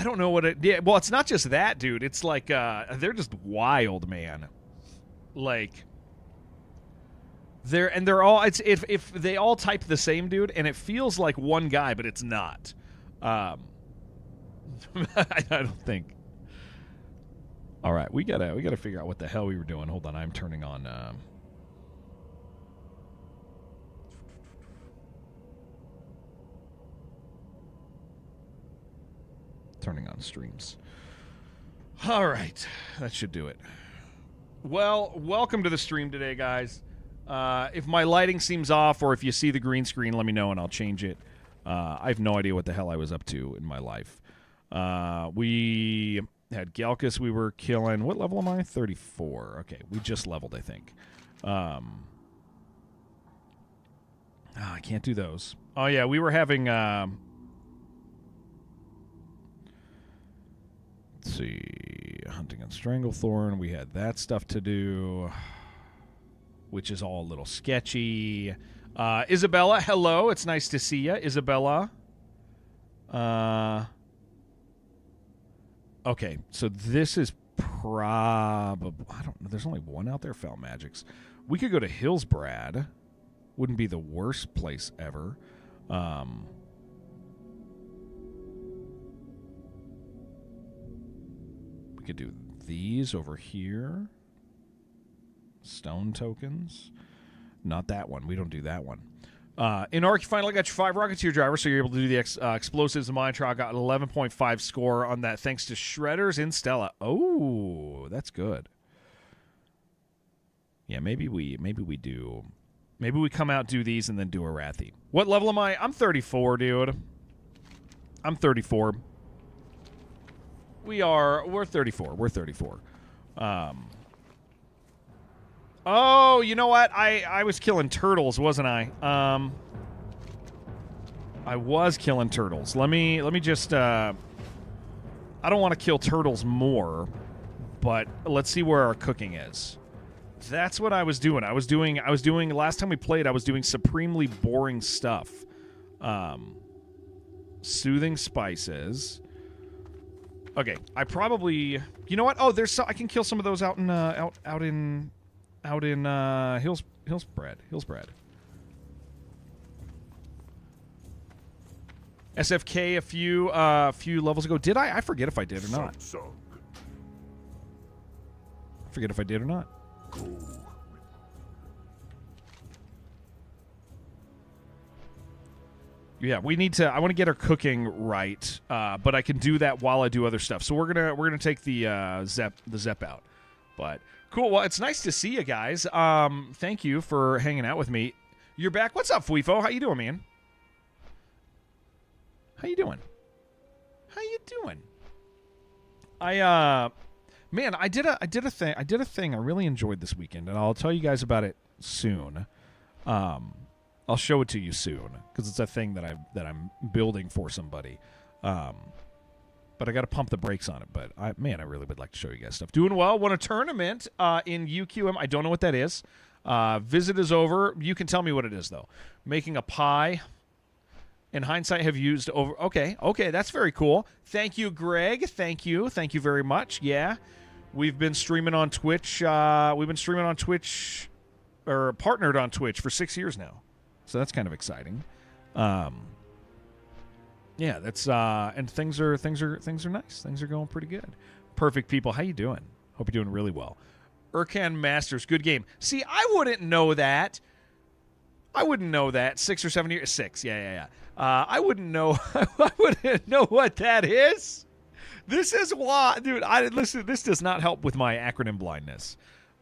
I don't know what it. Yeah, well, it's not just that, dude. It's like they're just wild, man. Like they're all. It's if they all type the same, dude, and it feels like one guy, but it's not. I don't think. All right, we gotta figure out what the hell we were doing. Hold on, I'm turning on. Turning on streams. All right, that should do it. Well, welcome to the stream today, guys. If my lighting seems off or if you see the green screen, let me know and I'll change it. I have no idea what the hell I was up to in my life. We had Galkus we were killing. What level am I? 34. Okay, we just leveled, I think. I can't do those. Oh, yeah, we were having... let's see, hunting on Stranglethorn. We had that stuff to do, which is all a little sketchy. Isabella, hello. It's nice to see you, Isabella. Okay, so this is probably... I don't know. There's only one out there, Foul Magics. We could go to Hillsbrad. Wouldn't be the worst place ever. We could do these over here. Stone tokens. Not that one. We don't do that one. In Arc, you finally got your 5 Rocketeer driver, so you're able to do the explosives in Minotaur. I got an 11.5 score on that thanks to Shredders in Stella. Oh, that's good. Yeah, maybe we do. Maybe we come out, do these, and then do a Wrathy. What level am I? I'm 34, dude. I'm 34. We're 34. We're 34. Oh, you know what? I was killing turtles, wasn't I? I was killing turtles. Let me just I don't want to kill turtles more, but let's see where our cooking is. That's what I was doing. I was doing last time we played, I was doing supremely boring stuff. Soothing spices. Okay, I probably... You know what? Oh, I can kill some of those out in Hillsbrad. SFK a few levels ago. Did I? I forget if I did or not. I forget if I did or not. Yeah, we need to. I want to get our cooking right, but I can do that while I do other stuff. So we're gonna take the Zep out. But cool. Well, it's nice to see you guys. Thank you for hanging out with me. You're back. What's up, Fuifo? How you doing, man? How you doing? Man, I did a thing I really enjoyed this weekend, and I'll tell you guys about it soon. I'll show it to you soon because it's a thing that I'm building for somebody. But I got to pump the brakes on it. But I really would like to show you guys stuff. Doing well. Won a tournament in UQM. I don't know what that is. Visit is over. You can tell me what it is though. Making a pie. In hindsight, have used over. Okay, that's very cool. Thank you, Greg. Thank you very much. Yeah, we've been streaming on Twitch. Or partnered on Twitch for 6 years now. So that's kind of exciting. Yeah, that's and things are nice. Things are going pretty good. Perfect people. How you doing? Hope you're doing really well. Urkan Masters, good game. See, I wouldn't know that. 6 or 7 years. 6. Yeah. I wouldn't know. I wouldn't know what that is. This is why, dude. Listen. This does not help with my acronym blindness,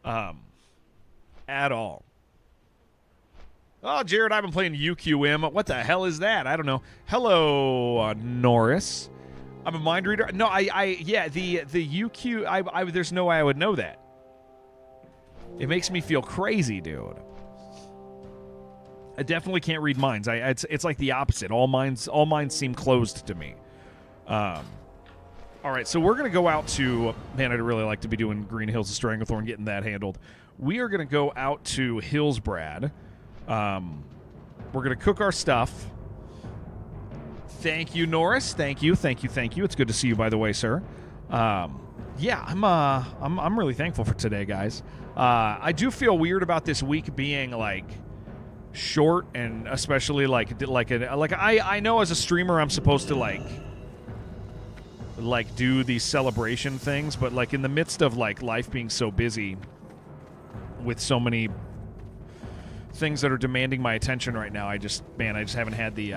at all. Oh, Jared, I've been playing UQM. What the hell is that? I don't know. Hello, Norris. I'm a mind reader. No, the UQ. There's no way I would know that. It makes me feel crazy, dude. I definitely can't read minds. It's like the opposite. All minds seem closed to me. All right, so we're gonna go out to. Man, I'd really like to be doing Green Hills of Stranglethorn, getting that handled. We are gonna go out to Hillsbrad. We're going to cook our stuff. Thank you, Norris. Thank you. It's good to see you, by the way, sir. Yeah, I'm really thankful for today, guys. I do feel weird about this week being like short, and especially I know as a streamer I'm supposed to like do these celebration things, but like in the midst of like life being so busy with so many things that are demanding my attention right now, I just haven't had the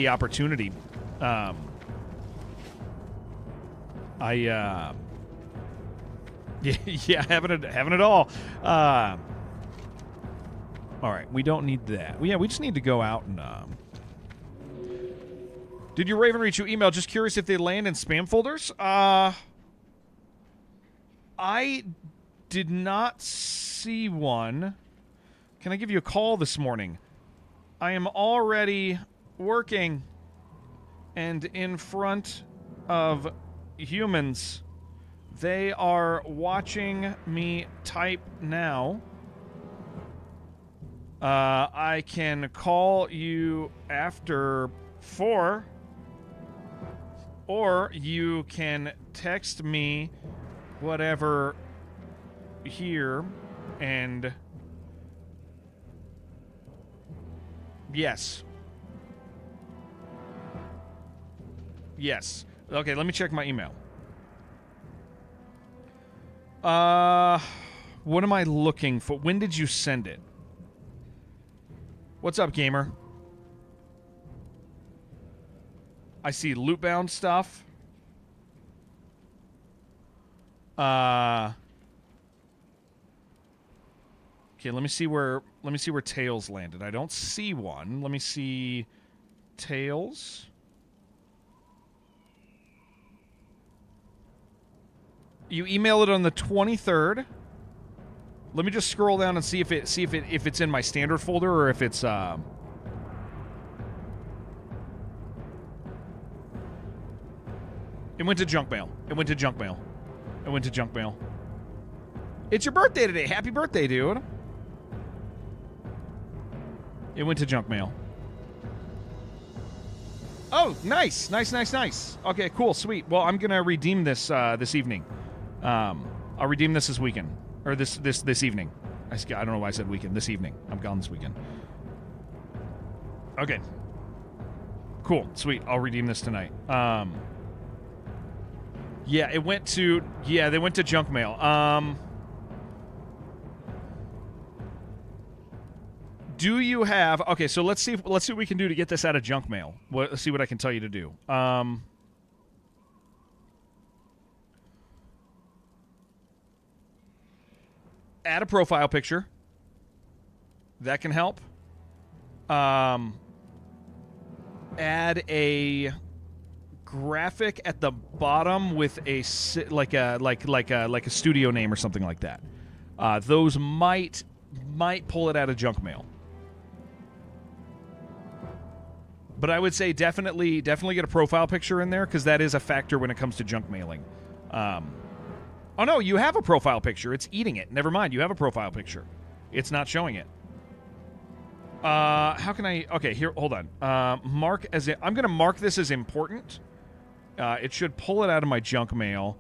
opportunity. Yeah, haven't at all. All right, we don't need that. Yeah, we just need to go out and. Did your Raven reach your email? Just curious if they land in spam folders. I did not see one. Can I give you a call this morning? I am already working and in front of humans. They are watching me type now. I can call you after 4, or you can text me whatever here, and yes. Okay, let me check my email. What am I looking for? When did you send it? What's up, gamer? I see loot-bound stuff. Okay, let me see where Tails landed. I don't see one. Let me see Tails. You email it on the 23rd. Let me just scroll down and see if it's in my standard folder or if it's It went to junk mail. It's your birthday today. Happy birthday, dude. It went to junk mail. Oh, nice. Okay, cool, sweet. Well, I'm gonna redeem this this evening. I'll redeem this weekend, or this evening. I don't know why I said weekend. This evening. I'm gone this weekend. Okay. Cool, sweet. I'll redeem this tonight. Yeah, they went to junk mail. Do you have... Okay, so let's see what we can do to get this out of junk mail. Let's see what I can tell you to do. Add a profile picture. That can help. Add a graphic at the bottom with a like a studio name or something like that. Those might pull it out of junk mail. But I would say definitely get a profile picture in there, because that is a factor when it comes to junk mailing. Oh no, you have a profile picture. It's eating it. Never mind, you have a profile picture. It's not showing it. How can I... Okay, here, hold on. I'm going to mark this as important. It should pull it out of my junk mail.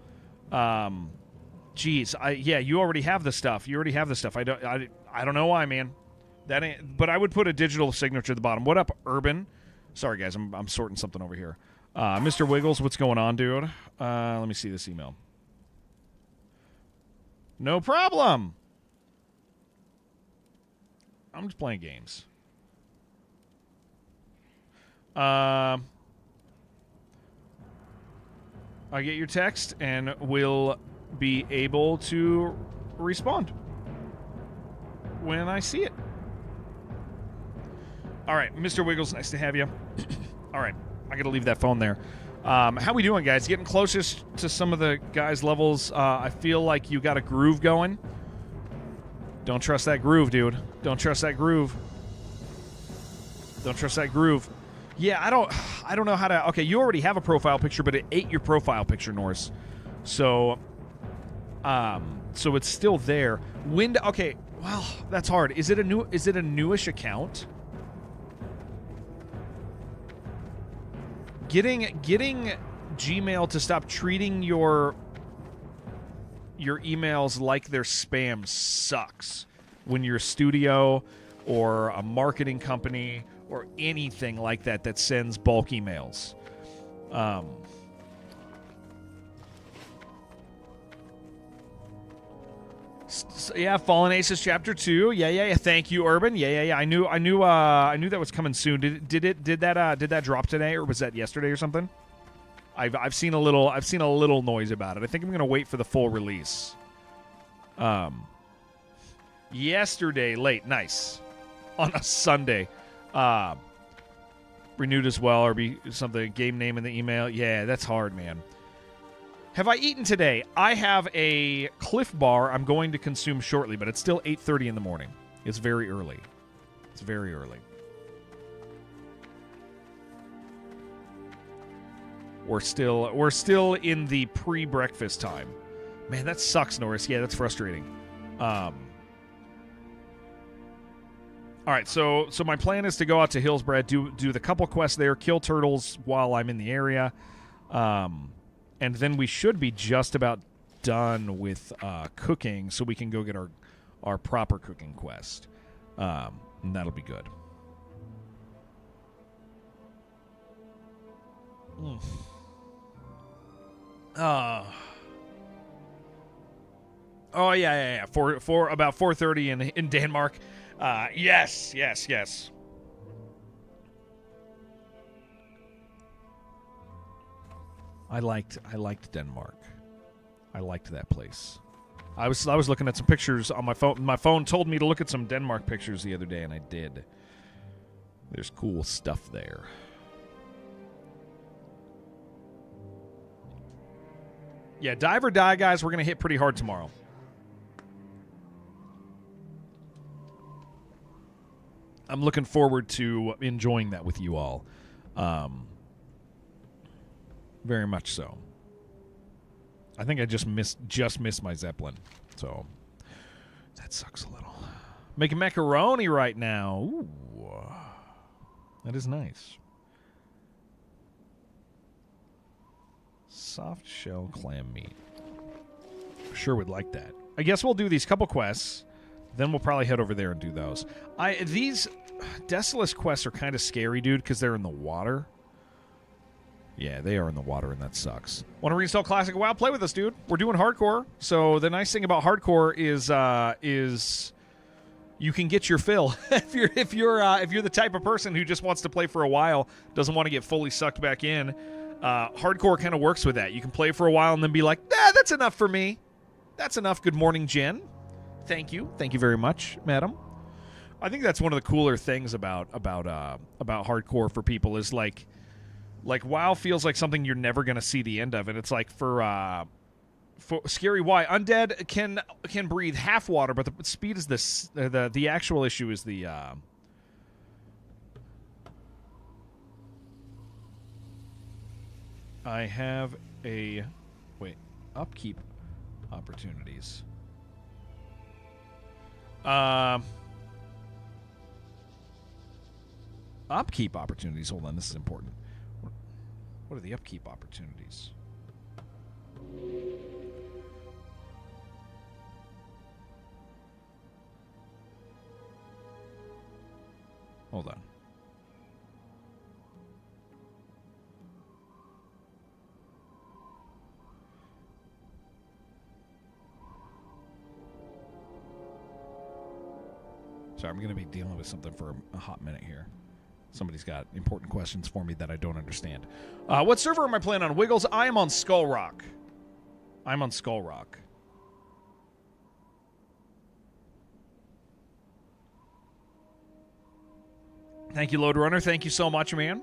Geez, yeah, you already have the stuff. I don't know why, man. That ain't... But I would put a digital signature at the bottom. What up, Urban? Sorry, guys, I'm sorting something over here. Mr. Wiggles, what's going on, dude? Let me see this email. No problem. I'm just playing games. I get your text and we'll be able to respond when I see it. All right, Mr. Wiggles, nice to have you. All right, I got to leave that phone there. How we doing, guys? Getting closest to some of the guys' levels. I feel like you got a groove going. Don't trust that groove, dude. Don't trust that groove. Yeah, I don't know how to... Okay, you already have a profile picture, but it ate your profile picture, Norris. So it's still there. Okay, well, that's hard. Is it a newish account? Getting Gmail to stop treating your emails like they're spam sucks when you're a studio or a marketing company or anything like that sends bulk emails. Yeah, Fallen Aces Chapter 2. Yeah. Thank you, Urban. Yeah. I knew that was coming soon. Did that drop today, or was that yesterday or something? I've seen a little noise about it. I think I'm gonna wait for the full release. Yesterday late, nice, on a Sunday. Renewed as well, or be something game name in the email. Yeah, that's hard, man. Have I eaten today? I have a Cliff Bar I'm going to consume shortly, but it's still 8:30 in the morning. It's very early. It's very early. We're still in the pre-breakfast time. Man, that sucks, Norris. Yeah, that's frustrating. All right, so my plan is to go out to Hillsbrad, do the couple quests there, kill turtles while I'm in the area, and then we should be just about done with cooking, so we can go get our proper cooking quest, and that'll be good. Oh yeah. For about 4:30 in Denmark. Yes. I liked Denmark. I liked that place. I was looking at some pictures on my phone. My phone told me to look at some Denmark pictures the other day, and I did. There's cool stuff there. Yeah, dive or die, guys. We're going to hit pretty hard tomorrow. I'm looking forward to enjoying that with you all. Very much so. I think I just missed my Zeppelin. So that sucks a little. Making macaroni right now. Ooh. That is nice. Soft shell clam meat. Sure would like that. I guess we'll do these couple quests. Then we'll probably head over there and do those. These Desolus quests are kind of scary, dude, because they're in the water. Yeah, they are in the water, and that sucks. Want to reinstall Classic WoW? Play with us, dude. We're doing hardcore. So the nice thing about hardcore is you can get your fill. if you're the type of person who just wants to play for a while, doesn't want to get fully sucked back in. Hardcore kind of works with that. You can play for a while and then be like, that's enough for me. That's enough. Good morning, Jen. Thank you very much, madam. I think that's one of the cooler things about hardcore for people is like WoW feels like something you're never going to see the end of, and it's like for Scary Y, undead can breathe half water, but the speed is the actual issue is the I have upkeep opportunities. Upkeep opportunities. Hold on, this is important. What are the upkeep opportunities? Hold on. Sorry, I'm going to be dealing with something for a hot minute here. Somebody's got important questions for me that I don't understand. What server am I playing on? Wiggles? I am on Skull Rock. Thank you, Load Runner. Thank you so much, man.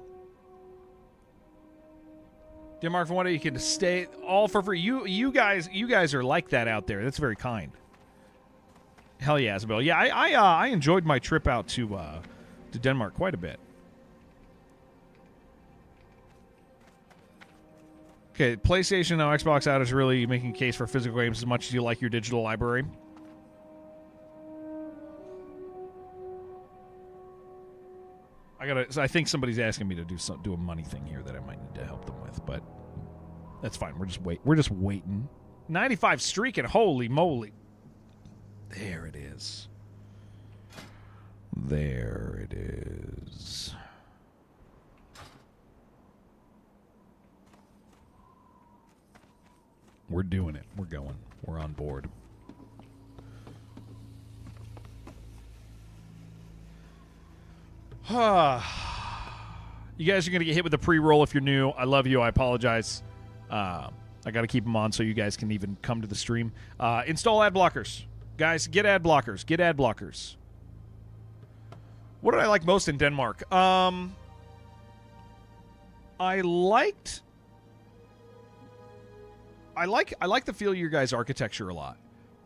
Dear Mark, for one day you can stay all for free. You guys are like that out there. That's very kind. Hell yeah, Isabel. Yeah, I enjoyed my trip out to Denmark quite a bit. Okay, PlayStation now Xbox out is really making a case for physical games as much as you like your digital library. I think somebody's asking me to do a money thing here that I might need to help them with, but that's fine. We're just waiting. 95 streaking. Holy moly! There it is. There it is. We're doing it. We're going. We're on board. You guys are going to get hit with a pre-roll if you're new. I love you. I apologize. I got to keep them on so you guys can even come to the stream. Install ad blockers. Guys, get ad blockers. Get ad blockers. What did I like most in Denmark? I like the feel of your guys' architecture a lot.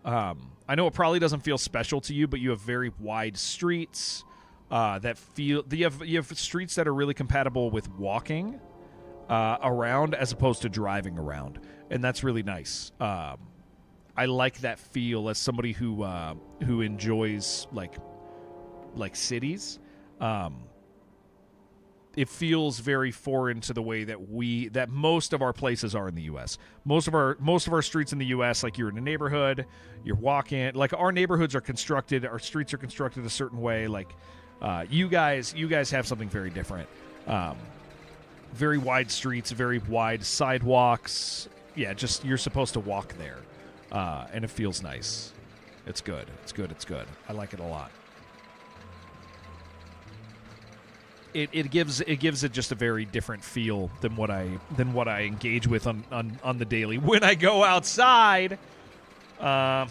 I know it probably doesn't feel special to you, but you have very wide streets that feel. You have streets that are really compatible with walking around as opposed to driving around, and that's really nice. I like that feel as somebody who enjoys like cities. It feels very foreign to the way that most of our places are in the U.S. Most of our streets in the U.S., like you're in a neighborhood, you're walking. Like our neighborhoods are constructed, our streets are constructed a certain way. Like you guys have something very different. Very wide streets, very wide sidewalks. Yeah, just you're supposed to walk there, and it feels nice. It's good. It's good. It's good. I like it a lot. It gives it just a very different feel than what I engage with on the daily when I go outside. I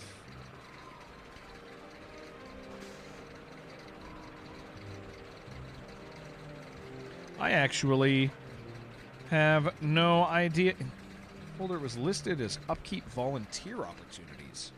actually have no idea. Folder was listed as upkeep volunteer opportunities.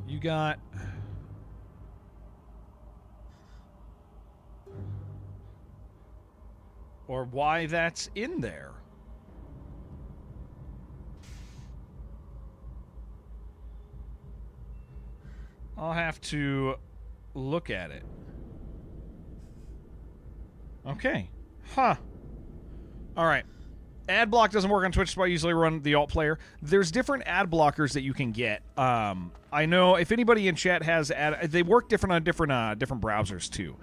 You got or why that's in there. I'll have to look at it. Okay. Huh. All right. Ad block doesn't work on Twitch, so I usually run the alt player. There's different ad blockers that you can get. I know if anybody in chat has they work different on different browsers too.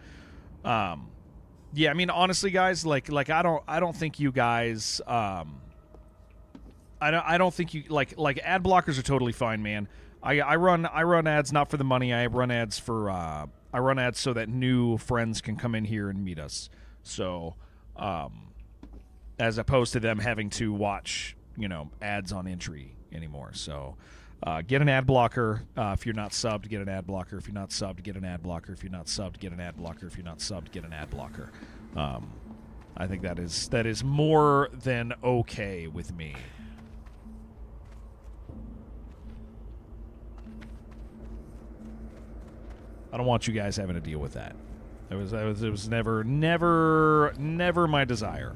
Yeah, I mean honestly, guys, like I don't think you guys I don't think you like ad blockers are totally fine, man. I run ads not for the money. I run ads so that new friends can come in here and meet us. So, as opposed to them having to watch, ads on entry anymore. So, get an ad blocker. If you're not subbed, get an ad blocker. If you're not subbed, get an ad blocker. If you're not subbed, get an ad blocker. If you're not subbed, get an ad blocker. I think that is more than okay with me. I don't want you guys having to deal with that. It was never my desire.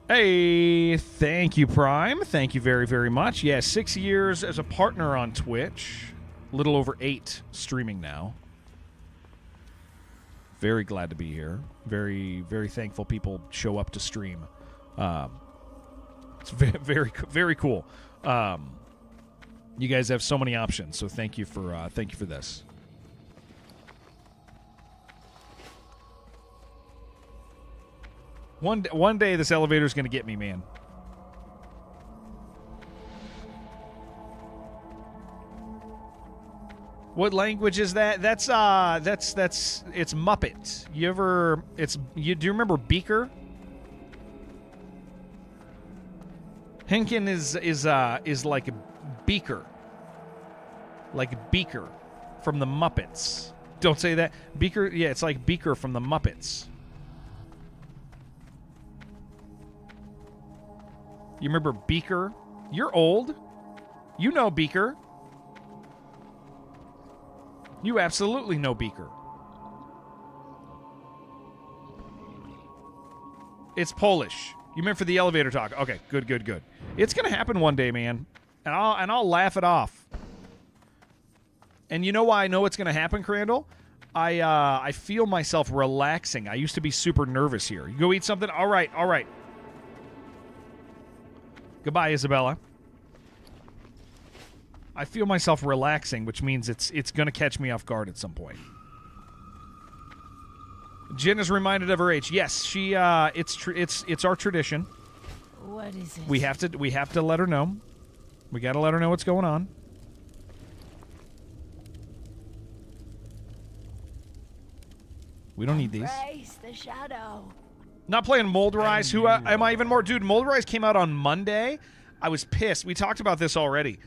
Hey, thank you, Prime. Thank you very, very much. Yeah, 6 years as a partner on Twitch. A little over 8 streaming now. Very glad to be here. Very, very thankful people show up to stream. It's very, very, very cool. You guys have so many options, so thank you for this. One day this elevator's going to get me, man. What language is that? That's it's Muppet. Do you remember Beaker? Henkin is like Beaker. Like Beaker from the Muppets. Don't say that. Beaker, yeah, it's like Beaker from the Muppets. You remember Beaker? You're old. You know Beaker. You absolutely know Beaker. It's Polish. You meant for the elevator talk. Okay, good. It's gonna happen one day, man, and I'll laugh it off. And you know why I know it's gonna happen, Crandall? I feel myself relaxing. I used to be super nervous here. You go eat something. All right. Goodbye, Isabella. I feel myself relaxing, which means it's gonna catch me off guard at some point. Jen is reminded of her age. Yes, she. It's our tradition. What is it? We have to let her know. We got to let her know what's going on. We don't need these. Embrace the shadow. Not playing Mold Rise. Who am I even more? Dude, Mold Rise came out on Monday. I was pissed. We talked about this already.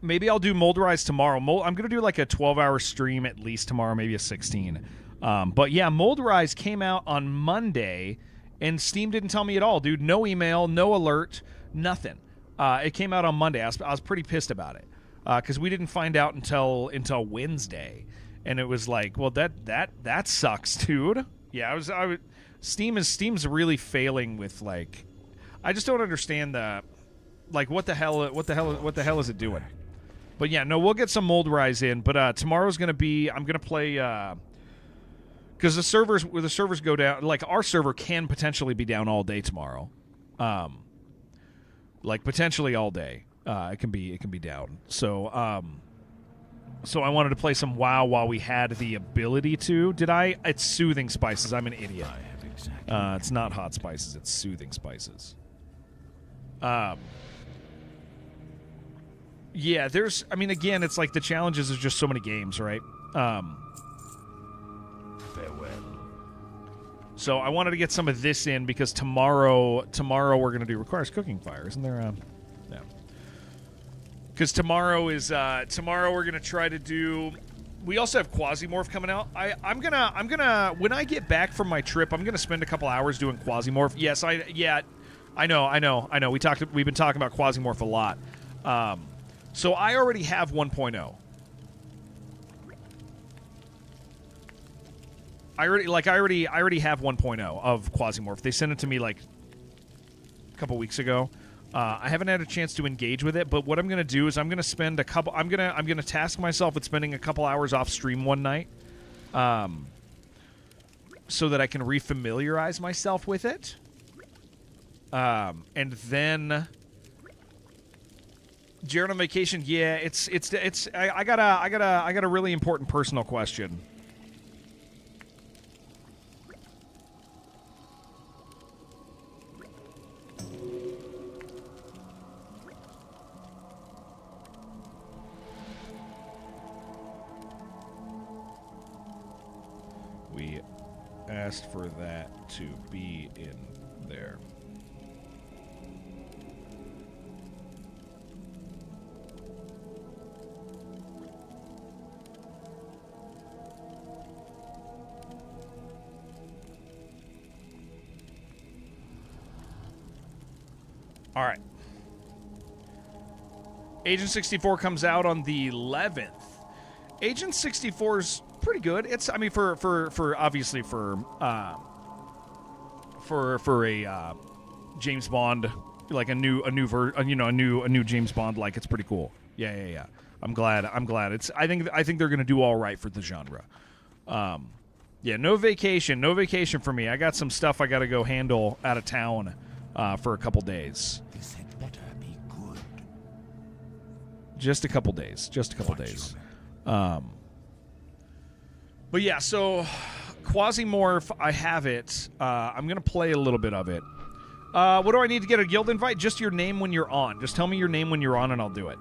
Maybe I'll do Mold Rise tomorrow. I'm going to do like a 12-hour stream at least tomorrow, maybe a 16. But yeah, Mold Rise came out on Monday, and Steam didn't tell me at all, dude. No email, no alert, nothing. It came out on Monday. I was pretty pissed about it because we didn't find out until Wednesday, and it was like, well, that sucks, dude. Yeah, Steam's really failing with like, I just don't understand the, like, what the hell is it doing? But yeah, no, we'll get some Mold Rise in. But tomorrow's gonna be, I'm gonna play because the servers go down. Like, our server can potentially be down all day tomorrow, like potentially all day. It can be down. So I wanted to play some WoW while we had the ability to. Did I? It's Soothing Spices. I'm an idiot. It's not Hot Spices. It's Soothing Spices. Yeah, again, it's like the challenges is just so many games, right? Farewell. So I wanted to get some of this in because tomorrow we're going to do requires cooking fire, isn't there? Yeah. Because tomorrow we're going to try to do. We also have Quasimorph coming out. I'm gonna when I get back from my trip, I'm gonna spend a couple hours doing Quasimorph. Yes, I know. We've been talking about Quasimorph a lot. So I already have 1.0. I already have 1.0 of Quasimorph. They sent it to me like a couple weeks ago. I haven't had a chance to engage with it, but what I'm going to do is I'm going to spend I'm going to task myself with spending a couple hours off stream one night, so that I can refamiliarize myself with it. And then Jared on vacation. Yeah, I got a really important personal question. We asked for that to be in there. All right. Agent 64 comes out on the 11th. Agent 64's pretty good. It's, I mean, for obviously for a James Bond, like a new James Bond, like, it's pretty cool. Yeah. I'm glad. I think they're gonna do all right for the genre. Yeah, no vacation for me. I got some stuff I got to go handle out of town for a couple days. This had better be good. Just a couple days. But yeah, so Quasimorph, I have it. I'm going to play a little bit of it. What do I need to get a guild invite? Just your name when you're on. Just tell me your name when you're on and I'll do it.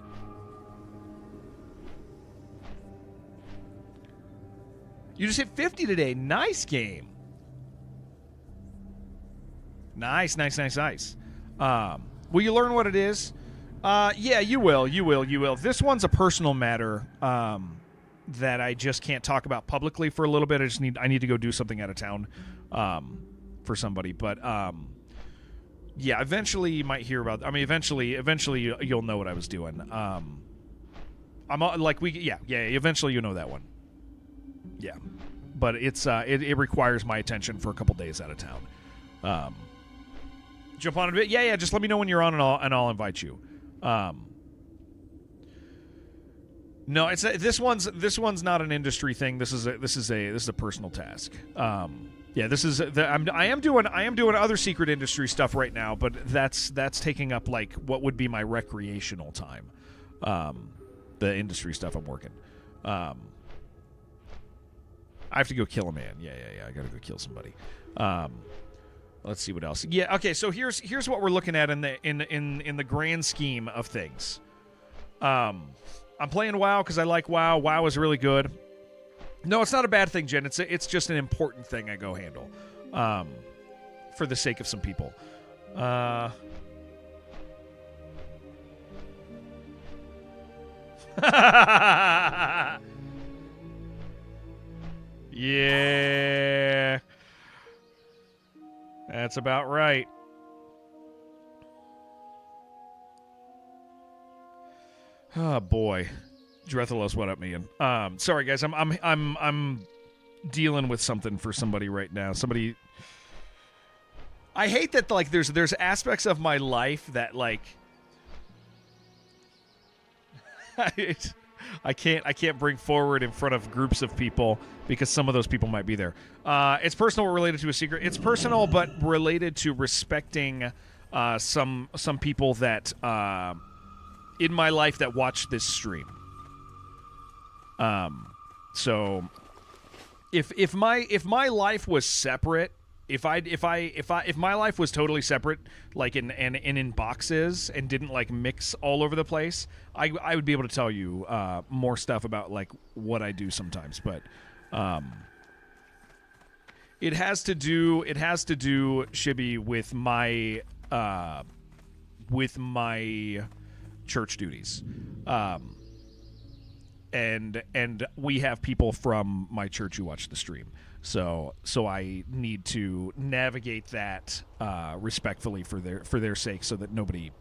You just hit 50 today. Nice game. Nice. Will you learn what it is? Yeah, you will. This one's a personal matter that I just can't talk about publicly for a little bit. I need to go do something out of town for somebody. But Yeah, eventually you might hear about. I mean, eventually you'll know what I was doing. Eventually you'll know that one. Yeah, but it requires my attention for a couple days out of town. Jump on a bit. Yeah. Just let me know when you're on, and I'll invite you. No, it's this one's not an industry thing. This is a personal task. Yeah, I am doing other secret industry stuff right now, but that's taking up like what would be my recreational time. The industry stuff I'm working. I have to go kill a man. Yeah. I got to go kill somebody. Let's see what else. Yeah, okay. So here's what we're looking at in the grand scheme of things. I'm playing WoW because I like WoW. WoW is really good. No, it's not a bad thing, Jen. It's just an important thing I go handle, for the sake of some people. Yeah, that's about right. Oh boy, Drethalos, what up, man? Sorry guys, I'm dealing with something for somebody right now. Somebody, I hate that like there's aspects of my life that like I can't bring forward in front of groups of people because some of those people might be there. It's personal, related to a secret. It's personal, but related to respecting some people that in my life that watch this stream. So if my life was separate, if my life was totally separate, like in boxes and didn't like mix all over the place, I would be able to tell you more stuff about like what I do sometimes, but it has to do Shibby with my church duties. And we have people from my church who watch the stream. So I need to navigate that respectfully for their sake, so that nobody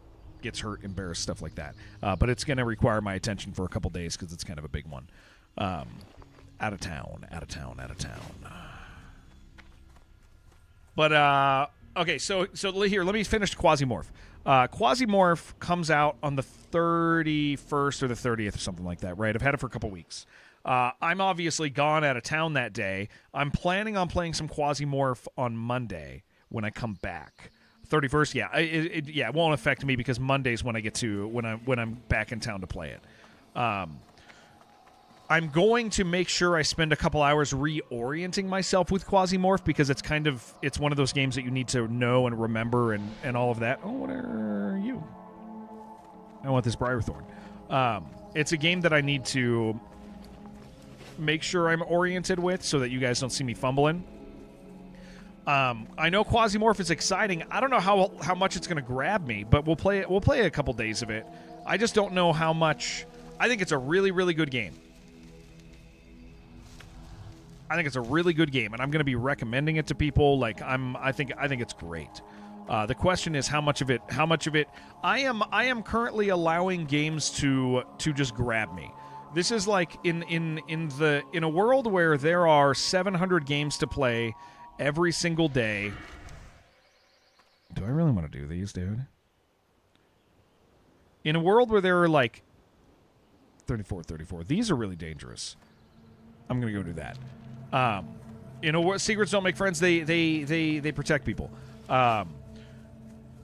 gets hurt, embarrassed, stuff like that. But it's going to require my attention for a couple days because it's kind of a big one. Out of town. But okay, so here, let me finish Quasimorph. Quasimorph comes out on the 31st or the 30th or something like that, right? I've had it for a couple weeks. I'm obviously gone out of town that day. I'm planning on playing some Quasimorph on Monday when I come back. 31st, yeah, it won't affect me because Monday's when I get to when I'm back in town to play it. I'm going to make sure I spend a couple hours reorienting myself with Quasimorph because it's one of those games that you need to know and remember and all of that. Oh, what are you? I want this Briarthorn. It's a game that I need to make sure I'm oriented with so that you guys don't see me fumbling. I know Quasimorph is exciting. I don't know how much it's going to grab me, but we'll play a couple days of it. I just don't know how much. I think it's a really, really good game. I think it's a really good game, and I'm going to be recommending it to people. Like I think it's great. The question is how much of it. I am currently allowing games to just grab me. This is like in a world where there are 700 games to play every single day. Do I really want to do these, dude? In a world where there are like 34. These are really dangerous. I'm going to go do that. Secrets don't make friends. They protect people.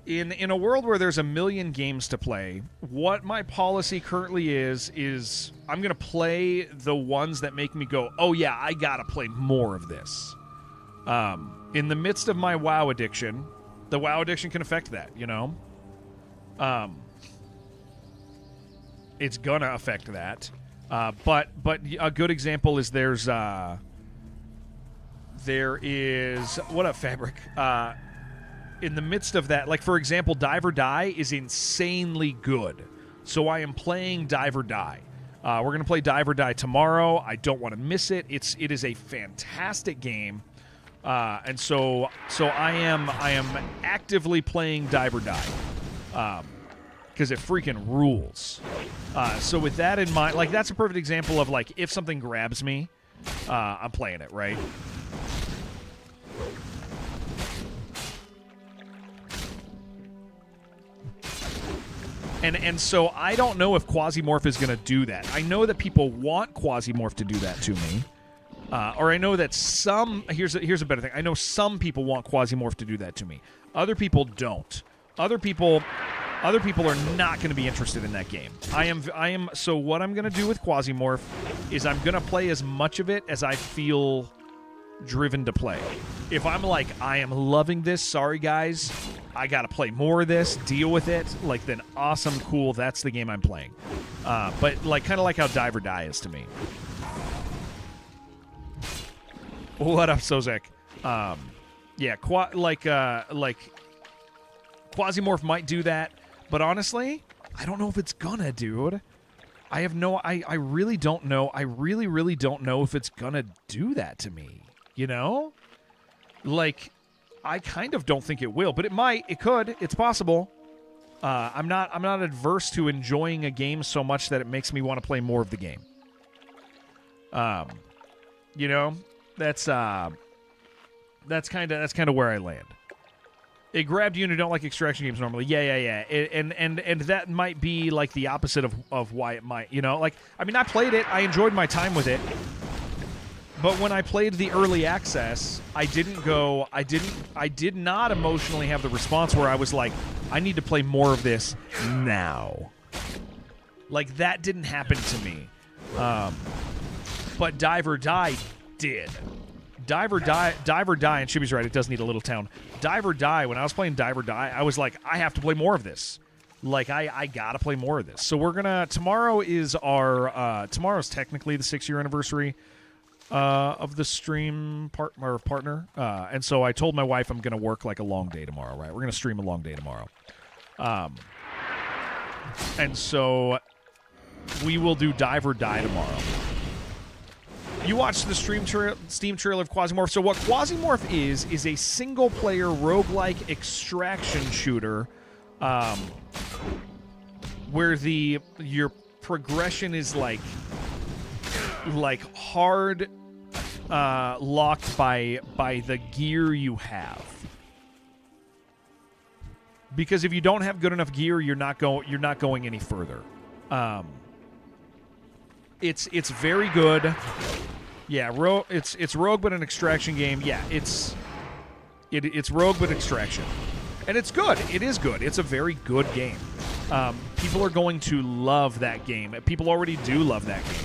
In a world where there's a million games to play, what my policy currently is I'm going to play the ones that make me go, oh yeah, I got to play more of this. In the midst of my WoW addiction, the WoW addiction can affect that, you know? It's going to affect that. But a good example is there is what up, Fabric? In the midst of that, like for example, Dive or Die is insanely good. So I am playing Dive or Die. We're going to play Dive or Die tomorrow. I don't want to miss it. It is a fantastic game. And so I am actively playing Dive or Die. Because it freaking rules. So with that in mind, like that's a perfect example of like if something grabs me, I'm playing it, right? And so I don't know if Quasimorph is going to do that. I know that people want Quasimorph to do that to me. Or I know that some... Here's a better thing. I know some people want Quasimorph to do that to me. Other people don't. Other people are not going to be interested in that game. I am. So what I'm going to do with Quasimorph is I'm going to play as much of it as I feel driven to play. If I'm like, I am loving this, sorry guys, I got to play more of this, deal with it, like then awesome, cool, that's the game I'm playing. But like kind of like how Dive or Die is to me. What up, Sozek? Yeah, Quasimorph might do that, but honestly, I don't know if it's gonna, dude. I really don't know. I really don't know if it's gonna do that to me. You know? Like, I kind of don't think it will, but it might. It could. It's possible. I'm not adverse to enjoying a game so much that it makes me want to play more of the game. You know? That's kind of where I land. It grabbed you and you don't like extraction games normally. Yeah. And that might be like the opposite of why it might, you know? Like, I mean, I played it. I enjoyed my time with it. But when I played the early access, I did not emotionally have the response where I was like, I need to play more of this now. Like, that didn't happen to me. But Dive or Die did. Dive or Die, and Chibi's right, it does need a little town. Dive or Die, when I was playing Dive or Die, I was like, I have to play more of this. Like, I gotta play more of this. So we're gonna, tomorrow is tomorrow's technically the 6-year anniversary of the stream partner. And so I told my wife I'm gonna work like a long day tomorrow, right? We're gonna stream a long day tomorrow. And so we will do Dive or Die tomorrow. You watched the Steam trailer of Quasimorph. So what Quasimorph is a single-player roguelike extraction shooter where your progression is like hard locked by the gear you have. Because if you don't have good enough gear, you're not going any further. It's very good. Yeah, it's rogue but an extraction game. Yeah, it's rogue but extraction. And it's good. It is good. It's a very good game. People are going to love that game. People already do love that game.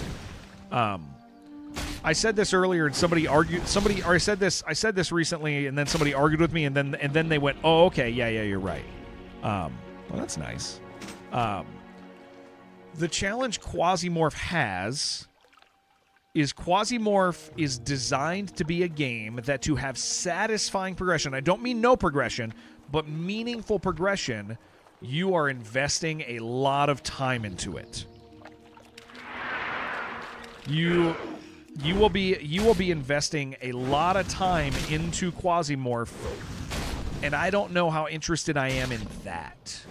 I said this earlier and I said this recently and then somebody argued with me and then they went, "Oh, okay. Yeah, you're right." Well, that's nice. The challenge Quasimorph has is Quasimorph is designed to be a game that to have satisfying progression, I don't mean no progression, but meaningful progression, you are investing a lot of time into it. You will be investing a lot of time into Quasimorph, and I don't know how interested I am in that.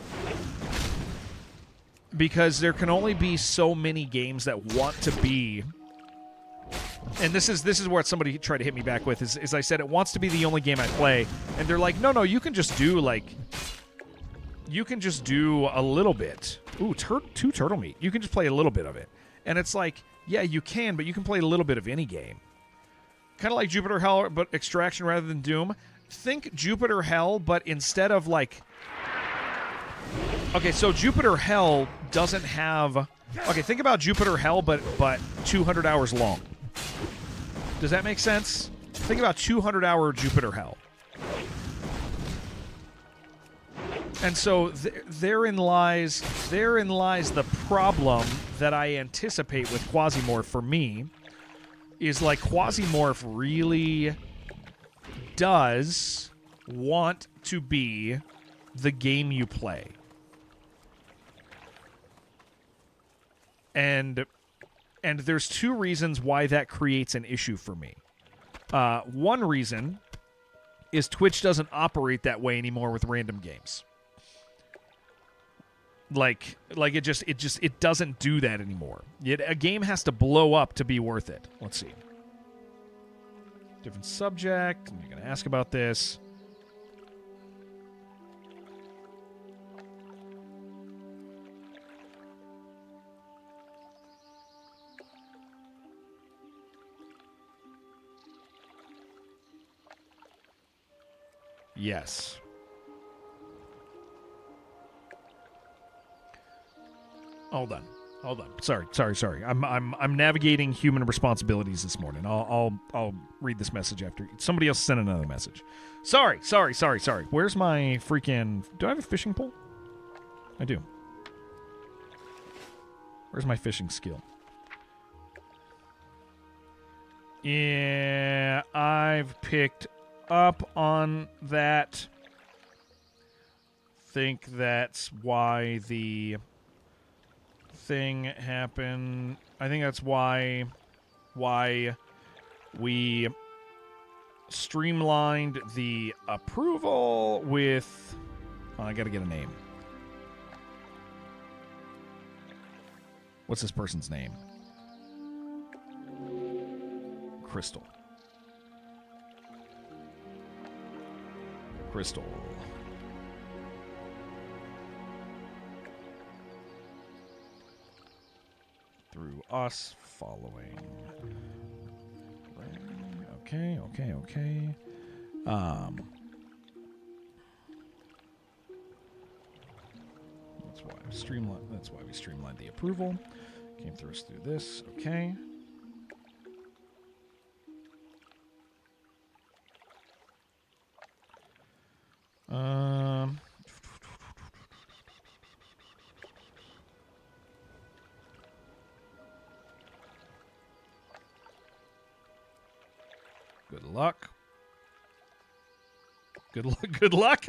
Because there can only be so many games that want to be, and this is where somebody tried to hit me back with is I said it wants to be the only game I play, and they're like, no, you can just do a little bit. Ooh, 2 turtle meat. You can just play a little bit of it, and it's like, yeah, you can, but you can play a little bit of any game. Kind of like Jupiter Hell, but extraction rather than Doom. Think Jupiter Hell, but instead of like. Okay, so Jupiter Hell doesn't have... Okay, think about Jupiter Hell, but 200 hours long. Does that make sense? Think about 200-hour Jupiter Hell. And so therein lies the problem that I anticipate with Quasimorph for me, is like Quasimorph really does want to be the game you play. And there's 2 reasons why that creates an issue for me. One reason is Twitch doesn't operate that way anymore with random games. Like it doesn't do that anymore. A game has to blow up to be worth it. Let's see. Different subject. And you're going to ask about this. Yes. Hold on. Sorry. I'm navigating human responsibilities this morning. I'll read this message after somebody else sent another message. Sorry. Where's my freaking? Do I have a fishing pole? I do. Where's my fishing skill? Yeah, I've picked up on that. Think that's why the thing happened. I think that's why we streamlined the approval with... Oh, I gotta get a name. What's this person's name? Crystal. Through us following. Okay. That's why we streamlined the approval. Came through us through this. Okay. Good luck. Good luck.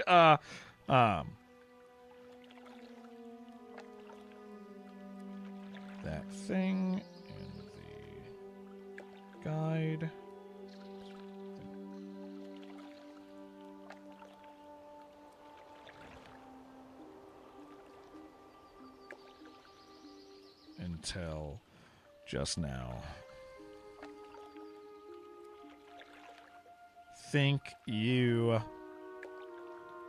That thing and the guide. Until just now. Think you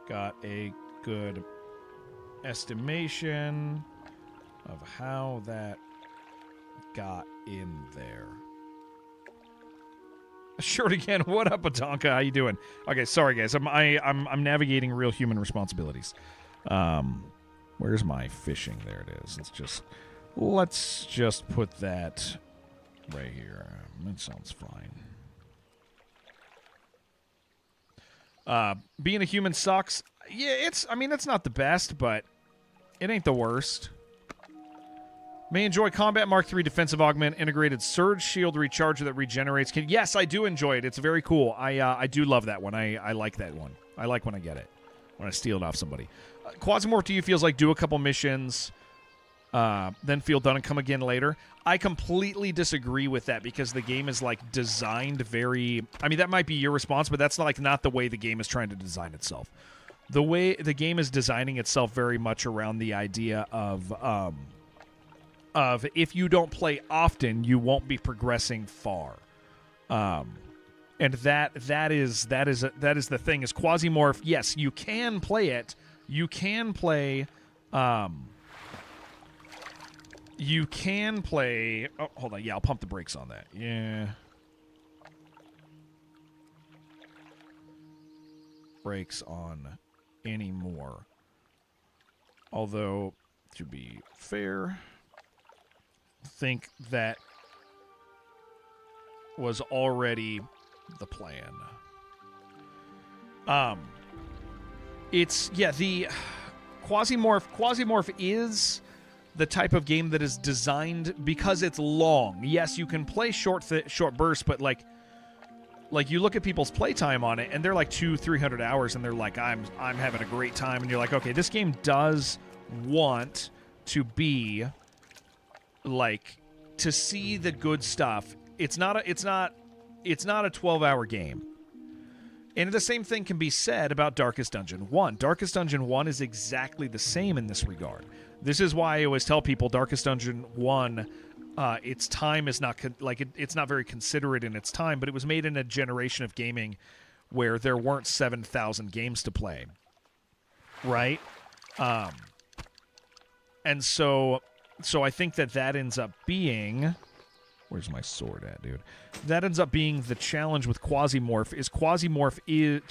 got a good estimation of how that got in there. Sure again. What up, Atonka? How you doing? Okay, sorry guys. I'm navigating real human responsibilities. Where's my fishing? There it is. Let's just put that right here. That sounds fine. Being a human sucks. Yeah, it's not the best, but it ain't the worst. May enjoy Combat Mark III Defensive Augment Integrated Surge Shield Recharger that regenerates. Yes, I do enjoy it. It's very cool. I do love that one. I like that one. I like when I get it. When I steal it off somebody. Quasimorph to you feels like do a couple missions, then feel done and come again later. I completely disagree with that because the game is like designed very... I mean, that might be your response, but that's not the way the game is trying to design itself. The way the game is designing itself very much around the idea of if you don't play often, you won't be progressing far. And that is the thing. Is Quasimorph? Yes, you can play it. You can play. You can play. Oh, hold on. Yeah, I'll pump the brakes on that. Yeah. Brakes on anymore. Although, to be fair, think that was already the plan. It's the Quasimorph is the type of game that is designed because it's long. Yes, you can play short bursts, but like you look at people's playtime on it and they're like 200-300 hours and they're like, I'm having a great time, and you're like, okay, this game does want to be like, to see the good stuff. It's not a 12-hour game. And the same thing can be said about Darkest Dungeon 1. Darkest Dungeon 1 is exactly the same in this regard. This is why I always tell people Darkest Dungeon 1, its time is not it's not very considerate in its time, but it was made in a generation of gaming where there weren't 7,000 games to play, right? And so I think that ends up being... Where's my sword at, dude? That ends up being the challenge with Quasimorph.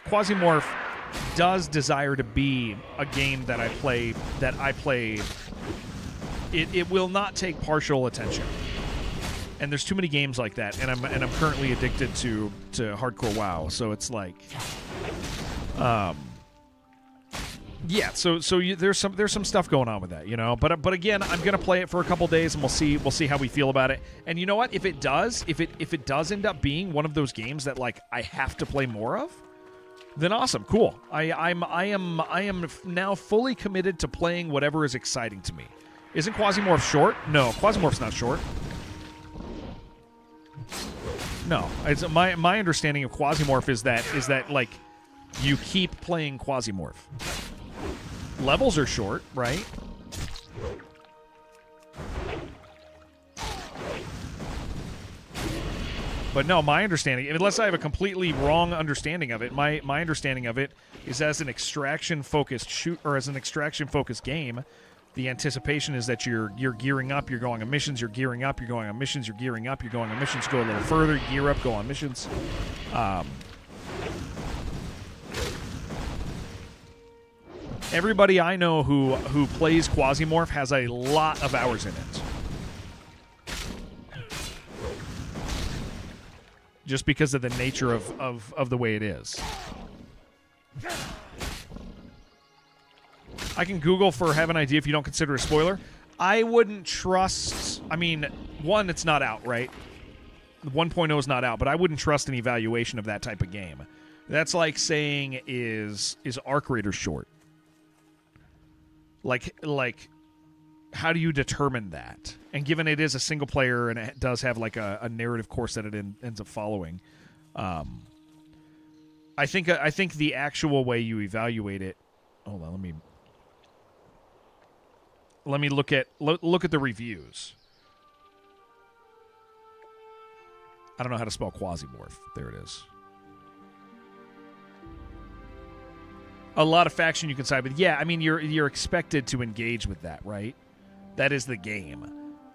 Quasimorph does desire to be a game that I play. It will not take partial attention. And there's too many games like that, and I'm currently addicted to hardcore WoW. So it's like, yeah. So there's some stuff going on with that, you know. But again, I'm gonna play it for a couple days, and we'll see how we feel about it. And you know what? If it does end up being one of those games that like I have to play more of, then awesome, cool. I am now fully committed to playing whatever is exciting to me. Isn't Quasimorph short? No, Quasimorph's not short. No, it's my understanding of Quasimorph is that like you keep playing Quasimorph. Levels are short, right? But no, my understanding, unless I have a completely wrong understanding of it, my understanding of it is as an extraction-focused shoot or as an extraction-focused game, the anticipation is that you're gearing up, you're going on missions, you're gearing up, you're going on missions, you're gearing up, you're going on missions, go a little further, gear up, go on missions. Everybody I know who plays Quasimorph has a lot of hours in it. Just because of the nature of the way it is. I can Google for have an idea if you don't consider a spoiler. I wouldn't trust... I mean, one, it's not out, right? 1.0 is not out, but I wouldn't trust an evaluation of that type of game. That's like saying, is Arc Raider short? Like, how do you determine that? And given it is a single player and it does have like a narrative course that it ends up following, I think the actual way you evaluate it. Hold on, let me look at the reviews. I don't know how to spell Quasimorph. There it is. A lot of faction you can side with. Yeah, I mean you're expected to engage with that, right? That is the game.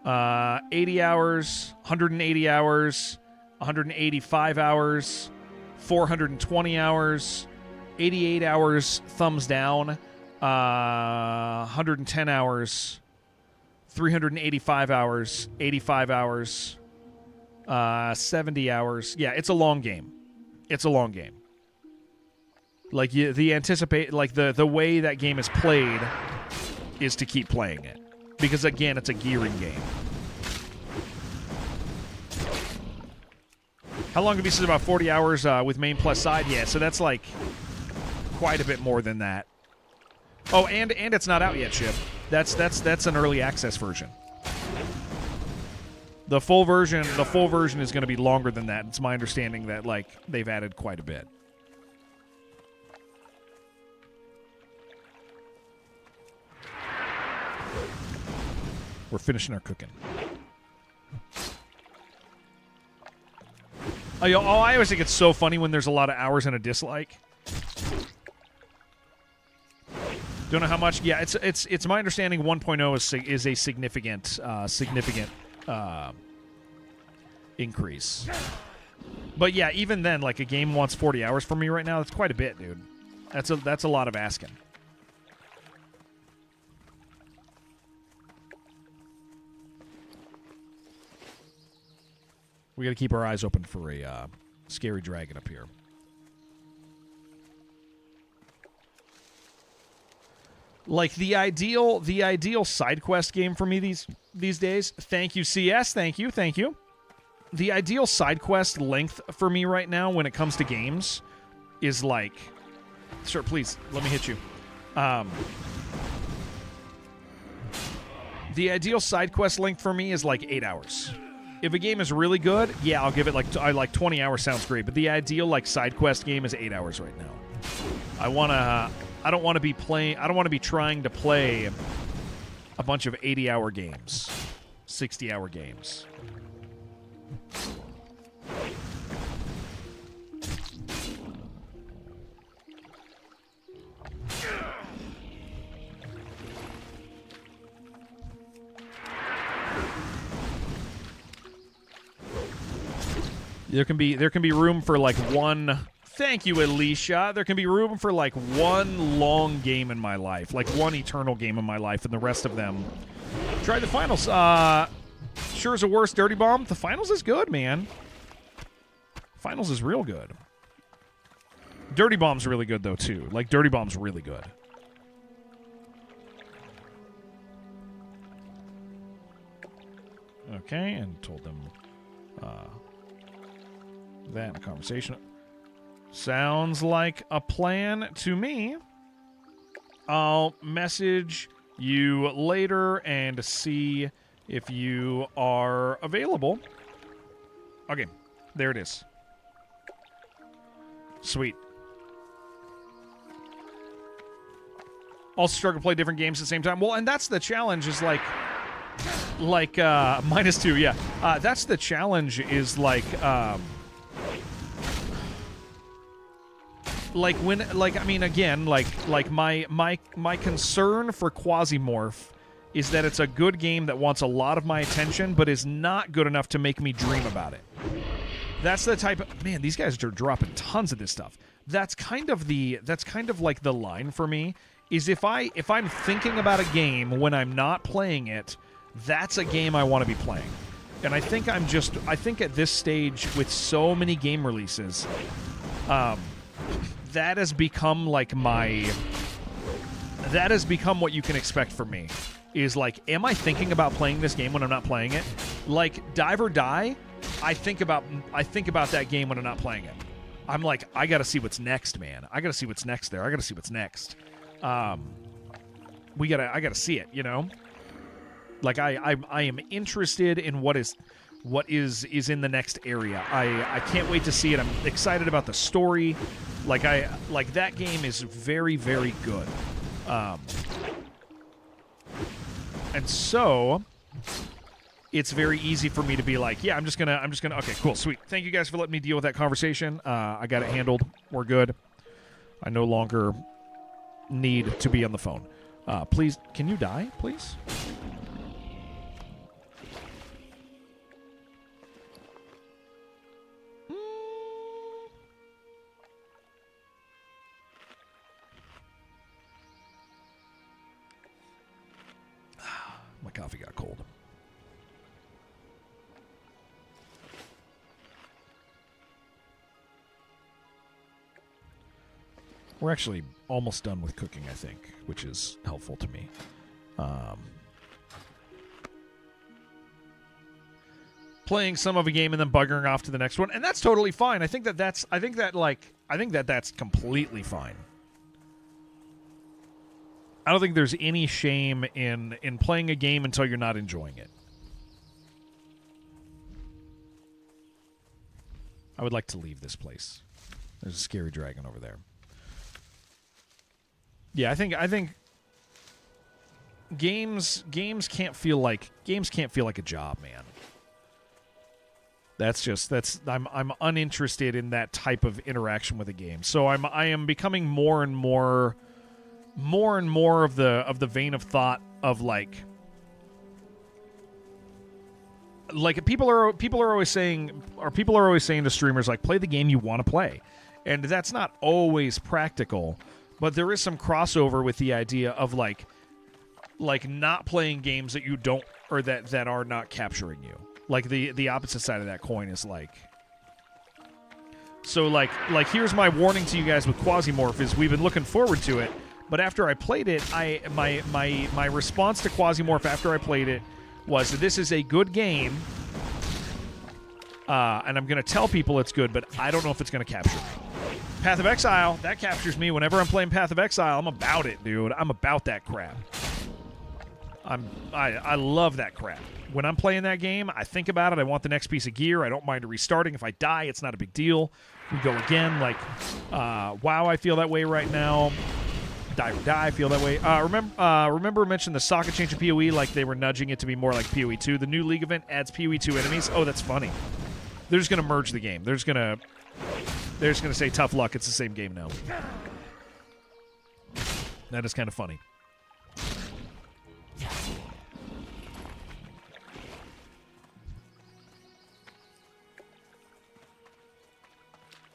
80 hours, 180 hours, 185 hours, 420 hours, 88 hours, thumbs down, 110 hours, 385 hours, 85 hours, 70 hours. Yeah, it's a long game. It's a long game. Like the way that game is played is to keep playing it. Because again, it's a gearing game. How long have you said? About 40 hours with main plus side? Yeah, so that's like quite a bit more than that. Oh, and it's not out yet, Chip. That's an early access version. The full version is going to be longer than that. It's my understanding that like they've added quite a bit. We're finishing our cooking. I always think it's so funny when there's a lot of hours and a dislike. Don't know how much. Yeah, it's my understanding 1.0 is a significant increase. But yeah, even then, like a game wants 40 hours from me right now. That's quite a bit, dude. That's a lot of asking. We got to keep our eyes open for a scary dragon up here. Like the ideal side quest game for me these days. Thank you, CS. Thank you. The ideal side quest length for me right now when it comes to games is like, sir, please let me hit you. The ideal side quest length for me is like 8 hours. If a game is really good, yeah, I'll give it like 20 hours sounds great. But the ideal like side quest game is 8 hours right now. I don't want to be trying to play a bunch of 80-hour games, 60-hour games. There can be room for like one. Thank you, Alicia. There can be room for like one long game in my life, like one eternal game in my life, and the rest of them. Try the finals. Sure is a worse Dirty Bomb. The finals is good, man. Finals is real good. Dirty Bomb's really good though too. Like Dirty Bomb's really good. Okay, and told them that in a conversation. Sounds like a plan to me. I'll message you later and see if you are available. Okay, there it is. Sweet. Also struggle to play different games at the same time. Well, and that's the challenge is like -2, yeah. That's the challenge is like when I mean again like my concern for Quasimorph is that it's a good game that wants a lot of my attention but is not good enough to make me dream about it. That's the type of man, these guys are dropping tons of this stuff. That's kind of like the line for me is if I'm thinking about a game when I'm not playing it, that's a game I want to be playing. And I think at this stage with so many game releases, that has become like that has become what you can expect from me is like, am I thinking about playing this game when I'm not playing it? Like Dive or Die, I think about that game when I'm not playing it. I'm like, I gotta see what's next, man. I gotta see what's next there. I gotta see what's next. I gotta see it, you know? Like I am interested in what is in the next area. I can't wait to see it. I'm excited about the story. Like that game is very, very good. And so it's very easy for me to be like, yeah, I'm just gonna okay, cool, sweet. Thank you guys for letting me deal with that conversation. I got it handled. We're good. I no longer need to be on the phone. Please, can you die, please? My coffee got cold. We're actually almost done with cooking, I think, which is helpful to me. Playing some of a game and then buggering off to the next one, and that's totally fine. I think that's completely fine. I don't think there's any shame in playing a game until you're not enjoying it. I would like to leave this place. There's a scary dragon over there. Yeah, I think games can't feel like a job, man. I'm uninterested in that type of interaction with a game. So I am becoming more and more of the vein of thought of like people are always saying to streamers like, play the game you want to play, and that's not always practical, but there is some crossover with the idea of like not playing games that you don't or that are not capturing you. Like the opposite side of that coin is like, so like here's my warning to you guys with Quasimorph is we've been looking forward to it. But after I played it, my response to Quasimorph after I played it was that this is a good game, and I'm going to tell people it's good, but I don't know if it's going to capture me. Path of Exile, that captures me. Whenever I'm playing Path of Exile, I'm about it, dude. I'm about that crap. I love that crap. When I'm playing that game, I think about it. I want the next piece of gear. I don't mind restarting. If I die, it's not a big deal. We go again. Like, WoW, I feel that way right now. Die or Die, I feel that way. Remember I mentioned the socket change in PoE, like they were nudging it to be more like PoE 2. The new League event adds PoE 2 enemies. Oh, that's funny. They're just going to merge the game. They're just going to say, tough luck, it's the same game now. That is kind of funny.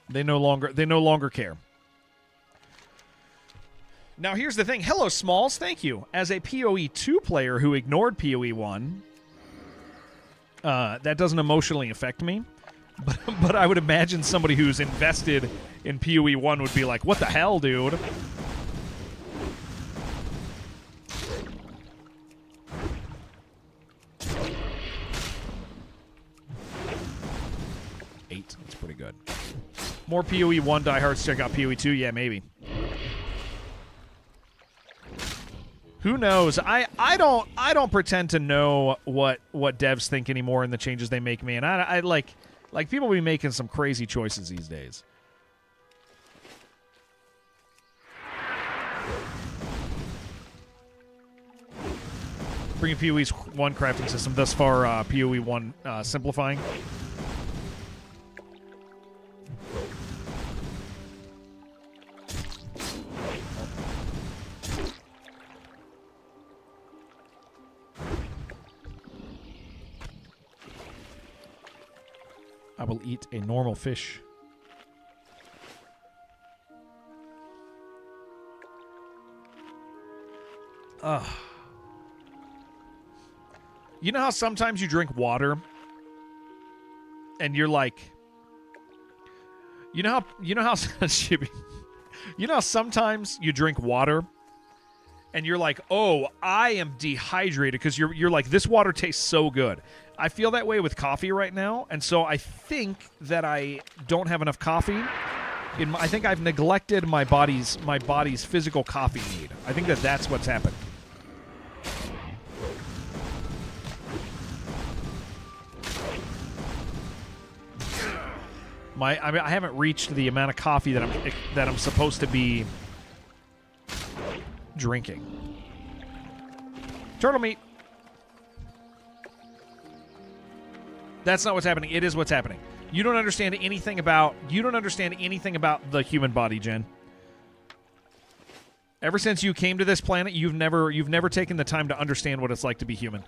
They no longer care. Now, here's the thing. Hello, Smalls. Thank you. As a PoE 2 player who ignored PoE 1, that doesn't emotionally affect me. But I would imagine somebody who's invested in PoE 1 would be like, what the hell, dude? That's pretty good. More PoE 1 diehards check out PoE 2? Yeah, maybe. Who knows? I don't pretend to know what devs think anymore and the changes they make, man. I like people be making some crazy choices these days. Bringing PoE's 1 crafting system thus far, PoE 1 simplifying. I will eat a normal fish. Ugh. You know how sometimes you drink water and you're like, you know how sometimes you drink water and you're like, oh, I am dehydrated because you're like, this water tastes so good. I feel that way with coffee right now, and so I think that I don't have enough coffee. I think I've neglected my body's physical coffee need. I think that's what's happened. I haven't reached the amount of coffee that I'm supposed to be drinking. Turtle meat. That's not what's happening. It is what's happening. You don't understand anything about the human body, Jen. Ever since you came to this planet, you've never taken the time to understand what it's like to be human.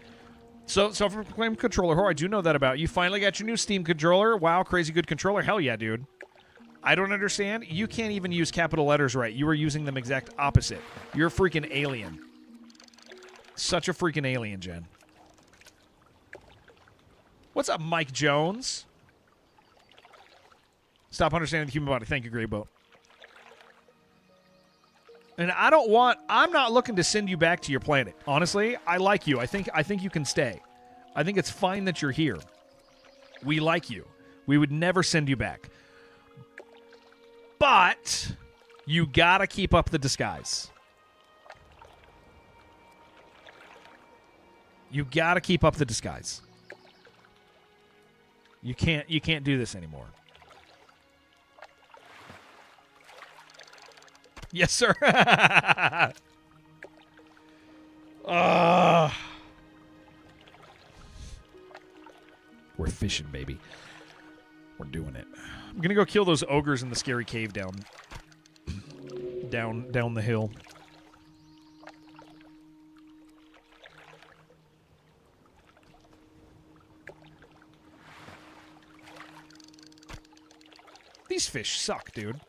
So from Claim Controller Whore, I do know that about you. Finally got your new Steam controller. Wow, crazy good controller. Hell yeah, dude. I don't understand. You can't even use capital letters right. You were using them exact opposite. You're a freaking alien. Such a freaking alien, Jen. What's up, Mike Jones? Stop understanding the human body. Thank you, Grey Boat. And I'm not looking to send you back to your planet. Honestly, I like you. I think you can stay. I think it's fine that you're here. We like you. We would never send you back. But you gotta keep up the disguise. You gotta keep up the disguise. You can't do this anymore. Yes, sir. We're fishing, baby. We're doing it. I'm gonna go kill those ogres in the scary cave down the hill. These fish suck, dude.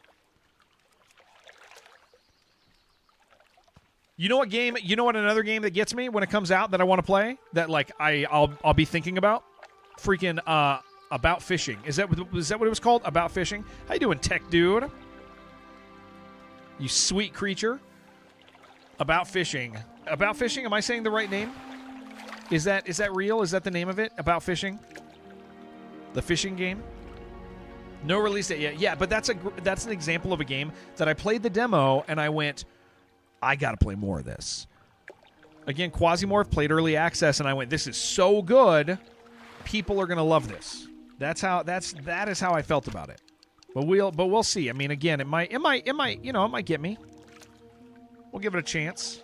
You know what game? You know what another game that gets me when it comes out that I want to play? That like I'll be thinking about? Freaking About Fishing. Is that what it was called? About Fishing? How you doing, tech dude? You sweet creature. About Fishing. About Fishing? Am I saying the right name? Is that real? Is that the name of it? About Fishing? The fishing game? No release date yet. Yeah, but that's an example of a game that I played the demo and I went, I gotta play more of this. Again, Quasimorph played early access, and I went, "This is so good. People are gonna love this." That is how I felt about it. But we'll see. I mean, again, it might get me. We'll give it a chance.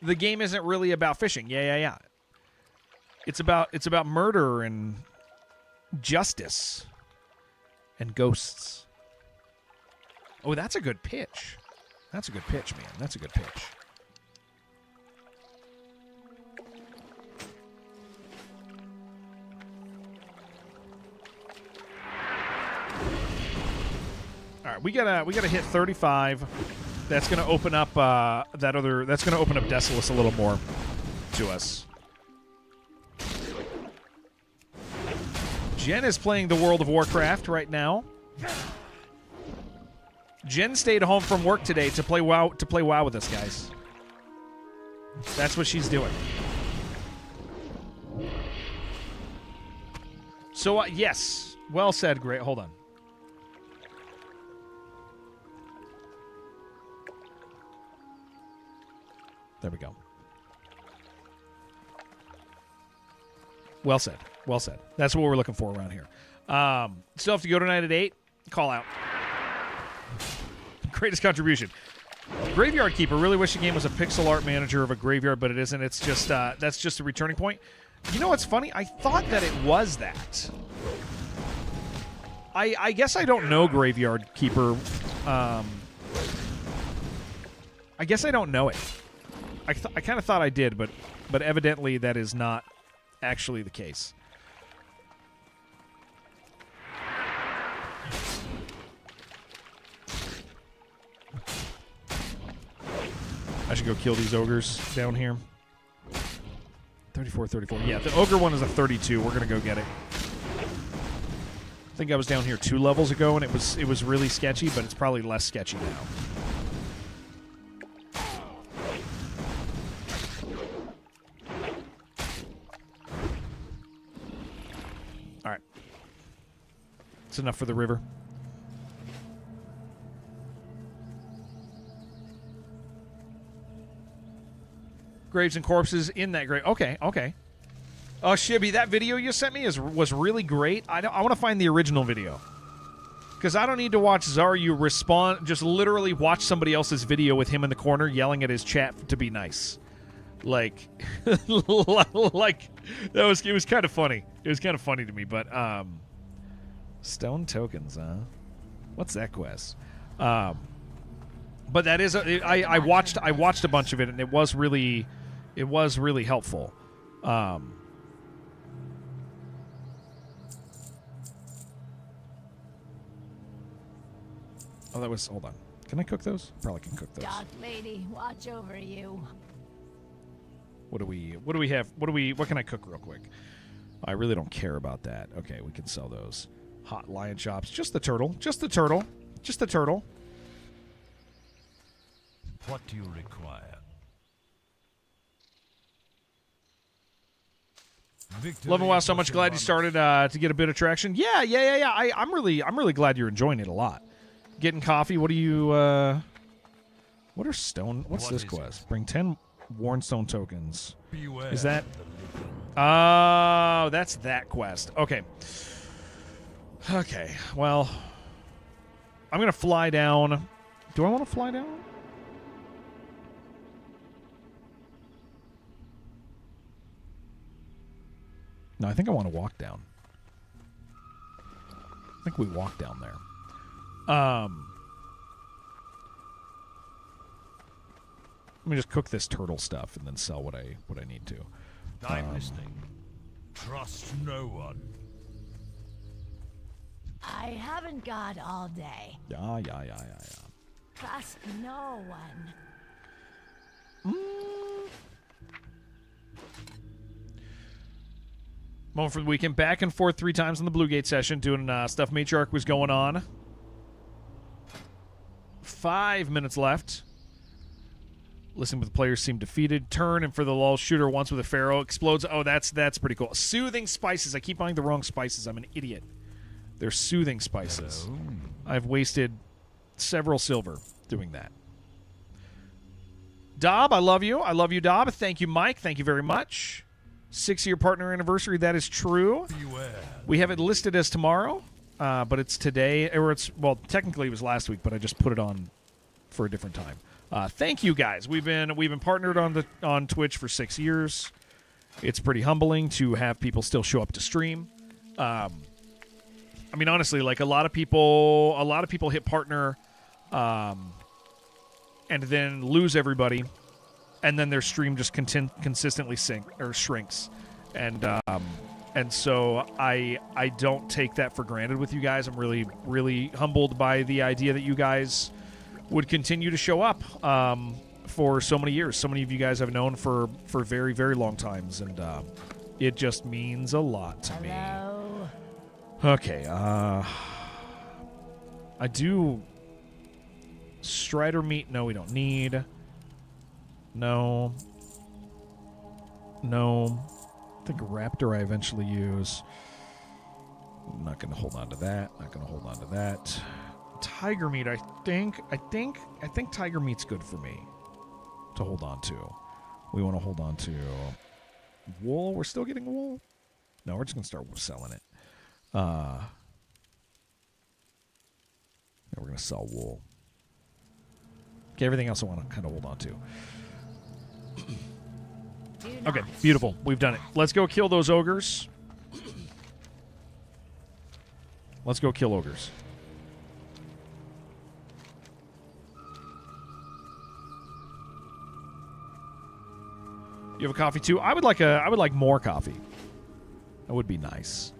The game isn't really about fishing. Yeah. It's about murder and justice and ghosts. Oh, that's a good pitch. That's a good pitch, man. That's a good pitch. All right, we gotta hit 35. That's gonna open up That's gonna open up Desolus a little more to us. Jen is playing the World of Warcraft right now. Jen stayed home from work today to play WoW with us, guys. That's what she's doing. So yes, well said. Great. Hold on. There we go. Well said. Well said. That's what we're looking for around here. Still have to go tonight at 8. Call out. Greatest contribution. Graveyard Keeper. Really wish the game was a pixel art manager of a graveyard, but it isn't. It's just that's just a returning point. You know what's funny? I thought that it was that. I guess I don't know Graveyard Keeper. I guess I don't know it. I kind of thought I did, but evidently that is not actually the case. I should go kill these ogres down here. 34. Yeah, the ogre one is a 32. We're gonna go get it. I think I was down here 2 levels ago, and it was really sketchy, but it's probably less sketchy now. All right, it's enough for the river. Graves and corpses in that grave. Okay. Oh, Shibby, that video you sent me was really great. I want to find the original video. Because I don't need to watch Zaryu respond, just literally watch somebody else's video with him in the corner yelling at his chat to be nice. Like, it was kind of funny. It was kind of funny to me, but, stone tokens, huh? What's that quest? But that is, I watched a bunch of it, and it was really helpful. Oh, that was, hold on. Can I cook those? Probably can cook those. Dark Lady, watch over you. What do we have? What can I cook real quick? I really don't care about that. Okay, we can sell those. Hot lion chops. Just the turtle. What do you require? Loving WoW so much. Glad you started to get a bit of traction. Yeah. I'm really glad you're enjoying it a lot. Getting coffee. What are you? What are stone? What's this quest? Bring 10 worn stone tokens. Beware. Is that? Oh, that's that quest. Okay. Well, I'm gonna fly down. Do I want to fly down? No, I think I want to walk down. I think we walk down there. Let me just cook this turtle stuff and then sell what I need to. I'm listening. Trust no one. I haven't got all day. Yeah. Trust no one. Moment for the weekend. Back and forth 3 times on the Blue Gate session, doing stuff Matriarch was going on. 5 minutes left. Listen, with the players seem defeated. Turn, and for the lull, shooter once with a pharaoh explodes. Oh, that's pretty cool. Soothing spices. I keep buying the wrong spices. I'm an idiot. They're soothing spices. Hello. I've wasted several silver doing that. Dob, I love you. I love you, Dob. Thank you, Mike. Thank you very much. 6-year partner anniversary. That is true. Beware. We have it listed as tomorrow, but it's today. Or it's, well, technically it was last week, but I just put it on for a different time. Thank you, guys. We've been partnered on Twitch for 6 years. It's pretty humbling to have people still show up to stream. I mean, honestly, like a lot of people hit partner, and then lose everybody, and then their stream just consistently shrinks, and so I don't take that for granted with you guys. I'm really, really humbled by the idea that you guys would continue to show up for so many years. So many of you guys I've known for very, very long times, and it just means a lot to me. Hello. Okay, I do... Strider meat, no, we don't need. No. I think Raptor I eventually use. I'm not going to hold on to that. Tiger meat, I think tiger meat's good for me to hold on to. We want to hold on to wool. We're still getting wool? No, we're just going to start selling it. Yeah, we're going to sell wool. Okay, everything else I want to kind of hold on to. Okay, beautiful. We've done it. Let's go kill those ogres. Let's go kill ogres. You have a coffee too? I would like more coffee. That would be nice.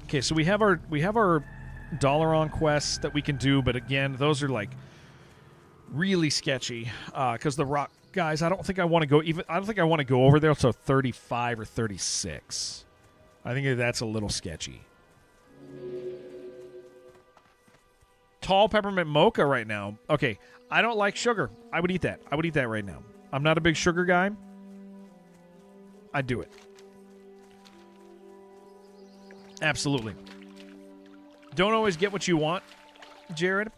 Okay, so we have our Dalaran quests that we can do, but again, those are like really sketchy because the rock guys. I don't think I want to go over there until 35 or 36. I think that's a little sketchy. Tall peppermint mocha right now. Okay, I don't like sugar. I would eat that. I would eat that right now. I'm not a big sugar guy. I'd do it. Absolutely. Don't always get what you want, Jared.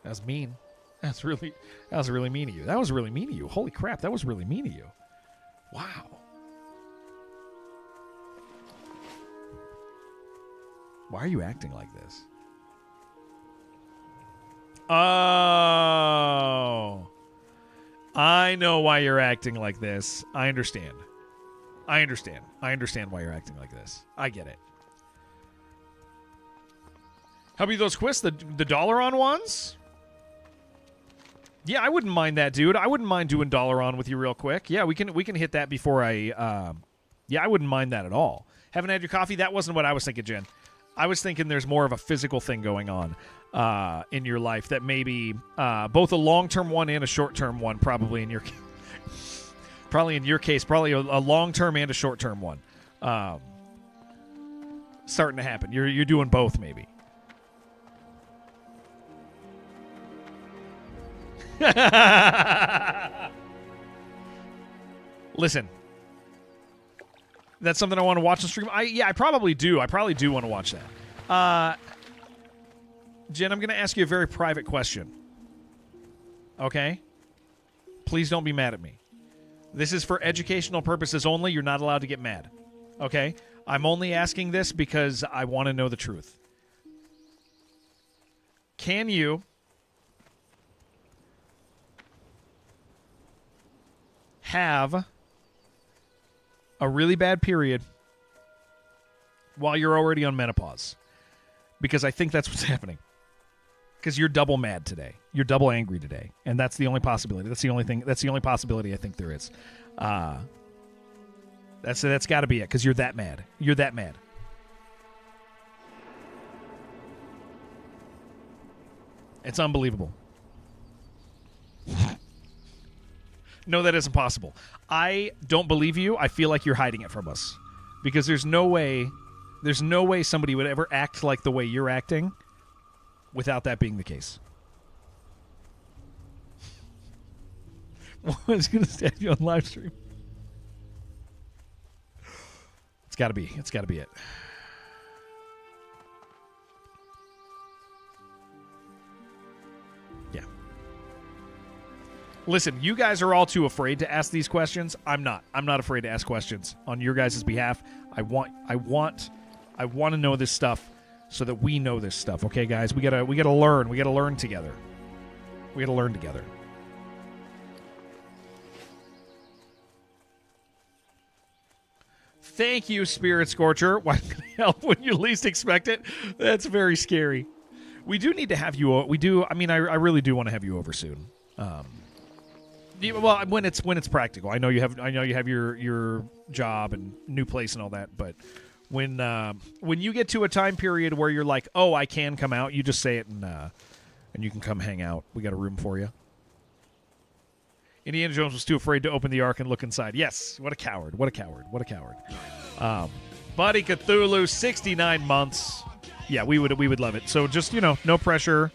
That's mean. That was really mean of you. That was really mean of you. Holy crap, that was really mean of you. Wow. Why are you acting like this? Oh. I know why you're acting like this. I understand. I understand why you're acting like this. I get it. How about those quests? The Dalaran ones? Yeah, I wouldn't mind that, dude. I wouldn't mind doing Dalaran with you real quick. Yeah, we can hit that before I... yeah, I wouldn't mind that at all. Haven't had your coffee? That wasn't what I was thinking, Jen. I was thinking there's more of a physical thing going on in your life that maybe both a long-term one and a short-term one, probably in your case, probably a long-term and a short-term one starting to happen. You're doing both, maybe. Listen. That's something I want to watch on stream. I probably do. I probably do want to watch that. Jen, I'm going to ask you a very private question. Okay? Please don't be mad at me. This is for educational purposes only. You're not allowed to get mad. Okay? I'm only asking this because I want to know the truth. Can you have a really bad period while you're already on menopause? Because I think that's what's happening. Because you're double mad today. You're double angry today. And that's the only possibility. That's the only thing. That's the only possibility I think there is. That's got to be it. Because you're that mad. You're that mad. It's unbelievable. No, that isn't possible. I don't believe you. I feel like you're hiding it from us. Because there's no way There's no way somebody would ever act like the way you're acting without that being the case. One's going to stab you on live stream. It's got to be. It's got to be it. Yeah. Listen, you guys are all too afraid to ask these questions. I'm not. I'm not afraid to ask questions on your guys' behalf. I want to know this stuff so that we know this stuff. Okay, guys? We gotta learn. We gotta learn together. We gotta learn together. Thank you, Spirit Scorcher. Why can I help when you least expect it? That's very scary. We do need to have you. We do. I mean, I really do want to have you over soon. Well, when it's practical. I know you have your job and new place and all that. But when you get to a time period where you're like, oh, I can come out, you just say it and you can come hang out. We got a room for you. Indiana Jones was too afraid to open the Ark and look inside. Yes, what a coward. What a coward. What a coward. Buddy Cthulhu, 69 months. Yeah, we would love it. So just, no pressure.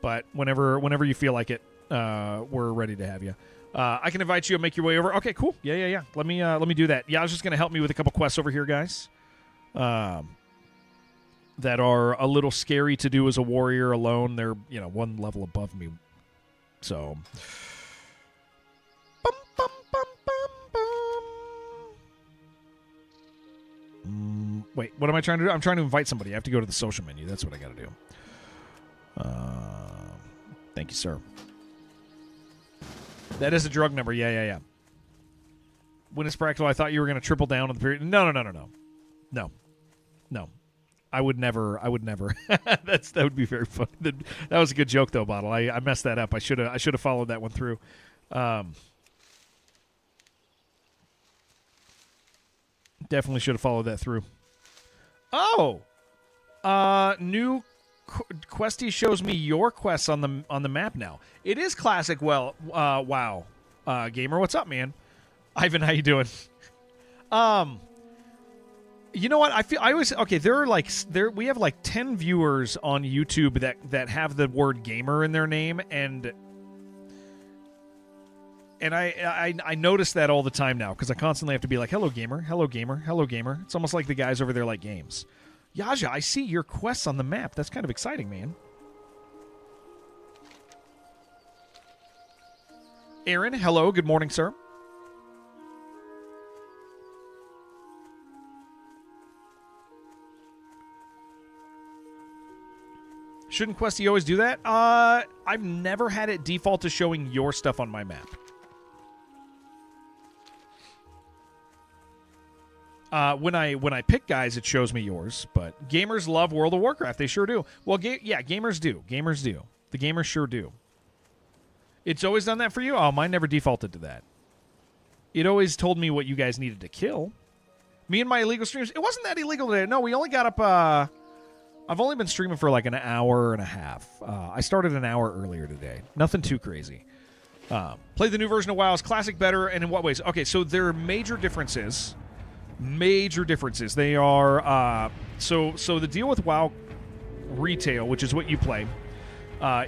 But whenever you feel like it, we're ready to have you. I can invite you and make your way over. Okay, cool. Yeah. Let me do that. Yeah, I was just going to help me with a couple quests over here, guys. That are a little scary to do as a warrior alone. They're, one level above me. So... Wait, what am I trying to do? I'm trying to invite somebody. I have to go to the social menu. That's what I got to do. Thank you, sir. That is a drug number. Yeah. When it's practical, I thought you were going to triple down on the period. No. No. I would never. That would be very funny. That was a good joke, though, Bottle. I messed that up. I should have followed that one through. Definitely should have followed that through. Oh, new Questy shows me your quests on the map now. It is classic. Well, wow, gamer, what's up, man? Ivan, how you doing? You know what? We have like 10 viewers on YouTube that have the word gamer in their name, and I notice that all the time now because I constantly have to be like, hello, gamer, hello, gamer, hello, gamer. It's almost like the guys over there like games. Yaja, I see your quests on the map. That's kind of exciting, man. Aaron, hello. Good morning, sir. Shouldn't Questy always do that? I've never had it default to showing your stuff on my map. When I pick guys, it shows me yours. But gamers love World of Warcraft. They sure do. Well, gamers do. Gamers do. The gamers sure do. It's always done that for you? Oh, mine never defaulted to that. It always told me what you guys needed to kill. Me and my illegal streams, it wasn't that illegal today. No, we only got up... I've only been streaming for like an hour and a half. I started an hour earlier today. Nothing too crazy. Play the new version of WoW. Is Classic better, and in what ways? Okay, so there are major differences. Major differences. They are so the deal with WoW retail, which is what you play,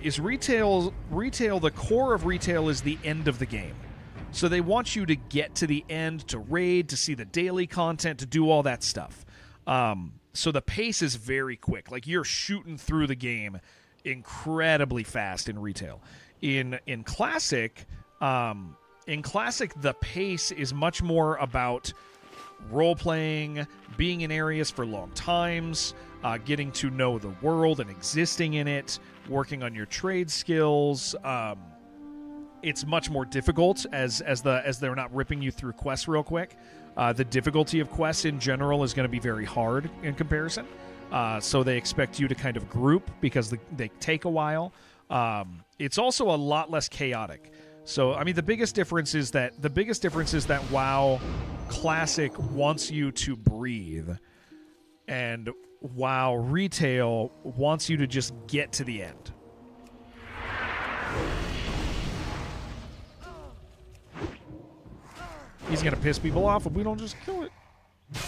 is retail. The core of retail is the end of the game. So they want you to get to the end, to raid, to see the daily content, to do all that stuff. So the pace is very quick. Like you're shooting through the game incredibly fast in retail. In classic, the pace is much more about role-playing, being in areas for long times, getting to know the world and existing in it, working on your trade skills. It's much more difficult as they're not ripping you through quests real quick. The difficulty of quests in general is going to be very hard in comparison. So they expect you to kind of group because they take a while. It's also a lot less chaotic. So, I mean, the biggest difference is that WoW Classic wants you to breathe, and WoW Retail wants you to just get to the end. He's going to piss people off if we don't just kill it. Is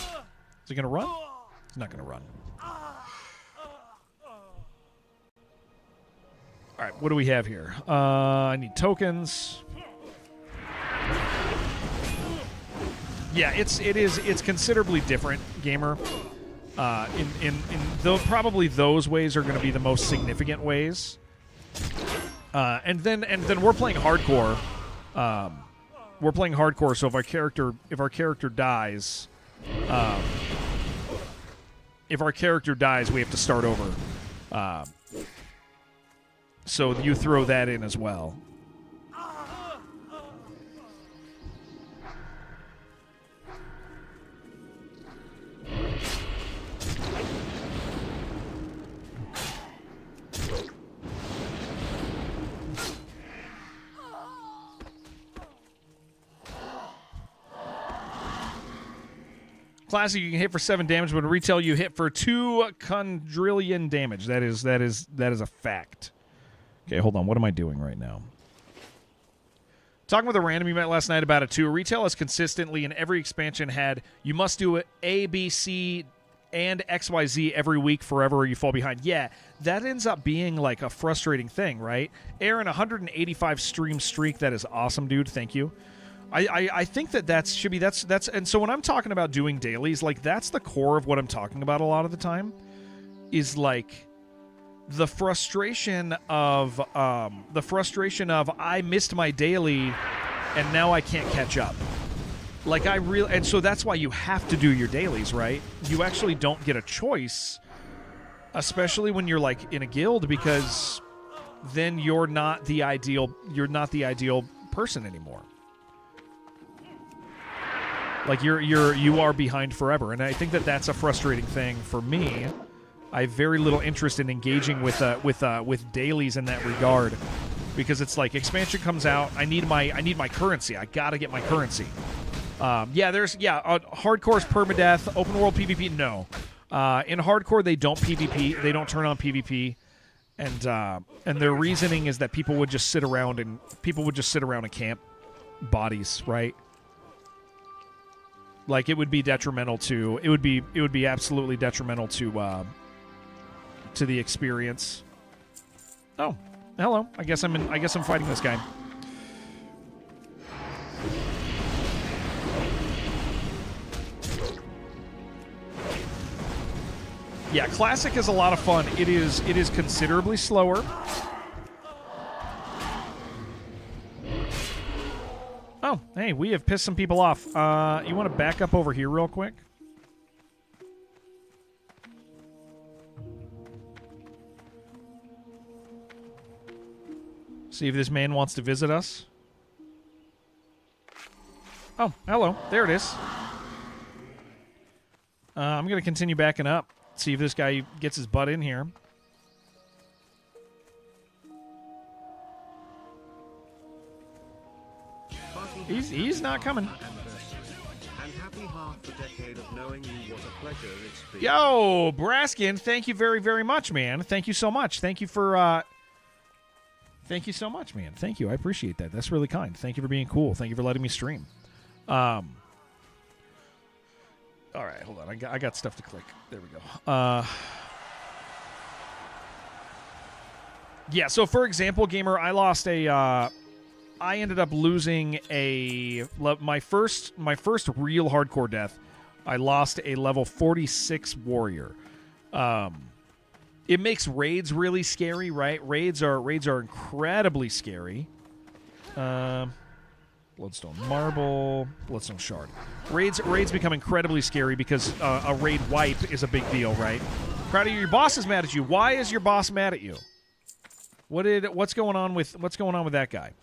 he going to run? He's not going to run. All right, what do we have here? I need tokens. Yeah, it's considerably different, gamer. Probably those ways are going to be the most significant ways. And then we're playing hardcore. We're playing hardcore, so if our character dies, we have to start over. So you throw that in as well. Classic, you can hit for 7 damage, but in retail you hit for 2 quadrillion damage. That is a fact. Okay, hold on. What am I doing right now? Talking with a random you met last night about it too. Retail has consistently in every expansion had you must do A, B, C, and XYZ every week forever or you fall behind. Yeah, that ends up being like a frustrating thing, right? Aaron, 185 stream streak. That is awesome, dude. Thank you. I think that's and so when I'm talking about doing dailies, like that's the core of what I'm talking about a lot of the time is like the frustration of I missed my daily and now I can't catch up. Like and so that's why you have to do your dailies, right? You actually don't get a choice, especially when you're like in a guild, because then you're not the ideal person anymore. Like you are behind forever, and I think that's a frustrating thing for me. I have very little interest in engaging with dailies in that regard, because it's like expansion comes out, I need my currency. I gotta get my currency. Hardcore's permadeath, open world PvP. No, in hardcore they don't PvP. They don't turn on PvP, and their reasoning is that people would just sit around and camp bodies, right? Like it would be detrimental to it would be absolutely detrimental to the experience. Oh, hello. I guess I'm fighting this guy. Yeah, classic is a lot of fun. It is considerably slower. Oh, hey, we have pissed some people off. You want to back up over here real quick? See if this man wants to visit us. Oh, hello. There it is. I'm going to continue backing up. See if this guy gets his butt in here. He's not coming. And happy half the decade of knowing you. What a pleasure it's been. Yo, Braskin, thank you very, very much, man. Thank you so much. Thank you for thank you so much, man. Thank you. I appreciate that. That's really kind. Thank you for being cool. Thank you for letting me stream. All right, hold on. I got stuff to click. There we go. Yeah, so for example, gamer, I lost I ended up losing my first real hardcore death. I lost a level 46 warrior. It makes raids really scary, right? Raids are incredibly scary. Bloodstone Marble, Bloodstone Shard. Raids become incredibly scary because a raid wipe is a big deal, right? Crowdy, your boss is mad at you. Why is your boss mad at you? What's going on with that guy?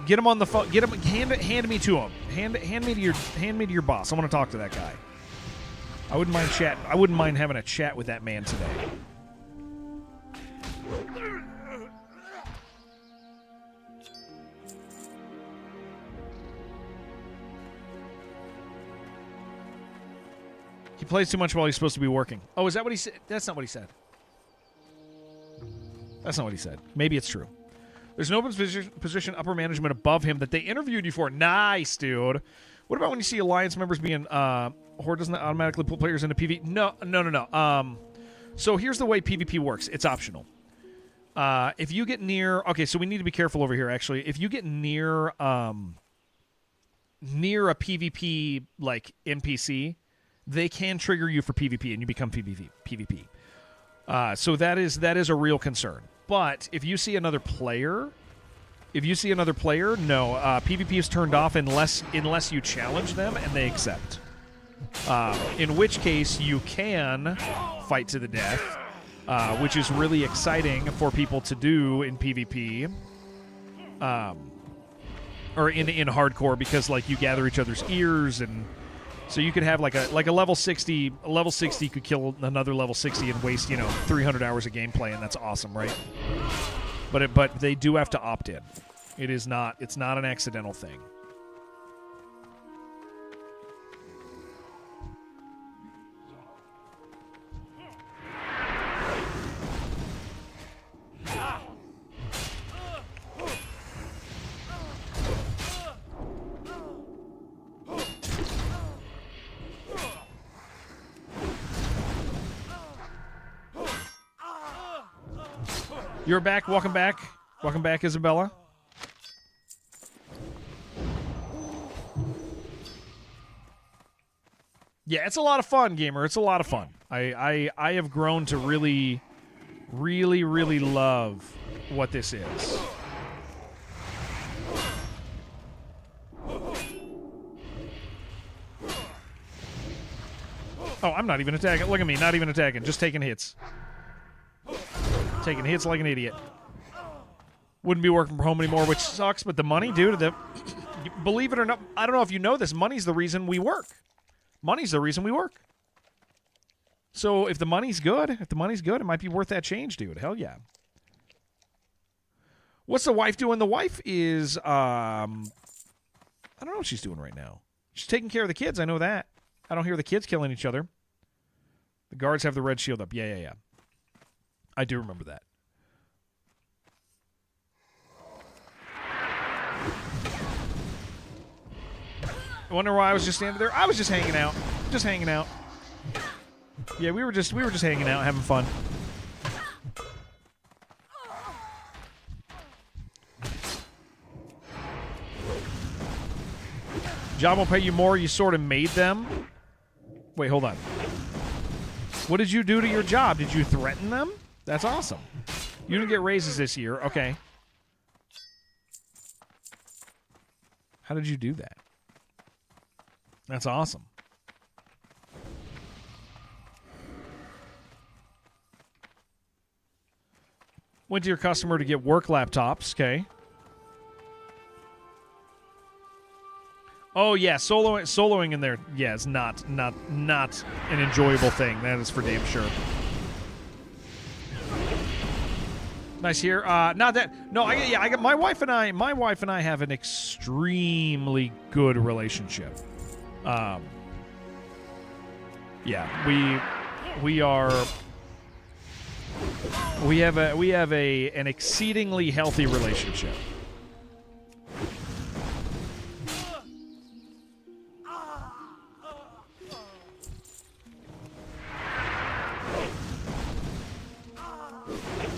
Get him on the phone. Get him. Hand me to him. Hand me to your boss. I want to talk to that guy. I wouldn't mind chat. I wouldn't mind having a chat with that man today. He plays too much while he's supposed to be working. Oh, is that what he said? That's not what he said. That's not what he said. Maybe it's true. There's an open position upper management above him that they interviewed you for. Nice, dude. What about when you see alliance members being Horde doesn't automatically pull players into PvP? No. So here's the way PvP works. It's optional. If you get near, okay, so we need to be careful over here. Actually, if you get near near a PvP like NPC, they can trigger you for PvP and you become PvP. So that is a real concern. But if you see another player, no, PvP is turned off unless you challenge them and they accept. In which case you can fight to the death, which is really exciting for people to do in PvP. Or in hardcore, because like you gather each other's ears, and so you could have like a level 60. A level 60 could kill another level 60 and waste 300 hours of gameplay, and that's awesome, right? But they do have to opt in. It's not an accidental thing. You're back. Welcome back. Welcome back, Isabella. Yeah, it's a lot of fun, gamer. It's a lot of fun. I have grown to really, really, really love what this is. Oh, I'm not even attacking. Look at me, not even attacking. Just taking hits. Taking hits like an idiot. Wouldn't be working from home anymore, which sucks, but the money, dude, believe it or not, I don't know if you know this, money's the reason we work. Money's the reason we work. So if the money's good, it might be worth that change, dude. Hell yeah. What's the wife doing? The wife is, I don't know what she's doing right now. She's taking care of the kids, I know that. I don't hear the kids killing each other. The guards have the red shield up. Yeah. I do remember that. I wonder why I was just standing there. I was just hanging out. Yeah, we were just hanging out, having fun. Job will pay you more. You sort of made them. Wait, hold on. What did you do to your job? Did you threaten them? That's awesome. You didn't get raises this year. Okay. How did you do that? That's awesome. Went to your customer to get work laptops. Okay. Oh yeah, soloing in there. Yeah, it's not an enjoyable thing. That is for damn sure. Nice here. Not that. No, I got my wife and I have an extremely good relationship. Yeah, we have an exceedingly healthy relationship.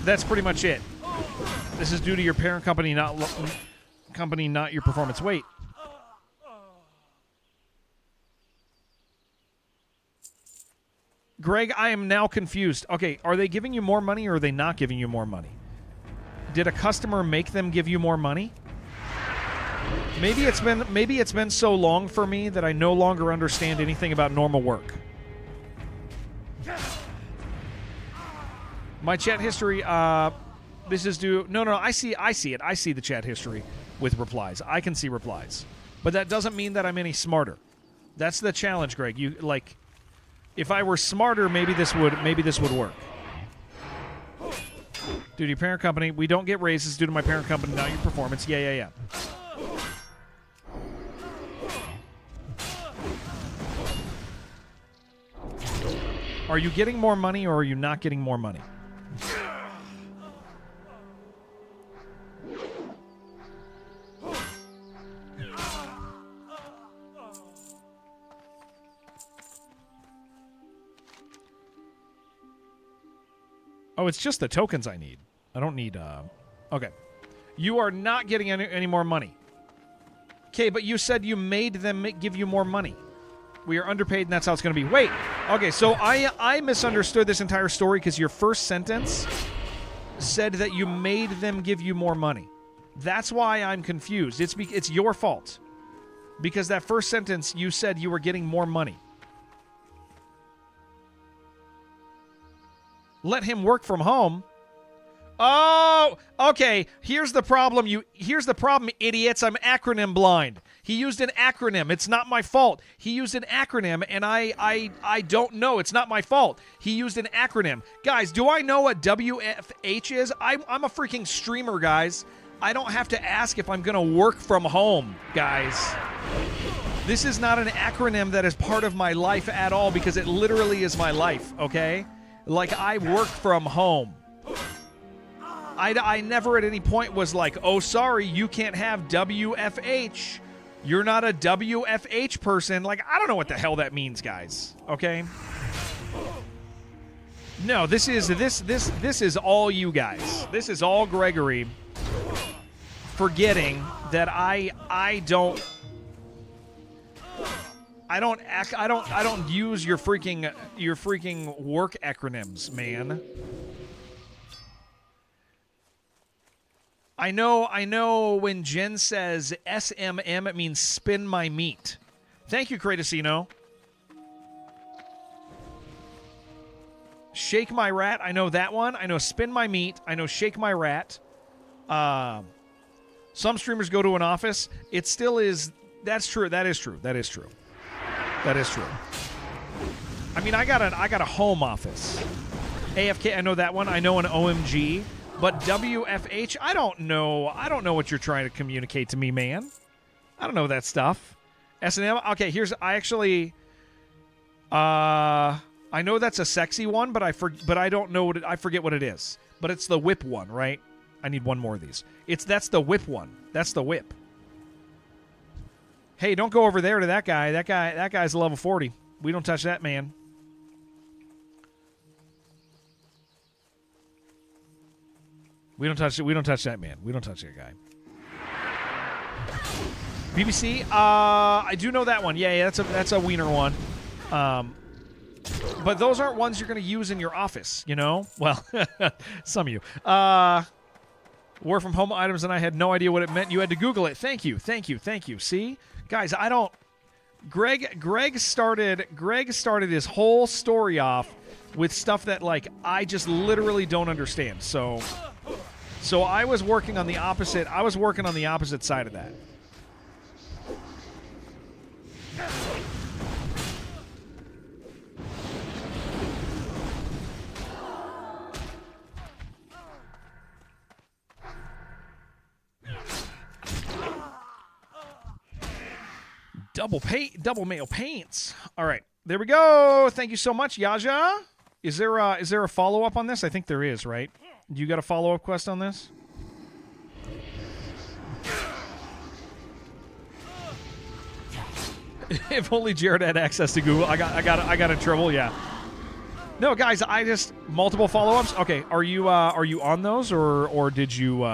That's pretty much it. This is due to your parent company, not your performance. Wait. Greg, I am now confused. Okay, are they giving you more money or are they not giving you more money? Did a customer make them give you more money? Maybe it's been so long for me that I no longer understand anything about normal work. My chat history, this is due... No, I see it. I see the chat history with replies. I can see replies. But that doesn't mean that I'm any smarter. That's the challenge, Greg. You, like... If I were smarter, maybe this would work. Due to your parent company, we don't get raises due to my parent company, not your performance. Yeah. Are you getting more money or are you not getting more money? Oh, it's just the tokens I need. I don't need, okay. You are not getting any more money. Okay, but you said you made them give you more money. We are underpaid, and that's how it's going to be. Wait. Okay, so I misunderstood this entire story because your first sentence said that you made them give you more money. That's why I'm confused. It's your fault. Because that first sentence, you said you were getting more money. Let him work from home. Oh, okay. Here's the problem. Here's the problem, idiots. I'm acronym blind. He used an acronym. It's not my fault. He used an acronym, and I don't know. It's not my fault. He used an acronym. Guys, do I know what WFH is? I'm a freaking streamer, guys. I don't have to ask if I'm going to work from home, guys. This is not an acronym that is part of my life at all because it literally is my life, okay? Like, I work from home. I never at any point was like, oh, sorry, you can't have WFH. You're not a WFH person. Like, I don't know what the hell that means, guys, okay? No, this is all you guys. This is all Gregory forgetting that I don't use your freaking work acronyms, man. I know when Jen says SMM, it means spin my meat. Thank you, Kratosino. Shake my rat, I know that one. I know spin my meat. I know shake my rat. Some streamers go to an office. It still is. That's true. That is true. That is true. That is true. I mean, I got a home office. AFK, I know that one. I know an OMG. But WFH, I don't know. I don't know what you're trying to communicate to me, man. I don't know that stuff. S&M. Okay, I know that's a sexy one, but I don't know I forget what it is. But it's the whip one, right? I need one more of these. That's the whip one. That's the whip. Hey, don't go over there to that guy. That guy's level 40. We don't touch that man. We don't touch that man. We don't touch that guy. BBC, I do know that one. Yeah, that's a wiener one. But those aren't ones you're going to use in your office, you know? Well, some of you. Work from home items, and I had no idea what it meant. You had to Google it. Thank you. See? Guys, I don't... Greg started his whole story off with stuff that, like, I just literally don't understand. So I was working on the opposite side of that. Double male paints. All right, there we go. Thank you so much, Yaja. Is there a follow up on this? I think there is, right? You got a follow up quest on this? If only Jared had access to Google. I got in trouble. Yeah. No, guys, I just multiple follow ups. Okay, are you on those or did you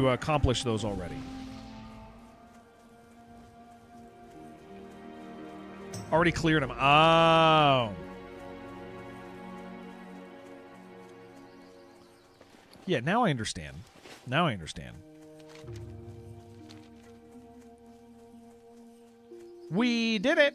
accomplish those already? Already cleared them. Oh. Yeah, now I understand. We did it.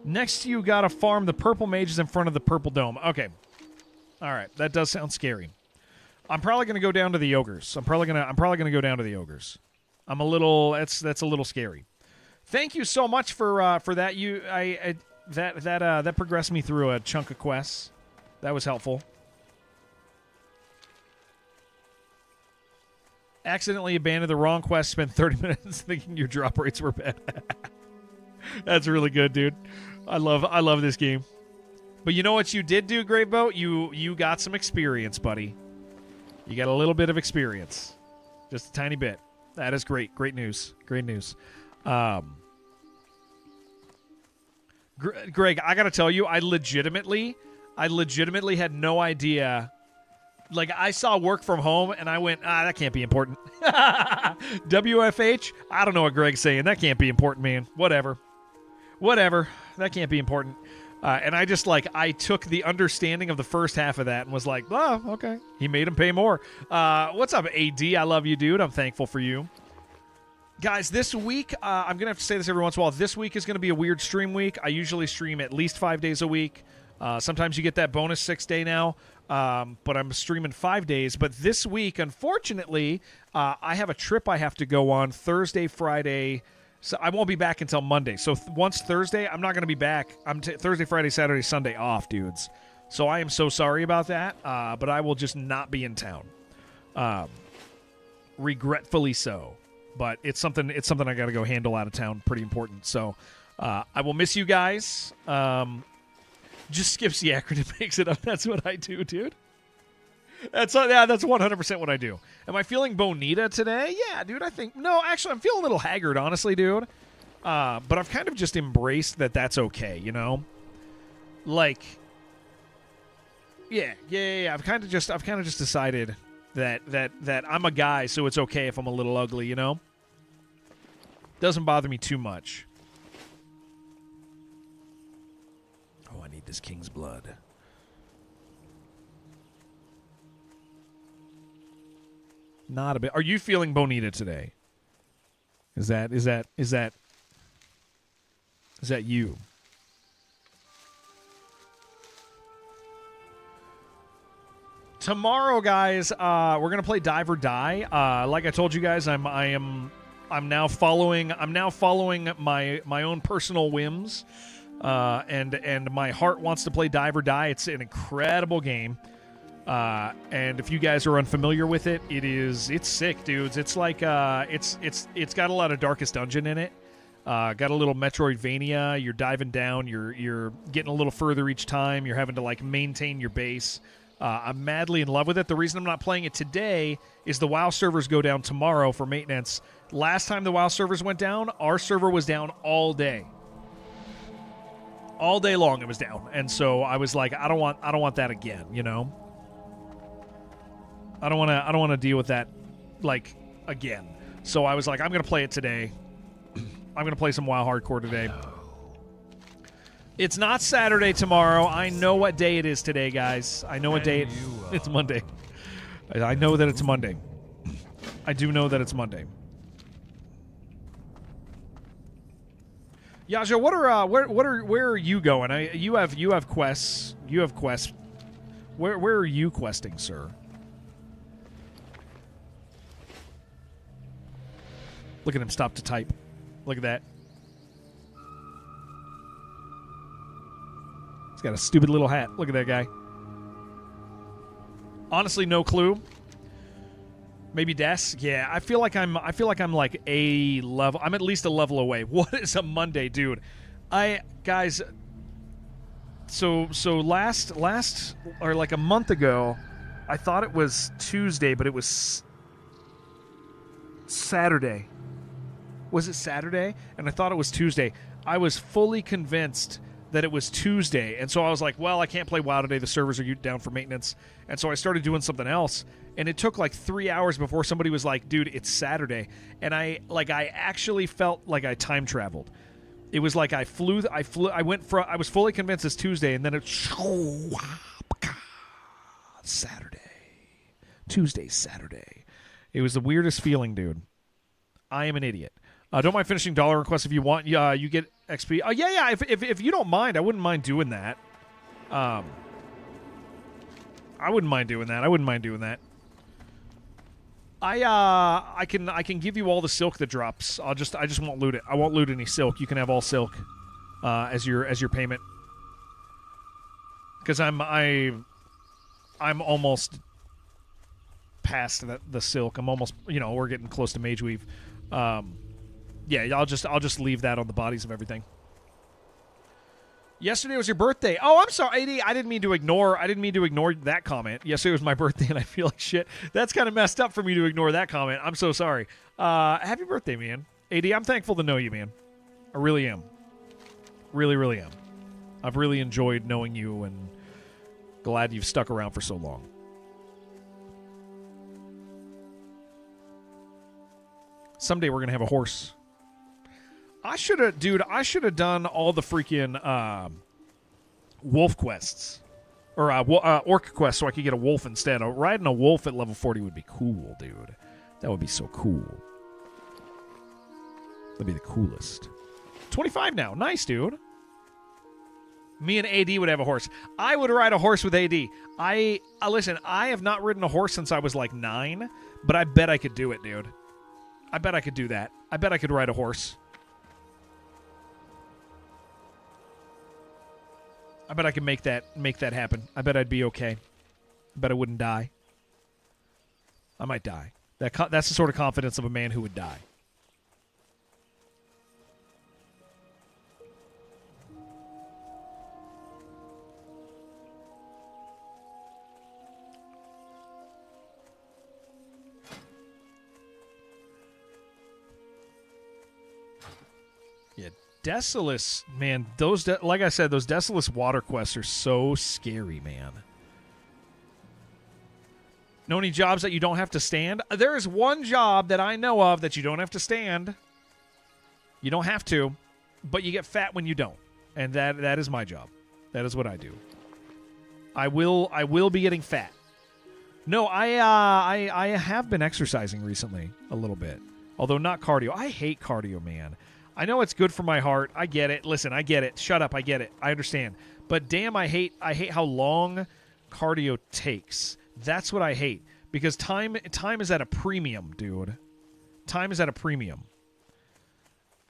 Next, you gotta farm the purple mages in front of the purple dome. Okay. All right, that does sound scary. I'm probably gonna go down to the ogres. I'm probably gonna go down to the ogres. I'm a little. That's a little scary. Thank you so much for that. That progressed me through a chunk of quests. That was helpful. Accidentally abandoned the wrong quest. Spent 30 minutes thinking your drop rates were bad. That's really good, dude. I love this game. But you know what you did do, Great Boat? You got some experience, buddy. You got a little bit of experience. Just a tiny bit. That is great. Great news. Great news. Greg, I gotta tell you, I legitimately had no idea. Like, I saw work from home, and I went, that can't be important. WFH? I don't know what Greg's saying. That can't be important, man. Whatever. That can't be important. And I just, I took the understanding of the first half of that and was like, oh, okay. He made him pay more. What's up, AD? I love you, dude. I'm thankful for you. Guys, this week, I'm going to have to say this every once in a while. This week is going to be a weird stream week. I usually stream at least 5 days a week. Sometimes you get that bonus 6 day now. But I'm streaming 5 days. But this week, unfortunately, I have a trip I have to go on Thursday, Friday. So I won't be back until Monday. So once Thursday, I'm not going to be back. I'm Thursday, Friday, Saturday, Sunday off, dudes. So I am so sorry about that. But I will just not be in town. Regretfully so. But it's something I got to go handle out of town. Pretty important. So I will miss you guys. Just skips the acronym, makes it up. That's what I do, dude. That's 100% what I do. Am I feeling bonita today? Yeah, dude, I think. No, actually, I'm feeling a little haggard, honestly, dude. But I've kind of just embraced that that's okay, you know? Like, yeah. I've kind of just decided that I'm a guy, so it's okay if I'm a little ugly, you know? Doesn't bother me too much. Oh, I need this king's blood. Not a bit. Are you feeling bonita today? Is that you? Tomorrow, guys, we're gonna play Dive or Die. Like I told you guys, I'm now following my own personal whims. And my heart wants to play Dive or Die. It's an incredible game. And if you guys are unfamiliar with it, it's sick, dudes. It's like it's got a lot of Darkest Dungeon in it. Got a little Metroidvania. You're diving down. You're getting a little further each time. You're having to maintain your base. I'm madly in love with it. The reason I'm not playing it today is the WoW servers go down tomorrow for maintenance. Last time the WoW servers went down, our server was down all day. All day long it was down. And so I was like, I don't want that again, you know? I don't want to deal with that again. So I was like, I'm going to play it today. I'm going to play some WoW Hardcore today. It's not Saturday tomorrow. I know what day it is today, guys. I know what day it's Monday. I know that it's Monday. I do know that it's Monday. Yaja, where are you going? You have quests. You have quests. Where are you questing, sir? Look at him stop to type. Look at that. He's got a stupid little hat. Look at that guy. Honestly, no clue. Maybe Des? Yeah, I feel like I'm like a level. I'm at least a level away. What is a Monday, dude? Guys. So last or like a month ago, I thought it was Tuesday, but it was Saturday. Was it Saturday? And I thought it was Tuesday. I was fully convinced that it was Tuesday, and so I was like, well, I can't play WoW today. The servers are down for maintenance. And so I started doing something else, and it took like 3 hours before somebody was like, dude, it's Saturday. And I actually felt like I time traveled. It was like I was fully convinced it's Tuesday, and then it's Saturday. Tuesday, Saturday. It was the weirdest feeling, dude. I am an idiot. Don't mind finishing dollar requests if you want. You get XP. Yeah. If you don't mind, I wouldn't mind doing that. I wouldn't mind doing that. I can give you all the silk that drops. I just won't loot it. I won't loot any silk. You can have all silk as your payment. Because I'm almost past the silk. I'm almost, we're getting close to Mage Weave. Yeah, I'll just leave that on the bodies of everything. Yesterday was your birthday. Oh, I'm sorry, AD. I didn't mean to ignore that comment. Yesterday was my birthday, and I feel like shit. That's kind of messed up for me to ignore that comment. I'm so sorry. Happy birthday, man. AD, I'm thankful to know you, man. I really am. Really, really am. I've really enjoyed knowing you and glad you've stuck around for so long. Someday we're going to have a horse. I should have done all the freaking wolf quests. Or orc quests so I could get a wolf instead. Riding a wolf at level 40 would be cool, dude. That would be so cool. That'd be the coolest. 25 now. Nice, dude. Me and AD would have a horse. I would ride a horse with AD. Listen, I have not ridden a horse since I was like 9, but I bet I could do it, dude. I bet I could do that. I bet I could ride a horse. I bet I could make that happen. I bet I'd be okay. I bet I wouldn't die. I might die. That's the sort of confidence of a man who would die. Yeah, Desolus, man. Like I said, those Desolus water quests are so scary, man. Know any jobs that you don't have to stand? There is one job that I know of that you don't have to stand. You don't have to, but you get fat when you don't, and that is my job. That is what I do. I will be getting fat. No, I have been exercising recently a little bit, although not cardio. I hate cardio, man. I know it's good for my heart. I get it. Listen, I get it. Shut up. I get it. I understand. But damn, I hate how long cardio takes. That's what I hate, because time is at a premium, dude. Time is at a premium.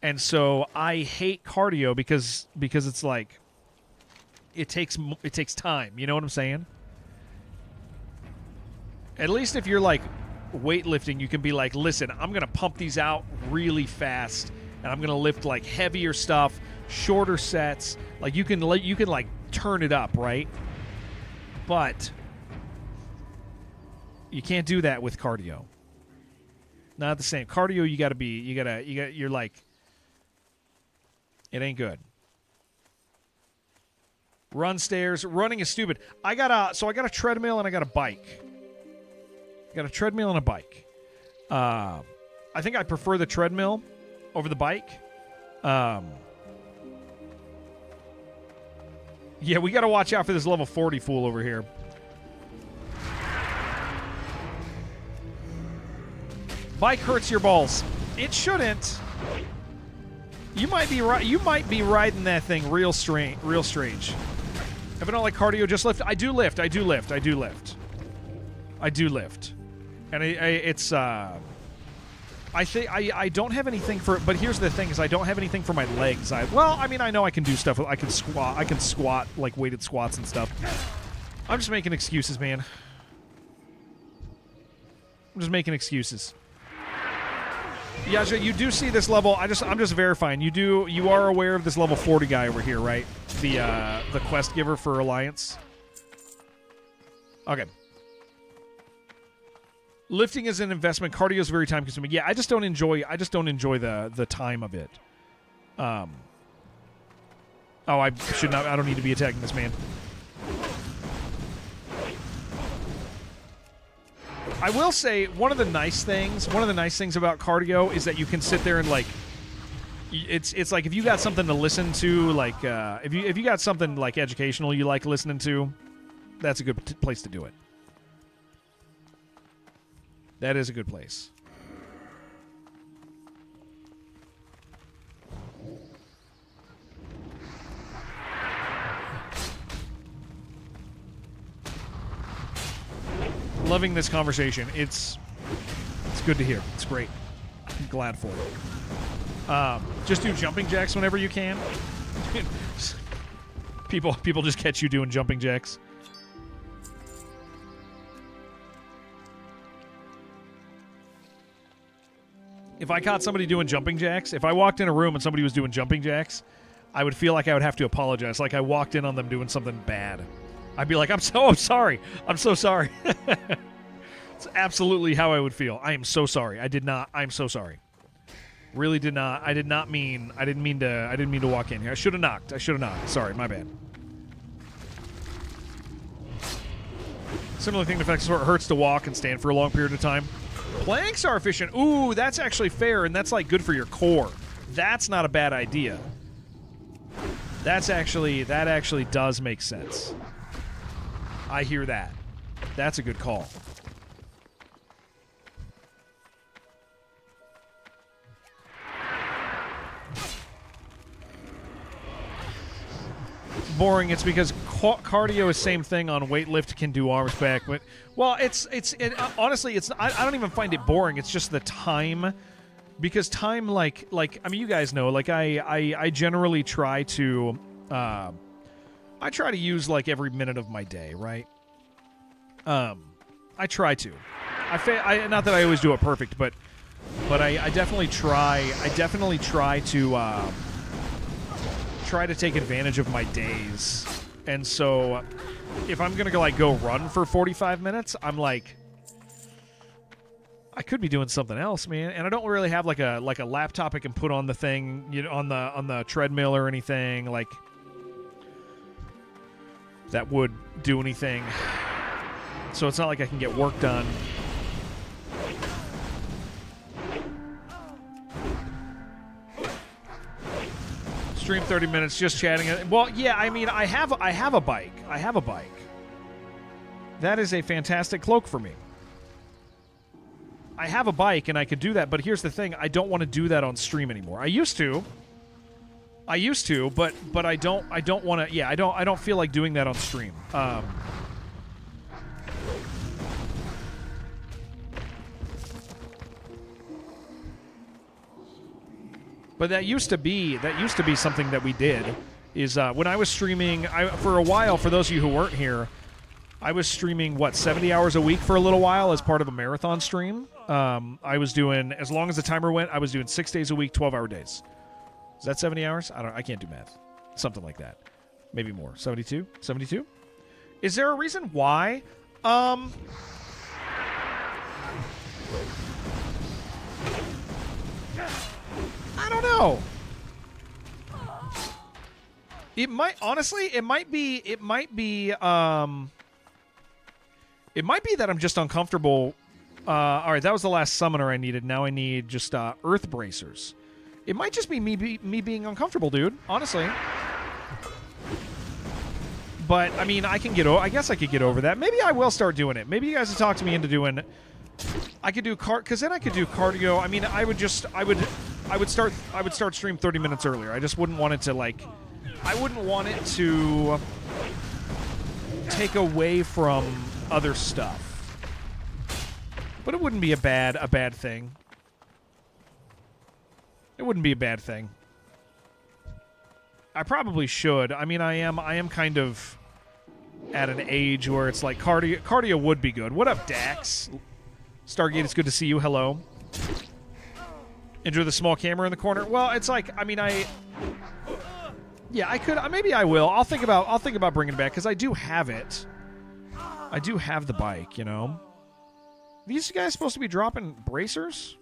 And so I hate cardio because it's like it takes time, you know what I'm saying? At least if you're like weightlifting, you can be like, "Listen, I'm going to pump these out really fast and I'm going to lift like heavier stuff, shorter sets." Like you can like turn it up, right? But you can't do that with cardio. Not the same. Cardio, you're like, it ain't good. Run stairs. Running is stupid. I got a treadmill and I got a bike. I got a treadmill and a bike. I think I prefer the treadmill over the bike. Yeah, we got to watch out for this level 40 fool over here. Bike hurts your balls. It shouldn't. You might be right. You might be riding that thing real strange. If I don't like cardio, just lift. I do lift. And it's. I think I don't have anything for. But here's the thing: is I don't have anything for my legs. I know I can do stuff. I can squat like weighted squats and stuff. I'm just making excuses, man. I'm just making excuses. Yaja, you do see this level. I'm just verifying. You are aware of this level 40 guy over here, right? The quest giver for Alliance. Okay. Lifting is an investment. Cardio is very time consuming. Yeah, I just don't enjoy the time of it. I should not. I don't need to be attacking this man. I will say one of the nice things about cardio is that you can sit there and like, it's like if you got something to listen to, like if you got something like educational you like listening to, that's a good place to do it. That is a good place. Loving this conversation. It's good to hear. It's great. I'm glad for it. Just do jumping jacks whenever you can. People just catch you doing jumping jacks. If I caught somebody doing jumping jacks, if I walked in a room and somebody was doing jumping jacks, I would feel like I would have to apologize, like I walked in on them doing something bad. I'd be like, I'm sorry. I'm so sorry. It's absolutely how I would feel. I am so sorry. I'm so sorry. Really did not. I didn't mean to walk in here. I should have knocked. Sorry, my bad. Similar thing to effects where it hurts to walk and stand for a long period of time. Planks are efficient. Ooh, that's actually fair, and that's like good for your core. That's not a bad idea. That actually does make sense. I hear that. That's a good call. Boring. It's because cardio is same thing on weightlift can do arms back, but well, honestly, it's I don't even find it boring. It's just the time, because time like I mean, you guys know, like I generally try to use like every minute of my day, right? I try to. Not that I always do it perfect, but I definitely try. I definitely try to take advantage of my days. And so if I'm gonna go run for 45 minutes, I'm like, I could be doing something else, man. And I don't really have like a laptop I can put on the thing, you know, on the treadmill or anything like that would do anything. So it's not like I can get work done. Stream 30 minutes just chatting. Well, yeah, I mean, I have a bike. That is a fantastic cloak for me. I have a bike and I could do that, but here's the thing: I don't want to do that on stream anymore. I used to, but I don't want to. Yeah, I don't feel like doing that on stream. But that used to be something that we did. Is when I was streaming, for a while. For those of you who weren't here, I was streaming 70 hours a week for a little while as part of a marathon stream. I was doing, as long as the timer went, I was doing 6 days a week, 12-hour days. Is that 70 hours? I can't do math. Something like that. Maybe more. 72? 72? Is there a reason why? I don't know. It might be that I'm just uncomfortable. All right, that was the last summoner I needed. Now I need just earth bracers. It might just be me being uncomfortable, dude. Honestly. But I mean, I guess I could get over that. Maybe I will start doing it. Maybe you guys will talk to me into doing. I could do because then I could do cardio. I mean, I would start stream 30 minutes earlier. I just wouldn't want it to I wouldn't want it to take away from other stuff. But it wouldn't be a bad thing. It wouldn't be a bad thing. I probably should. I mean, I am kind of at an age where it's like cardio would be good. What up, Dax? Stargate, it's good to see you. Hello. Enjoy the small camera in the corner. Well, it's like, I mean, yeah, I could. Maybe I will. I'll think about bringing it back because I do have it. I do have the bike. You know. These guys supposed to be dropping bracers.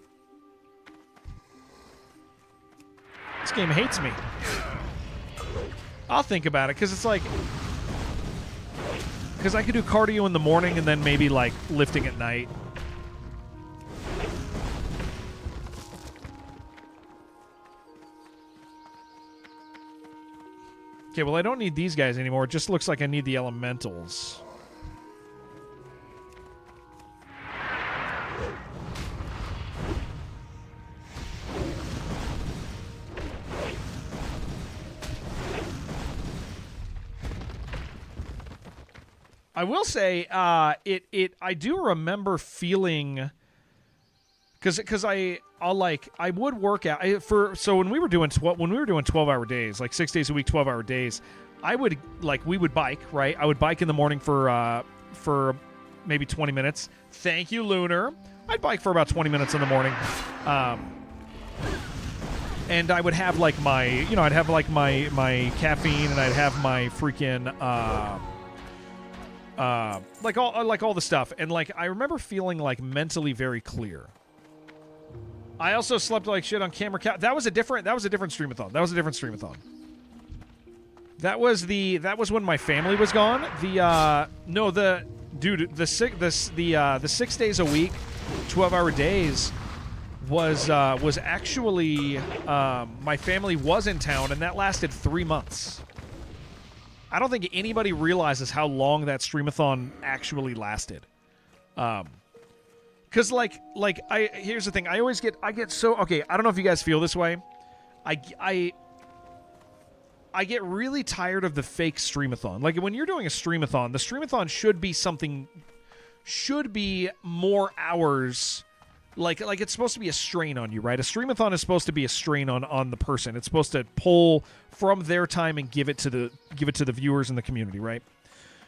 This game hates me. I'll think about it because it's like, because I could do cardio in the morning and then maybe like lifting at night. Okay, well, I don't need these guys anymore. It just looks like I need the elementals. I will say, I do remember feeling, because I would work out so when we were doing 12-hour days, like 6 days a week, 12-hour days, we would bike, right? I would bike in the morning for maybe 20 minutes. Thank you, Lunar. I'd bike for about 20 minutes in the morning. And I would have like my caffeine, and I'd have my freaking all the stuff, and like I remember feeling like mentally very clear. I also slept like shit on camera. That was a different streamathon. That was when my family was gone. The 6 days a week, 12-hour days was actually my family was in town, and that lasted 3 months. I don't think anybody realizes how long that streamathon actually lasted. Because here's the thing. I get so okay. I don't know if you guys feel this way. I get really tired of the fake streamathon. Like when you're doing a streamathon, the streamathon should be more hours. Like it's supposed to be a strain on you, right? A streamathon is supposed to be a strain on the person. It's supposed to pull from their time and give it to the viewers in the community, right?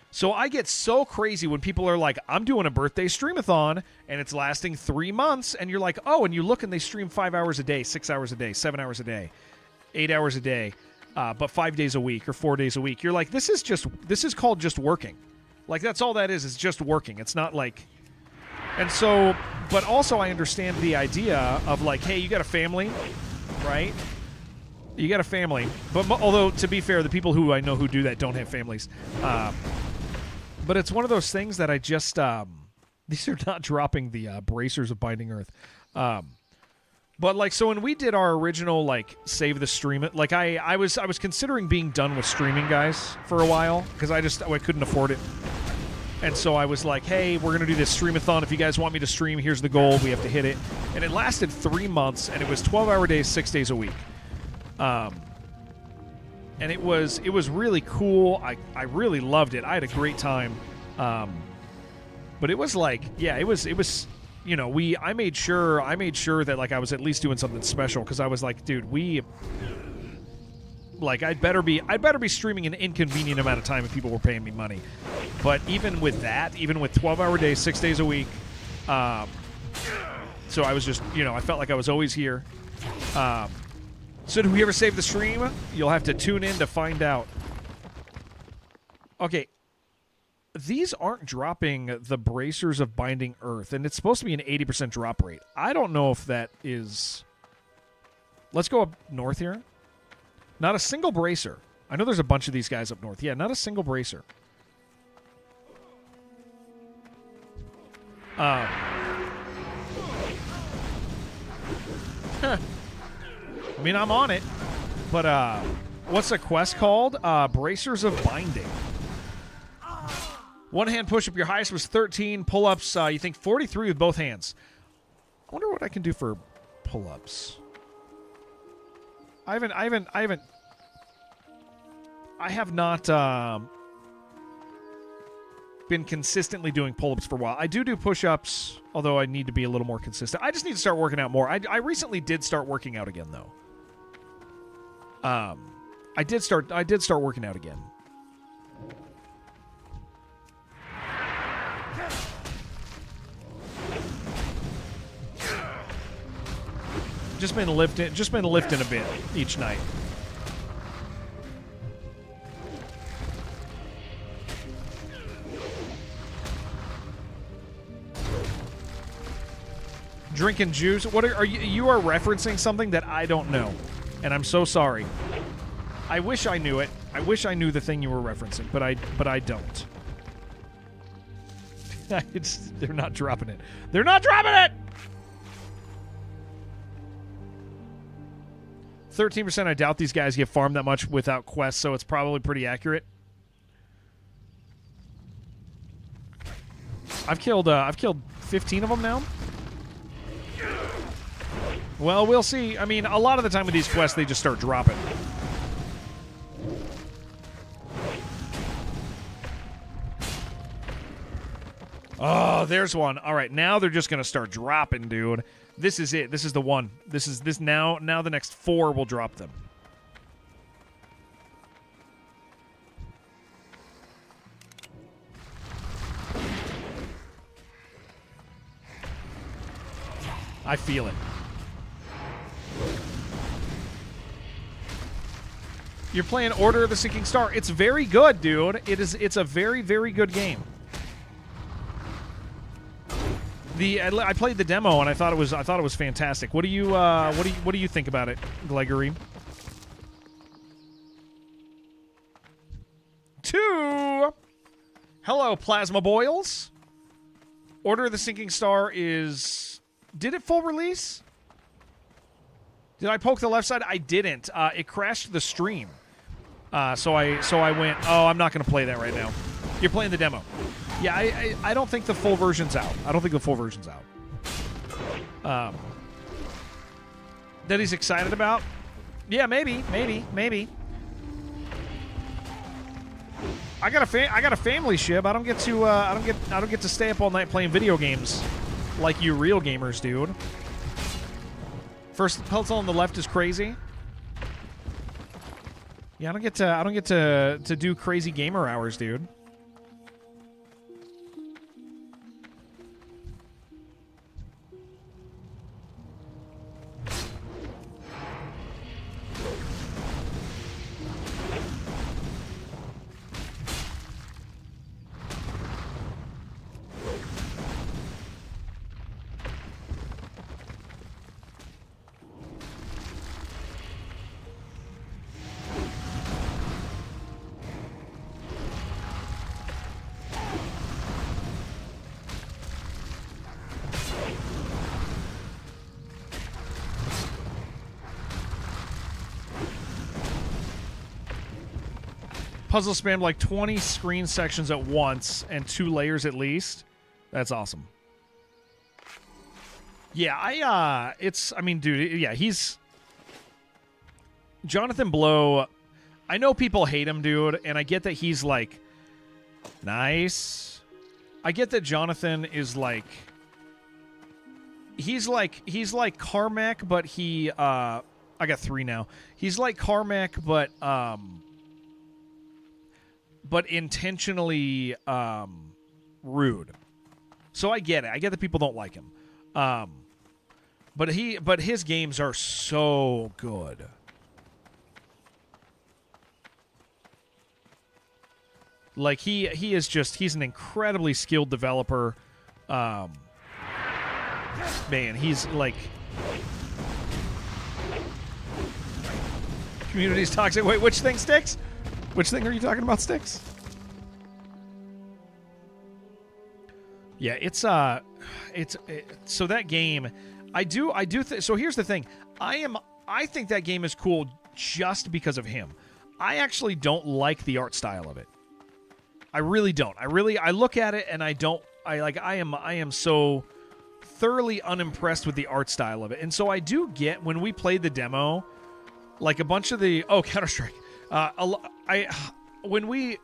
So I get so crazy when people are like, I'm doing a birthday streamathon and it's lasting 3 months, and you're like, oh, and you look and they stream 5 hours a day, 6 hours a day, 7 hours a day, 8 hours a day, but 5 days a week or 4 days a week. You're like, this is called just working. Like that's all that is just working. It's not like. And so, but also I understand the idea of like, hey, you got a family, right? You got a family. But although, to be fair, the people who I know who do that don't have families. But it's one of those things that I just, these are not dropping the bracers of Binding Earth. But like, so when we did our original, like, save the stream it, like I was considering being done with streaming, guys, for a while, because I couldn't afford it. And so I was like, hey, we're going to do this streamathon. If you guys want me to stream, here's the goal. We have to hit it. And it lasted 3 months, and it was 12-hour days, 6 days a week. And it was really cool. I really loved it. I had a great time. But it was like, yeah, it was you know, I made sure that like I was at least doing something special, because I was like, dude, I'd better be streaming an inconvenient amount of time if people were paying me money. But even with that, even with 12-hour days, 6 days a week, so I was just, you know, I felt like I was always here. So did we ever save the stream? You'll have to tune in to find out. Okay. These aren't dropping the bracers of Binding Earth, and it's supposed to be an 80% drop rate. I don't know if that is... Let's go up north here. Not a single bracer. I know there's a bunch of these guys up north. Yeah, not a single bracer. I mean, I'm on it. But, what's the quest called? Bracers of Binding. One hand push-up, your highest was 13. Pull-ups, you think 43 with both hands. I wonder what I can do for pull-ups. I have not been consistently doing pull-ups for a while. I do push-ups, although I need to be a little more consistent. I just need to start working out more. I recently did start working out again, though. I did start working out again. Just been lifting a bit each night. Drinking juice. What are you? You are referencing something that I don't know, and I'm so sorry. I wish I knew it. I wish I knew the thing you were referencing, but I don't. They're not dropping it. They're not dropping it. 13%. I doubt these guys get farmed that much without quests, so it's probably pretty accurate. I've killed 15 of them now. Well, we'll see. I mean, a lot of the time with these quests, they just start dropping. Oh, there's one. All right, now they're just going to start dropping, dude. This is it. This is the one. This now the next 4 will drop them. I feel it. You're playing Order of the Sinking Star. It's very good, dude. It's a very, very good game. I played the demo and I thought it was fantastic. What do you think about it, Gregory? 2. Hello, Plasma Boils. Order of the Sinking Star is... Did it full release? Did I poke the left side? I didn't. It crashed the stream. So I went, oh, I'm not going to play that right now. You're playing the demo. Yeah, I don't think the full version's out. That he's excited about? Yeah, maybe. I got a family, Shib. I don't get to stay up all night playing video games like you real gamers, dude. First puzzle on the left is crazy. Yeah, I don't get to do crazy gamer hours, dude. Puzzle spammed like 20 screen sections at once and 2 layers at least. That's awesome. Yeah, he's Jonathan Blow. I know people hate him, dude, and I get that he's like nice. I get that Jonathan is like he's like Carmack, but he I got 3 now. He's like Carmack, but intentionally rude. So I get it. I get that people don't like him. But his games are so good. Like he's an incredibly skilled developer. Man, he's like community's toxic. Wait, which thing sticks? Which thing are you talking about, Sticks? Yeah, so that game, so here's the thing. I think that game is cool just because of him. I actually don't like the art style of it. I really don't. I look at it and I am so thoroughly unimpressed with the art style of it. And so I do get, when we played the demo, like a bunch of the Counter-Strike. When we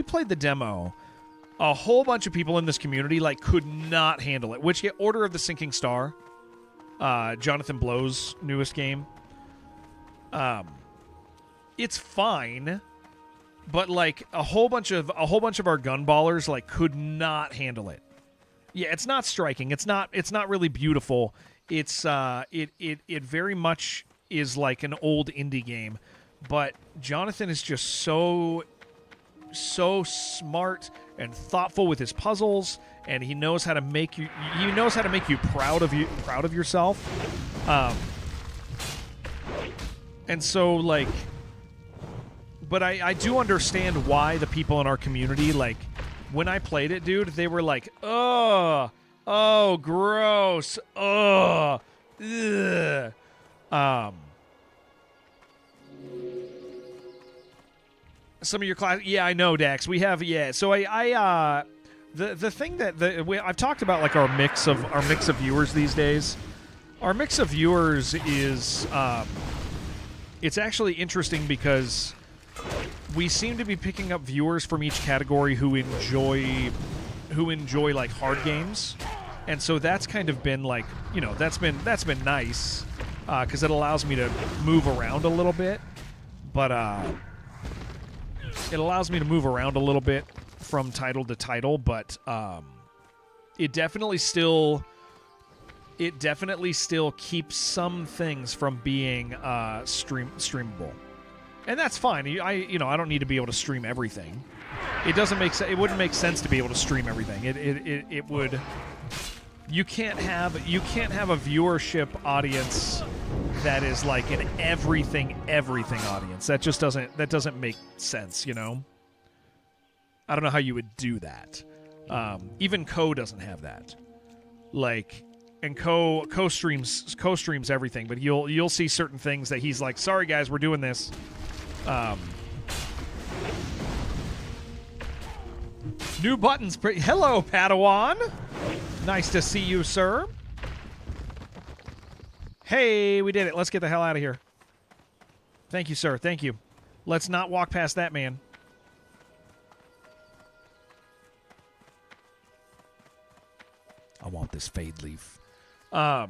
played the demo, a whole bunch of people in this community could not handle it. Which Order of the Sinking Star, Jonathan Blow's newest game. It's fine, but a whole bunch of our gunballers could not handle it. Yeah, it's not striking. It's not really beautiful. It's it very much is like an old indie game. But Jonathan is just so smart and thoughtful with his puzzles, and he knows how to make you proud of yourself. And so but I do understand why the people in our community, when I played it, dude, they were like, oh, gross, ugh. Some of your class, yeah, I know, Dax. We have, yeah. So the thing that I've talked about, our mix of viewers these days. Our mix of viewers is, it's actually interesting because we seem to be picking up viewers from each category who enjoy hard games, and so that's kind of been that's been nice because it allows me to move around a little bit, but it allows me to move around a little bit from title to title, but it definitely still keeps some things from being streamable, and that's fine. I don't need to be able to stream everything. It doesn't make sense. It wouldn't make sense to be able to stream everything. It would. You can't have a viewership audience that is like an everything audience. That just doesn't make sense, you know? I don't know how you would do that. Even Co doesn't have that. Like, and Co streams everything, but you'll see certain things that he's like, sorry guys, we're doing this. New buttons. Hello, Padawan. Nice to see you, sir. Hey, we did it. Let's get the hell out of here. Thank you, sir. Thank you. Let's not walk past that man. I want this fade leaf. Yeah,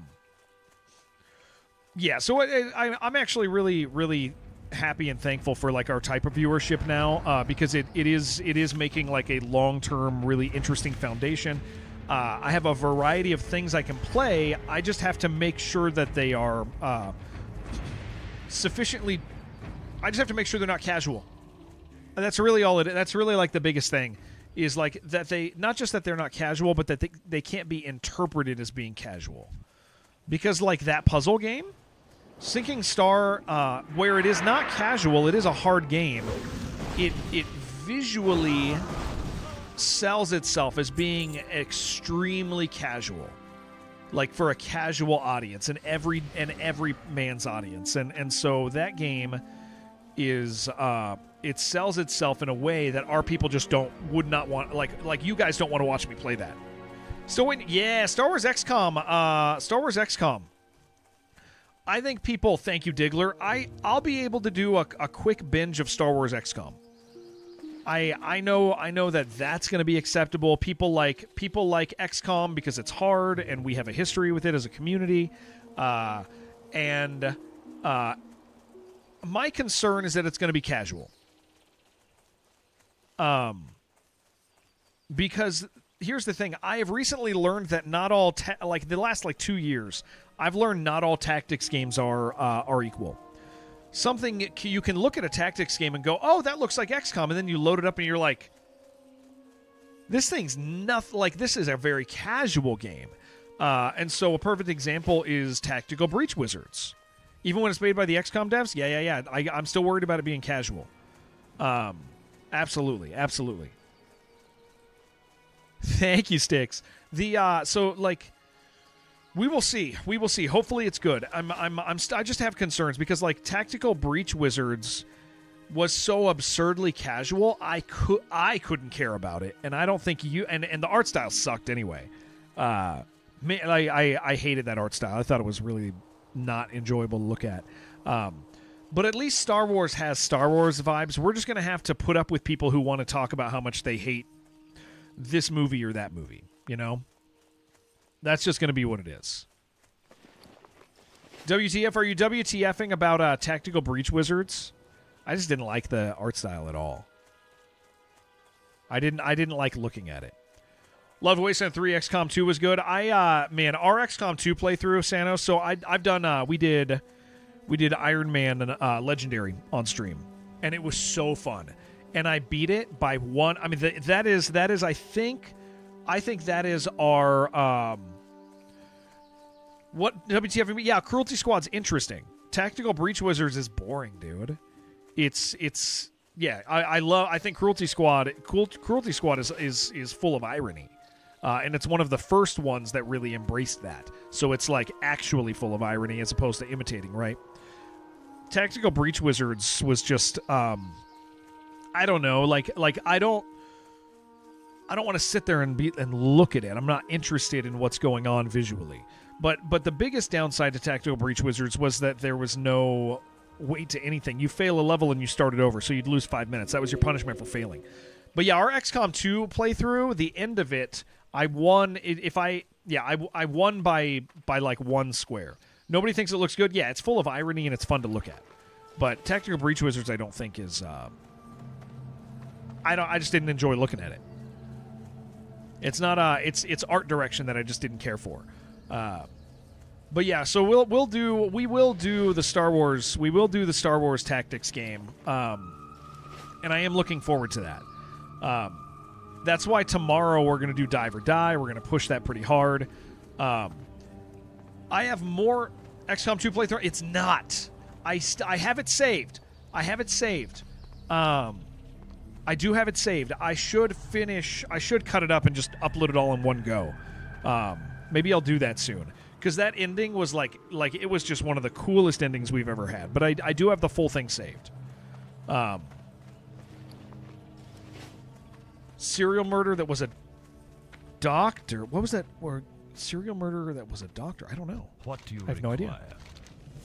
so I'm actually really, really happy and thankful for like our type of viewership now, because it is making like a long-term, really interesting foundation. I have a variety of things I can play. I just have to make sure that they are sufficiently. I just have to make sure they're not casual. And that's really all it is. That's really like the biggest thing. Is like that they, not just that they're not casual, but that they can't be interpreted as being casual. Because like that puzzle game, Sinking Star, where it is not casual, it is a hard game, it visually sells itself as being extremely casual. Like for a casual audience and every man's audience. And so that game is it sells itself in a way that our people just would not want, like you guys don't want to watch me play that. Still waiting. Yeah, Star Wars XCOM. I think people, thank you, Diggler. I'll be able to do a quick binge of Star Wars XCOM. I know that's going to be acceptable. People like XCOM because it's hard and we have a history with it as a community. And my concern is that it's going to be casual. Because here's the thing. I have recently learned that not all, like the last 2 years, I've learned not all tactics games are equal. Something you can look at a tactics game and go, oh, that looks like XCOM, and then you load it up and you're like, this thing's nothing. Like, this is a very casual game. And so a perfect example is Tactical Breach Wizards. Even when it's made by the XCOM devs, yeah. I'm still worried about it being casual. Absolutely. Thank you, Sticks. We will see. Hopefully, it's good. I just have concerns because like Tactical Breach Wizards was so absurdly casual. I couldn't care about it, and I don't think you. And the art style sucked anyway. I hated that art style. I thought it was really not enjoyable to look at. But at least Star Wars has Star Wars vibes. We're just gonna have to put up with people who want to talk about how much they hate this movie or that movie. You know. That's just going to be what it is. WTF, are you WTFing about Tactical Breach Wizards? I just didn't like the art style at all. I didn't like looking at it. Loved Wasteland 3. XCOM 2 was good. Our XCOM 2 playthrough, Sanos. So I've done. We did Iron Man and Legendary on stream, and it was so fun. And I beat it by one. I mean, that is. I think that is our what WTF? Yeah, Cruelty Squad's interesting. Tactical Breach Wizards is boring, dude. It's yeah. I think Cruelty Squad is full of irony, and it's one of the first ones that really embraced that. So it's like actually full of irony as opposed to imitating, right? Tactical Breach Wizards was just I don't know, like I don't want to sit there and look at it. I'm not interested in what's going on visually. But the biggest downside to Tactical Breach Wizards was that there was no weight to anything. You fail a level and you start it over, so you'd lose 5 minutes. That was your punishment for failing. But yeah, our XCOM 2 playthrough, the end of it, I won. I won by like 1 square. Nobody thinks it looks good. Yeah, it's full of irony and it's fun to look at. But Tactical Breach Wizards, I don't think is. I just didn't enjoy looking at it. It's not it's art direction that I just didn't care for. But yeah, so we will do the Star Wars Tactics game. And I am looking forward to that. That's why tomorrow we're going to do Dive or Die. We're going to push that pretty hard. I have more XCOM 2 playthrough. It's not. I have it saved. I have it saved. I do have it saved. I should cut it up and just upload it all in one go. Maybe I'll do that soon. Because that ending was like it was just one of the coolest endings we've ever had. But I do have the full thing saved. Serial murder that was a doctor. What was that? Or serial murderer that was a doctor? I don't know. What do you I have no idea.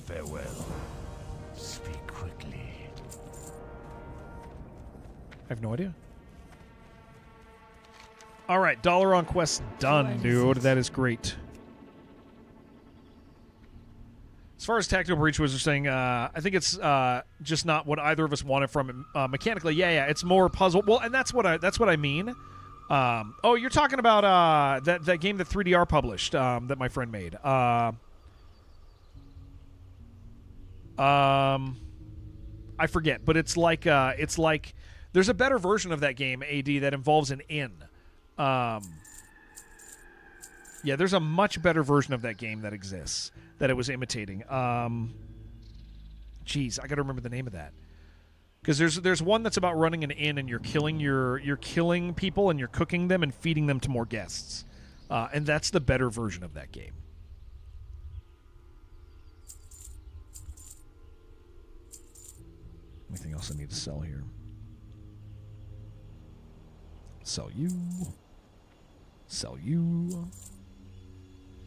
Farewell. Speak quickly. I have no idea. All right, dollar on quest done, dude. That is great. As far as Tactical Breach was saying, I think it's just not what either of us wanted from it mechanically. Yeah, it's more puzzle. Well, and that's what I mean. Oh, you're talking about that game that 3DR published that my friend made. I forget, but it's like there's a better version of that game, AD, that involves an inn. Yeah, there's a much better version of that game that exists that it was imitating. Geez, I got to remember the name of that. Because there's one that's about running an inn and you're killing people and you're cooking them and feeding them to more guests, and that's the better version of that game. Anything else I need to sell here? Sell you. Sell you.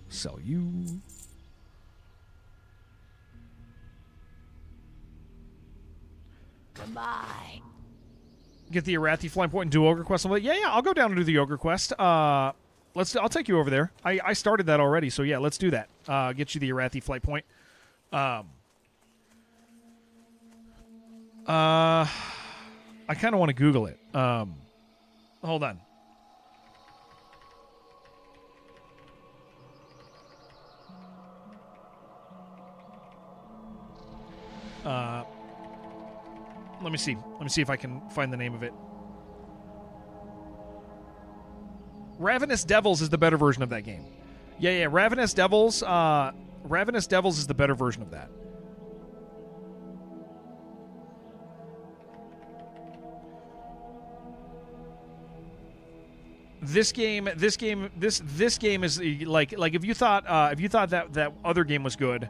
Sell you. Goodbye. Get the Arathi flying point and do Ogre Quest. I'm like, yeah, I'll go down and do the Ogre Quest. I'll take you over there. I started that already, so yeah, let's do that. Get you the Arathi flight point. I kind of want to Google it. Hold on. Let me see. Let me see if I can find the name of it. Ravenous Devils is the better version of that game. Yeah. Ravenous Devils. Ravenous Devils is the better version of that. This game is like if you thought that other game was good,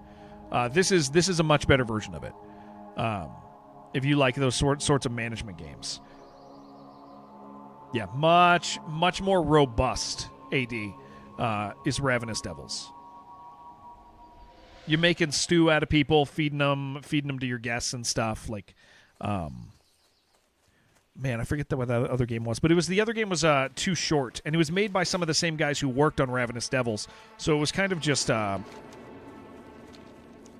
this is a much better version of it. If you like those sorts of management games, yeah, much more robust. AD is Ravenous Devils. You're making stew out of people, feeding them to your guests and stuff. Like, man, I forget what that other game was, but the other game was Too Short, and it was made by some of the same guys who worked on Ravenous Devils, so it was kind of just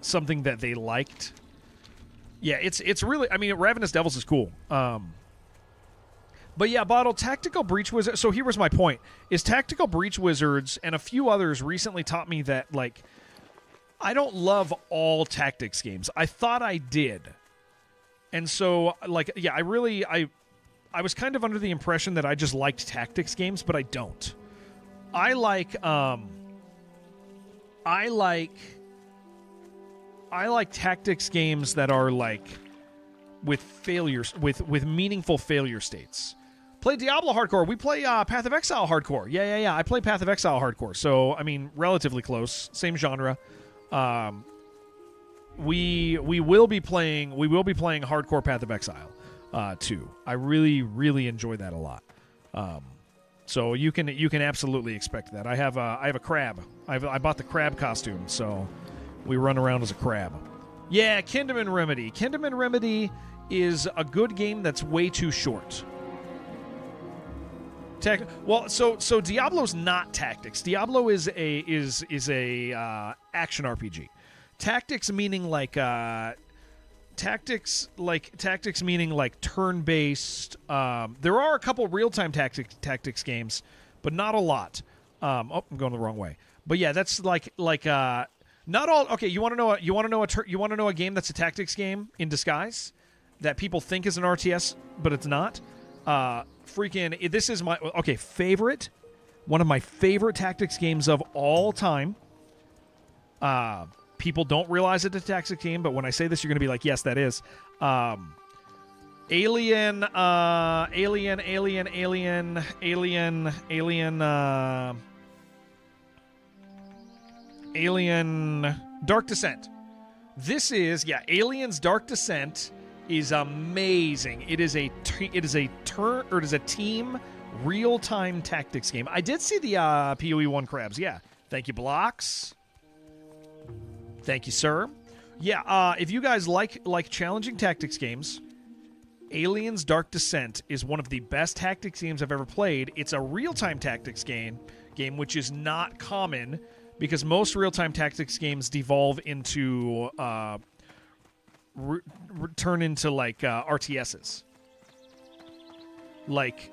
something that they liked. Yeah, it's really, I mean, Ravenous Devils is cool. But yeah, Bottle, Tactical Breach Wizards, so here was my point, is Tactical Breach Wizards and a few others recently taught me that, like, I don't love all tactics games. I thought I did. And so, like, yeah, I was kind of under the impression that I just liked tactics games, but I don't. I like tactics games that are like with failures, with meaningful failure states. Play Diablo hardcore. We play Path of Exile hardcore. Yeah. I play Path of Exile hardcore. So I mean, relatively close, same genre. We will be playing hardcore Path of Exile too. I really enjoy that a lot. So you can absolutely expect that. I have a crab. I bought the crab costume, so we run around as a crab. Yeah, Kingdom and Remedy. Kingdom and Remedy is a good game that's way too short. So Diablo's not tactics. Diablo is a action RPG. Tactics meaning like turn-based. There are a couple real-time tactics games, but not a lot. I'm going the wrong way. But yeah, that's like not all. Okay, you want to know a game that's a tactics game in disguise that people think is an RTS, but it's not. This is my favorite. One of my favorite tactics games of all time. People don't realize it's a tactics game, but when I say this, you're going to be like, yes, that is. Alien, Dark Descent. This is, Aliens Dark Descent is amazing. It is a team real-time tactics game. I did see the PoE 1 crabs. Yeah. Thank you, Blocks. Thank you, sir. Yeah, if you guys like challenging tactics games, Aliens Dark Descent is one of the best tactics games I've ever played. It's a real-time tactics game, which is not common because most real-time tactics games devolve into turn into like RTSs. Like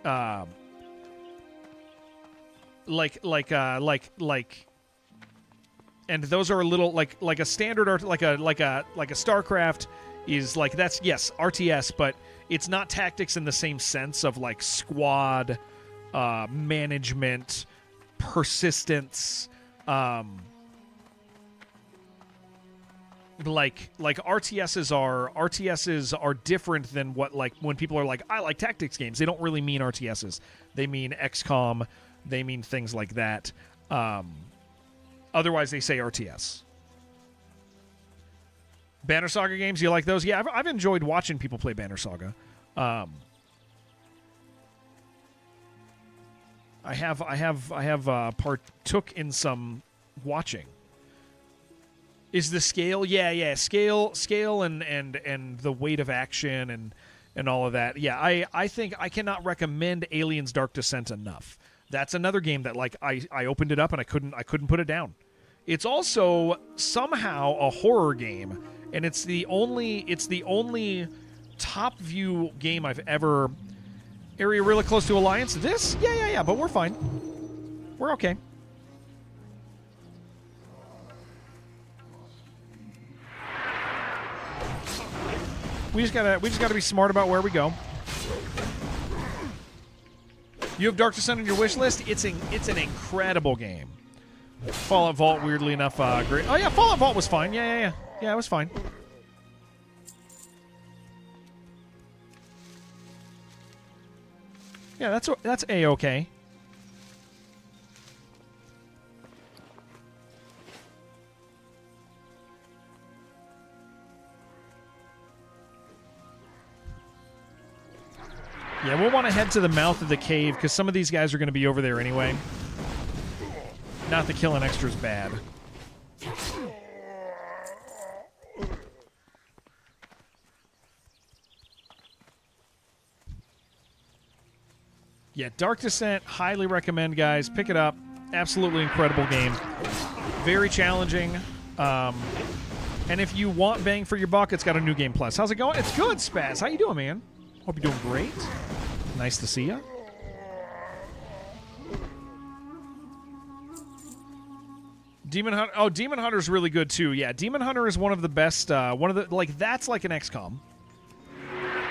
and those are a little like a standard art, like a StarCraft is like, that's, yes, RTS, but it's not tactics in the same sense of like squad management, persistence, like RTSs are different than what, like, when people are like, I like tactics games, they don't really mean RTSs. They mean XCOM, they mean things like that. Otherwise they say RTS. Banner Saga games, you like those? Yeah, I've enjoyed watching people play Banner Saga. I have partook in some watching. Is the scale? Yeah, scale and the weight of action and all of that. Yeah, I think I cannot recommend Aliens Dark Descent enough. That's another game that, like, I opened it up and I couldn't put it down. It's also somehow a horror game, and it's the only top view game I've ever. Area really close to Alliance. This? Yeah, but we're fine. We're okay. We just gotta be smart about where we go. You have Dark Descent on your wish list? It's an incredible game. Fallout Vault, weirdly enough, great. Oh yeah, Fallout Vault was fine. Yeah, it was fine. Yeah, that's A-okay. Yeah, we'll want to head to the mouth of the cave because some of these guys are going to be over there anyway. Not that killing extra is bad. Yeah, Dark Descent, highly recommend, guys. Pick it up. Absolutely incredible game. Very challenging. And if you want bang for your buck, it's got a new game plus. How's it going? It's good, Spaz. How you doing, man? Hope you're doing great. Nice to see you. Demon Hunter. Oh, Demon Hunter's really good too. Yeah, Demon Hunter is one of the best. That's like an XCOM.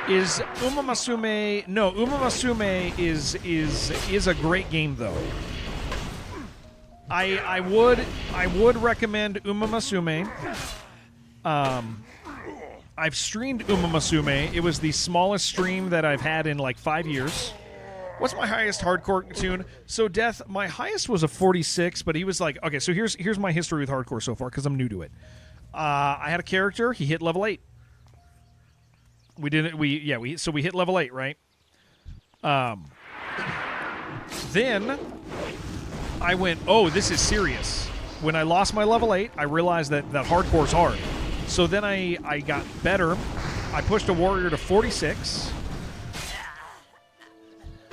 Is Umamasume? No, Umamasume is a great game though. I would recommend Umamasume. I've streamed Umamasume. It was the smallest stream that I've had in like 5 years. What's my highest hardcore tune? So, Death, my highest was a 46, but he was like, okay, so here's my history with hardcore so far, because I'm new to it. I had a character, he hit level 8. We hit level 8, right? Then I went, oh, this is serious. When I lost my level 8, I realized that hardcore's hard. So then I got better. I pushed a warrior to 46.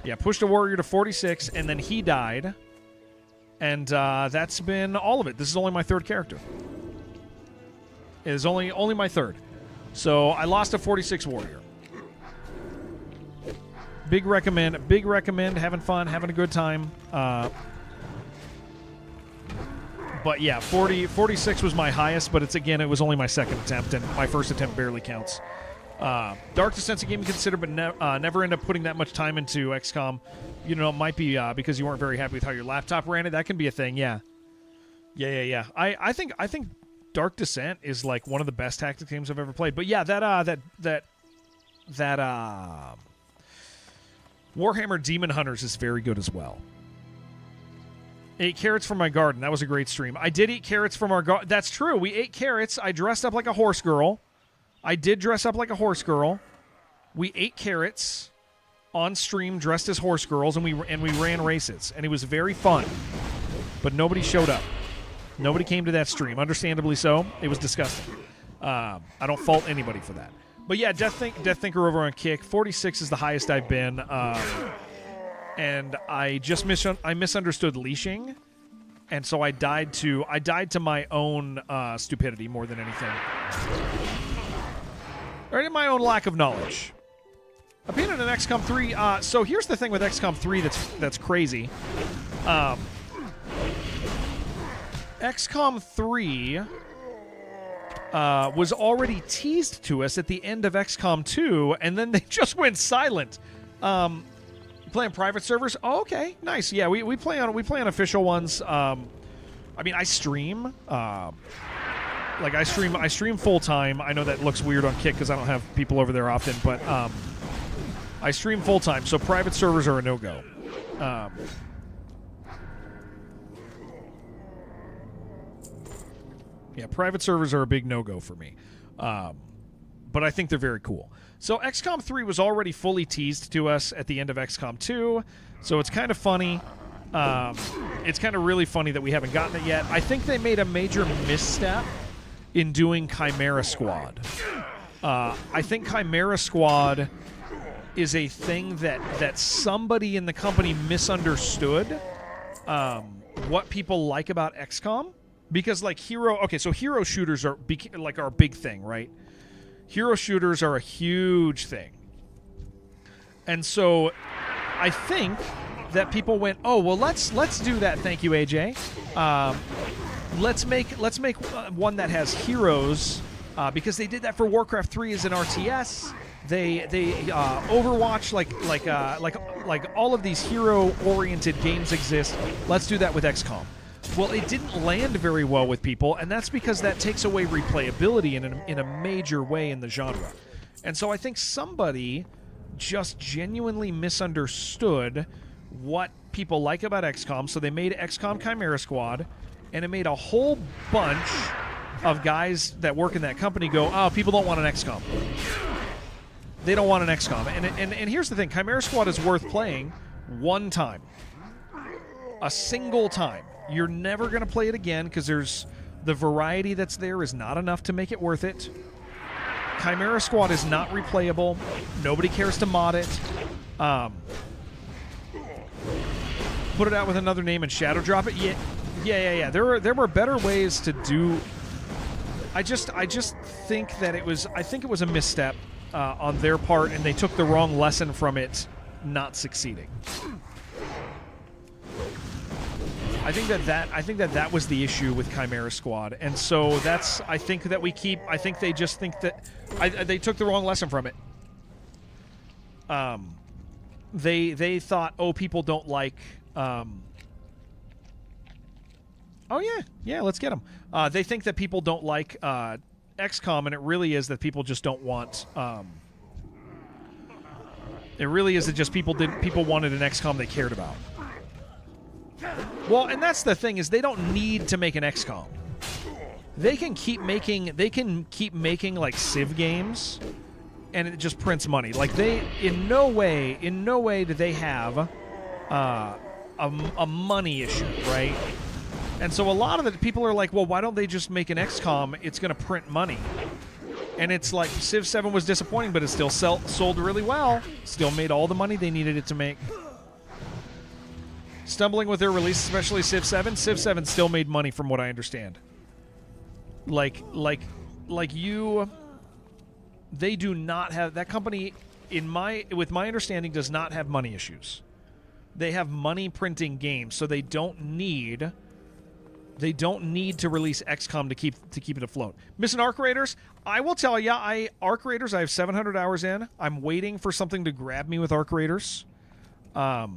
Yeah, pushed a warrior to 46, and then he died. And that's been all of it. This is only my third character. It is only my third. So I lost a 46 warrior. Big recommend, having fun, having a good time. But yeah, 46 was my highest, but it was only my second attempt, and my first attempt barely counts. Dark Descent's a game you consider, but never end up putting that much time into XCOM. You know, it might be because you weren't very happy with how your laptop ran it. That can be a thing, yeah. Yeah. I think Dark Descent is like one of the best tactics games I've ever played. But yeah, that Warhammer Demon Hunters is very good as well. 8 carrots from my garden. That was a great stream. I did eat carrots from our garden. That's true. We ate carrots. I dressed up like a horse girl. I did dress up like a horse girl. We ate carrots on stream, dressed as horse girls, and we ran races, and it was very fun. But nobody showed up. Nobody came to that stream. Understandably so. It was disgusting. I don't fault anybody for that. But yeah, Death Thinker over on Kick. 46 is the highest I've been. And I just misunderstood leashing, and so I died to my own stupidity more than anything, or my own lack of knowledge. Opinion on XCOM 3. So here's the thing with XCOM 3 that's crazy. XCOM 3 was already teased to us at the end of XCOM 2, and then they just went silent. Playing private servers? Oh, okay, nice. Yeah, we play on official ones. I mean, I stream. I stream full time. I know that looks weird on Kick because I don't have people over there often, but I stream full time. So private servers are a no go. Yeah, private servers are a big no go for me. But I think they're very cool. So XCOM 3 was already fully teased to us at the end of XCOM 2, so it's kind of funny. It's kind of really funny that we haven't gotten it yet. I think they made a major misstep in doing Chimera Squad. I think Chimera Squad is a thing that somebody in the company misunderstood what people like about XCOM. Because, like, hero shooters are a big thing, right? Hero shooters are a huge thing. And so I think that people went, oh, well, let's do that. Thank you, AJ. Let's make one that has heroes, because they did that for Warcraft 3 as an RTS. They Overwatch, like all of these hero-oriented games exist. Let's do that with XCOM. Well, it didn't land very well with people, and that's because that takes away replayability in a major way in the genre. And so I think somebody just genuinely misunderstood what people like about XCOM, so they made XCOM Chimera Squad, and it made a whole bunch of guys that work in that company go, oh, people don't want an XCOM. They don't want an XCOM. And here's the thing, Chimera Squad is worth playing one time. A single time. You're never going to play it again because the variety that's there is not enough to make it worth it. Chimera Squad is not replayable. Nobody cares to mod it. Put it out with another name and shadow drop it. Yeah. There were better ways to do. I just think that it was a misstep on their part, and they took the wrong lesson from it not succeeding. I think that was the issue with Chimera Squad, and so I think they just think that they took the wrong lesson from it. They thought, oh, people don't like. Oh yeah, let's get them. They think that people don't like XCOM, and it really is that people just don't want. It really is that just people wanted an XCOM they cared about. Well, and that's the thing, is they don't need to make an XCOM. They can keep making like Civ games, and it just prints money. Like, they in no way do they have a money issue, right? And so a lot of the people are like, well, why don't they just make an XCOM? It's going to print money. And it's like, Civ 7 was disappointing, but it still sold really well. Still made all the money they needed it to make. Stumbling with their release, especially Civ 7. Civ 7 still made money, from what I understand. They do not have, that company, with my understanding, does not have money issues. They have money printing games, so they don't need They don't need to release XCOM to keep it afloat. Missing Arc Raiders, I will tell you, Arc Raiders, I have 700 hours in. I'm waiting for something to grab me with Arc Raiders. I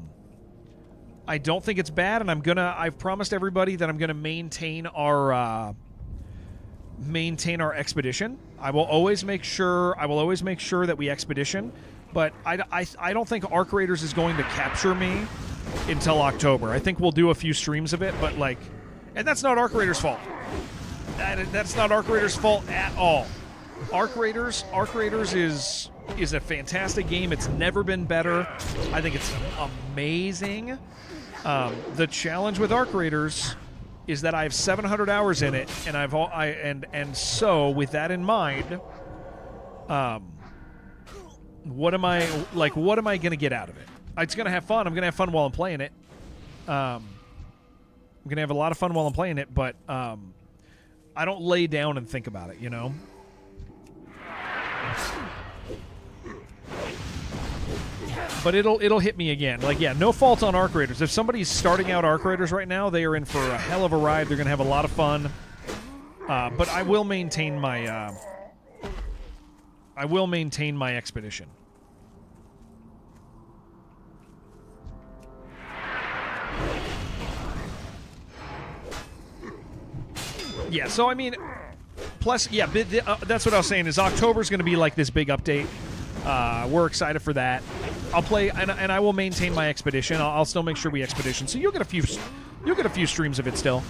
don't think it's bad, and I've promised everybody that I'm gonna maintain our expedition. I will always make sure that we expedition, but I don't think Arc Raiders is going to capture me until October. I think we'll do a few streams of it, but like, and that's not Arc Raiders' fault. That's not Arc Raiders' fault at all. Arc Raiders is a fantastic game. It's never been better. I think it's amazing. The challenge with Arc Raiders is that I have 700 hours in it, and so with that in mind, what am I going to get out of it? It's going to have fun. I'm going to have fun while I'm playing it. I'm going to have a lot of fun while I'm playing it, but I don't lay down and think about it, you know? But it'll hit me again. Like, yeah, no fault on Arc Raiders. If somebody's starting out Arc Raiders right now, they are in for a hell of a ride. They're going to have a lot of fun. But I will maintain my expedition. Yeah, so I mean, plus, yeah, that's what I was saying, is October's going to be like this big update. We're excited for that. I'll play, and I will maintain my expedition. I'll still make sure we expedition. So you'll get a few streams of it still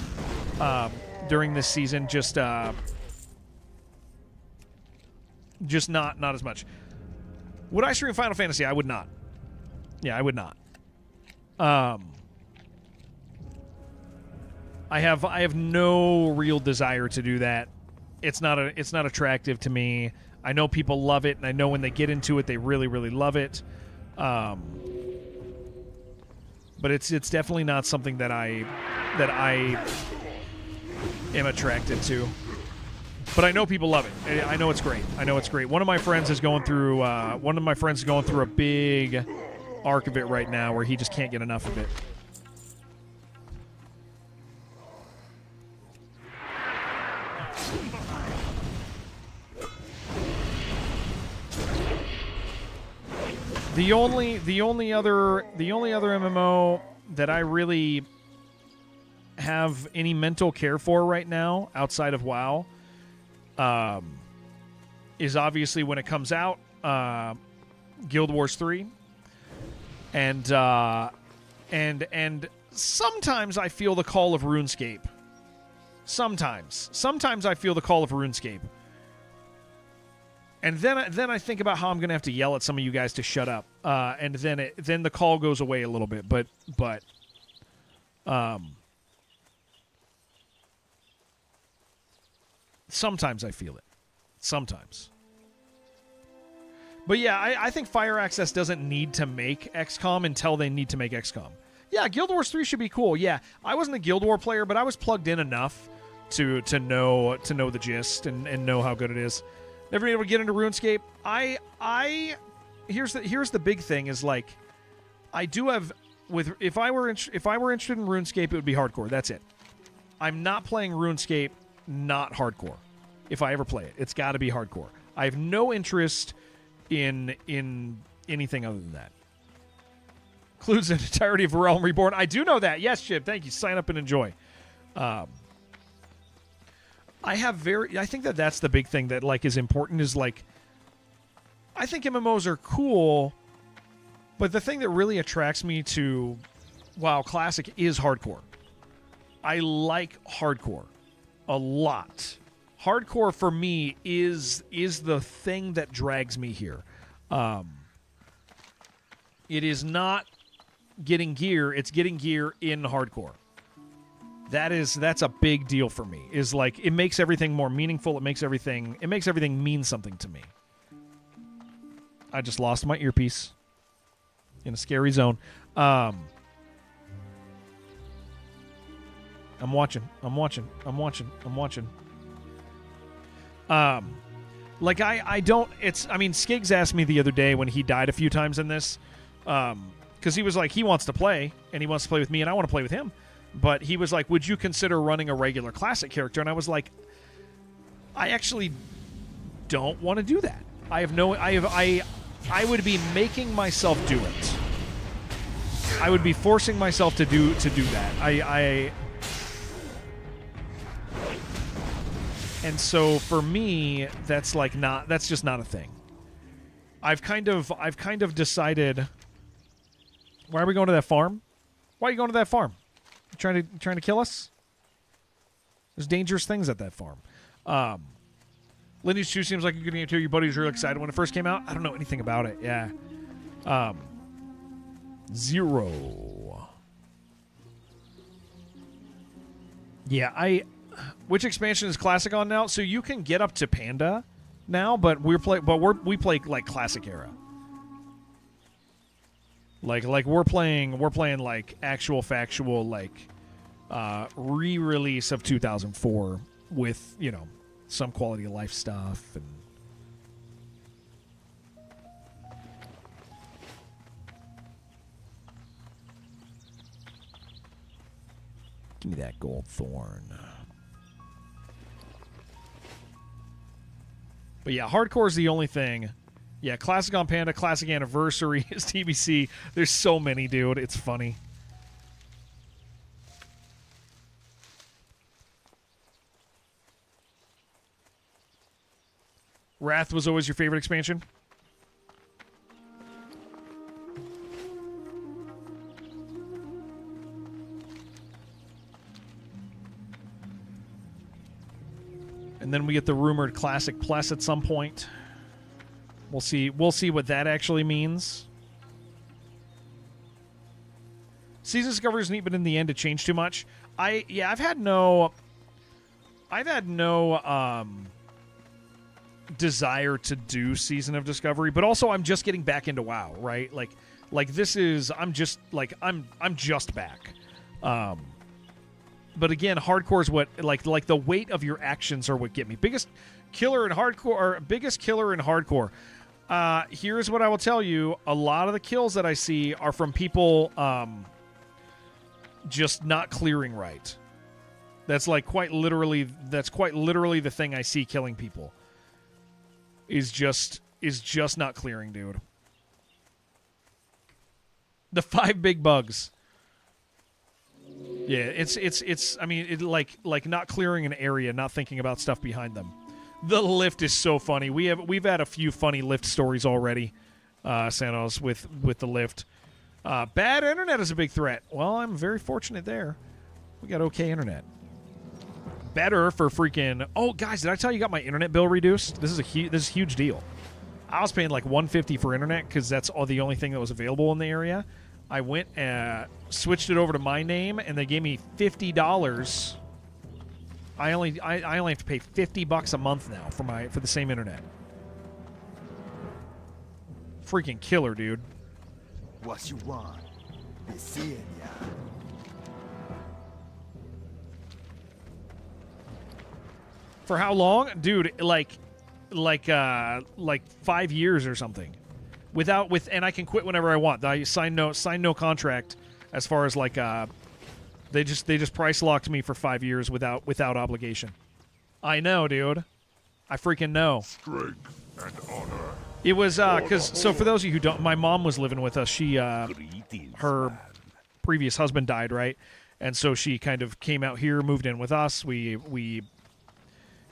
during this season. Just not as much. Would I stream Final Fantasy? I would not. Yeah, I would not. I have no real desire to do that. It's not attractive to me. I know people love it, and I know when they get into it, they really, really love it. But it's definitely not something that I am attracted to. But I know people love it. I know it's great. One of my friends is going through a big arc of it right now, where he just can't get enough of it. The only other MMO that I really have any mental care for right now outside of WoW is obviously, when it comes out, Guild Wars 3, and sometimes I feel the call of RuneScape. Sometimes I feel the call of RuneScape. And then I think about how I'm going to have to yell at some of you guys to shut up, and then the call goes away a little bit. But sometimes I feel it. Sometimes. But yeah, I think Fire Access doesn't need to make XCOM until they need to make XCOM. Yeah, Guild Wars 3 should be cool. Yeah, I wasn't a Guild War player, but I was plugged in enough to know the gist and know how good it is. Never been able to get into RuneScape. Here's the big thing is, like, I do have if I were interested in RuneScape, it would be hardcore. That's it. I'm not playing RuneScape not hardcore. If I ever play it, it's got to be hardcore. I have no interest in anything other than that. Includes the entirety of Realm Reborn. I do know that. Yes, Chip. Thank you. Sign up and enjoy. I think that's the big thing that, like, is important, is, like, I think MMOs are cool, but the thing that really attracts me to WoW Classic is hardcore. I like hardcore a lot. Hardcore for me is the thing that drags me here. It is not getting gear, it's getting gear in hardcore. That's a big deal for me. Is, like, it makes everything more meaningful. It makes everything mean something to me. I just lost my earpiece in a scary zone. I'm watching. Like, I don't. I mean, Skiggs asked me the other day when he died a few times in this, because he was like, he wants to play and he wants to play with me and I want to play with him. But he was like, would you consider running a regular classic character? And I was like, I actually don't want to do that. I would be making myself do it. I would be forcing myself to do that. And so for me, that's just not a thing. I've kind of decided. Why are we going to that farm? Why are you going to that farm? You trying to kill us? There's dangerous things at that farm. Lindy's 2 seems like a good game too. Your buddy was really excited when it first came out. I don't know anything about it. Yeah. 0. Yeah, which expansion is classic on now? So you can get up to Panda now, but we play like classic era. Like we're playing like actual factual like re-release of 2004 with, you know, some quality of life stuff and give me that gold thorn. But yeah, hardcore is the only thing. Yeah, classic on Panda, classic anniversary is TBC. There's so many, dude. It's funny. Wrath was always your favorite expansion? And then we get the rumored Classic Plus at some point. We'll see what that actually means. Season Discovery is neat, but in the end it changed too much. I've had no desire to do Season of Discovery, but also I'm just getting back into WoW, right? Like this is I'm just back. But again, hardcore is what like the weight of your actions are what get me. Biggest killer in hardcore. Here's what I will tell you: a lot of the kills that I see are from people just not clearing right. That's quite literally the thing I see killing people. Is just not clearing, dude. The 5 big bugs. Yeah, it's I mean, like not clearing an area, not thinking about stuff behind them. The lift is so funny. We've had a few funny lift stories already, Santos, with the lift. Bad internet is a big threat. Well, I'm very fortunate there. We got okay internet. Better for freaking. Oh, guys, did I tell you I got my internet bill reduced? This is a huge deal. I was paying like $150 for internet because that's the only thing that was available in the area. I went and switched it over to my name, and they gave me $50. I only have to pay $50 a month now for the same internet. Freaking killer, dude. What you want? Be seeing ya. For how long, dude? Like 5 years or something. And I can quit whenever I want. I sign no contract as far as they just price locked me for 5 years without obligation. I know, dude. I freaking know. Strength and honor. It was so for those of you who don't, my mom was living with us. She her previous husband died, right? And so she kind of came out here, moved in with us. We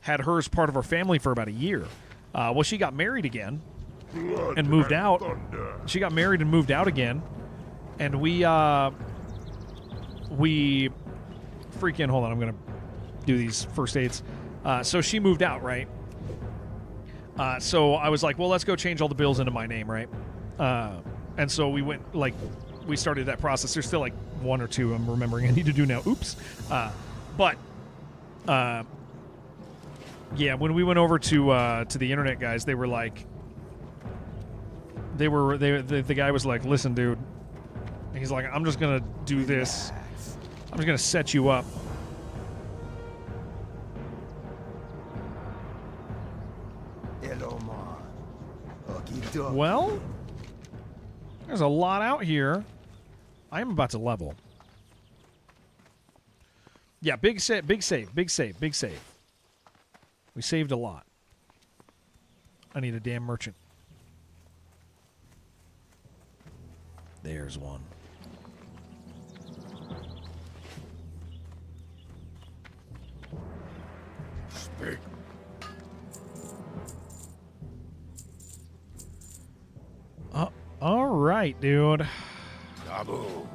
had her as part of our family for about a year. Well, she got married again. And moved out. Thunder. She got married and moved out again, and we freaking hold on. I'm gonna do these first aids. So she moved out, right? So I was like, well, let's go change all the bills into my name, right? And so we went we started that process. There's still like 1 or 2 I'm remembering I need to do now. Oops. But yeah, when we went over to the internet guys, they were like. The guy was like, listen, dude. He's like, I'm just going to do this. I'm just going to set you up. Well, there's a lot out here. I am about to level. Yeah, big save, big save, big save, big save. We saved a lot. I need a damn merchant. There's one. Speak. All right, dude. Taboo.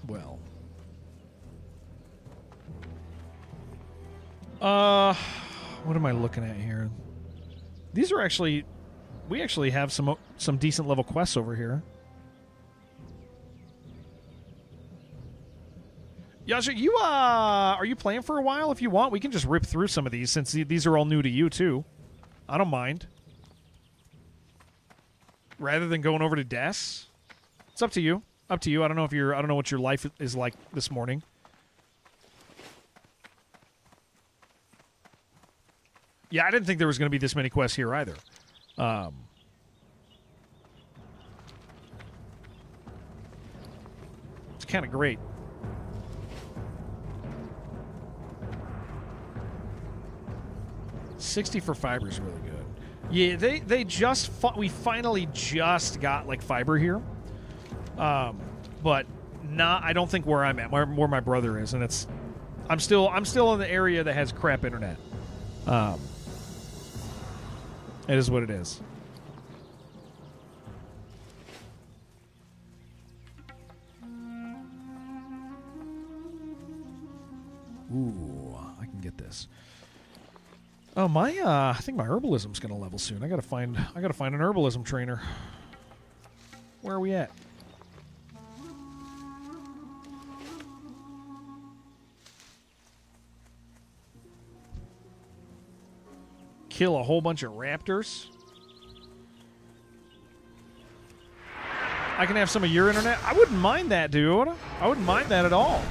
Well. What am I looking at here? These are actually, we actually have some decent level quests over here. Yasha, you are you playing for a while? If you want, we can just rip through some of these since these are all new to you too. I don't mind. Rather than going over to Des, it's up to you. Up to you. I don't know what your life is like this morning. Yeah, I didn't think there was going to be this many quests here either. It's kind of great. $60 for fiber is really good. Yeah, they just we finally just got like fiber here, but not. I don't think where I'm at. Where my brother is, and it's. I'm still in the area that has crap internet. It is what it is. Ooh, I can get this. Oh, I think my herbalism's gonna level soon. I gotta find an herbalism trainer. Where are we at? Kill a whole bunch of raptors. I can have some of your internet. I wouldn't mind that, dude. I wouldn't mind that at all.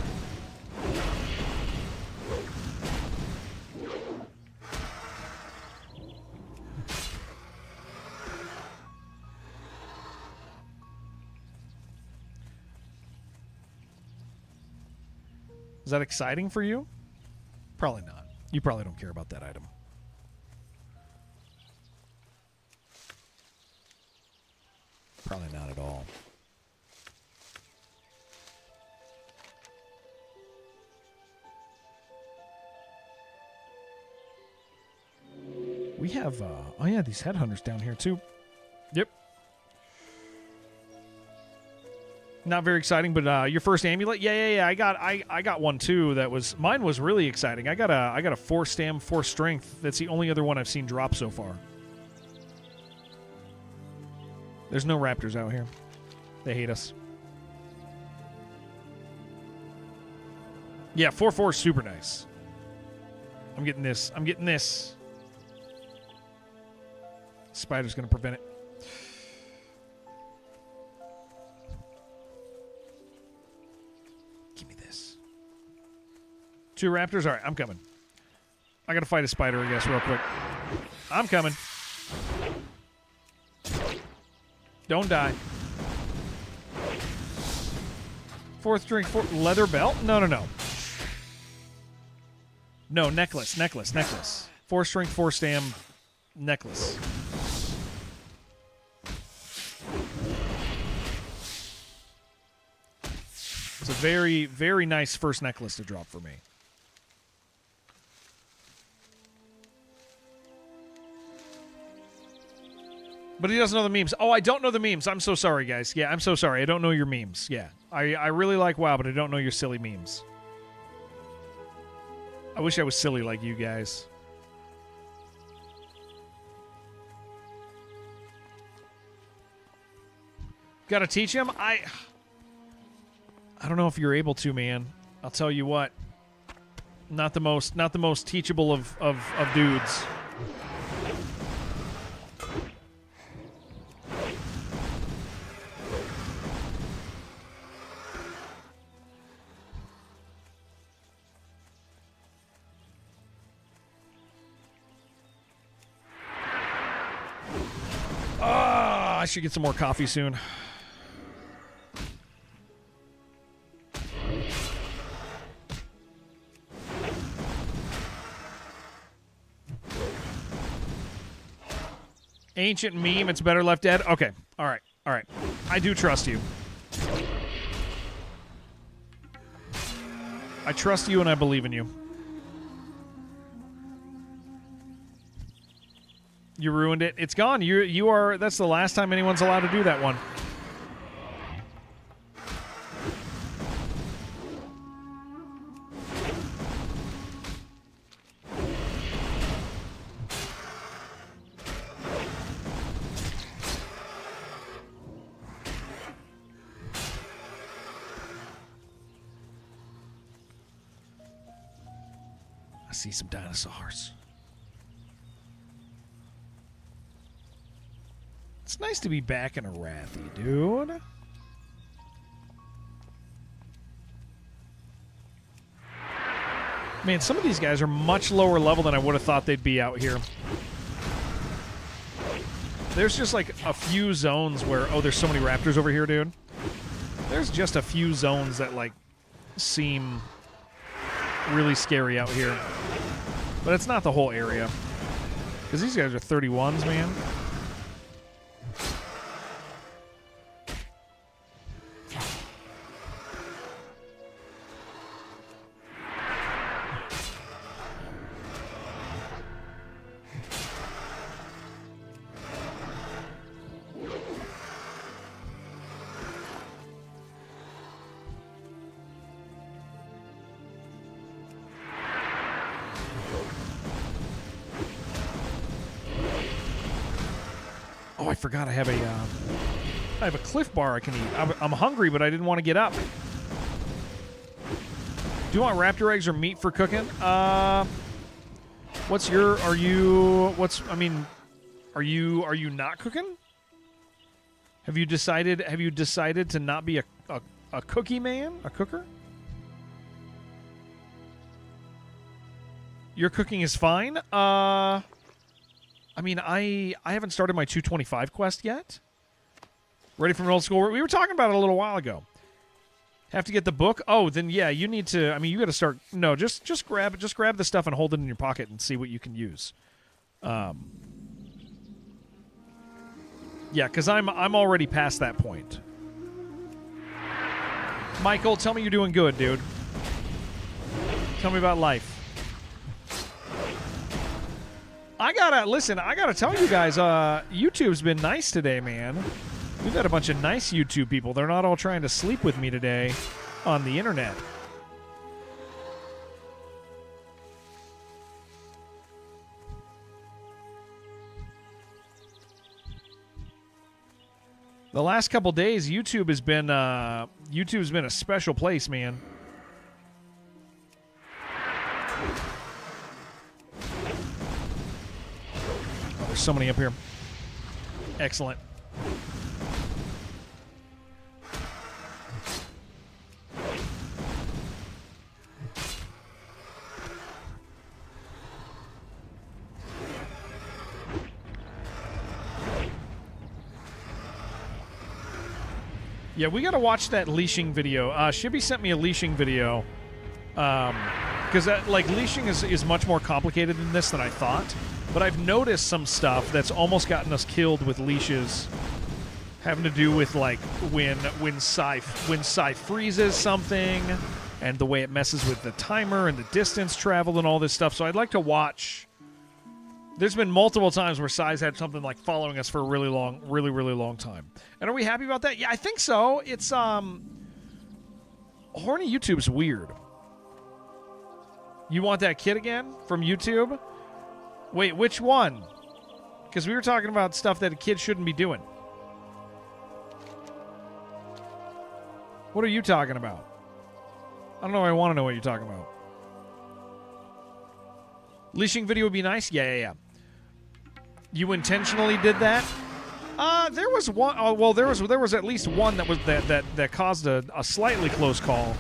Is that exciting for you? Probably not. You probably don't care about that item. Probably not at all. We have, oh yeah, these headhunters down here too. Yep. Not very exciting, but your first amulet, yeah. I got one too. Mine was really exciting. I got a 4 stam, 4 strength. That's the only other one I've seen drop so far. There's no raptors out here. They hate us. Yeah, 4/4 is super nice. I'm getting this. Spider's gonna prevent it. Give me this. 2 raptors? Alright, I'm coming. I gotta fight a spider, I guess, real quick. I'm coming. Don't die. 4th drink, leather belt? No. No, necklace. 4 strength, 4 stam, necklace. It's a very, very nice first necklace to drop for me. But he doesn't know the memes. Oh, I don't know the memes. I'm so sorry, guys. Yeah, I'm so sorry. I don't know your memes. Yeah. I really like WoW, but I don't know your silly memes. I wish I was silly like you guys. Gotta teach him? I don't know if you're able to, man. I'll tell you what. Not the most teachable of dudes. I should get some more coffee soon. Ancient meme, it's better left dead. Okay, all right. I do trust you. I trust you and I believe in you. You ruined it. It's gone. You are. That's the last time anyone's allowed to do that one. I see some dinosaurs. It's nice to be back in a Rathy, dude. Man, some of these guys are much lower level than I would have thought they'd be out here. There's just like a few zones where, oh, there's so many raptors over here, dude. There's just a few zones that like seem really scary out here. But it's not the whole area. Because these guys are 31s, man. Oh, I forgot I have a Cliff Bar I can eat. I'm hungry, but I didn't want to get up. Do you want raptor eggs or meat for cooking? Are you not cooking? Have you decided to not be a cookie man? A cooker? Your cooking is fine? I mean, I haven't started my 225 quest yet. Ready for an old school? We were talking about it a little while ago. Have to get the book? Oh, then yeah, you need to. I mean, you got to start. No, just grab the stuff and hold it in your pocket and see what you can use. Yeah, because I'm already past that point. Michael, tell me you're doing good, dude. Tell me about life. I gotta tell you guys, YouTube's been nice today, man. We've got a bunch of nice YouTube people. They're not all trying to sleep with me today on the internet. The last couple days, YouTube's been a special place, man. There's so many up here. Excellent. Yeah, we got to watch that leashing video. Shibby sent me a leashing video. Because leashing is much more complicated than this than I thought. But I've noticed some stuff that's almost gotten us killed with leashes, having to do with like when Psy freezes something, and the way it messes with the timer and the distance traveled and all this stuff. So I'd like to watch. There's been multiple times where Psy's had something like following us for a really long time. And are we happy about that? Yeah, I think so. It's horny YouTube's weird. You want that kid again from YouTube? Wait, which one? Because we were talking about stuff that a kid shouldn't be doing. What are you talking about? I don't know. I want to know what you're talking about. Leashing video would be nice? Yeah. You intentionally did that? There was one. Oh, well, there was at least one that caused a slightly close call.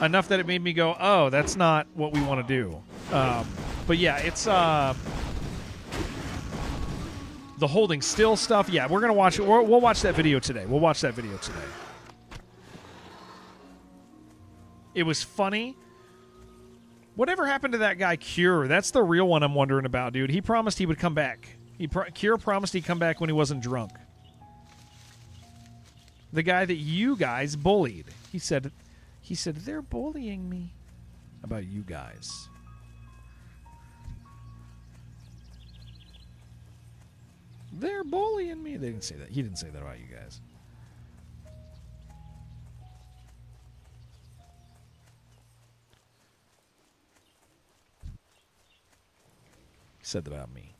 Enough that it made me go, oh, that's not what we want to do. But yeah, it's The holding still stuff. Yeah, we're gonna watch it. We'll watch that video today. We'll watch that video today. It was funny. Whatever happened to that guy Cure? That's the real one I'm wondering about, dude. He promised he would come back. Cure promised he'd come back when he wasn't drunk. The guy that you guys bullied. He said they're bullying me. About you guys. They're bullying me. They didn't say that. He didn't say that about you guys. He said that about me.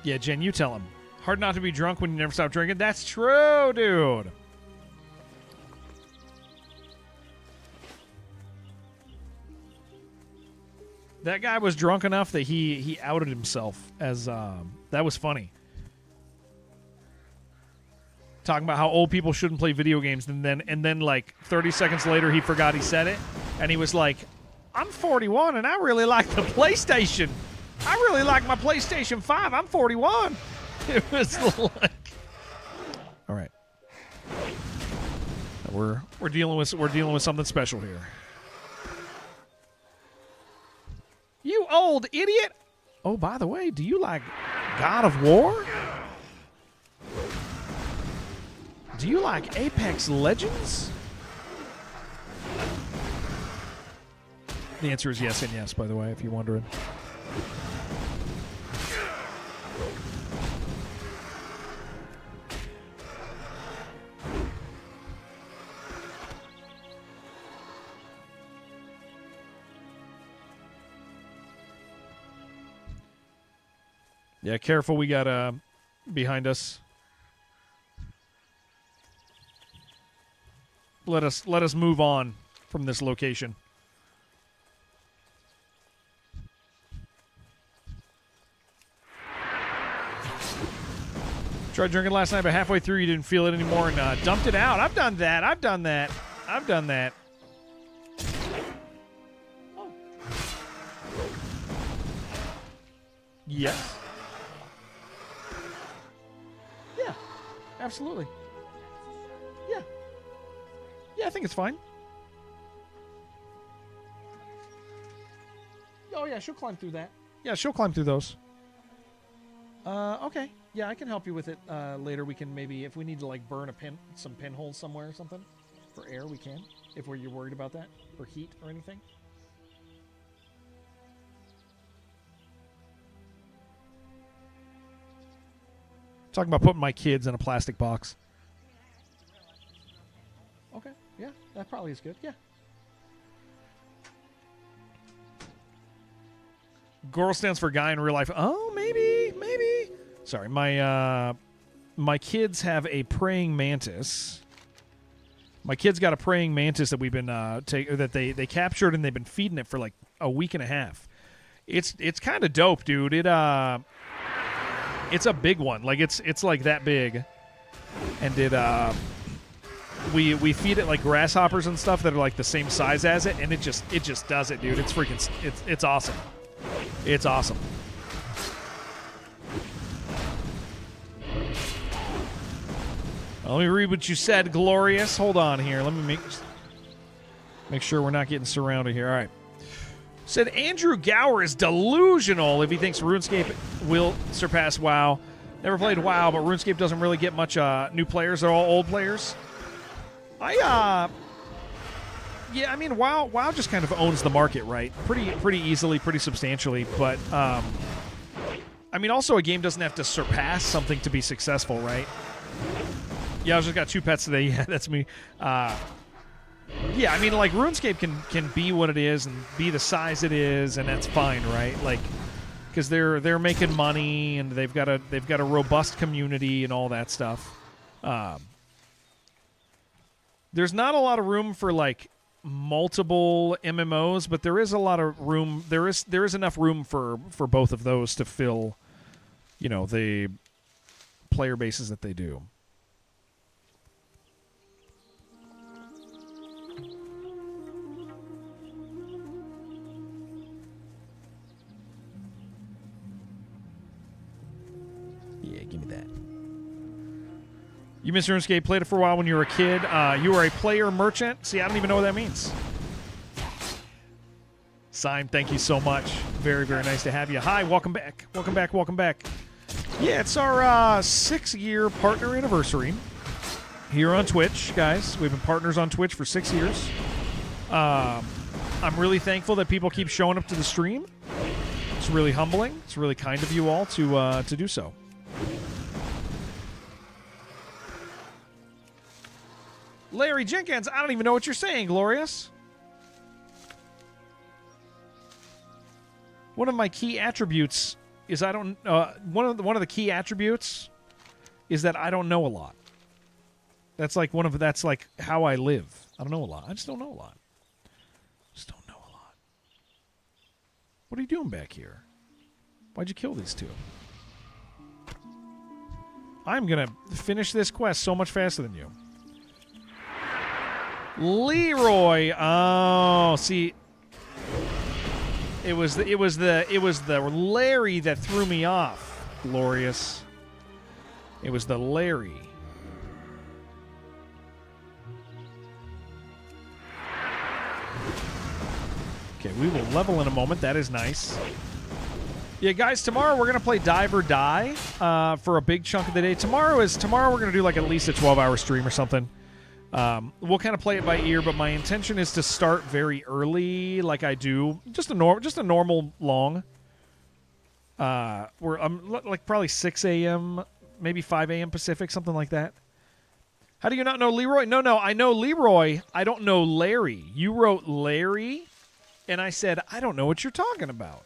Yeah, Jen, you tell him. Hard not to be drunk when you never stop drinking. That's true, dude. That guy was drunk enough that he outed himself as that was funny. Talking about how old people shouldn't play video games, and then like 30 seconds later he forgot he said it, and he was like, "I'm 41 and I really like the PlayStation. I really like my PlayStation 5. I'm 41." It was like, all right, we're dealing with something special here. You old idiot! Oh, by the way, do you like God of War? Do you like Apex Legends? The answer is yes and yes, by the way, if you're wondering. Yeah, careful. We got behind us. Let us move on from this location. Tried drinking last night, but halfway through you didn't feel it anymore and dumped it out. I've done that. I've done that. Oh. Yes. Yeah, absolutely. Yeah. Yeah, I think it's fine. Oh, yeah, she'll climb through that. Yeah, she'll climb through those. Okay. Yeah, I can help you with it later. We can maybe, if we need to, like, burn some pinholes somewhere or something for air, we can. If you're worried about that, or heat or anything. Talking about putting my kids in a plastic box. Okay, yeah, that probably is good, yeah. Girl stands for guy in real life. Oh, maybe. Sorry, my kids have a praying mantis. My kids got a praying mantis that we've been that they captured, and they've been feeding it for like a week and a half. It's kind of dope, dude. It's a big one. Like it's like that big, and we feed it like grasshoppers and stuff that are like the same size as it, and it just does it, dude. It's freaking it's awesome. It's awesome. Let me read what you said, Glorious. Hold on here. Let me make sure we're not getting surrounded here. All right. Said Andrew Gower is delusional if he thinks RuneScape will surpass WoW. Never played WoW, but RuneScape doesn't really get much new players. They're all old players. Yeah, I mean, WoW just kind of owns the market, right? Pretty easily, pretty substantially. But I mean, also a game doesn't have to surpass something to be successful, right? Yeah, I just got 2 pets today. Yeah, that's me. Yeah, I mean, like RuneScape can be what it is and be the size it is, and that's fine, right? Like, because they're making money and they've got a robust community and all that stuff. There's not a lot of room for like multiple MMOs, but there is a lot of room. There is enough room for both of those to fill, the player bases that they do. Yeah, give me that. You, Mr. RuneScape, played it for a while when you were a kid. You were a player merchant. See, I don't even know what that means. Signed, thank you so much. Very, very nice to have you. Hi, welcome back. Welcome back, welcome back. Yeah, it's our 6-year partner anniversary here on Twitch, guys. We've been partners on Twitch for 6 years. I'm really thankful that people keep showing up to the stream. It's really humbling. It's really kind of you all to do so. Larry Jenkins, I don't even know what you're saying, Glorious. One of my key attributes is I don't. One of the key attributes is that I don't know a lot. That's like that's like how I live. I don't know a lot. I just don't know a lot. Just don't know a lot. What are you doing back here? Why'd you kill these two? I'm gonna finish this quest so much faster than you. Leroy. Oh, see, it was the Larry that threw me off. Glorious. It was the Larry. Okay, we will level in a moment. That is nice. Yeah, guys, tomorrow we're gonna play Dive or Die for a big chunk of the day. Tomorrow we're gonna do like at least a 12-hour stream or something. We'll kind of play it by ear, but my intention is to start very early, like I do, just a normal long. Where I'm like probably 6 a.m., maybe 5 a.m. Pacific, something like that. How do you not know Leroy? No, I know Leroy. I don't know Larry. You wrote Larry, and I said I don't know what you're talking about.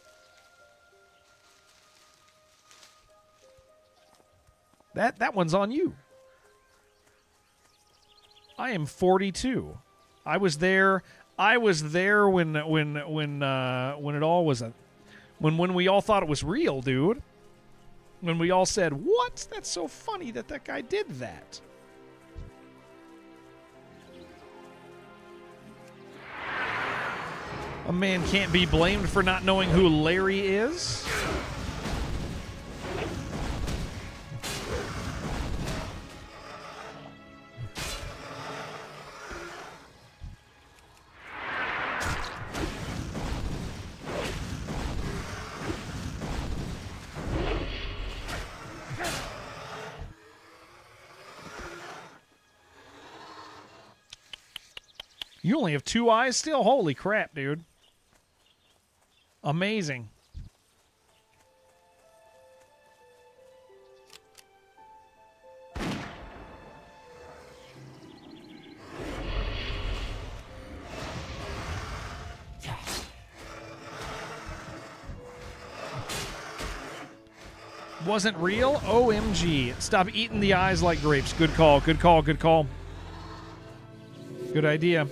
That one's on you. I am 42. I was there when it all was when we all thought it was real, dude. When we all said, "What? That's so funny that guy did that." A man can't be blamed for not knowing who Larry is. You only have 2 eyes still? Holy crap, dude. Amazing. Wasn't real? OMG. Stop eating the eyes like grapes. Good call, good call, good call. Good idea.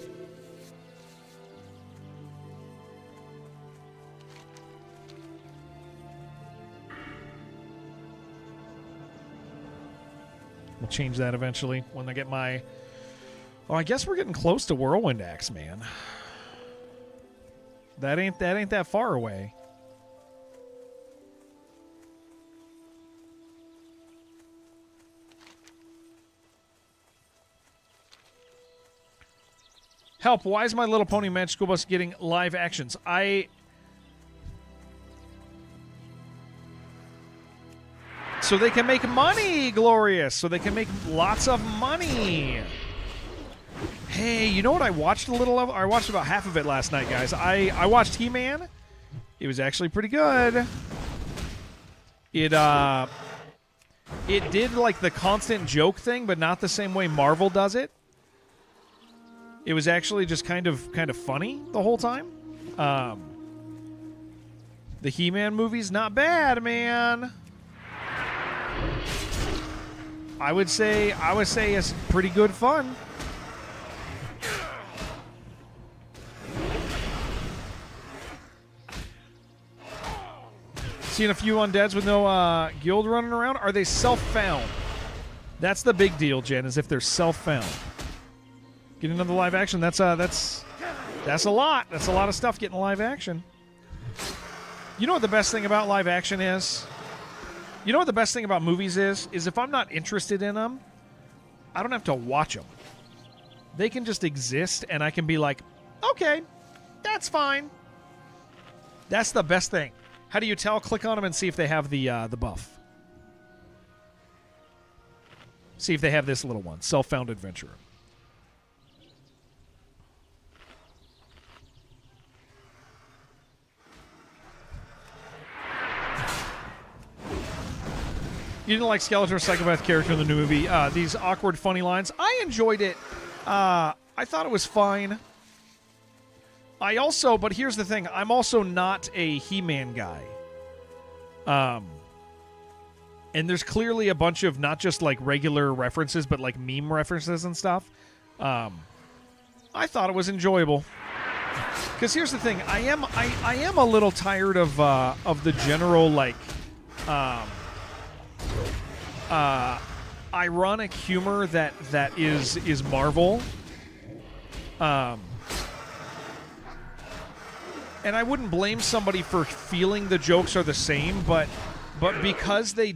We'll change that eventually when I get my... Oh, I guess we're getting close to Whirlwind Axe, man. That ain't that far away. Help, why is My Little Pony Magic School Bus getting live actions? So they can make money, Glorious. So they can make lots of money. Hey, you know what I watched a little of? I watched about half of it last night, guys. I watched He-Man. It was actually pretty good. It did like the constant joke thing, but not the same way Marvel does it. It was actually just kind of funny the whole time. The He-Man movie's not bad, man. I would say it's pretty good fun. Seen a few undeads with no guild running around. Are they self-found? That's the big deal, Jen, is if they're self-found. Getting another live action, that's a lot. That's a lot of stuff getting live action. You know what the best thing about live action is? You know what the best thing about movies is? Is if I'm not interested in them, I don't have to watch them. They can just exist, and I can be like, okay, that's fine. That's the best thing. How do you tell? Click on them and see if they have the buff. See if they have this little one, self-found adventurer. You didn't like Skeletor's psychopath character in the new movie. These awkward, funny lines. I enjoyed it. I thought it was fine. But here's the thing. I'm also not a He-Man guy. And there's clearly a bunch of not just like regular references, but like meme references and stuff. I thought it was enjoyable. Because here's the thing. I am a little tired of the general like ironic humor that is Marvel. And I wouldn't blame somebody for feeling the jokes are the same, but because the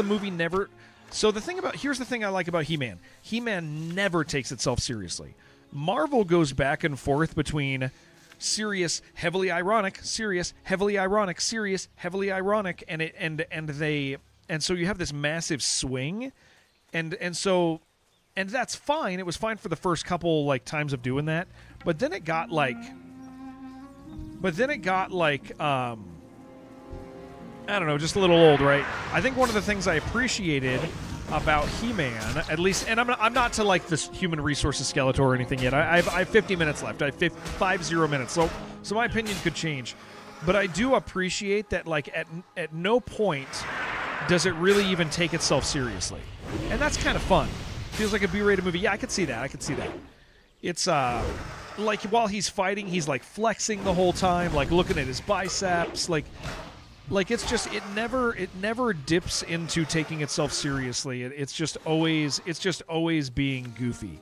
movie never. So here's the thing I like about He-Man. He-Man never takes itself seriously. Marvel goes back and forth between serious, heavily ironic, serious, heavily ironic, serious, heavily ironic, and so you have this massive swing, and that's fine. It was fine for the first couple like times of doing that, but then it got like I don't know, just a little old, right? I think one of the things I appreciated about He-Man, at least, and I'm not to like this human resources Skeletor or anything yet. I have 50 minutes left. I have 50 minutes, so my opinion could change. But I do appreciate that, like, at no point does it really even take itself seriously, and that's kind of fun. Feels like a B-rated movie. Yeah, I could see that. It's like while he's fighting, he's like flexing the whole time, like looking at his biceps, like it's just it never dips into taking itself seriously. It's just always being goofy,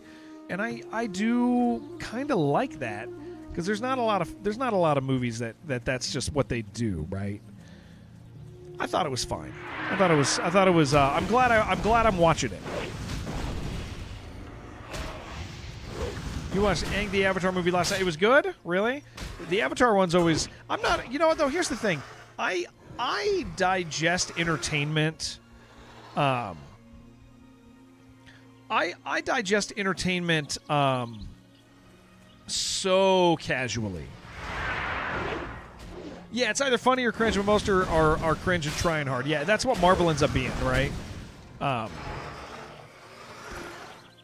and I do kind of like that because there's not a lot of movies that's just what they do, right? I thought it was fine. I thought it was. I'm glad I'm watching it. You watched Aang the Avatar movie last night. It was good? Really? The Avatar one's always... I'm not... You know what, though? Here's the thing. I digest entertainment... I digest entertainment so casually. Yeah, it's either funny or cringe, but most are cringe and trying hard. Yeah, that's what Marvel ends up being, right?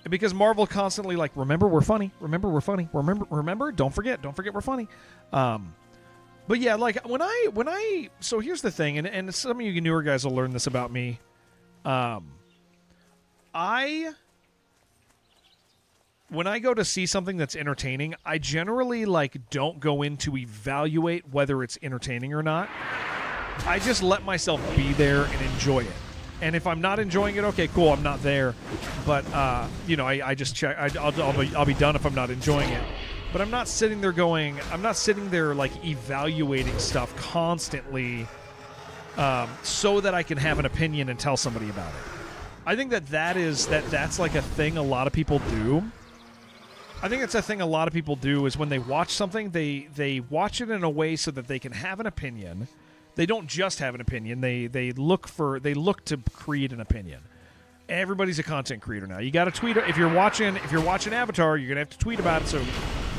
Because Marvel constantly like, remember we're funny, remember, don't forget we're funny. But yeah, like when I so here's the thing, and some of you newer guys will learn this about me. When I go to see something that's entertaining, I generally like don't go in to evaluate whether it's entertaining or not. I just let myself be there and enjoy it. And if I'm not enjoying it, okay, cool, I'm not there. But I just check. I'll be done if I'm not enjoying it. But I'm not sitting there like evaluating stuff constantly, so that I can have an opinion and tell somebody about it. I think that's like a thing a lot of people do. I think it's a thing a lot of people do is when they watch something, they watch it in a way so that they can have an opinion. They don't just have an opinion. They look to create an opinion. Everybody's a content creator now. You got to tweet if you're watching Avatar. You're gonna have to tweet about it. So,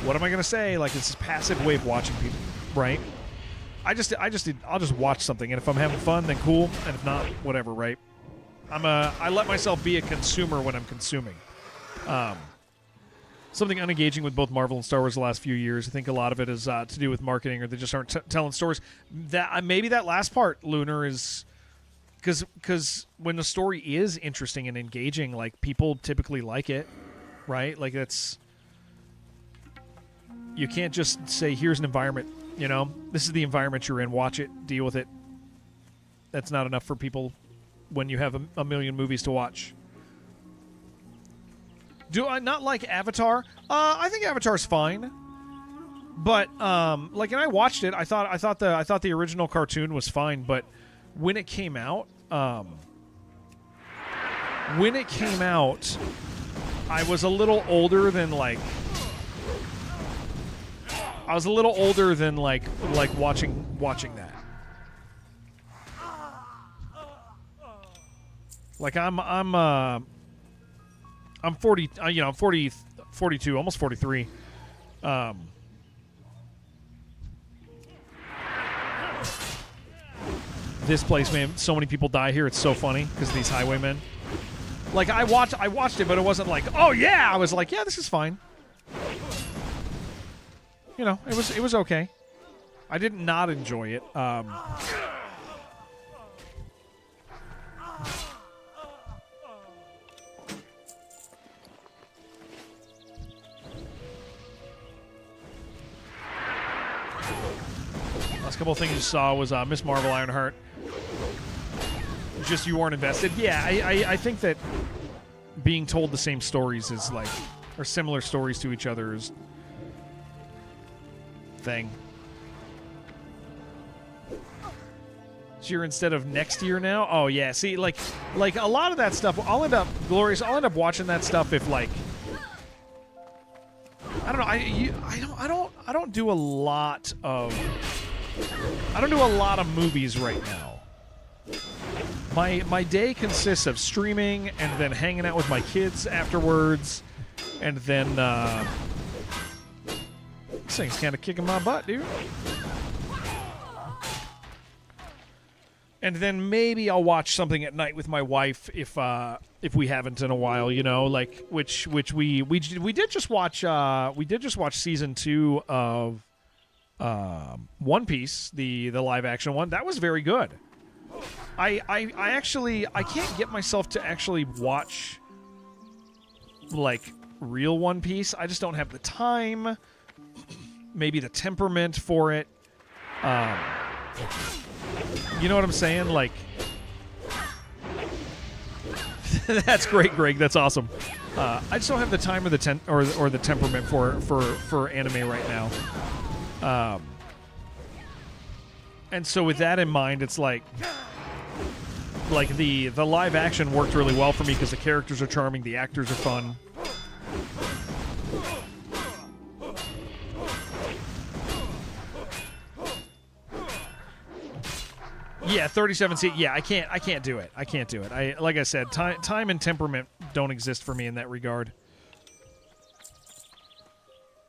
what am I gonna say? Like, it's this passive way of watching people, right? I'll just watch something, and if I'm having fun, then cool, and if not, whatever, right? I let myself be a consumer when I'm consuming. Something unengaging with both Marvel and Star Wars the last few years. I think a lot of it is to do with marketing, or they just aren't telling stories. That maybe that last part, Lunar, is because when the story is interesting and engaging, like people typically like it, right? Like you can't just say here's an environment You know, this is the environment you're in. Watch it. Deal with it. That's not enough for people when you have a million movies to watch. Do I not like Avatar? I think Avatar's fine. But like, and I watched it. I thought the original cartoon was fine, but when it came out, I was a little older than like watching that. Like I'm 40, I'm 40, 42, almost 43. This place, man, so many people die here. It's so funny because of these highwaymen. Like I watched it, but it wasn't like, oh yeah. I was like, yeah, this is fine. You know, it was okay. I did not enjoy it. Last couple of things you saw was Miss Marvel, Ironheart. Just you weren't invested. Yeah, I think that being told the same stories is like, or similar stories to each other's thing. So you're instead of next year now? Oh yeah, see, like a lot of that stuff, I'll end up watching that stuff if like, I don't know, I don't do a lot of movies right now. My day consists of streaming and then hanging out with my kids afterwards, and then this thing's kind of kicking my butt, dude. And then maybe I'll watch something at night with my wife if we haven't in a while, you know, like which we did just watch season 2 of One Piece, the live action one. That was very good. I can't get myself to actually watch like real One Piece. I just don't have the time, maybe the temperament for it. You know what I'm saying? Like, that's great, Greg. That's awesome. I just don't have the time or the temperament for anime right now. And so with that in mind, it's like the live action worked really well for me because the characters are charming, the actors are fun. Yeah, 37 seat. Yeah, I can't do it. I can't do it. Like I said, time and temperament don't exist for me in that regard.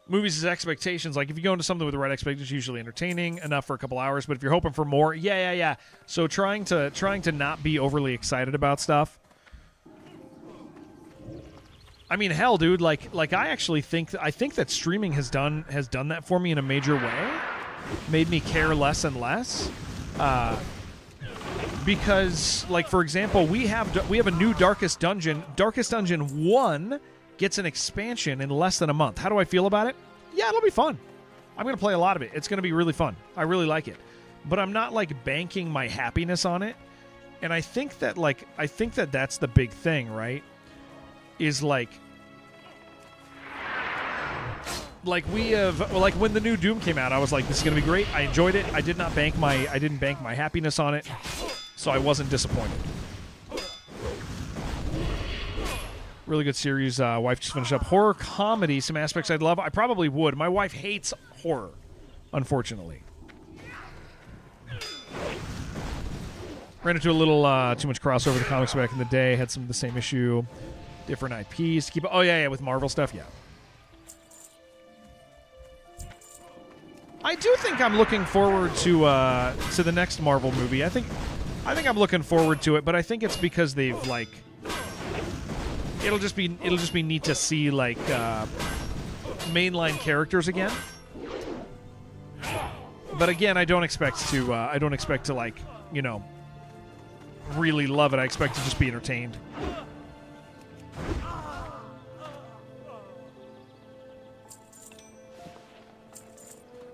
Movies is expectations. Like, if you go into something with the right expectations, usually entertaining enough for a couple hours. But if you're hoping for more, yeah. So trying to not be overly excited about stuff. I mean, hell, dude. Like I actually think that streaming has done that for me in a major way. Made me care less and less. Because, like, for example, we have a new Darkest Dungeon. Darkest Dungeon 1 gets an expansion in less than a month. How do I feel about it? Yeah, it'll be fun. I'm going to play a lot of it. It's going to be really fun. I really like it. But I'm not, like, banking my happiness on it. And I think that that's the big thing, right? Is, like we have, like, when the new Doom came out, I was like, this is going to be great. I enjoyed it. I didn't bank my happiness on it. So I wasn't disappointed. Really good series. Wife just finished up. Horror comedy, some aspects I'd love. I probably would. My wife hates horror, unfortunately. Ran into a little too much crossover with the comics back in the day. Had some of the same issue. Different IPs to keep. Oh, yeah, with Marvel stuff, yeah. I do think I'm looking forward to the next Marvel movie. I think I'm looking forward to it, but I think it's because they've, like, it'll just be neat to see, like, mainline characters again. But again, I don't expect to like, you know, really love it. I expect to just be entertained.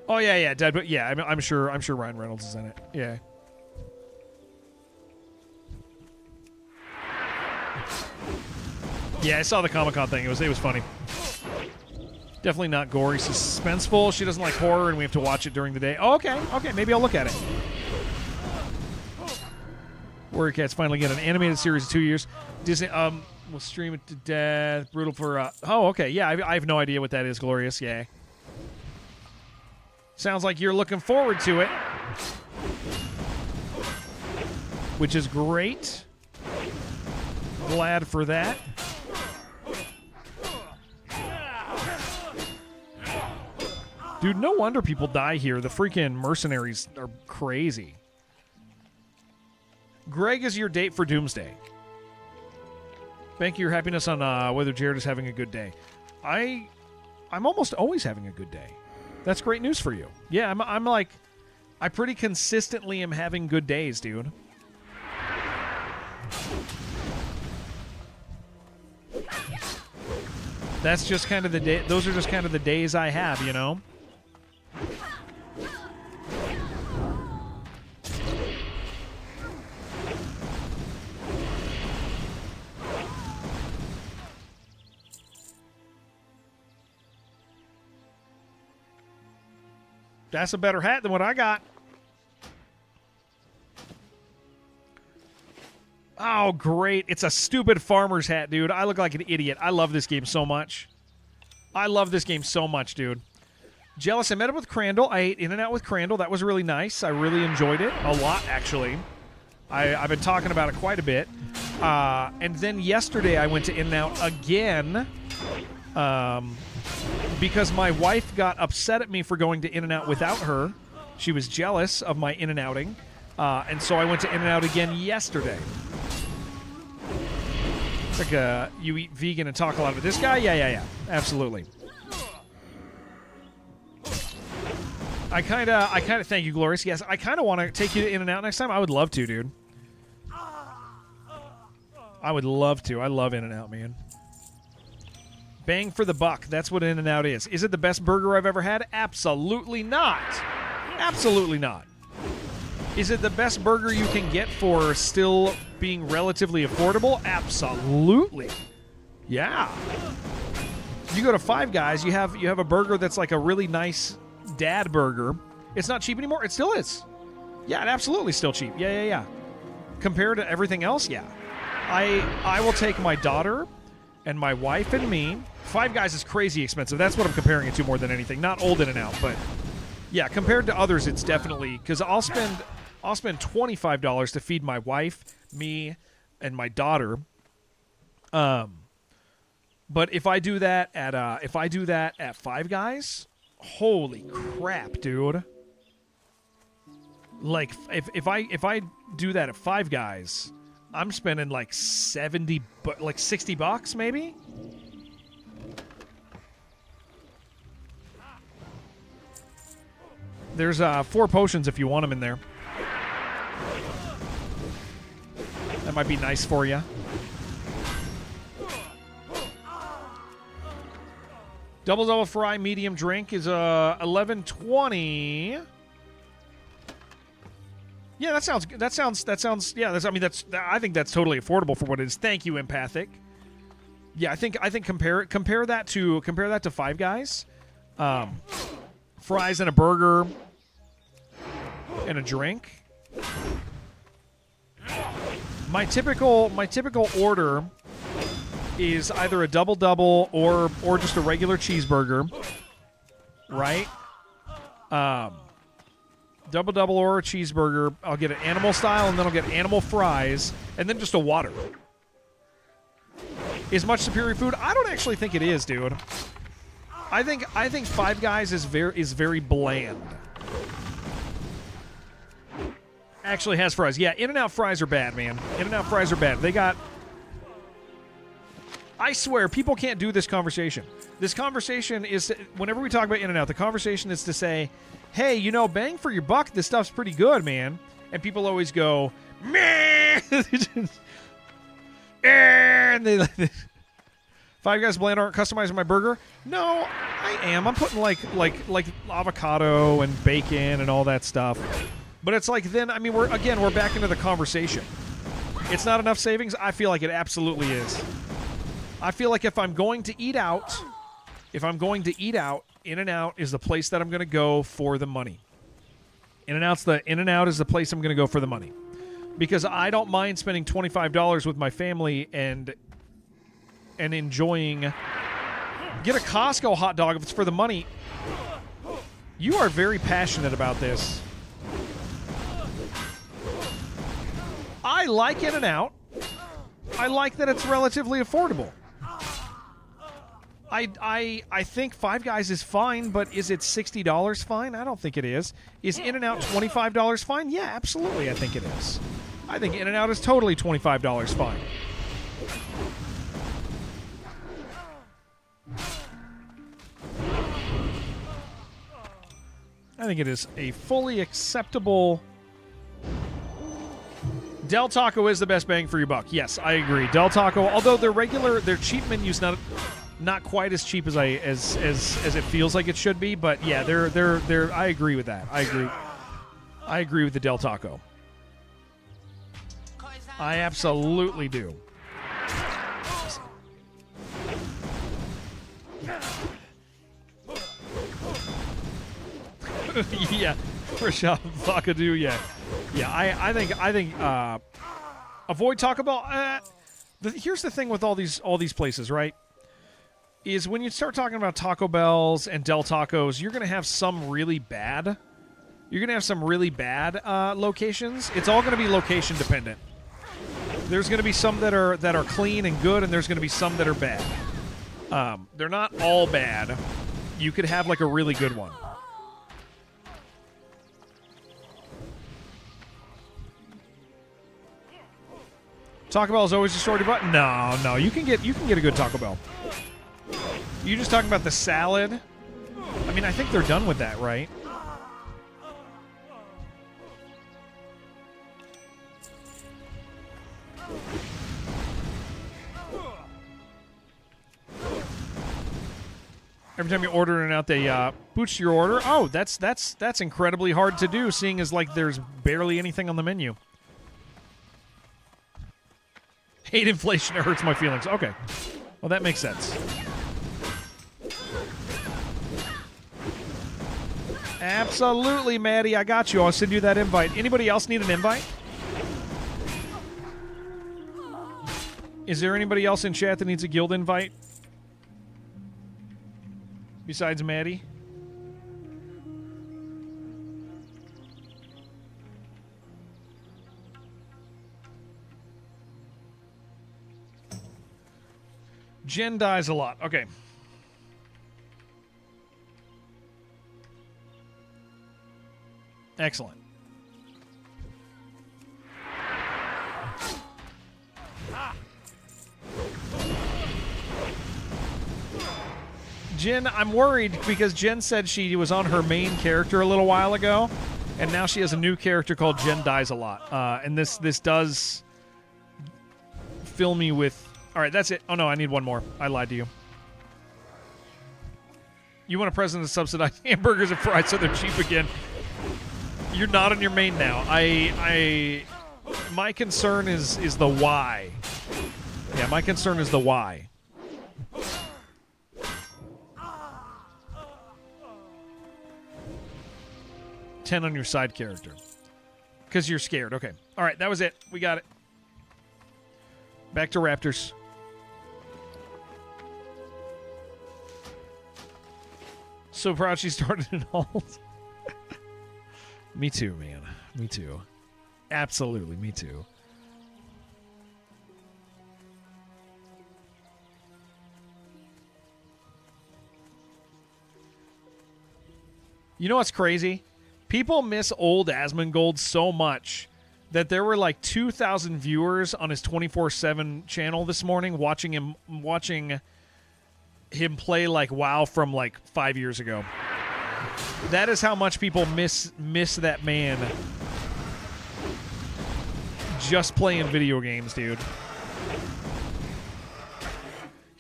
Oh yeah, Deadpool. Yeah, I'm sure Ryan Reynolds is in it. Yeah. Yeah, I saw the Comic-Con thing. It was funny. Definitely not gory, suspenseful. She doesn't like horror, and we have to watch it during the day. Oh, okay. Maybe I'll look at it. Warrior Cats finally get an animated series in 2 years. Disney will stream it to death. Brutal for. Oh, okay. Yeah, I have no idea what that is. Glorious. Yeah. Sounds like you're looking forward to it, which is great. Glad for that. Dude, no wonder people die here. The freaking mercenaries are crazy. Greg is your date for Doomsday. Thank you, your happiness on whether Jared is having a good day. I'm almost always having a good day. That's great news for you. Yeah, I'm like, I pretty consistently am having good days, dude. That's just kind of the day. Those are just kind of the days I have, you know. That's a better hat than what I got. Oh, great. It's a stupid farmer's hat, dude. I look like an idiot. I love this game so much. I love this game so much, dude. Jealous, I met up with Crandall. I ate In-N-Out with Crandall. That was really nice. I really enjoyed it. A lot, actually. I've been talking about it quite a bit. And then yesterday I went to In-N-Out again because my wife got upset at me for going to In-N-Out without her. She was jealous of my In-N-Outing. And so I went to In-N-Out again yesterday. It's like you eat vegan and talk a lot about this guy? Yeah. Absolutely. I kind of thank you, Glorious. Yes, I kind of want to take you to In-N-Out next time. I would love to, dude. I would love to. I love In-N-Out, man. Bang for the buck. That's what In-N-Out is. Is it the best burger I've ever had? Absolutely not. Absolutely not. Is it the best burger you can get for still being relatively affordable? Absolutely. Yeah. You go to Five Guys, you have a burger that's like a really nice dad burger. It's not cheap anymore. It still is. Yeah, it absolutely still cheap. Yeah. Compared to everything else, yeah. I will take my daughter and my wife and me. Five Guys is crazy expensive. That's what I'm comparing it to more than anything. Not old In-N-Out, but yeah, compared to others, it's definitely because I'll spend $25 to feed my wife, me, and my daughter. But if I do that at Five Guys, holy crap, dude! Like if I do that at Five Guys, I'm spending like $60 maybe. There's 4 potions if you want them in there. That might be nice for you. Double fry medium drink is $11.20. Yeah, that sounds yeah, I think that's totally affordable for what it is. Thank you, Empathic. Yeah, I think compare that to Five Guys. Fries and a burger and a drink. My typical order is either a double or just a regular cheeseburger, right? Double or a cheeseburger. I'll get an animal style, and then I'll get animal fries, and then just a water. Is much superior food? I don't actually think it is, dude. I think Five Guys is very bland. Actually has fries. Yeah, In-N-Out fries are bad, man. In-N-Out fries are bad. They got... I swear, people can't do this conversation. This conversation is... Whenever we talk about In-N-Out, the conversation is to say, hey, bang for your buck, this stuff's pretty good, man. And people always go, meh! And they... Five Guys bland aren't customizing my burger. No, I am. I'm putting like avocado and bacon and all that stuff. But it's like then, I mean, we're back into the conversation. It's not enough savings. I feel like it absolutely is. I feel like if I'm going to eat out, In-N-Out is the place that I'm going to go for the money. In-N-Out is the place I'm going to go for the money. Because I don't mind spending $25 with my family and enjoying. Get a Costco hot dog if it's for the money. You are very passionate about this. I like In-N-Out. I like that it's relatively affordable. I think Five Guys is fine, but is it $60 fine? I don't think it is. Is In-N-Out $25 fine? Yeah, absolutely, I think it is. I think In-N-Out is totally $25 fine. I think it is a fully acceptable. Del Taco is the best bang for your buck. Yes, I agree. Del Taco, although their cheap menu's not quite as cheap as as it feels like it should be, but yeah, they're I agree with that. I agree with the Del Taco. I absolutely do. Yeah, Rashad Vakadu, yeah. Yeah, I think avoid Taco Bell. Here's the thing with all these places, right? Is when you start talking about Taco Bells and Del Tacos, you're gonna have some really bad. You're gonna have some really bad locations. It's all gonna be location dependent. There's gonna be some that are clean and good, and there's gonna be some that are bad. They're not all bad. You could have like a really good one. Taco Bell is always a shorty button. No, you can get a good Taco Bell. You just talking about the salad? I mean, I think they're done with that, right? Every time you order In-N-Out, they boost your order. Oh, that's incredibly hard to do, seeing as like there's barely anything on the menu. Hate inflation, it hurts my feelings. Okay. Well, that makes sense. Absolutely, Maddie. I got you. I'll send you that invite. Anybody else need an invite? Is there anybody else in chat that needs a guild invite? Besides Maddie? Jen dies a lot. Okay. Excellent. Jen, I'm worried because Jen said she was on her main character a little while ago, and now she has a new character called Jen Dies a Lot. And this does fill me with... All right, that's it. Oh, no, I need one more. I lied to you. You want a president to subsidize hamburgers and fries so they're cheap again. You're not on your main now. My concern is the why. Yeah, my concern is the why. $10 on your side character. Because you're scared. Okay. All right, that was it. We got it. Back to Raptors. So proud she started an alt. Me too, man. Me too. Absolutely, me too. You know what's crazy? People miss old Asmongold so much that there were like 2,000 viewers on his 24/7 channel this morning watching him play like WoW from like 5 years ago. That is how much people miss that man just playing video games, dude.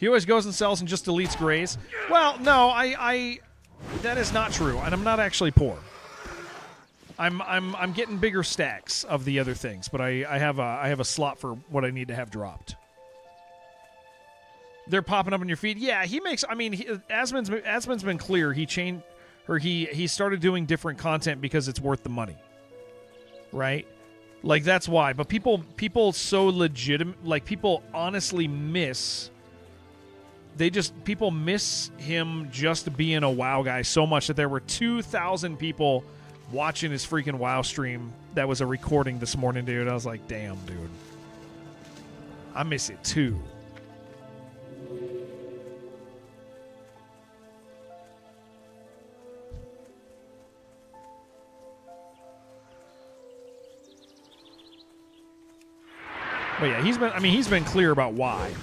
He always goes and sells and just deletes grays. Well, no, I that is not true, and I'm not actually poor. I'm getting bigger stacks of the other things, but I have a slot for what I need to have dropped. They're popping up in your feed. Yeah, he makes. I mean, Asmon's been clear. He started doing different content because it's worth the money, right? Like that's why. But people so legitimate. Like people honestly miss. People miss him just being a WoW guy so much that there were 2,000 people watching his freaking WoW stream that was a recording this morning, dude. I was like, damn, dude. I miss it too. But yeah, he's been clear about why.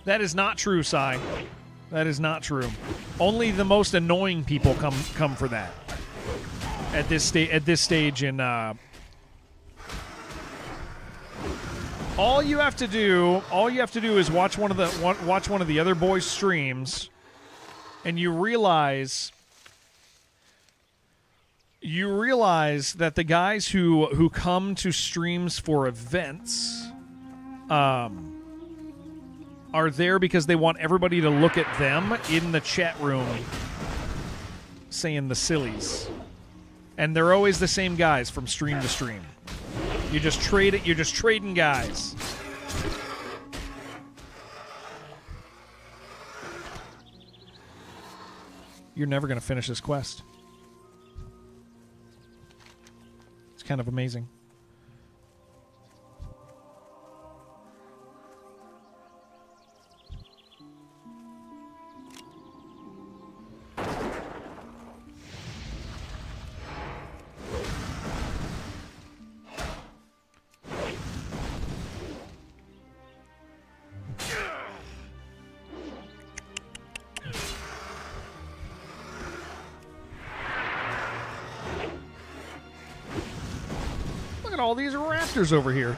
That is not true, Sai. That is not true. Only the most annoying people come for that. At this stage in all you have to do is watch one of the other boys' streams, and you realize that the guys who come to streams for events are there because they want everybody to look at them in the chat room saying the sillies. And they're always the same guys from stream to stream. You're just trading guys. You're never going to finish this quest. It's kind of amazing. All these raptors over here.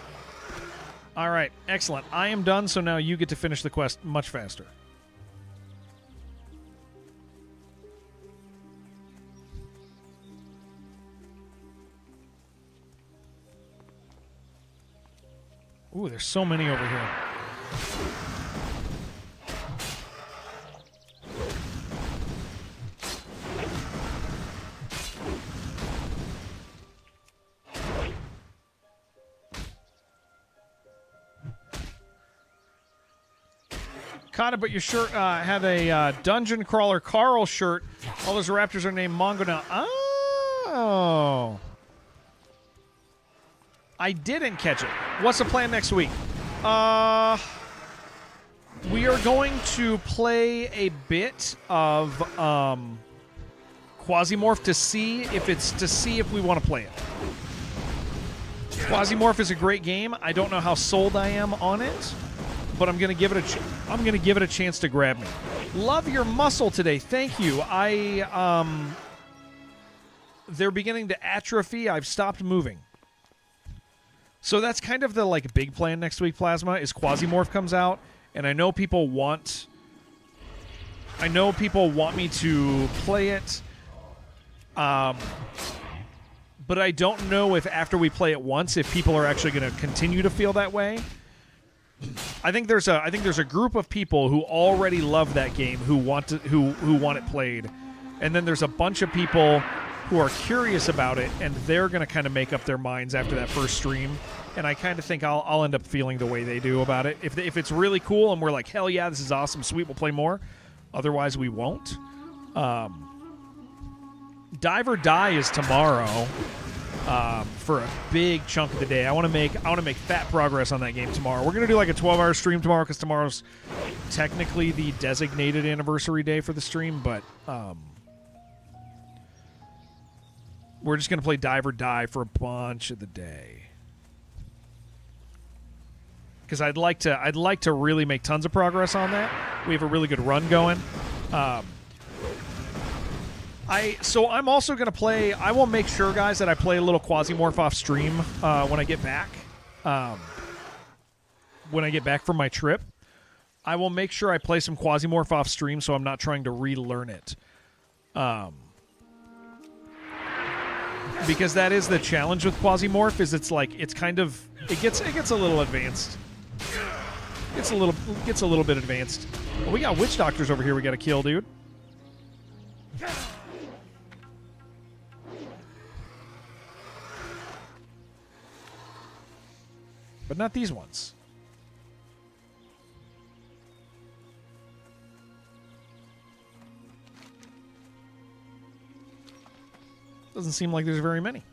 All right, excellent. I am done, so now you get to finish the quest much faster. Ooh, there's so many over here. Caught it, but your shirt had a Dungeon Crawler Carl shirt. All those raptors are named Mongo now. Oh. I didn't catch it. What's the plan next week? We are going to play a bit of Quasimorph to see if we want to play it. Quasimorph is a great game. I don't know how sold I am on it, but I'm gonna give it a chance to grab me. Love your muscle today. Thank you. They're beginning to atrophy. I've stopped moving. So that's kind of the big plan next week, Plasma, is Quasimorph comes out, and I know people want me to play it. But I don't know if after we play it once, if people are actually going to continue to feel that way. I think there's a group of people who already love that game who want it played, and then there's a bunch of people who are curious about it, and they're going to kind of make up their minds after that first stream. And I kind of think I'll end up feeling the way they do about it. If it's really cool and we're like, hell yeah, this is awesome, sweet, we'll play more. Otherwise, we won't. Dive or Die is tomorrow for a big chunk of the day. I want to make fat progress on that game tomorrow. We're gonna do a 12-hour stream tomorrow because tomorrow's technically the designated anniversary day for the stream, but we're just gonna play Dive or Die for a bunch of the day. Because I'd like to really make tons of progress on that. We have a really good run going. So I'm also going to play... I will make sure, guys, that I play a little Quasimorph off stream when I get back. When I get back from my trip. I will make sure I play some Quasimorph off stream so I'm not trying to relearn it. Because that is the challenge with Quasimorph, is it's like, it's kind of... It gets a little advanced. Gets a little bit advanced. Well, we got witch doctors over here we got to kill, dude. But not these ones. Doesn't seem like there's very many.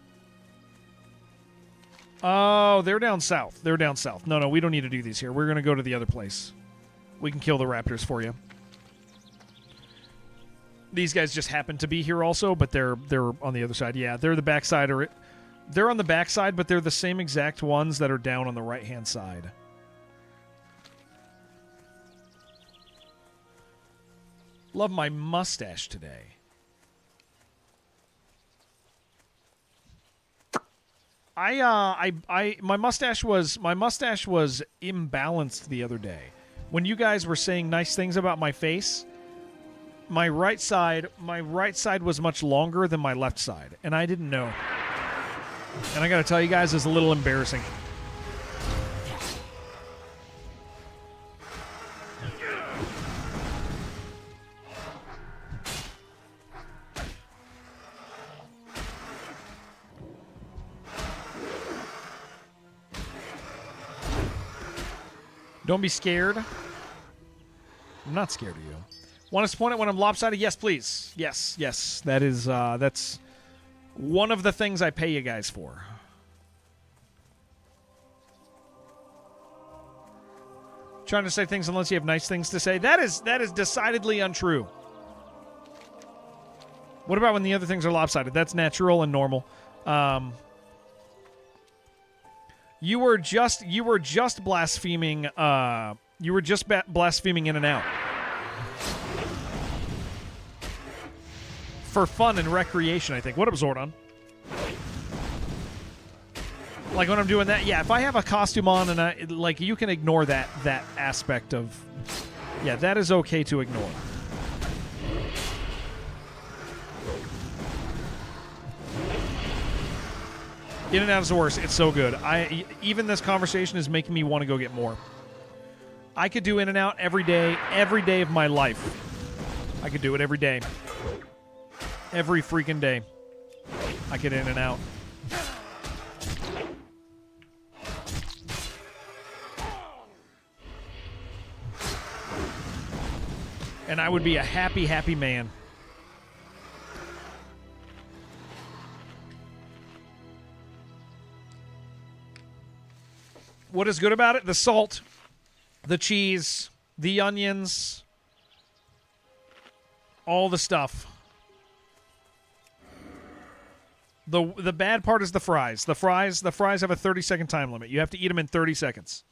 Oh, they're down south. They're down south. No, we don't need to do these here. We're going to go to the other place. We can kill the raptors for you. These guys just happen to be here also, but they're on the other side. Yeah, they're the backside, or they're on the backside, but they're the same exact ones that are down on the right-hand side. Love my mustache today. My mustache was imbalanced the other day. When you guys were saying nice things about my face, my right side was much longer than my left side, and I didn't know. And I got to tell you guys, it's a little embarrassing. Don't be scared. I'm not scared of you. Want us to point it when I'm lopsided? Yes, please. Yes. That is, that's one of the things I pay you guys for. Trying to say things unless you have nice things to say. That is decidedly untrue. What about when the other things are lopsided? That's natural and normal. You were just blaspheming. You were just blaspheming in and out for fun and recreation. I think. What up, Zordon? Like when I'm doing that, yeah. If I have a costume on and like, you can ignore that aspect of. Yeah, that is okay to ignore. In and Out is the worst. It's so good. Even this conversation is making me want to go get more. I could do In and Out every day of my life. I could do it every day. Every freaking day. I could In and Out. And I would be a happy, happy man. What is good about it? The salt, the cheese, the onions, all the stuff. The bad part is the fries. The fries have a 30-second time limit. You have to eat them in 30 seconds.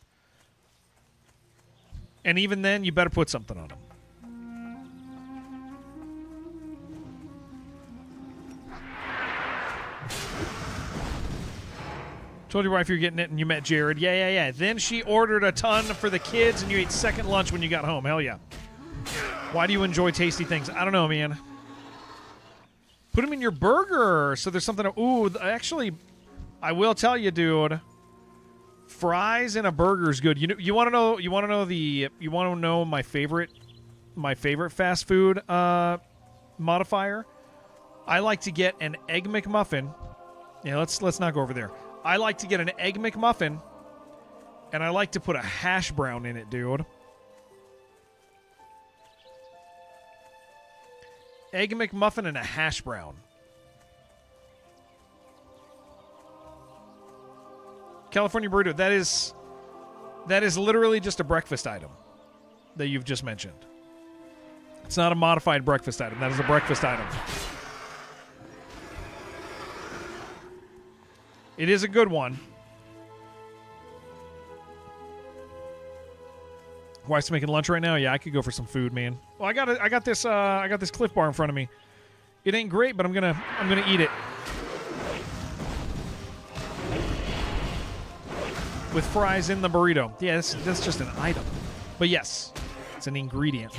And even then, you better put something on them. Told your wife you're getting it and you met Jared. Yeah. Then she ordered a ton for the kids and you ate second lunch when you got home. Hell yeah. Why do you enjoy tasty things? I don't know, man. Put them in your burger so there's something. Ooh, actually, I will tell you, dude. Fries in a burger is good. You want to know my favorite fast food modifier? I like to get an Egg McMuffin. Yeah, let's not go over there. I like to get an Egg McMuffin, and I like to put a hash brown in it, dude. Egg McMuffin and a hash brown. California burrito. That is literally just a breakfast item that you've just mentioned. It's not a modified breakfast item. That is a breakfast item. It is a good one. Wife's making lunch right now. Yeah, I could go for some food, man. Well, I got this Cliff Bar in front of me. It ain't great, but I'm gonna eat it. With fries in the burrito. Yeah, that's just an item. But yes, it's an ingredient.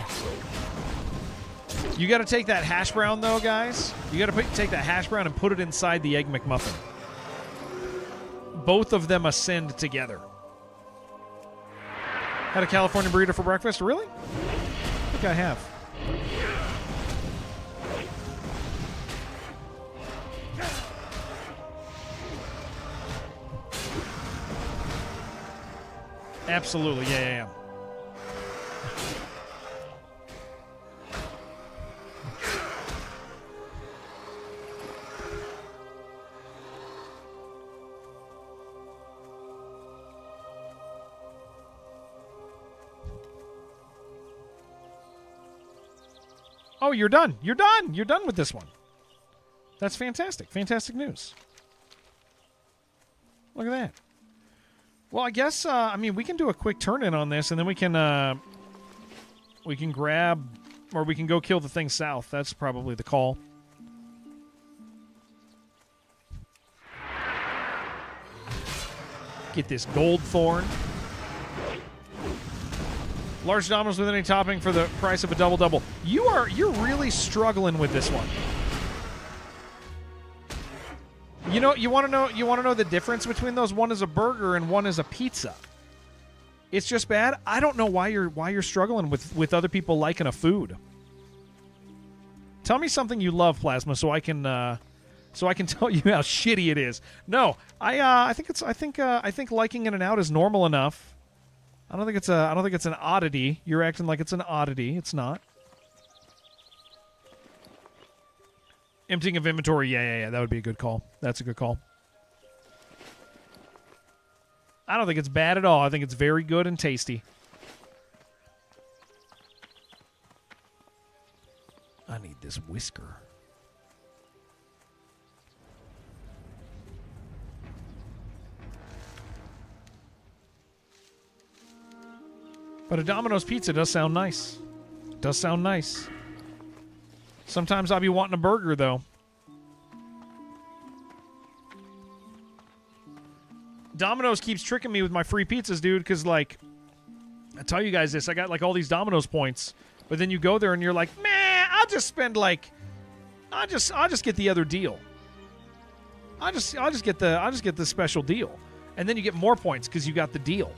You got to take that hash brown, though, guys. You got to take that hash brown and put it inside the Egg McMuffin. Both of them ascend together. Had a California burrito for breakfast? Really? I think I have. Absolutely, yeah. Oh, you're done. You're done. You're done with this one. That's fantastic. Fantastic news. Look at that. Well, I guess, we can do a quick turn-in on this, and then we can grab, or we can go kill the thing south. That's probably the call. Get this gold thorn. Large Domino's with any topping for the price of a double-double. You're really struggling with this one. You know, you want to know the difference between those? One is a burger and one is a pizza. It's just bad. I don't know why you're struggling with other people liking a food. Tell me something you love, Plasma, so I can tell you how shitty it is. No, I think liking In-N-Out is normal enough. I don't think it's an oddity. You're acting like it's an oddity. It's not. Emptying of inventory. Yeah. That would be a good call. That's a good call. I don't think it's bad at all. I think it's very good and tasty. I need this whisker. But a Domino's pizza does sound nice. Does sound nice. Sometimes I'll be wanting a burger, though. Domino's keeps tricking me with my free pizzas, dude, because, like, I tell you guys this, I got, like, all these Domino's points, but then you go there and you're like, man, I'll just spend, like, I'll just get the other deal. I'll just get the special deal. And then you get more points because you got the deal.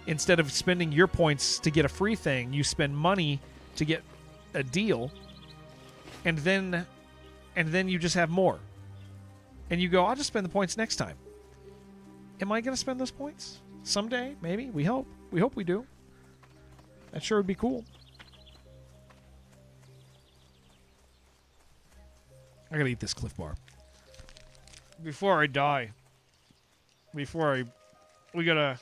Instead of spending your points to get a free thing, you spend money to get a deal. And then you just have more. And you go, I'll just spend the points next time. Am I going to spend those points? Someday, maybe. We hope. We hope we do. That sure would be cool. I got to eat this Cliff Bar. Before I die. We got to...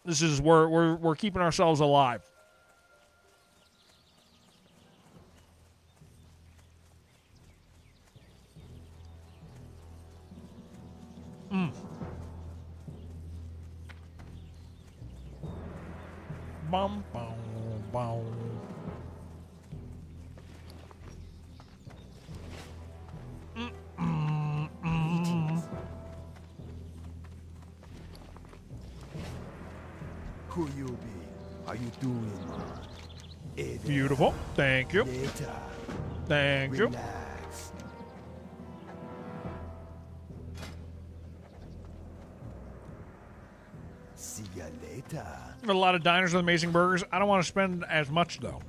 This is we're keeping ourselves alive. Bum, bum, bum. Who you be? How you doing, man? Beautiful. Thank you. Later. Thank you. Relax. See ya later. A lot of diners with amazing burgers. I don't want to spend as much, though.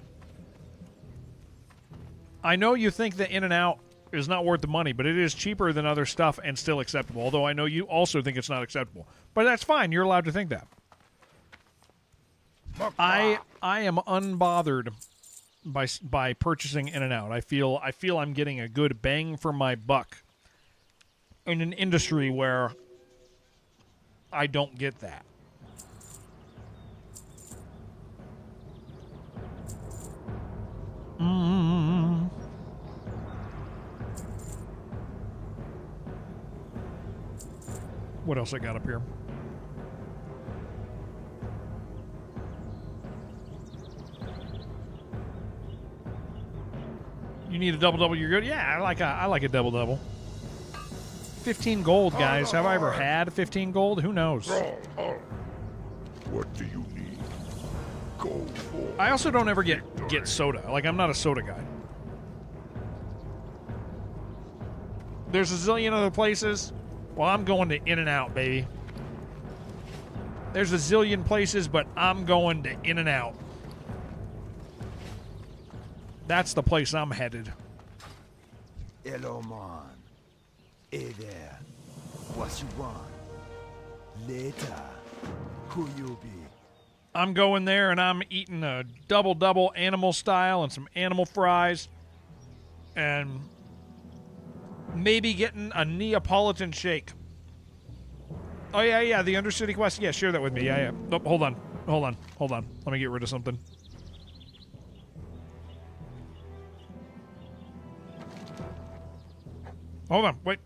I know you think that In-N-Out is not worth the money, but it is cheaper than other stuff and still acceptable, although I know you also think it's not acceptable. But that's fine. You're allowed to think that. I am unbothered by purchasing In-N-Out. I feel I'm getting a good bang for my buck in an industry where I don't get that. What else I got up here? You need a double-double, you're good? Yeah, I like a double-double. 15 gold, guys. Have I ever had 15 gold? Who knows? What do you need? Go for I also don't ever get soda. Like, I'm not a soda guy. There's a zillion other places. Well, I'm going to In-N-Out, baby. There's a zillion places, but I'm going to In-N-Out. That's the place I'm headed. Hello, man. Hey there. What you want? Later. Who you be? I'm going there and I'm eating a double-double animal style and some animal fries. And maybe getting a Neapolitan shake. Oh, yeah, the Undercity quest. Yeah, share that with me. Yeah. Oh, hold on. Let me get rid of something. Hold on, wait.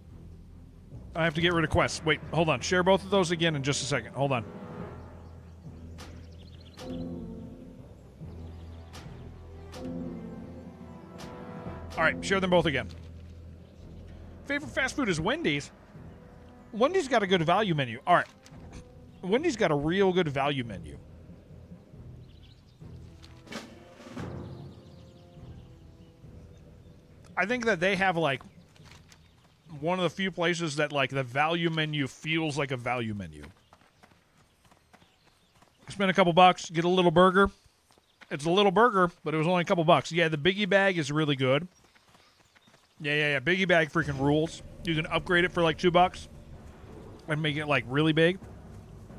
I have to get rid of quests. Wait, hold on. Share both of those again in just a second. Hold on. All right, share them both again. Favorite fast food is Wendy's. Wendy's got a good value menu. All right. Wendy's got a real good value menu. I think that they have, like, one of the few places that, like, the value menu feels like a value menu. Spend a couple bucks, get a little burger. It's a little burger, but it was only a couple bucks. Yeah, the Biggie Bag is really good. Yeah. Biggie Bag freaking rules. You can upgrade it for, like, $2 and make it, like, really big.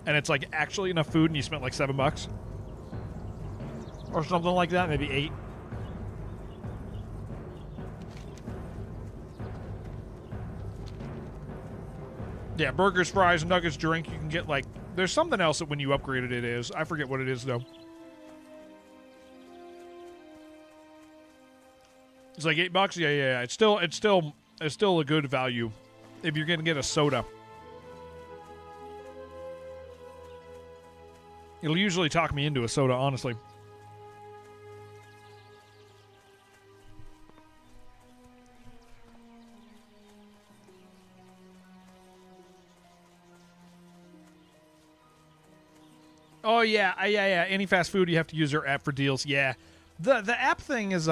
And it's, like, actually enough food and you spent, like, $7. Or something like that, maybe 8. Yeah, burgers, fries, nuggets, drink. You can get, like... There's something else that when you upgrade it is. I forget what it is, though. It's like $8? Yeah. It's still a good value if you're going to get a soda. It'll usually talk me into a soda, honestly. Oh yeah. Any fast food, you have to use their app for deals. Yeah, the app thing is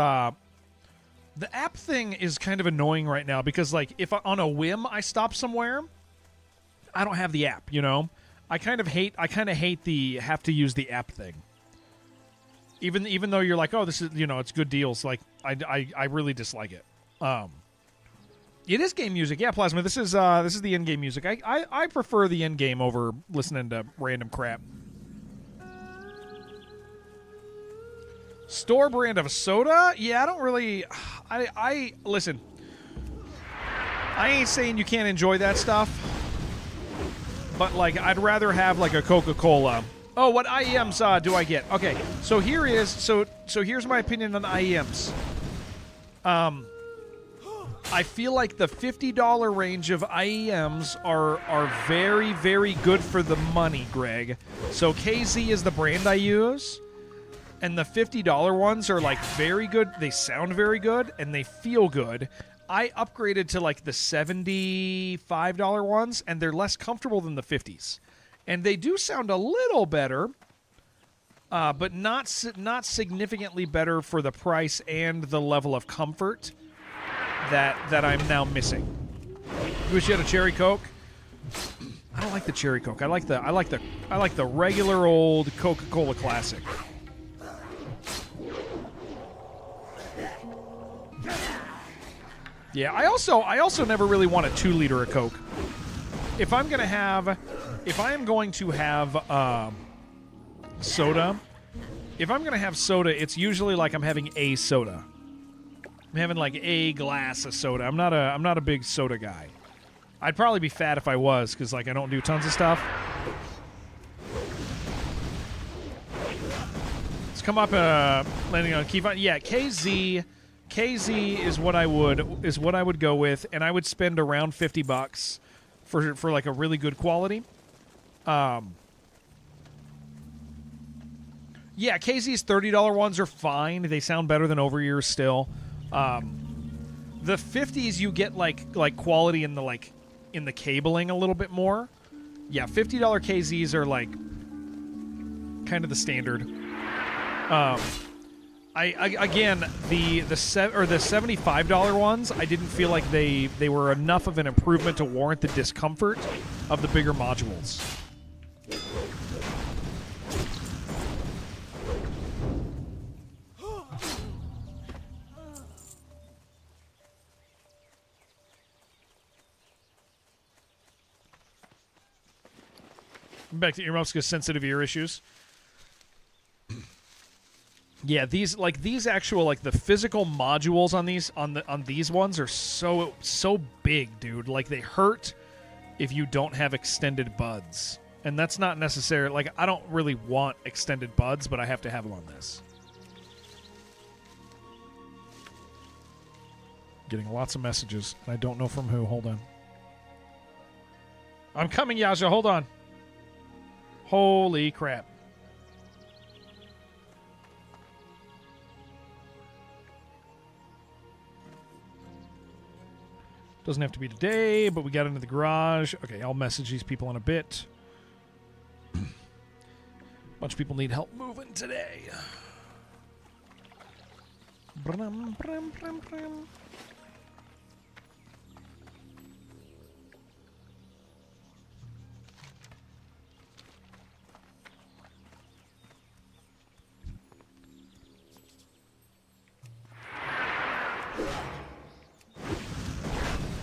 kind of annoying right now because, like, if on a whim I stop somewhere, I don't have the app. You know, I kind of hate the have to use the app thing. Even though you're like, oh, this is, you know, it's good deals. Like, I really dislike it. It is game music. Yeah, Plasma. This is the in-game music. I prefer the in-game over listening to random crap. Store brand of soda? Yeah, I don't really... I listen. I ain't saying you can't enjoy that stuff. But, like, I'd rather have, like, a Coca-Cola. Oh, what IEMs do I get? Okay, so here is... So here's my opinion on IEMs. I feel like the $50 range of IEMs are very, very good for the money, Greg. So KZ is the brand I use. And the $50 ones are, like, very good. They sound very good, and they feel good. I upgraded to, like, the $75 ones, and they're less comfortable than the 50s. And they do sound a little better, but not significantly better for the price and the level of comfort that I'm now missing. You wish you had a cherry Coke? I don't like the cherry Coke. I like the regular old Coca-Cola Classic. Yeah, I also never really want a 2-liter of Coke. If I am going to have soda, it's usually like I'm having a soda. I'm having like a glass of soda. I'm not a big soda guy. I'd probably be fat if I was, because, like, I don't do tons of stuff. Let's come up landing on Keyfine. Yeah, KZ is what I would go with, and I would spend around $50 for like a really good quality. Yeah, KZ's $30 ones are fine. They sound better than over ears still. The 50s you get like quality in the cabling a little bit more. Yeah, $50 KZs are like kind of the standard. Again, the $75 ones, I didn't feel like they were enough of an improvement to warrant the discomfort of the bigger modules. Back to earmuffs because sensitive ear issues. Yeah, these actual like the physical modules on these ones are so big, dude. Like they hurt if you don't have extended buds. And that's not necessary. Like I don't really want extended buds, but I have to have them on this. Getting lots of messages, and I don't know from who. Hold on. I'm coming, Yaja. Hold on. Holy crap. Doesn't have to be today, but we got into the garage. Okay, I'll message these people in a bit. Bunch of people need help moving today. Brum, brum, brum, brum.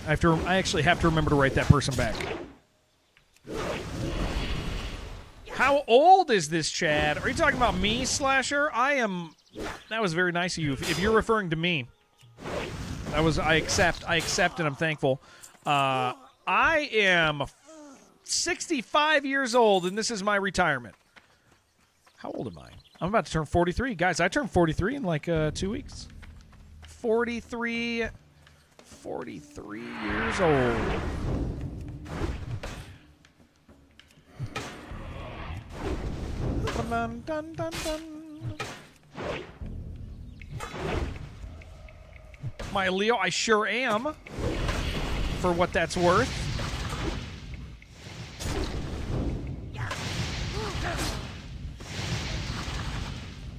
I actually have to remember to write that person back. How old is this, Chad? Are you talking about me, Slasher? That was very nice of you. If you're referring to me, I accept and I'm thankful. I am 65 years old, and this is my retirement. How old am I? I'm about to turn 43. Guys, I turned 43 in like 2 weeks. 43 years old. Dun, dun, dun, dun. My Leo, I sure am. For what that's worth.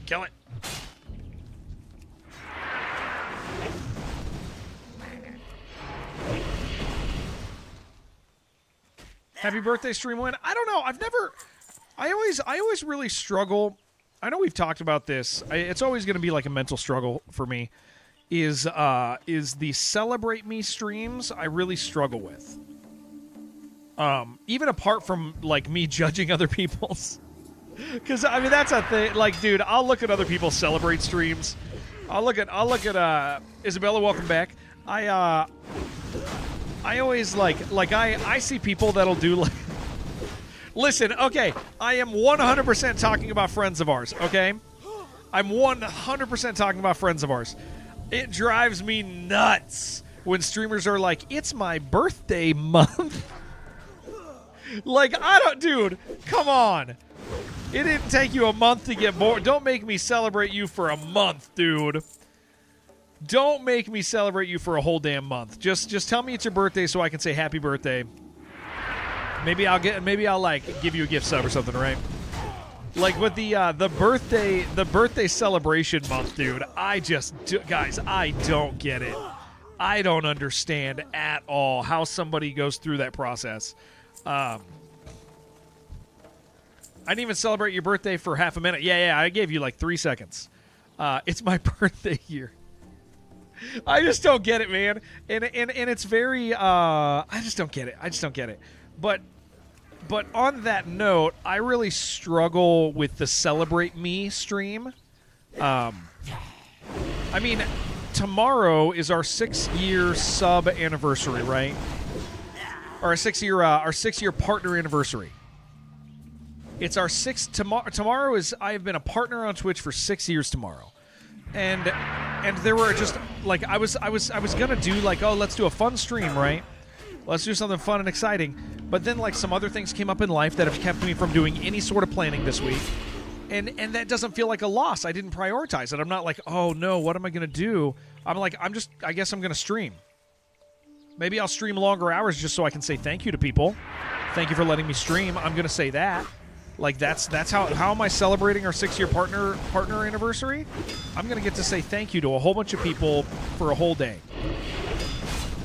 Kill it. Happy birthday, Streamwind. I don't know. I always really struggle. I know we've talked about this. It's always going to be like a mental struggle for me. Is the Celebrate Me streams I really struggle with. Even apart from like me judging other people's. Because I mean that's a thing. Like, dude, I'll look at other people's Celebrate streams. I'll look at Isabella. Welcome back. I always I see people that'll do like. Listen, okay, I am 100% talking about friends of ours. Okay, I'm 100% talking about friends of ours. It drives me nuts when streamers are like, "It's my birthday month." Like, I don't, dude. Come on. It didn't take you a month to get bored. Don't make me celebrate you for a month, dude. Don't make me celebrate you for a whole damn month. Just tell me it's your birthday so I can say happy birthday. Maybe I'll like give you a gift sub or something, right? Like with the birthday celebration month, dude. Guys, I don't get it. I don't understand at all how somebody goes through that process. I didn't even celebrate your birthday for half a minute. Yeah, I gave you like 3 seconds. It's my birthday year. I just don't get it, man. And it's very I just don't get it. But on that note, I really struggle with the Celebrate Me stream. I mean, tomorrow is our 6-year sub anniversary, right? Or our 6-year partner anniversary. It's our 6th tomorrow is I've been a partner on Twitch for 6 years tomorrow. And there were just like I was gonna do like, oh, let's do a fun stream, right? Let's do something fun and exciting. But then like some other things came up in life that have kept me from doing any sort of planning this week. And that doesn't feel like a loss. I didn't prioritize it. I'm not like, oh no, what am I gonna do? I'm like, I guess I'm gonna stream. Maybe I'll stream longer hours just so I can say thank you to people. Thank you for letting me stream. I'm gonna say that. Like that's how am I celebrating our 6-year partner anniversary? I'm gonna get to say thank you to a whole bunch of people for a whole day.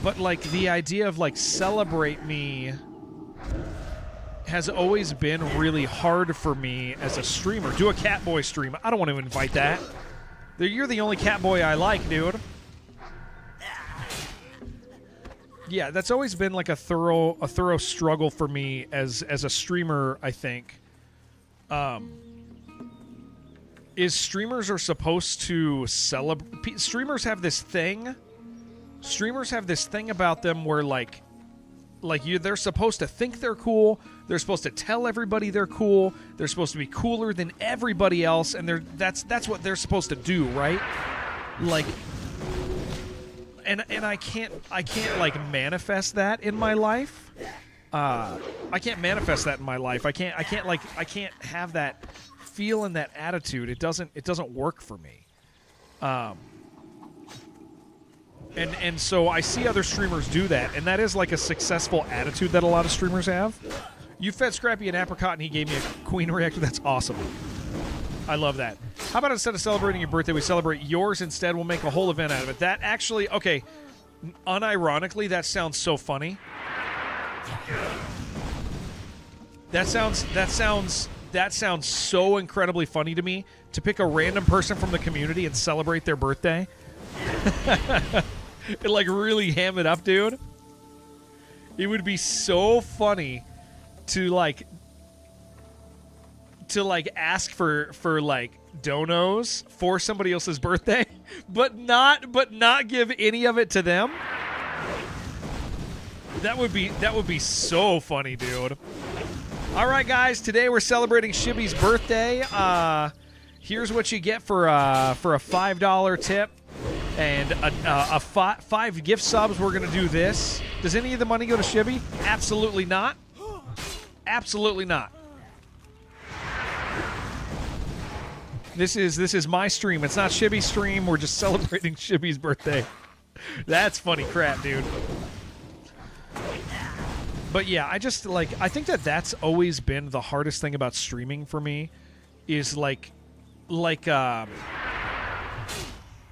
But like the idea of like celebrate me has always been really hard for me as a streamer. Do a Catboy stream. I don't want to invite that. You're the only Catboy I like, dude. Yeah, that's always been like a thorough struggle for me as a streamer, I think. Is streamers are supposed to celebrate. Streamers have this thing. Streamers have this thing about them where they're supposed to think they're cool. They're supposed to tell everybody they're cool. They're supposed to be cooler than everybody else, and that's what they're supposed to do, right? Like, and I can't like manifest that in my life. I can't manifest that in my life. I can't have that feel and that attitude. It doesn't work for me. And so I see other streamers do that, and that is like a successful attitude that a lot of streamers have. You fed Scrappy an apricot, and he gave me a queen reactor. That's awesome. I love that. How about instead of celebrating your birthday, we celebrate yours instead? We'll make a whole event out of it. That actually, okay, unironically, that sounds so funny. That sounds so incredibly funny to me, to pick a random person from the community and celebrate their birthday. And like really ham it up, dude. It would be so funny to like ask for like donos for somebody else's birthday, but not give any of it to them. That would be so funny, dude. All right, guys, today we're celebrating Shibby's birthday. Here's what you get for a $5 tip. And five gift subs. We're going to do this. Does any of the money go to Shibby? Absolutely not. Absolutely not. This is my stream. It's not Shibby's stream. We're just celebrating Shibby's birthday. That's funny crap, dude. But yeah, I think that's always been the hardest thing about streaming for me, is like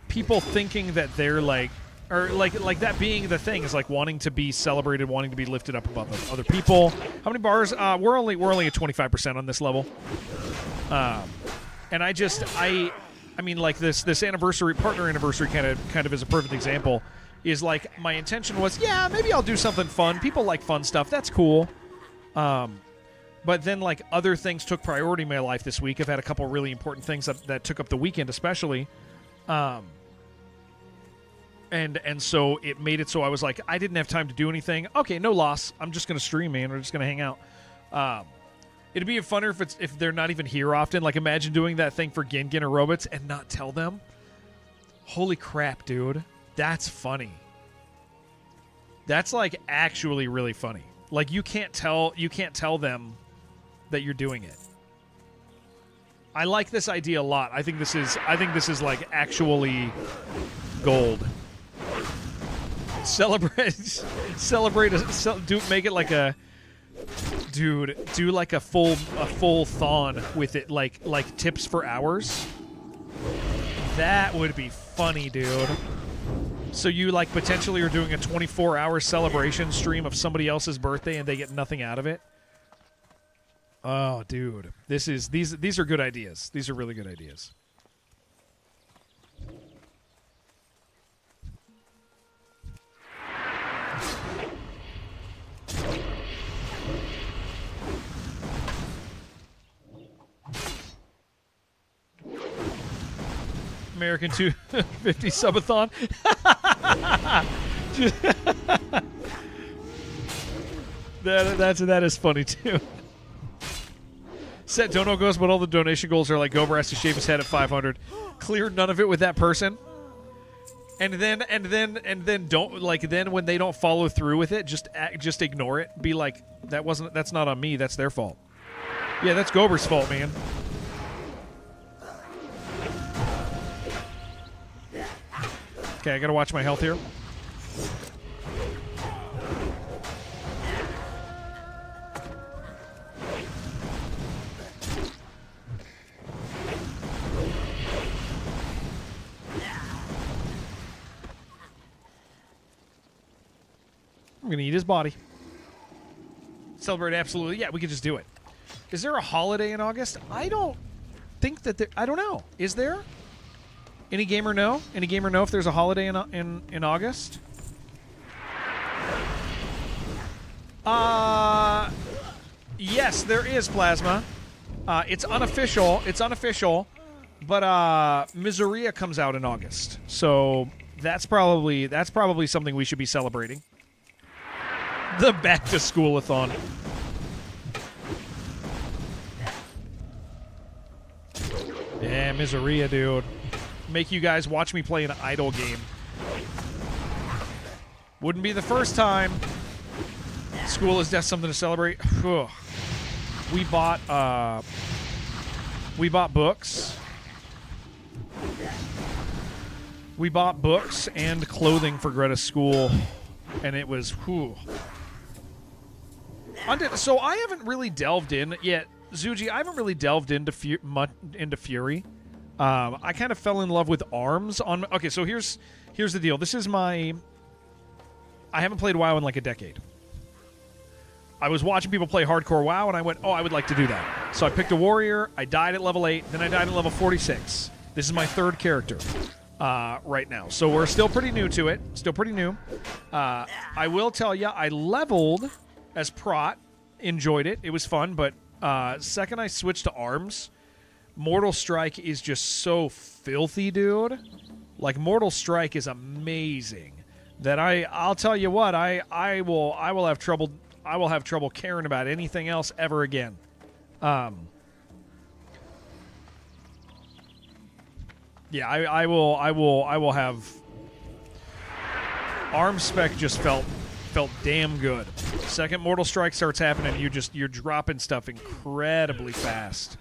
people thinking that they're like, or like that being the thing, is like wanting to be celebrated, wanting to be lifted up above other people. How many bars? We're only at 25% on this level. And I mean, like this partner anniversary kind of is a perfect example. Is like my intention was, yeah, maybe I'll do something fun. People like fun stuff. That's cool. But then like other things took priority in my life this week. I've had a couple really important things that took up the weekend, especially. And so it made it so I was like, I didn't have time to do anything. Okay, no loss. I'm just gonna stream, man. We're just gonna hang out. It'd be funner if they're not even here often. Like, imagine doing that thing for Gin or Robots and not tell them. Holy crap, dude. That's funny. That's like actually really funny. Like you can't tell them that you're doing it. I like this idea a lot. I think this is like actually gold. Make it like a dude. Do like a full thon with it, like tips for hours. That would be funny, dude. So you like potentially are doing a 24-hour celebration stream of somebody else's birthday and they get nothing out of it. Oh, dude, these are good ideas. These are really good ideas. American 250 subathon. that is funny too. Set dono goals, but all the donation goals are like Gober has to shave his head at 500. Clear none of it with that person. And then don't like then when they don't follow through with it, just ignore it. Be like, that's not on me, that's their fault. Yeah, that's Gober's fault, man. Okay, I gotta watch my health here. I'm gonna eat his body. Celebrate, absolutely. Yeah, we could just do it. Is there a holiday in August? I don't think that there... I don't know. Is there? Any gamer know? Any gamer know if there's a holiday in August? Yes, there is, Plasma. It's unofficial. It's unofficial. But Miseria comes out in August. So that's probably something we should be celebrating. The back to school-a-thon. Yeah, Miseria, dude. Make you guys watch me play an idle game. Wouldn't be the first time. School is just something to celebrate. We bought books. We bought books and clothing for Greta's school, and it was So I haven't really delved in yet, Zuji. I haven't really delved into Fury. I kind of fell in love with ARMS on. Okay, so here's the deal. This is my. I haven't played WoW in like a decade. I was watching people play hardcore WoW, and I went, "Oh, I would like to do that." So I picked a warrior. I died at level 8. Then I died at level 46. This is my third character right now. So we're still pretty new to it. Still pretty new. I will tell you, I leveled as Prot. Enjoyed it. It was fun, but second I switched to ARMS, Mortal Strike is just so filthy, dude. Like, Mortal Strike is amazing. That I'll tell you what, I will have trouble caring about anything else ever again. Yeah, I will have. ARMS spec just felt damn good. Second Mortal Strike starts happening, you're dropping stuff incredibly fast.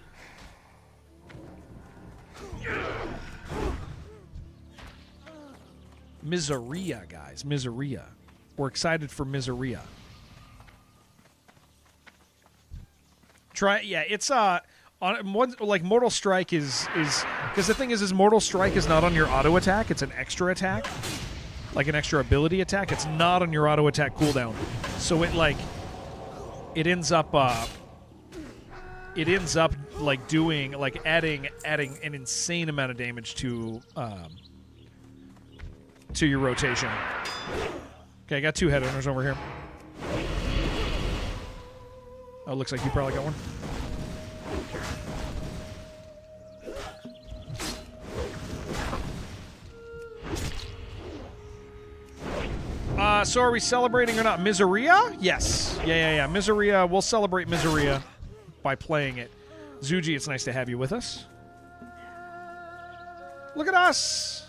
Miseria, guys. Miseria. We're excited for Miseria. It's on one, like, Mortal Strike is because the thing is Mortal Strike is not on your auto attack, it's an extra attack. Like an extra ability attack. It's not on your auto attack cooldown. So it ends up like doing, like, adding an insane amount of damage to your rotation. Okay, I got 2 headhunters over here. Oh, looks like you probably got one. So are we celebrating or not? Miseria? Yes. Yeah. Miseria. We'll celebrate Miseria by playing it. Zuji, it's nice to have you with us. Look at us.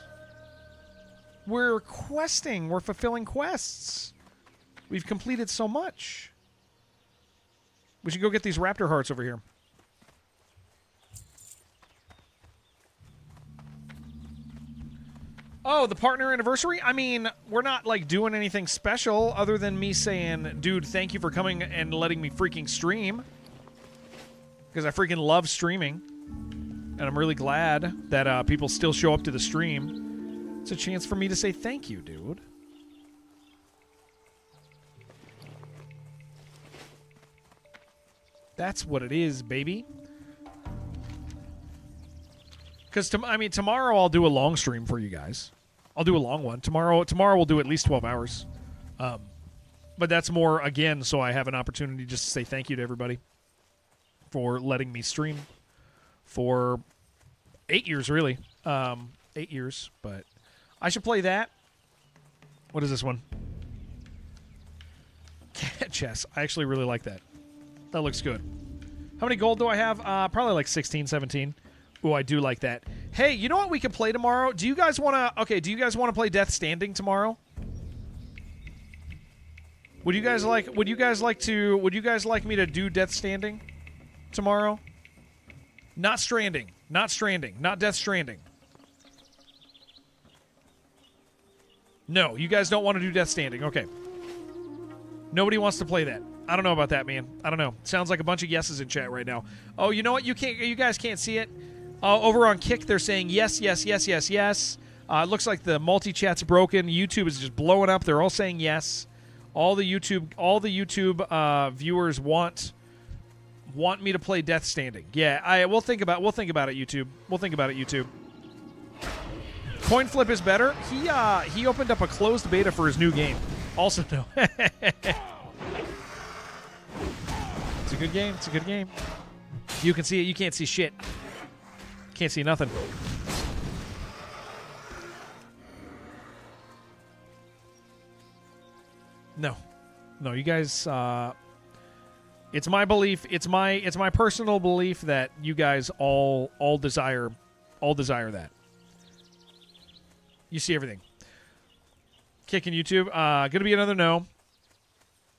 We're questing. We're fulfilling quests. We've completed so much. We should go get these raptor hearts over here. Oh, the partner anniversary? I mean, we're not, like, doing anything special other than me saying, dude, thank you for coming and letting me freaking stream. Because I freaking love streaming. And I'm really glad that people still show up to the stream. It's a chance for me to say thank you, dude. That's what it is, baby. Because, tomorrow I'll do a long stream for you guys. I'll do a long one. Tomorrow we'll do at least 12 hours. But that's more, again, so I have an opportunity just to say thank you to everybody for letting me stream for 8 years, really. 8 years, but I should play that. What is this one? Cat chess. I actually really like that. That looks good. How many gold do I have? Probably like 16, 17. Ooh, I do like that. Hey, you know what we could play tomorrow? Do you guys want to... Okay, do you guys want to play Death Standing tomorrow? Would you guys like me to do Death Standing tomorrow? Not Stranding. Not Stranding. Not Death Stranding. No, you guys don't want to do Death Stranding. Okay. Nobody wants to play that. I don't know about that, man. I don't know. Sounds like a bunch of yeses in chat right now. Oh, you know what? You guys can't see it. Over on Kick, they're saying yes, yes, yes, yes, yes. It looks like the multi-chat's broken. YouTube is just blowing up. They're all saying yes. All the YouTube viewers want me to play Death Stranding. Yeah, we'll think about it, YouTube. We'll think about it, YouTube. Coin Flip is better. He opened up a closed beta for his new game. Also, no. It's a good game. It's a good game. You can see it. You can't see shit. Can't see nothing. No, you guys. It's my belief. It's my personal belief that you guys all desire that. You see everything. Kicking YouTube. Gonna be another no.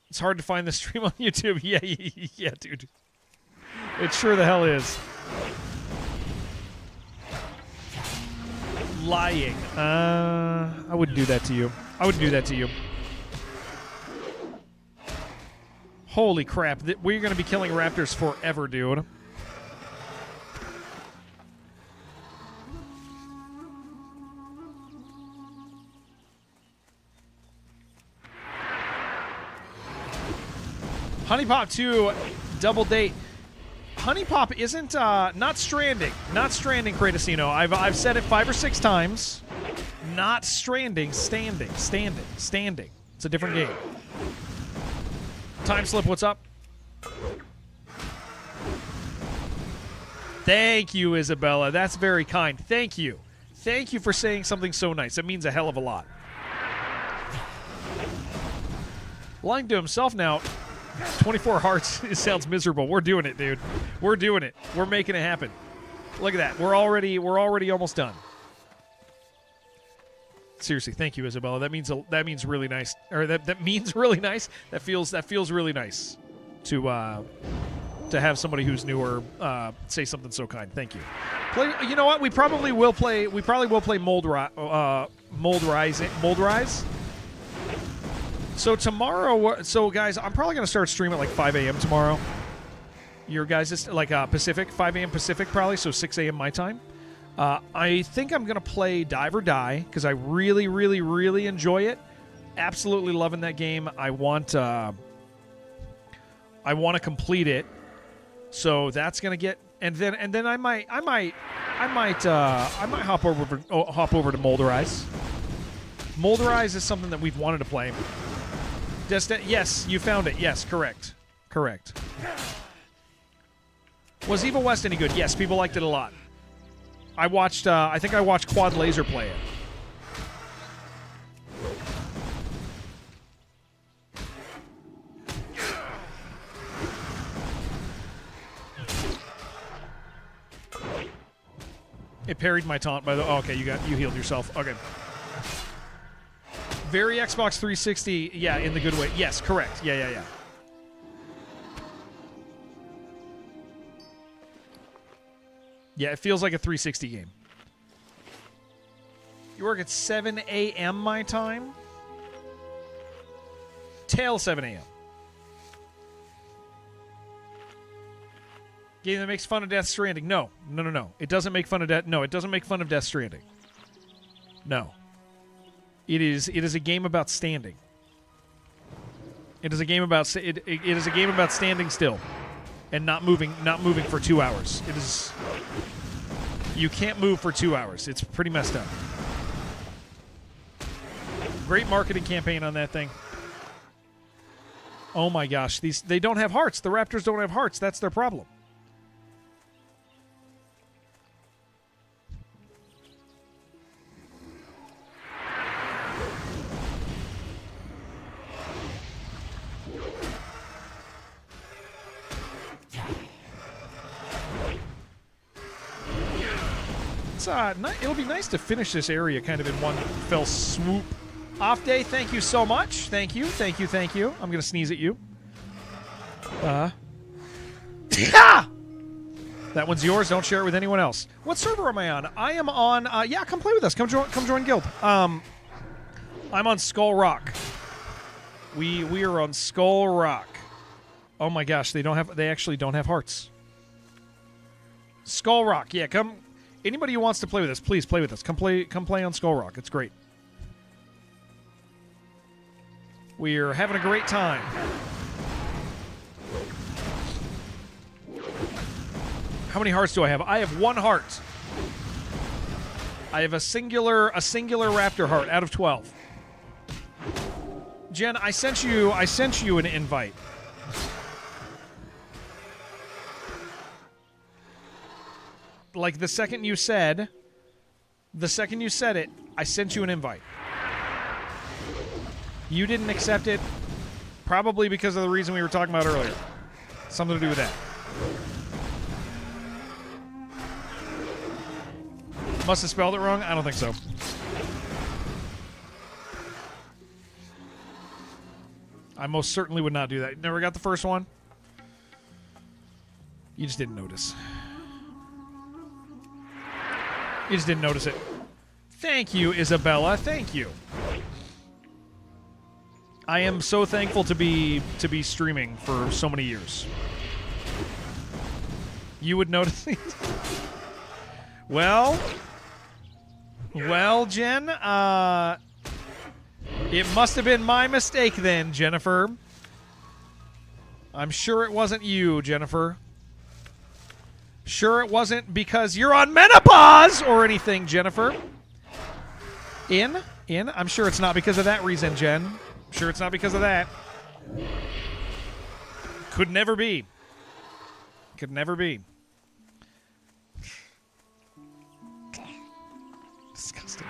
It's hard to find the stream on YouTube. Yeah, dude. It sure the hell is. Lying. I wouldn't do that to you. I wouldn't do that to you. Holy crap. We're going to be killing raptors forever, dude. Honey Pop 2 double date. Honey Pop isn't not Stranding. Not Stranding, Kratasino. I've said it 5 or 6 times. Not Stranding, Standing. It's a different game. Time Slip, what's up? Thank you, Isabella. That's very kind. Thank you. Thank you for saying something so nice. It means a hell of a lot. Lying to himself now. 24 hearts. It sounds miserable. We're doing it, dude. We're doing it. We're making it happen. Look at that. We're already almost done. Seriously, thank you, Isabella. That means really nice. Or that means really nice. That feels really nice to have somebody who's newer say something so kind. Thank you. You know what? We probably will play Mold Rise. So tomorrow, guys, I'm probably going to start streaming at like 5 a.m. tomorrow. Your guys, is like Pacific, 5 a.m. Pacific probably, so 6 a.m. my time. I think I'm going to play Dive or Die because I really, really, really enjoy it. Absolutely loving that game. I want to complete it. So that's going to get, and then I might hop over to Mold Rise. Mold Rise is something that we've wanted to play. Yes, you found it. Yes, correct. Was Evil West any good? Yes, people liked it a lot. I think I watched Quad Laser play it. It parried my taunt by the. Oh, okay, you healed yourself. Okay. Very Xbox 360, yeah, in the good way. Yes, correct. Yeah. Yeah, it feels like a 360 game. You work at 7 a.m. my time? Tail 7 a.m. Game that makes fun of Death Stranding. No. It doesn't make fun of it doesn't make fun of Death Stranding. No. It is a game about standing. It is a game about standing still and not moving for 2 hours. It is. You can't move for 2 hours. It's pretty messed up. Great marketing campaign on that thing. Oh my gosh, they don't have hearts. The Raptors don't have hearts. That's their problem. It'll be nice to finish this area kind of in one fell swoop. Off day, thank you so much. Thank you. I'm going to sneeze at you. That one's yours. Don't share it with anyone else. What server am I on? I am on... come play with us. Come join Guild. I'm on Skull Rock. We are on Skull Rock. Oh my gosh, they actually don't have hearts. Skull Rock, yeah, come. Anybody who wants to play with us, please play with us. Come play on Skull Rock. It's great. We're having a great time. How many hearts do I have? I have 1 heart. I have a singular raptor heart out of 12. Jen, I sent you an invite. Like the second you said it, I sent you an invite. You didn't accept it, probably because of the reason we were talking about earlier. Something to do with that. Must have spelled it wrong? I don't think so. I most certainly would not do that. Never got the first one? You just didn't notice. You just didn't notice it. Thank you, Isabella. Thank you. I am so thankful to be streaming for so many years. You would notice it. Well, Jen, it must have been my mistake then, Jennifer. I'm sure it wasn't you, Jennifer. Sure it wasn't because you're on menopause or anything, Jennifer. I'm sure it's not because of that reason, Jen. I'm sure it's not because of that. Could never be. Could never be. Disgusting.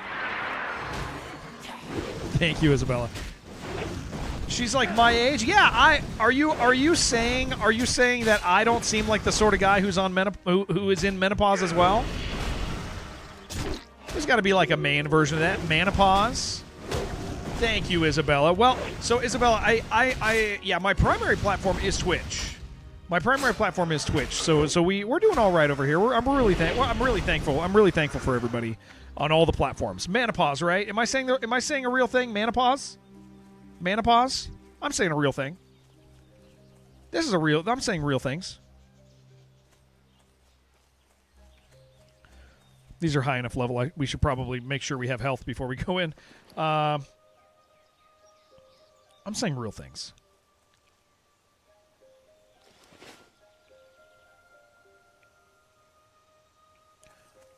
Thank you, Isabella. She's like my age. Yeah, are you saying that I don't seem like the sort of guy who's on who is in menopause as well? There's got to be like a man version of that. Menopause. Thank you, Isabella. Well, so Isabella, yeah, my primary platform is Twitch. My primary platform is Twitch. So we're doing all right over here. I'm really thankful. I'm really thankful for everybody on all the platforms. Menopause, right? Am I saying a real thing? Menopause? Menopause? I'm saying a real thing. I'm saying real things. These are high enough level. We should probably make sure we have health before we go in. I'm saying real things.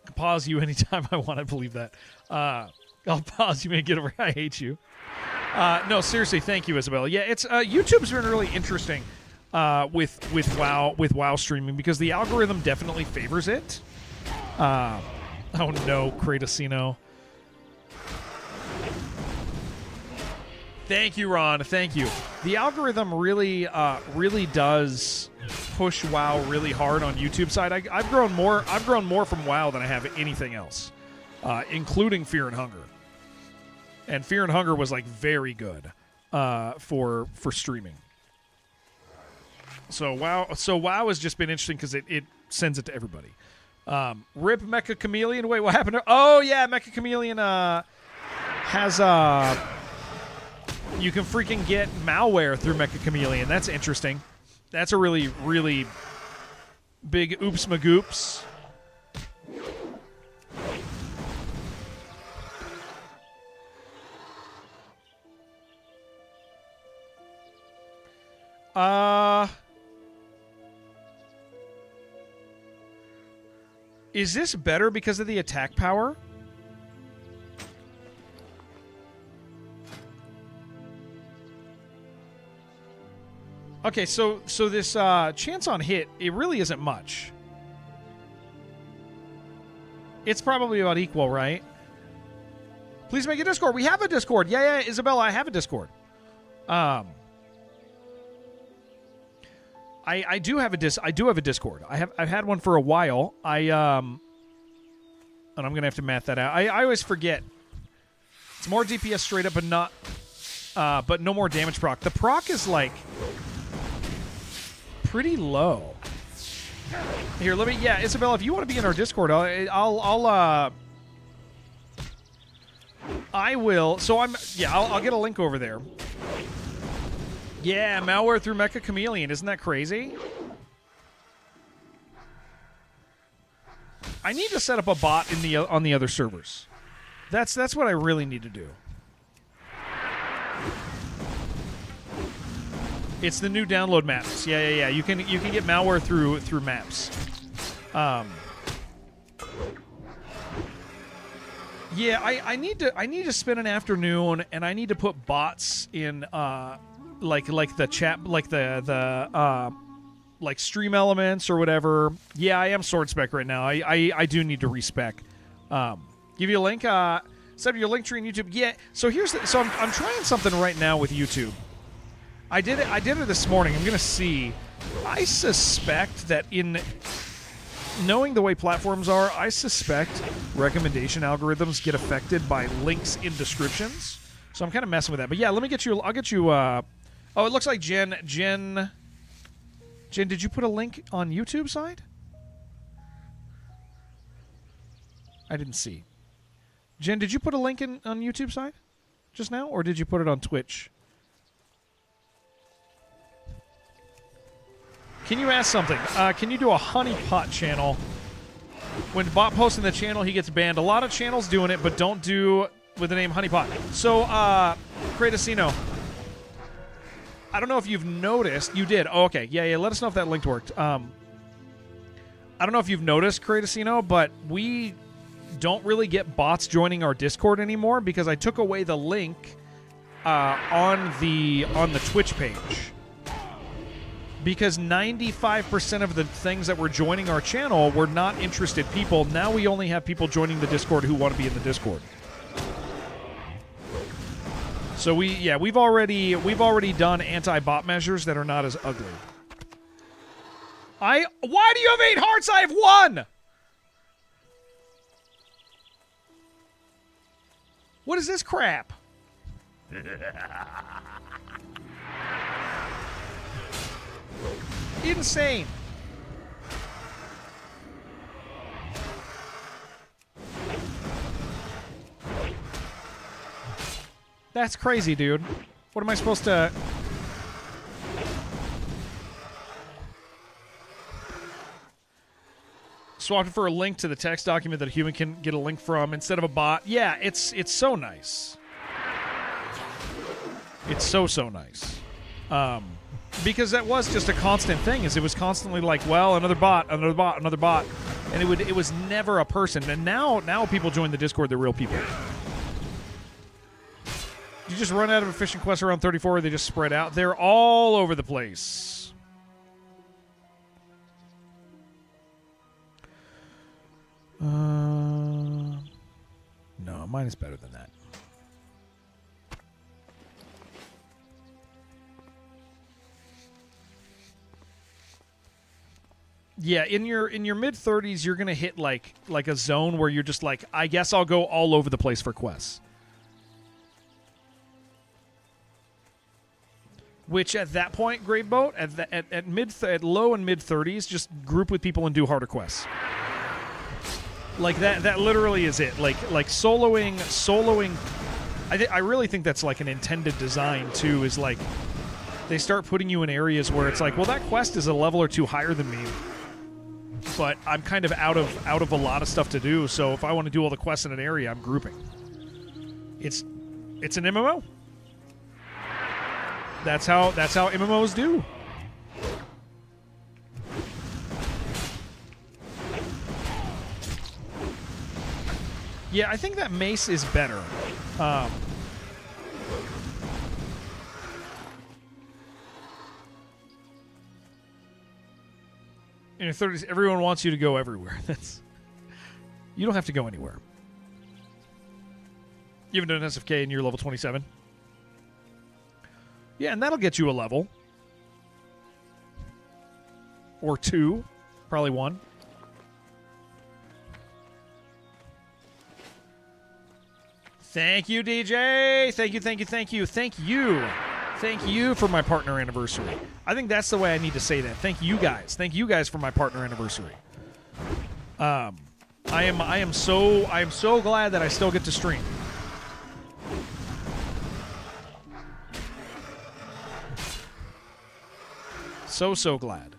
I can pause you anytime I want. I believe that. I'll pause you. May get over. I hate you. No, seriously, thank you, Isabella. Yeah, it's YouTube's been really interesting with WoW streaming because the algorithm definitely favors it. Oh no, Kratosino. Thank you, Ron. Thank you. The algorithm really does push WoW really hard on YouTube side. I've grown more from WoW than I have anything else, including Fear and Hunger. And Fear and Hunger was like very good for streaming. So WoW has just been interesting because it sends it to everybody. Rip Mecha Chameleon. Wait, what happened? Oh yeah, Mecha Chameleon has you can freaking get malware through Mecha Chameleon. That's interesting. That's a really, really big oops magoops. Is this better because of the attack power? Okay, so this chance on hit, it really isn't much. It's probably about equal, right? Please make a Discord. We have a Discord. Yeah, Isabella, I have a Discord. I do have a Discord. I've had one for a while. And I'm gonna have to math that out. I always forget. It's more DPS straight up, but no more damage proc. The proc is like pretty low. Here, Isabella, if you want to be in our Discord, I'll I will. So I'll get a link over there. Yeah, malware through Mecha Chameleon. Isn't that crazy? I need to set up a bot on the other servers. That's what I really need to do. It's the new download maps. Yeah. You can get malware through maps. Yeah, I need to spend an afternoon, and I need to put bots in like the chat, like the like stream elements or whatever. Yeah, I am sword spec right now. I do need to respec. Give you a link. Set up your link tree in YouTube. Yeah. So I'm trying something right now with YouTube. I did it this morning. I'm gonna see. I suspect that in knowing the way platforms are, I suspect recommendation algorithms get affected by links in descriptions. So I'm kind of messing with that. But yeah, let me get you. I'll get you. Oh, it looks like Jen, did you put a link on YouTube side? I didn't see. Jen, did you put a link on YouTube side just now, or did you put it on Twitch? Can you ask something? Can you do a honeypot channel? When bot posts in the channel, he gets banned. A lot of channels doing it, but don't do with the name honeypot. So, Kratasino, I don't know if you've noticed. You did. Oh, okay. Yeah. Let us know if that link worked. I don't know if you've noticed, Kratasino, but we don't really get bots joining our Discord anymore because I took away the link on the Twitch page. Because 95% of the things that were joining our channel were not interested people. Now we only have people joining the Discord who want to be in the Discord. So we've already done anti-bot measures that are not as ugly. Why do you have 8 hearts? I have 1. What is this crap? Insane. That's crazy, dude. What am I supposed to... Swapped it for a link to the text document that a human can get a link from instead of a bot. Yeah, it's so nice. It's so nice. Because that was just a constant thing. It was constantly like, well, another bot, and it was never a person. And now people join the Discord, they're real people. You just run out of efficient quests around 34, or they just spread out. They're all over the place. No, mine is better than that. Yeah, in your mid-30s, you're gonna hit like a zone where you're just like, I guess I'll go all over the place for quests. Which at that point, Graveboat, at low and mid-30s, just group with people and do harder quests. Like that literally is it. Like soloing. I really think that's like an intended design too. Is like they start putting you in areas where it's like, well, that quest is a level or two higher than me, but I'm kind of out of a lot of stuff to do. So if I want to do all the quests in an area, I'm grouping. It's an MMO. That's how MMOs do. Yeah, I think that mace is better. In your 30s, everyone wants you to go everywhere. You don't have to go anywhere. You haven't done SFK and you're level 27. Yeah, and that'll get you a level. Or 2. Probably 1. Thank you, DJ. Thank you. Thank you for my partner anniversary. I think that's the way I need to say that. Thank you guys. Thank you guys for my partner anniversary. I am so glad that I still get to stream. So glad.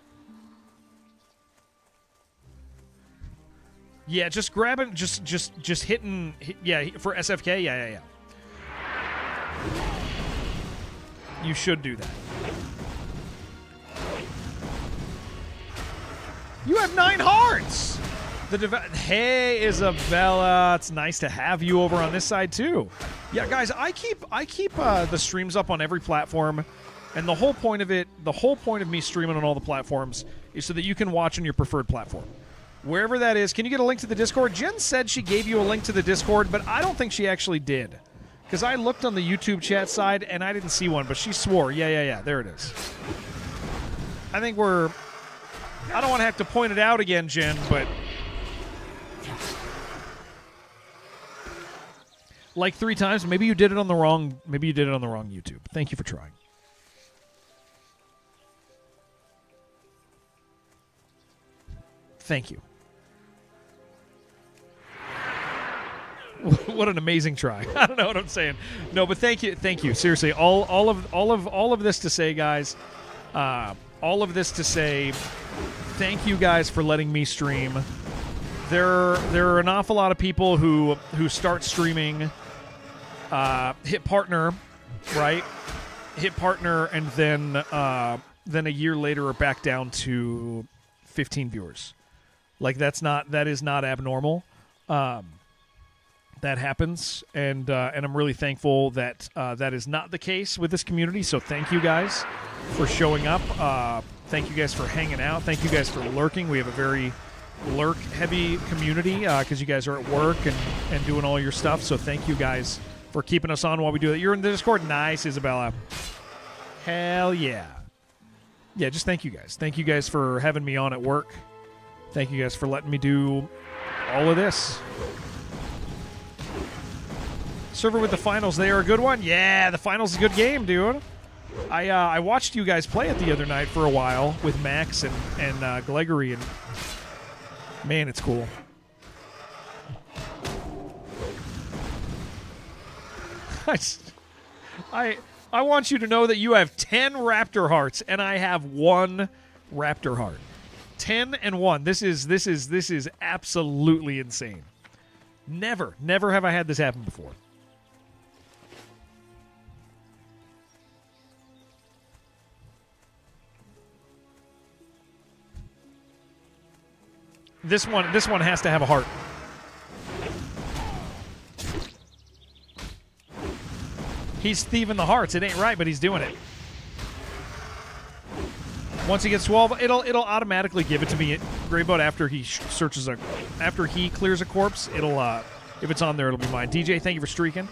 Yeah, just grabbing, just hitting, yeah, for SFK, yeah. You should do that. You have 9 hearts! Hey, Isabella, it's nice to have you over on this side, too. Yeah, guys, I keep the streams up on every platform, and the whole point of me streaming on all the platforms is so that you can watch on your preferred platform. Wherever that is, can you get a link to the Discord? Jen said she gave you a link to the Discord, but I don't think she actually did. Because I looked on the YouTube chat side, and I didn't see one, but she swore. Yeah, there it is. I think I don't want to have to point it out again, Jen, but... like 3 times. Maybe you did it on the wrong YouTube. Thank you for trying. Thank you. What an amazing try. I don't know what I'm saying. No, but thank you. Seriously, all of this to say, guys, all of this to say thank you guys for letting me stream. There are an awful lot of people who start streaming, hit partner, right? Hit partner, and then a year later are back down to 15 viewers. Like that is not abnormal. That happens, and I'm really thankful that that is not the case with this community. So thank you guys for showing up. Thank you guys for hanging out. Thank you guys for lurking. We have a very lurk-heavy community because you guys are at work and doing all your stuff. So thank you guys for keeping us on while we do it. You're in the Discord. Nice, Isabella. Hell yeah. Yeah, just thank you guys. Thank you guys for having me on at work. Thank you guys for letting me do all of this. Server with the finals, they are a good one. Yeah, the finals is a good game, dude. I watched you guys play it the other night for a while with Max and Gregory, and man, it's cool. I want you to know that you have 10 Raptor hearts, and I have 1 Raptor heart. 10 and 1. This is absolutely insane. Never have I had this happen before. This one has to have a heart. He's thieving the hearts. It ain't right, but he's doing it. Once he gets 12, it'll automatically give it to me, Greyboat, after he after he clears a corpse. It'll if it's on there, it'll be mine. DJ, thank you for streaking.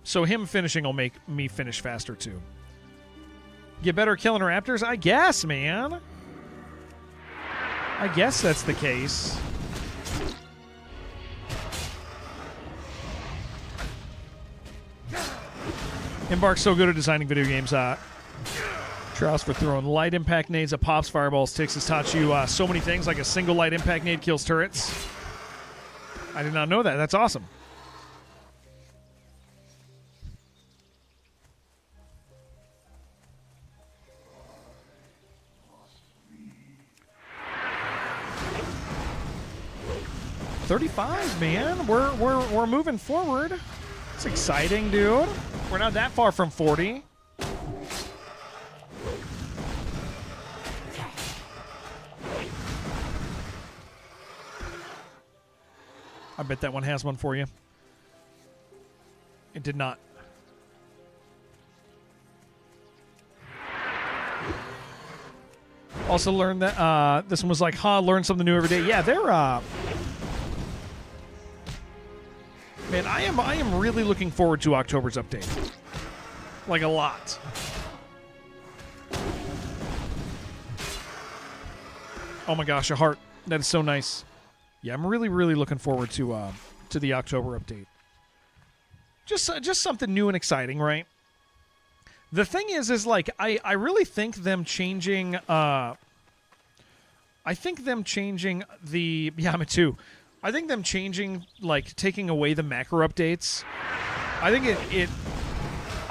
So him finishing will make me finish faster too. Get better at killing raptors? I guess, man. I guess that's the case. Embark's so good at designing video games. Trouse for throwing light impact nades at pops, fireballs, ticks has taught you so many things, like a single light impact nade kills turrets. I did not know that. That's awesome. $35, man. We're moving forward. It's exciting, dude. We're not that far from 40. I bet that one has one for you. It did not. Also learned that this one was like, learn something new every day. Yeah, they're man, I am really looking forward to October's update. Like a lot. Oh my gosh, a heart. That is so nice. Yeah, I'm really looking forward to the October update. Just something new and exciting, right? The thing is like I really think them changing the me too. I think them changing, like, taking away the macro updates, I think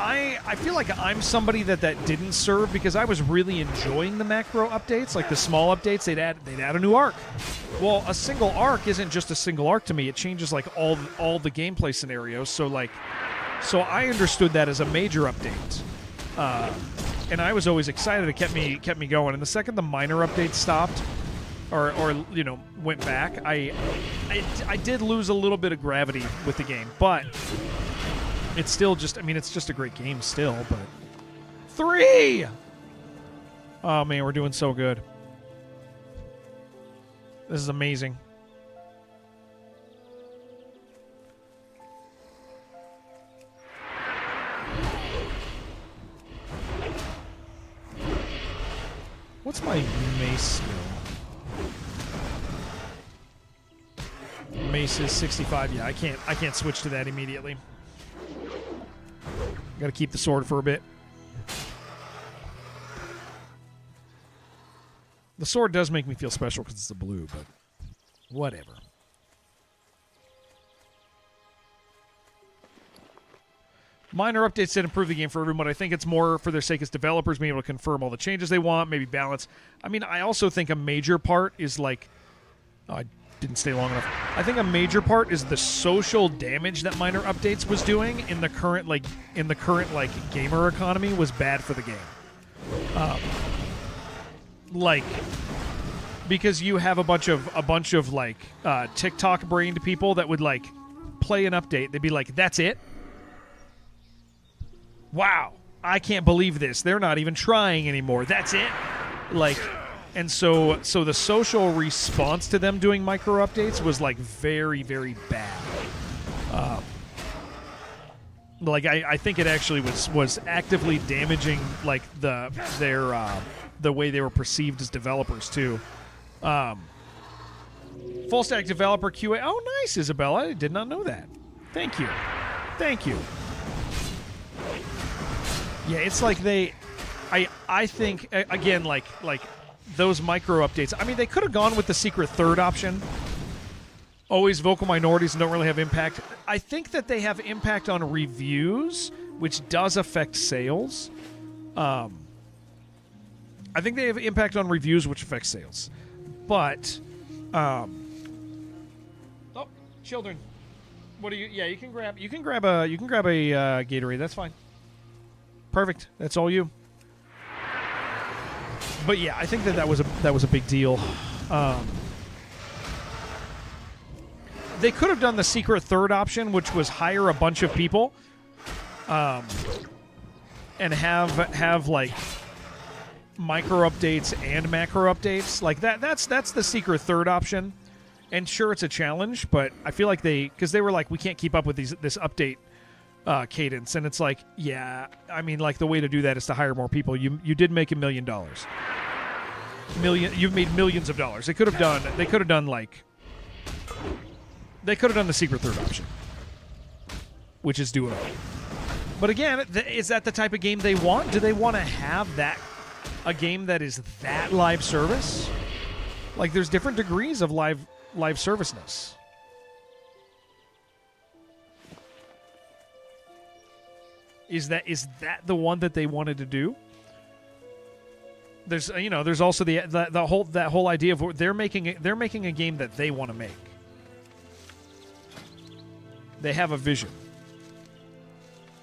I feel like I'm somebody that didn't serve because I was really enjoying the macro updates, like the small updates. They'd add a new arc. Well, a single arc isn't just a single arc to me. It changes like all the gameplay scenarios. So I understood that as a major update, and I was always excited. It kept me going. And the second the minor updates stopped, or went back, I did lose a little bit of gravity with the game, but. It's still just, it's just a great game still, but... 3! Oh, man, we're doing so good. This is amazing. What's my mace skill? Mace is 65. Yeah, I can't switch to that immediately. Got to keep the sword for a bit. The sword does make me feel special because it's a blue, but whatever. Minor updates that improve the game for everyone. I think it's more for their sake as developers being able to confirm all the changes they want, maybe balance. I also think a major part is like... Oh, I didn't stay long enough. I think a major part is the social damage that minor updates was doing in the current gamer economy was bad for the game. Because you have a bunch of TikTok brained people that would like play an update. They'd be like, "That's it? Wow, I can't believe this. They're not even trying anymore. That's it?" And so the social response to them doing micro updates was like very, very bad. I think it actually was actively damaging like the way they were perceived as developers too. Full stack developer QA. Oh, nice, Isabella. I did not know that. Thank you. Yeah, it's like I think again like those micro updates. They could have gone with the secret third option. Always vocal minorities and don't really have impact. I think that they have impact on reviews, which does affect sales. I think they have impact on reviews, which affects sales. But, oh, children, what do you? Yeah, you can grab a Gatorade. That's fine. Perfect. That's all you. But yeah, I think that was a big deal. They could have done the secret third option, which was hire a bunch of people, and have like micro updates and macro updates like that. That's the secret third option. And sure, it's a challenge, but I feel like because they were like, we can't keep up with this update cadence, and it's like, yeah, the way to do that is to hire more people. You did make $1 million. You've made millions of dollars. They could have done the secret third option, which is do it all. But again, is that the type of game they want? Do they want to have a game that is that live service? Like, there's different degrees of live serviceness. Is that the one that they wanted to do? There's also that whole idea of they're making a game that they want to make. They have a vision.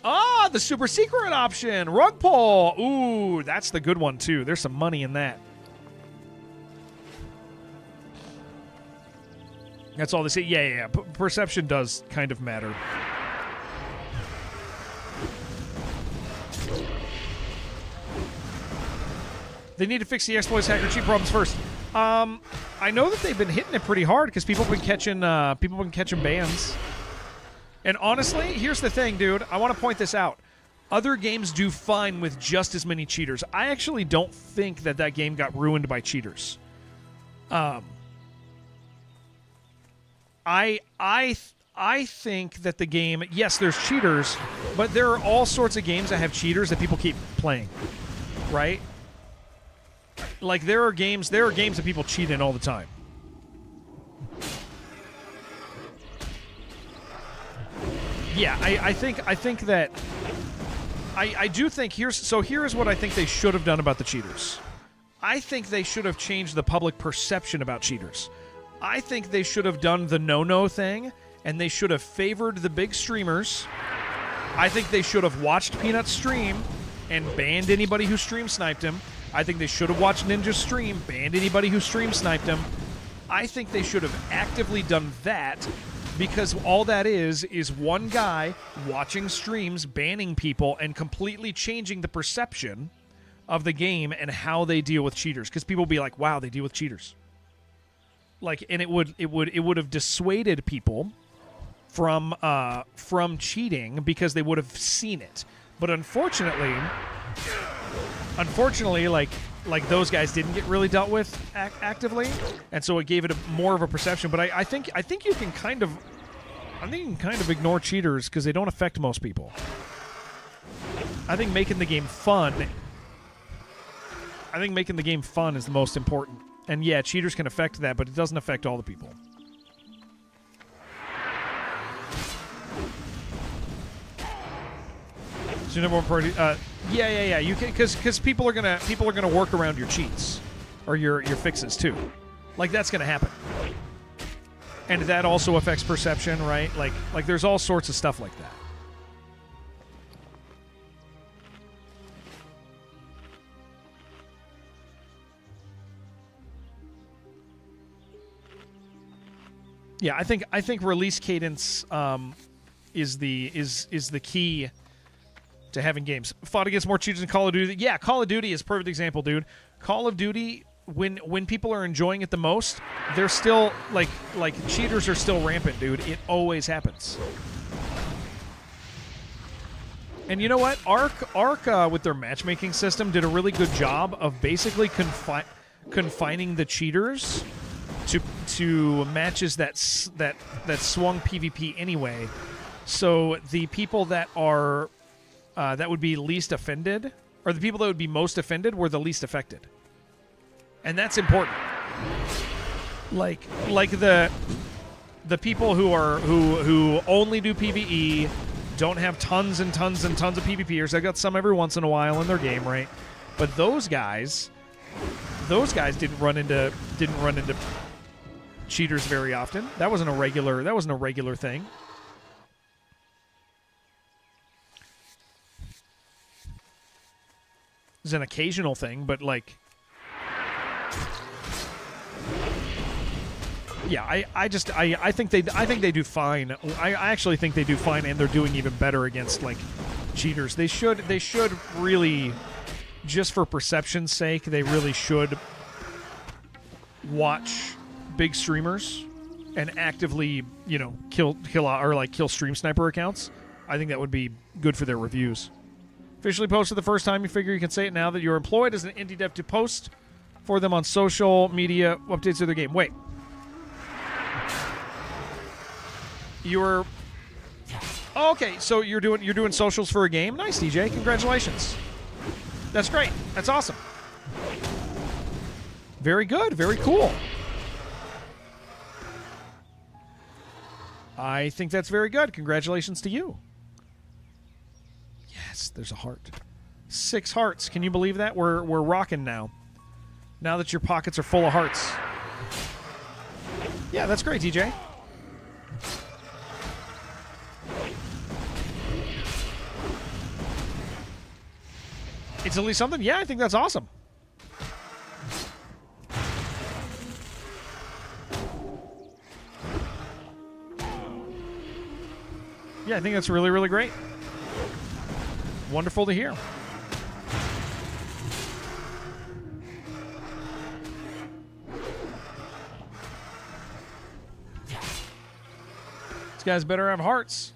Ah, the super secret option, rug pull. Ooh, that's the good one too. There's some money in that. That's all they say. Yeah. Perception does kind of matter. They need to fix the exploits, hacker, cheat problems first. I know that they've been hitting it pretty hard because people have been catching bans. And honestly, here's the thing, dude. I want to point this out. Other games do fine with just as many cheaters. I actually don't think that game got ruined by cheaters. I think that the game, yes, there's cheaters, but there are all sorts of games that have cheaters that people keep playing, right? Like there are games that people cheat in all the time. Yeah, I think that I do think here's what I think they should have done about the cheaters. I think they should have changed the public perception about cheaters. I think they should have done the no-no thing, and they should have favored the big streamers. I think they should have watched Peanut stream and banned anybody who stream sniped him. I think they should have watched Ninja stream, banned anybody who stream sniped him. I think they should have actively done that, because all that is one guy watching streams, banning people, and completely changing the perception of the game and how they deal with cheaters. Because people will be like, wow, they deal with cheaters. Like, and it would have dissuaded people from cheating because they would have seen it. But unfortunately, like those guys didn't get really dealt with actively, and so it gave it more of a perception. But I think you can kind of ignore cheaters because they don't affect most people. I think making the game fun is the most important. And yeah, cheaters can affect that, but it doesn't affect all the people. So your number one priority, yeah. You can, because people are gonna work around your cheats or your fixes too. Like, that's gonna happen, and that also affects perception, right? Like there's all sorts of stuff like that. Yeah, I think release cadence is the key to having games. Fought against more cheaters in Call of Duty. Yeah, Call of Duty is a perfect example, dude. Call of Duty, when people are enjoying it the most, they're still like cheaters are still rampant, dude. It always happens. And you know what? Arc with their matchmaking system did a really good job of basically confining the cheaters to matches that swung PvP anyway. So the people that are that would be least offended, or the people that would be most offended, were the least affected, and that's important. Like the people who only do PvE, don't have tons and tons and tons of PvPers. They've got some every once in a while in their game, right? But those guys didn't run into cheaters very often. That wasn't a regular thing. It's an occasional thing, but like, yeah, I think they do fine. I actually think they do fine, and they're doing even better against like cheaters. They should really, just for perception's sake, they really should watch big streamers and actively, kill stream sniper accounts. I think that would be good for their reviews. Officially posted the first time. You figure you can say it now that you're employed as an indie dev to post for them on social media updates of their game. Wait. You're... Oh, okay, so you're doing socials for a game? Nice, DJ. Congratulations. That's great. That's awesome. Very good. Very cool. I think that's very good. Congratulations to you. Yes, there's a heart. 6 hearts. Can you believe that? We're rocking now. Now that your pockets are full of hearts. Yeah, that's great, DJ. It's at least something? Yeah, I think that's awesome. Yeah, I think that's really, really great. Wonderful to hear. These guys better have hearts.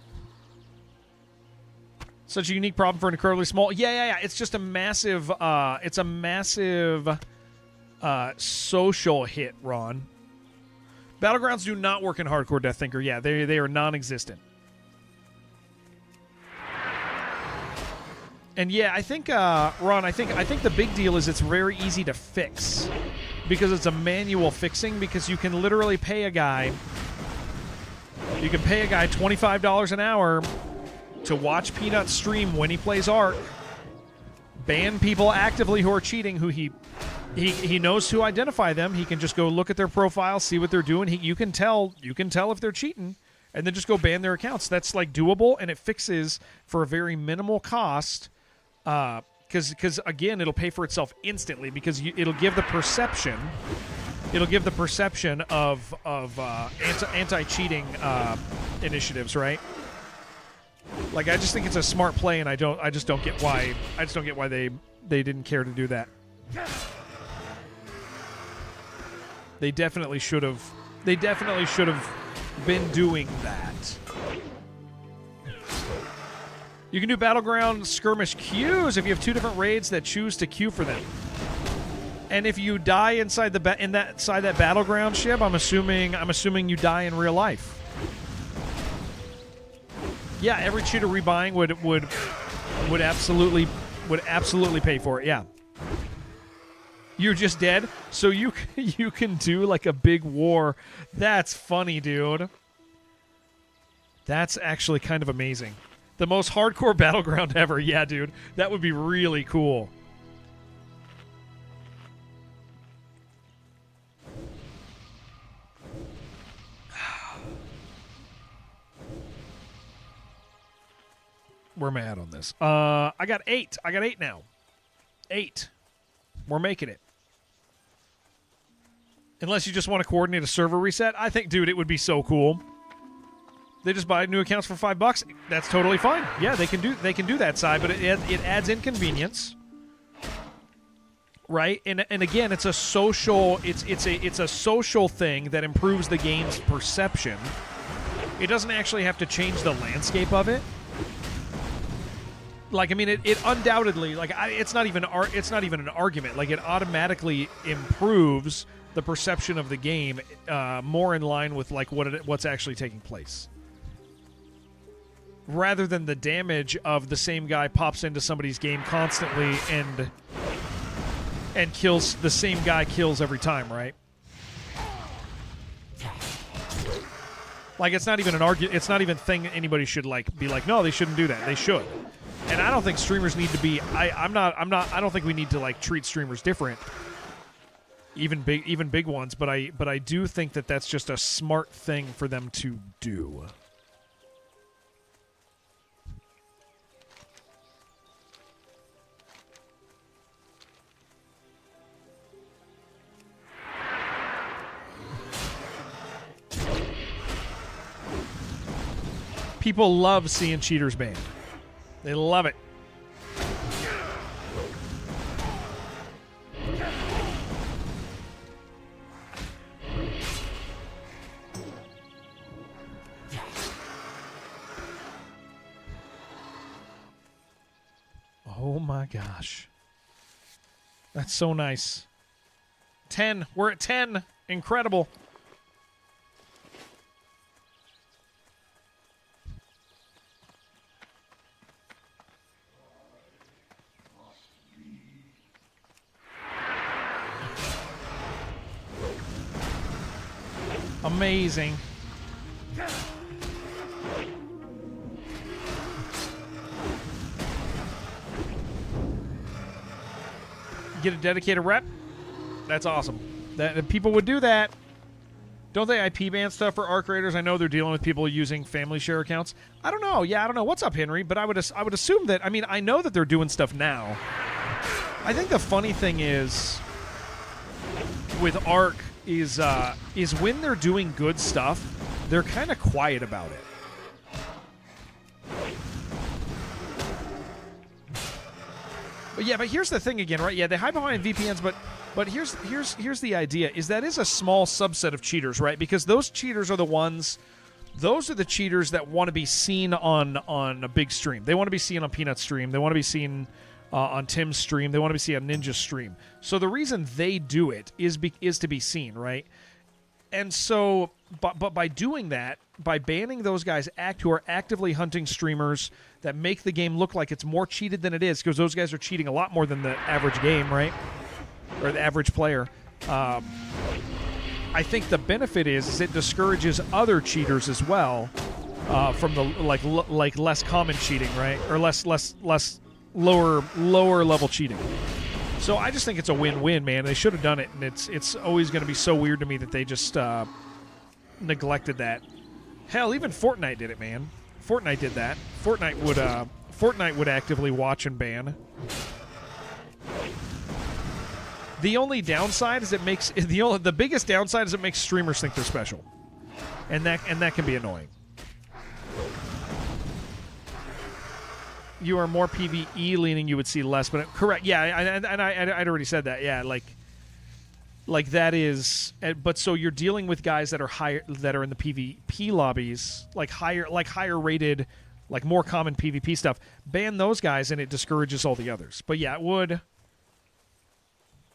Such a unique problem for an incredibly small... Yeah. It's just a massive... it's a massive social hit, Ron. Battlegrounds do not work in hardcore Death Thinker. Yeah, they are non-existent. And yeah, I think, Ron, I think the big deal is it's very easy to fix. Because it's a manual fixing, because you can literally pay a guy... You can pay a guy $25 an hour to watch Peanut stream when he plays Ark. Ban people actively who are cheating, who he knows to identify them. He can just go look at their profile, see what they're doing. You can tell if they're cheating, and then just go ban their accounts. That's like doable, and it fixes for a very minimal cost. Because again, it'll pay for itself instantly because it'll give the perception. It'll give the perception of anti-cheating initiatives, right? Like, I just think it's a smart play, and I just don't get why they didn't care to do that. They definitely should have been doing that. You can do battleground skirmish queues if you have 2 different raids that choose to queue for them. And if you die inside that battleground ship, I'm assuming you die in real life. Yeah, every cheater rebuying would absolutely pay for it. Yeah. You're just dead, so you can do like a big war. That's funny, dude. That's actually kind of amazing. The most hardcore battleground ever. Yeah, dude. That would be really cool. Where am I at on this? I got 8. I got 8 now. 8. We're making it. Unless you just want to coordinate a server reset. I think, dude, it would be so cool. They just buy new accounts for $5. That's totally fine. Yeah, they can do that side, but it adds inconvenience. Right? And again, it's a social thing that improves the game's perception. It doesn't actually have to change the landscape of it. Like, I mean, it undoubtedly, like, it's not even an argument. Like, it automatically improves the perception of the game more in line with like what's actually taking place, rather than the damage of the same guy pops into somebody's game constantly and kills the same guy every time, right? Like, it's not even an argument. It's not even a thing anybody should like be like, no, they shouldn't do that. They should. And I don't think streamers need to be. I don't think we need to like treat streamers different, even big ones. But I do think that that's just a smart thing for them to do. People love seeing cheaters banned. They love it. Oh my gosh. That's so nice. 10. We're at 10. Incredible. Amazing. Get a dedicated rep? That's awesome. That people would do that. Don't they IP ban stuff for Arc Raiders? I know they're dealing with people using family share accounts. I don't know. Yeah, I don't know. What's up, Henry? But I would assume that, I mean, I know that they're doing stuff now. I think the funny thing is with Arc is when they're doing good stuff, they're kind of quiet about it. But yeah, but here's the thing again, right? Yeah, they hide behind VPNs, but here's the idea: is that is a small subset of cheaters, right? Because those cheaters are the cheaters that want to be seen on a big stream. They want to be seen on Peanut's stream. They want to be seen on Tim's stream. They want to be seen on Ninja's stream. So the reason they do it is to be seen, right? And so, but by doing that, by banning those guys who are actively hunting streamers that make the game look like it's more cheated than it is, because those guys are cheating a lot more than the average game, right? Or the average player. I think the benefit is it discourages other cheaters as well from the like less common cheating, right? Or less lower level cheating. So I just think it's a win-win, man. They should have done it, and it's always going to be so weird to me that they just neglected that. Hell, even Fortnite did it, man. Fortnite did that. Fortnite would actively watch and ban. The only downside is the biggest downside is it makes streamers think they're special, and that can be annoying. You are more PvE leaning, you would see less, but correct. Yeah, I'd already said that. Yeah, like that is. But so you're dealing with guys that are higher, that are in the PvP lobbies, like higher rated, like more common PvP stuff. Ban those guys, and it discourages all the others. But yeah, it would.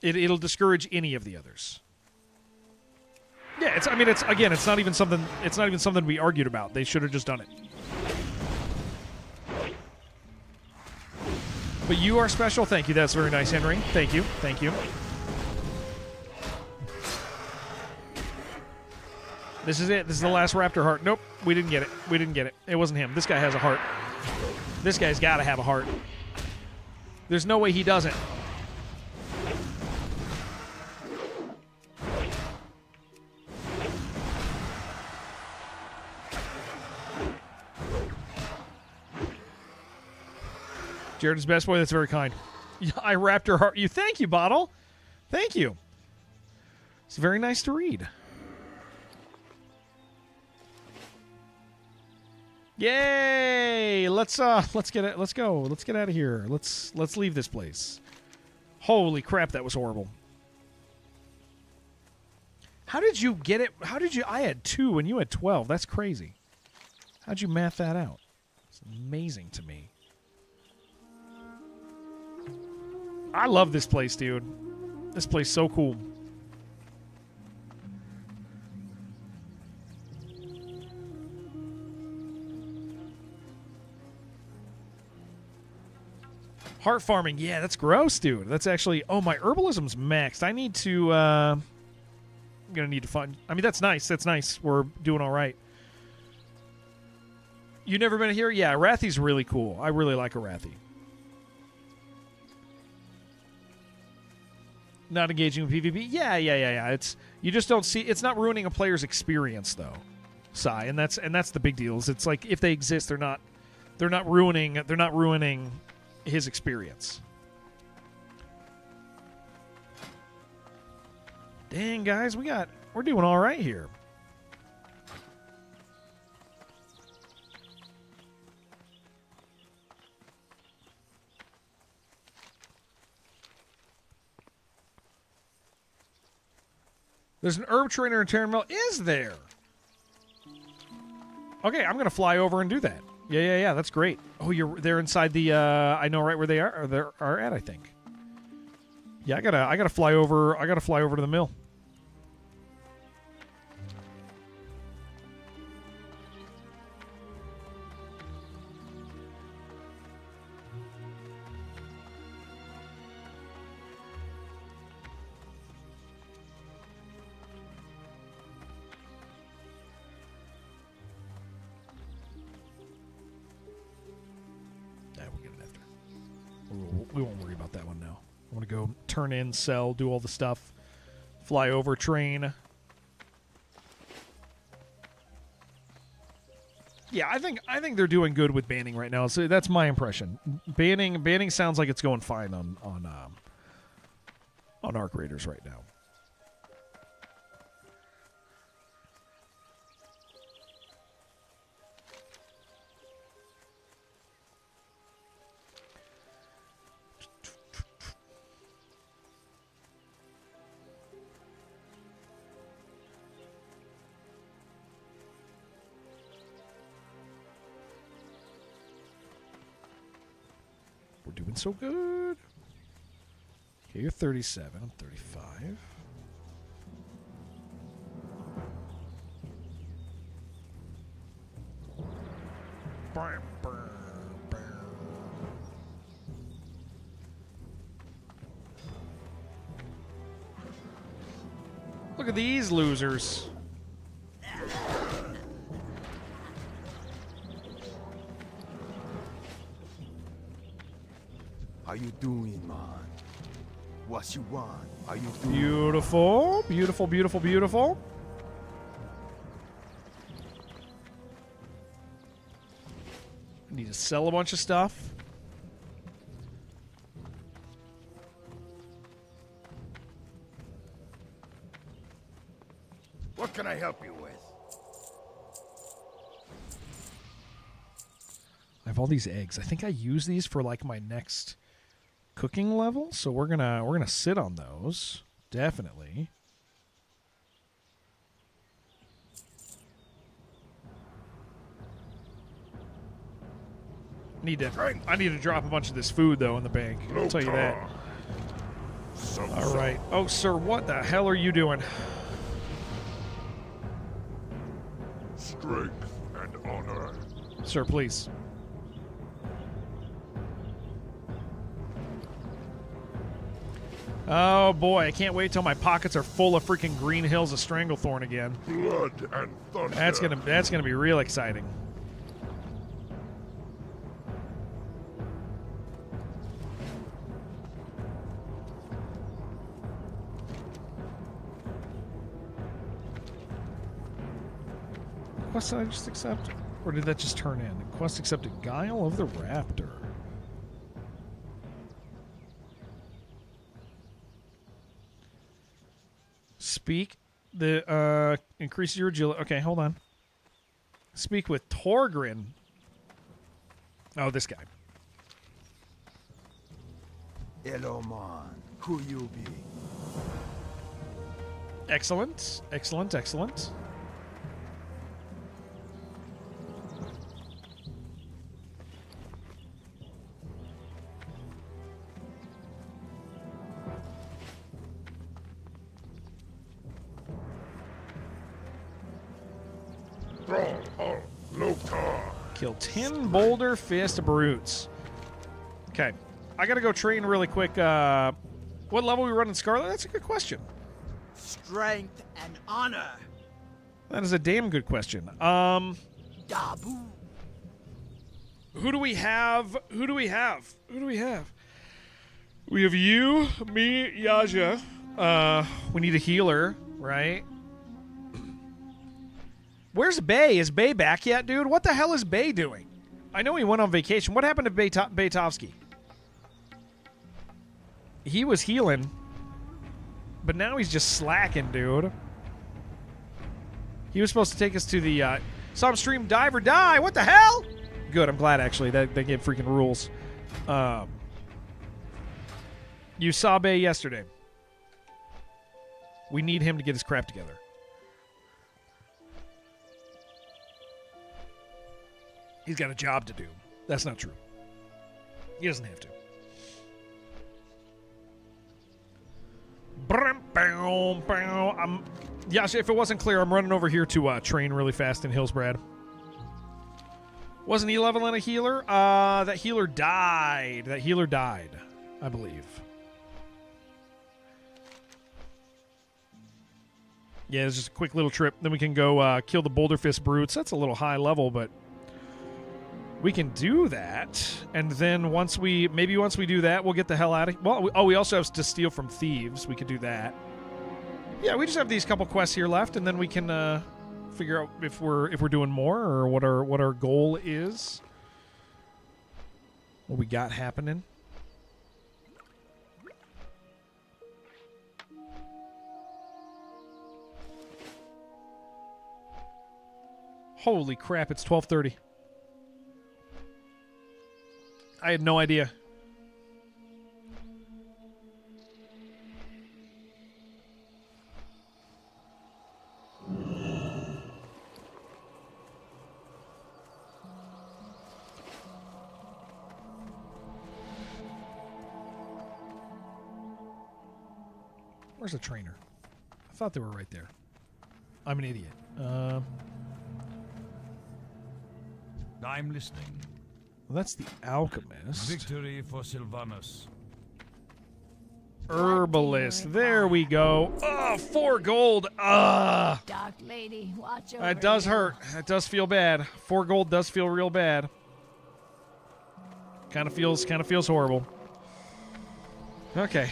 It'll discourage any of the others. Yeah, it's not even something we argued about. They should have just done it. But you are special. Thank you. That's very nice, Henry. Thank you. Thank you. This is it. This is the last Raptor heart. Nope. We didn't get it. We didn't get it. It wasn't him. This guy has a heart. This guy's got to have a heart. There's no way he doesn't. Jared's best boy. That's very kind. I Raptor heart you. Thank you, Bottle. Thank you. It's very nice to read. Yay! Let's get it. Let's go. Let's get out of here. Let's leave this place. Holy crap, that was horrible. How did you get it? I had 2 and you had 12. That's crazy. How'd you math that out? It's amazing to me. I love this place, dude. This place is so cool. Heart farming. Yeah, that's gross, dude. That's actually... Oh, my herbalism's maxed. I need to... I'm going to need to find... I mean, that's nice. That's nice. We're doing all right. You never been here? Yeah, Arathi's really cool. I really like Arathi. Not engaging with PvP? Yeah. It's you just don't see. It's not ruining a player's experience, though, Sai, and that's the big deal. Is it's like if they exist, they're not ruining his experience. Dang, guys, we're doing all right here. There's an herb trainer in Terran Mill. Is there? Okay, I'm gonna fly over and do that. Yeah. That's great. Oh, they're inside the. I know right where they are. Or they are at. I think. Yeah, I gotta fly over. I gotta fly over to the mill. We won't worry about that one now. I want to go turn in, sell, do all the stuff, fly over, train. Yeah, I think they're doing good with banning right now. So that's my impression. Banning sounds like it's going fine on Arc Raiders right now. We're doing so good. Okay, you're 37. I'm 35. Look at these losers. you doing, man? What you want? Are you doing? Beautiful, beautiful, beautiful, beautiful. Need to sell a bunch of stuff. What can I help you with? I have all these eggs. I think I use these for like my next cooking level, so we're gonna sit on those definitely. I need to drop a bunch of this food though in the bank. I'll tell you that. All right. Oh, sir, what the hell are you doing? Strength and honor. Sir, please. Oh boy, I can't wait till my pockets are full of freaking green hills of Stranglethorn again. Blood and thunder. That's gonna be real exciting. Quest did I just accept? Or did that just turn in? Quest accepted. Guile of the Raptor. Speak. Increases your agility. Okay, hold on. Speak with Torgrin. Oh, this guy. Hello, man. Who you be? Excellent. Excellent, excellent. Kill 10 Boulder Fist Brutes. Okay. I gotta go train really quick. What level we running Scarlet? That's a good question. Strength and honor. That is a damn good question. Dabu. Who do we have? Who do we have? Who do we have? We have you, me, Yaja. We need a healer, right? Where's Bay? Is Bay back yet, dude? What the hell is Bay doing? I know he went on vacation. What happened to Baytovsky? He was healing, but now he's just slacking, dude. He was supposed to take us to the some stream dive or die. What the hell? Good. I'm glad actually that they gave freaking rules. You saw Bay yesterday. We need him to get his crap together. He's got a job to do. That's not true. He doesn't have to. Yeah, if it wasn't clear, I'm running over here to train really fast in Hillsbrad. Wasn't he leveling a healer? That healer died. That healer died, I believe. Yeah, it's just a quick little trip. Then we can go kill the Boulder Fist Brutes. That's a little high level, but we can do that. And then once we do that, we'll get the hell out of here. Well, we also have to steal from thieves. We could do that. Yeah, we just have these couple quests here left, and then we can figure out if we're doing more or what our goal is. What we got happening. Holy crap, it's 12:30. I had no idea. Where's the trainer? I thought they were right there. I'm an idiot. I'm listening. Well, that's the alchemist. Victory for Sylvanus. Herbalist. There we go. Oh, 4 gold. Dark lady, watch over That does you. hurt. That does feel bad. 4 gold does feel real bad. Kind of feels horrible. Okay.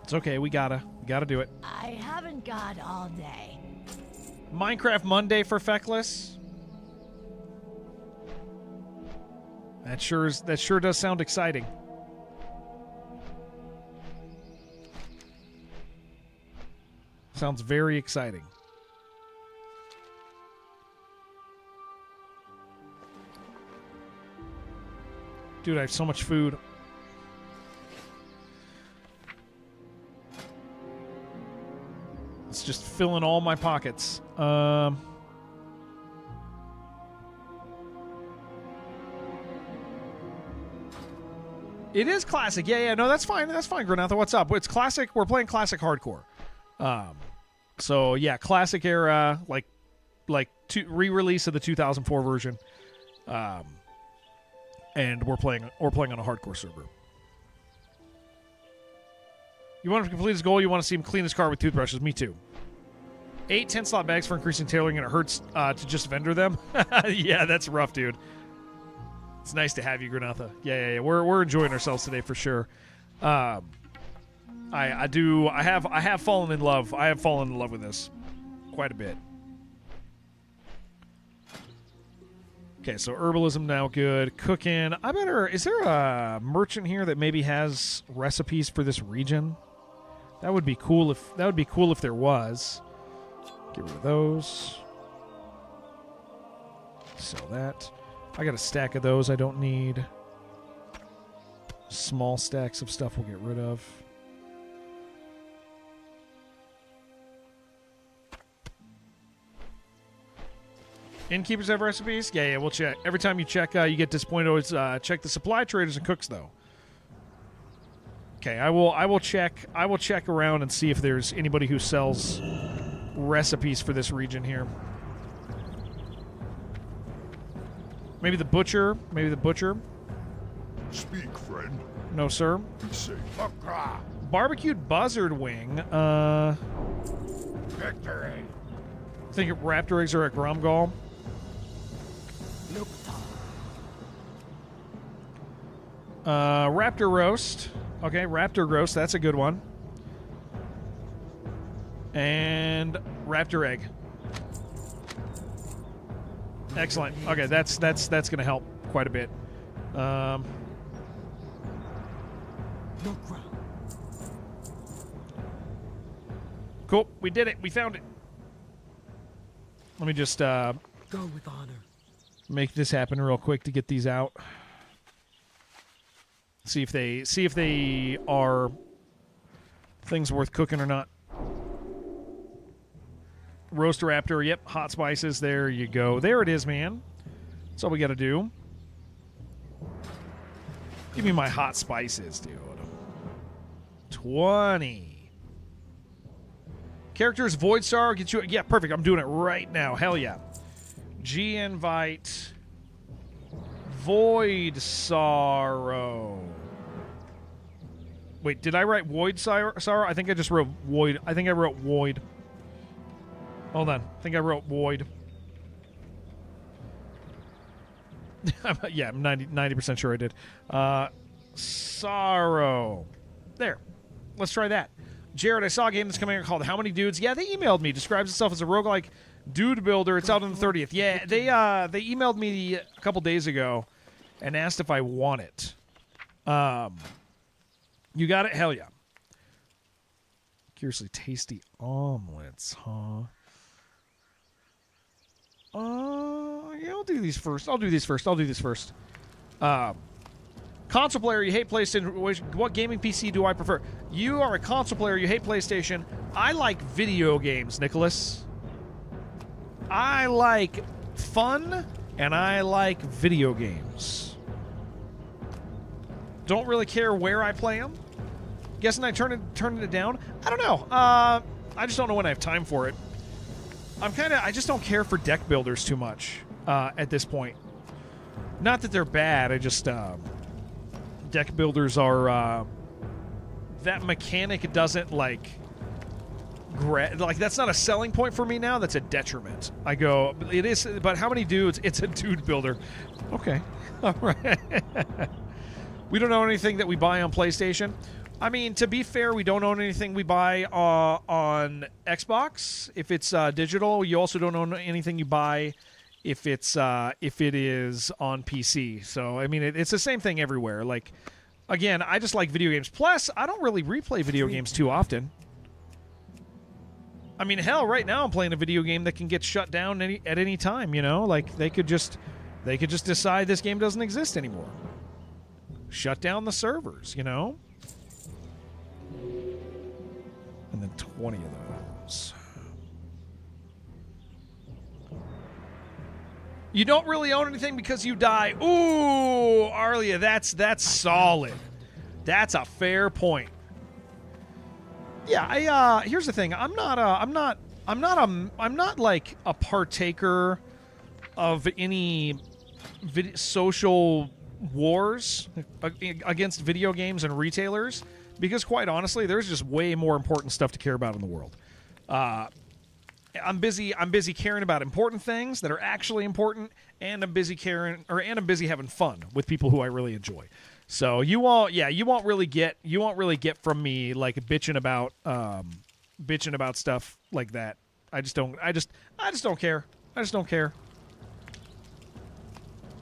It's okay. We gotta do it. I haven't got all day. Minecraft Monday for Feckless. That sure does sound exciting. Sounds very exciting. Dude, I have so much food. It's just filling all my pockets. It is classic. Yeah, no, that's fine. That's fine, Granatha. What's up? It's classic. We're playing classic hardcore. So yeah, classic era, like re-release of the 2004 version. And we're playing on a hardcore server. You want him to complete his goal, you want to see him clean his car with toothbrushes. Me too. 8 10-slot bags for increasing tailoring, and it hurts to just vendor them. Yeah, that's rough, dude. It's nice to have you, Granatha. Yeah. We're enjoying ourselves today for sure. I have fallen in love. I have fallen in love with this quite a bit. Okay, so herbalism now good. Cooking. Is there a merchant here that maybe has recipes for this region? That would be cool if there was. Get rid of those. Sell that. I got a stack of those I don't need. Small stacks of stuff we'll get rid of. Innkeepers have recipes? Yeah, we'll check. Every time you check, you get disappointed. Always check the supply traders and cooks, though. Okay, I will check around and see if there's anybody who sells recipes for this region here. Maybe the butcher. Speak, friend. No, sir. Be safe. Barbecued buzzard wing. Victory. I think raptor eggs are at Gromgal. Raptor roast. Okay, raptor roast. That's a good one. And raptor egg. Excellent. Okay, that's going to help quite a bit. Cool. We did it. We found it. Let me just go with honor. Make this happen real quick to get these out. See if they are things worth cooking or not. Roast raptor, yep, hot spices, there you go. There it is, man. That's all we got to do. Give me my hot spices, dude. 20. Characters, Void Sorrow, get you... Yeah, perfect, I'm doing it right now. Hell yeah. G-Invite. Void Sorrow. Wait, did I write Void Sorrow? I think I just wrote Void. I think I wrote Void. Hold on. I think I wrote Void. Yeah, I'm 90% sure I did. Sorrow. There. Let's try that. Jared, I saw a game that's coming out called How Many Dudes? Yeah, they emailed me. Describes itself as a roguelike dude builder. It's out on the 30th. Yeah, they emailed me a couple days ago and asked if I want it. You got it? Hell yeah. Curiously tasty omelets, huh? Yeah, I'll do these first. I'll do this first. Console player, you hate PlayStation. What gaming PC do I prefer? You are a console player, you hate PlayStation. I like video games, Nicholas. I like fun, and I like video games. Don't really care where I play them. Guessing I turning it down? I don't know. I just don't know when I have time for it. I just don't care for deck builders too much at this point. Not that they're bad, I just... deck builders are... that mechanic doesn't like that's not a selling point for me now. That's a detriment. I go, it is, but how many dudes? It's a dude builder. Okay, all right. We don't own anything that we buy on PlayStation. I mean, to be fair, we don't own anything we buy on Xbox. If it's digital, you also don't own anything you buy if it is on PC. So I mean, it's the same thing everywhere. Like, again, I just like video games. Plus, I don't really replay video games too often. I mean, hell, right now I'm playing a video game that can get shut down at any time. You know, like they could just decide this game doesn't exist anymore. Shut down the servers. You know. And then 20 of those. You don't really own anything because you die. Ooh, Arlia, that's solid. That's a fair point. Yeah, here's the thing. I'm not like a partaker of any social wars against video games and retailers. Because quite honestly, there's just way more important stuff to care about in the world. I'm busy caring about important things that are actually important, and I'm busy having fun with people who I really enjoy. So you won't really get from me like bitching about stuff like that. I just don't care. I just don't care.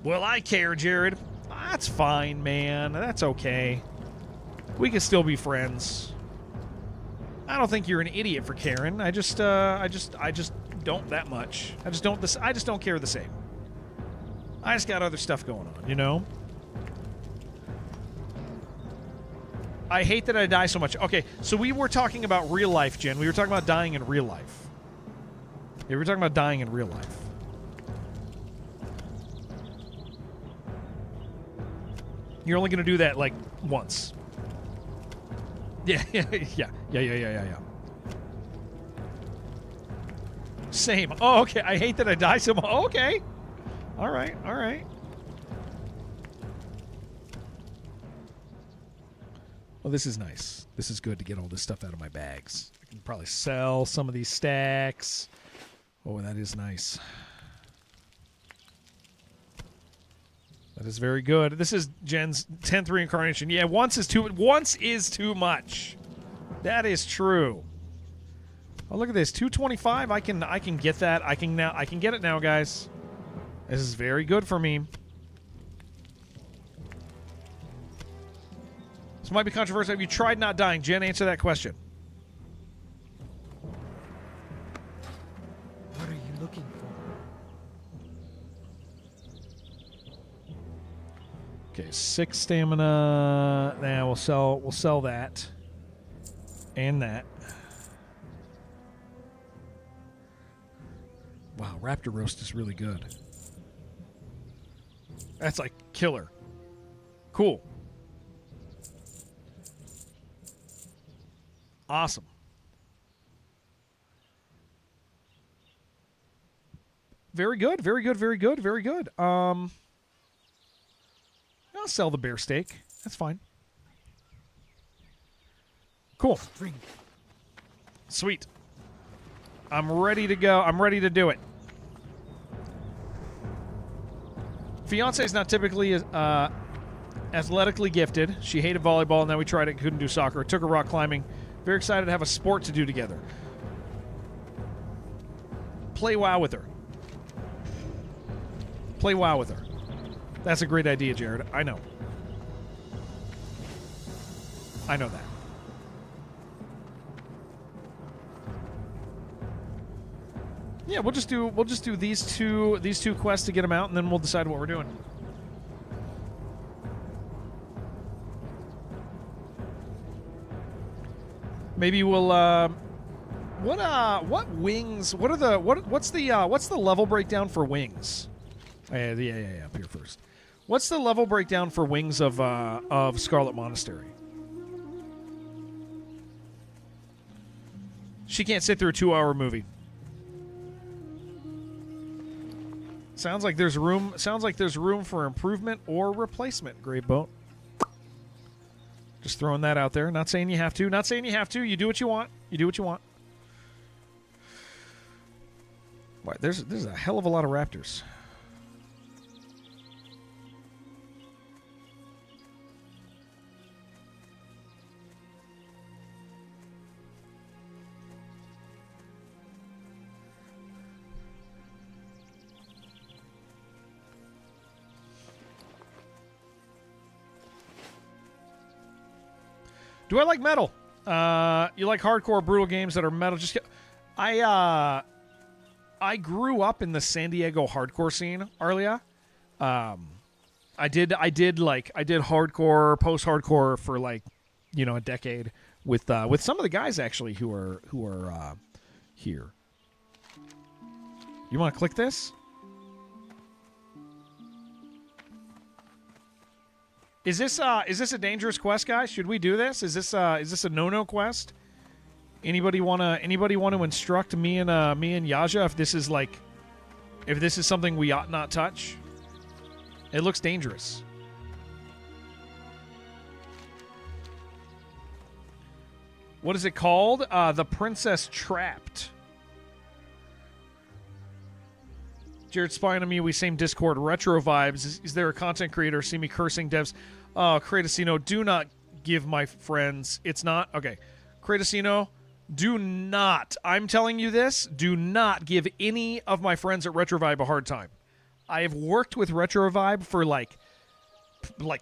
Well, I care, Jared. That's fine, man. That's okay. We can still be friends. I don't think you're an idiot for caring. I just don't that much. I just don't care the same. I just got other stuff going on, you know? I hate that I die so much. Okay, so we were talking about real life, Jen. We were talking about dying in real life. Yeah, we were talking about dying in real life. You're only going to do that, like, once. Yeah. Same. Oh, okay. I hate that I die so much. Oh, okay. All right. Well, this is nice. This is good to get all this stuff out of my bags. I can probably sell some of these stacks. Oh, that is nice. That is very good. This is Jen's 10th reincarnation. Yeah, once is too much. That is true. Oh, look at this. 225. I can get that. I can get it now, guys. This is very good for me. This might be controversial. Have you tried not dying? Jen, answer that question. What are you looking for? Okay, 6 stamina. Nah, we'll sell that. And that. Wow, Raptor Roast is really good. That's like killer. Cool. Awesome. Very good, very good, very good, very good. I'll sell the bear steak. That's fine. Cool. Sweet. I'm ready to go. I'm ready to do it. Fiance is not typically athletically gifted. She hated volleyball, and then we tried it, couldn't do soccer. It took her rock climbing. Very excited to have a sport to do together. Play WoW with her. Play WoW with her. That's a great idea, Jared. I know. I know that. Yeah, we'll just do these two quests to get them out, and then we'll decide what we're doing. Maybe we'll what wings? What's the level breakdown for wings? Yeah, up here first. What's the level breakdown for wings of Scarlet Monastery? She can't sit through a 2-hour movie. Sounds like there's room for improvement or replacement, Great Boat. Just throwing that out there. Not saying you have to. You do what you want. Wow, there's a hell of a lot of raptors. Do I like metal? You like hardcore, brutal games that are metal? I grew up in the San Diego hardcore scene, Arlia. I did hardcore, post-hardcore for like, a decade with some of the guys actually who are here. You want to click this? Is this a dangerous quest, guys? Should we do this? Is this a no-no quest? Anybody want to instruct me and Yaja if this is something we ought not touch? It looks dangerous. What is it called? The Princess Trapped. Jared spying on me. We same Discord. Retro vibes. Is there a content creator? See me cursing devs. Oh, Kratosino, do not give my friends. It's not okay. Kratosino, do not. I'm telling you this. Do not give any of my friends at Retrovibe a hard time. I have worked with Retrovibe for like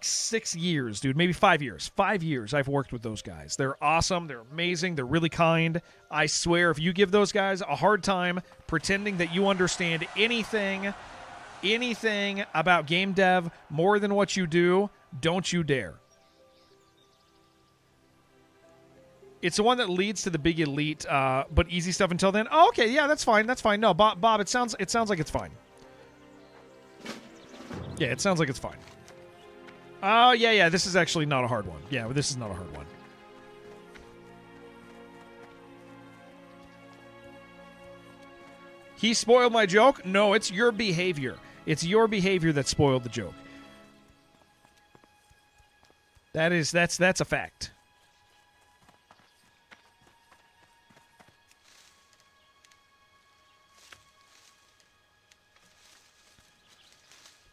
6 years, dude. Maybe 5 years. 5 years I've worked with those guys. They're awesome. They're amazing. They're really kind. I swear, if you give those guys a hard time pretending that you understand anything about game dev more than what you do, don't you dare. It's the one that leads to the big elite, but easy stuff until then. Oh, okay, yeah, that's fine. That's fine. No, Bob, it sounds like it's fine. Yeah, it sounds like it's fine. Oh, yeah, this is actually not a hard one. Yeah, this is not a hard one. He spoiled my joke? No, it's your behavior. It's your behavior that spoiled the joke. That's a fact.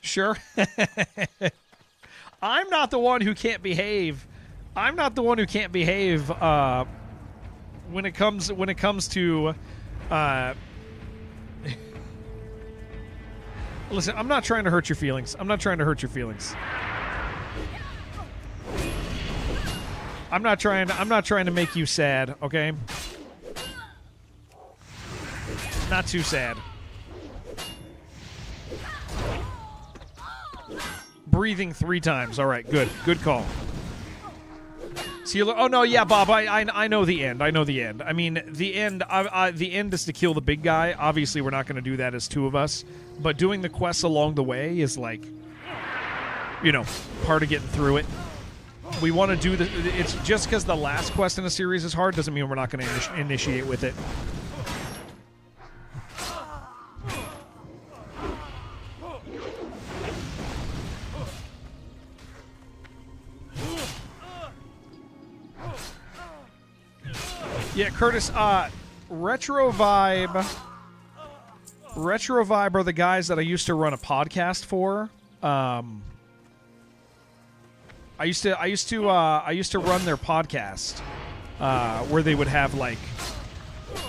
Sure. I'm not the one who can't behave. I'm not the one who can't behave when it comes to listen, I'm not trying to hurt your feelings. I'm not trying to hurt your feelings. I'm not trying to make you sad, okay? Not too sad. Breathing 3 times. All right, good. Good call. Oh, no, yeah, Bob, I know the end. I know the end. I mean, the end is to kill the big guy. Obviously, we're not going to do that as 2 of us. But doing the quests along the way is like, part of getting through it. We want to do it's just because the last quest in the series is hard doesn't mean we're not going to initiate with it. Yeah, Curtis, Retrovibe are the guys that I used to run a podcast for. I used to run their podcast where they would have like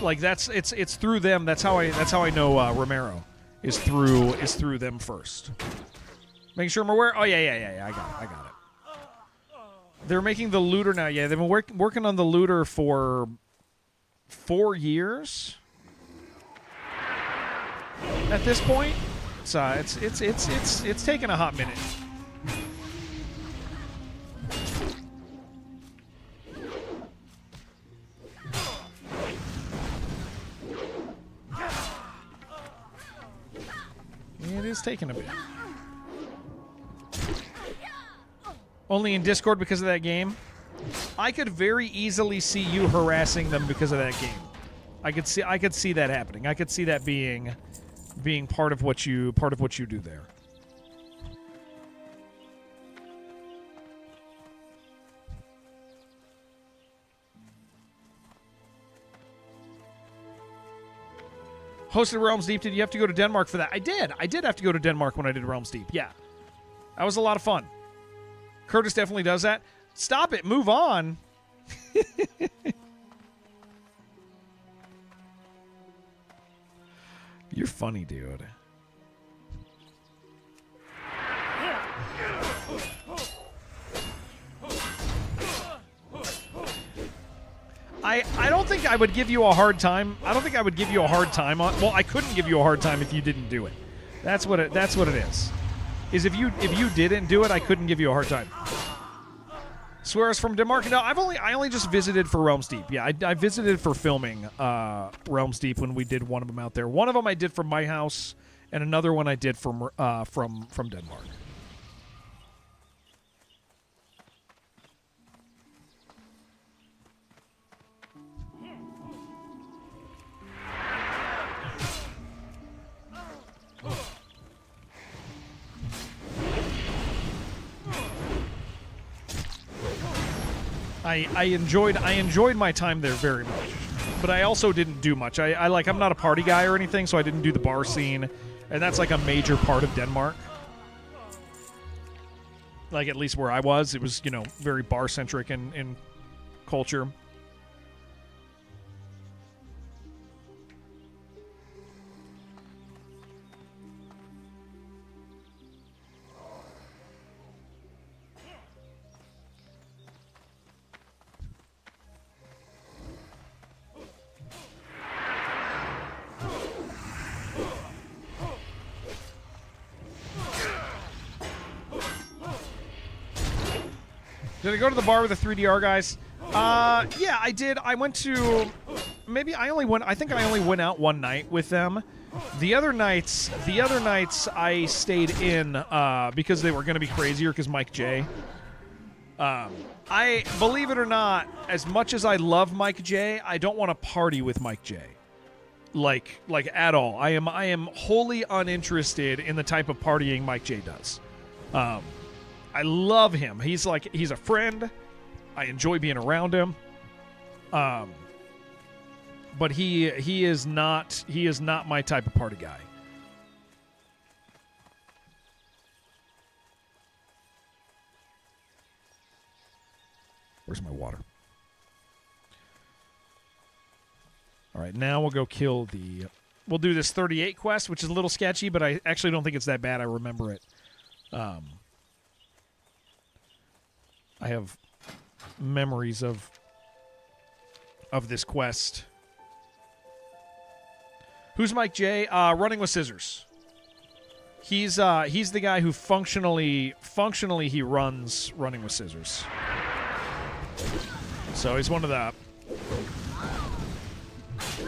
it's through them. That's how I know Romero is through them first. Making sure I'm aware. Oh yeah. I got it. They're making the looter now. Yeah, they've been working on the looter for 4 years. At this point, it's taken a hot minute. It is taking a bit. Only in Discord because of that game? I could very easily see you harassing them because of that game. I could see that happening. I could see that being part of what you do there. Hosted Realms Deep, did you have to go to Denmark for that? I did. I did have to go to Denmark when I did Realms Deep, yeah. That was a lot of fun. Curtis definitely does that. Stop it. Move on. You're funny, dude. I don't think I would give you a hard time. I don't think I would give you a hard time on. Well, I couldn't give you a hard time if you didn't do it. That's what it is. Is if you didn't do it, I couldn't give you a hard time. Swear us from Denmark. No, I only just visited for Realms Deep. Yeah, I visited for filming Realms Deep when we did one of them out there. One of them I did from my house, and another one I did from Denmark. I enjoyed my time there very much, but I also didn't do much. I'm not a party guy or anything, so I didn't do the bar scene, and that's like a major part of Denmark. Like at least where I was, it was very bar centric in culture. Did I go to the bar with the 3DR guys? Yeah, I did. I went to... I think I only went out one night with them. The other nights I stayed in because they were going to be crazier because Mike J. I believe it or not, as much as I love Mike J, I don't want to party with Mike J. Like at all. I am wholly uninterested in the type of partying Mike J does. I love him. He's a friend. I enjoy being around him. But he is not my type of party guy. Where's my water? All right, now we'll go kill the... We'll do this 38 quest, which is a little sketchy, but I actually don't think it's that bad. I remember it. I have memories of this quest. Who's Mike J? Running with Scissors. He's the guy who functionally he runs Running with Scissors. So he's one of the...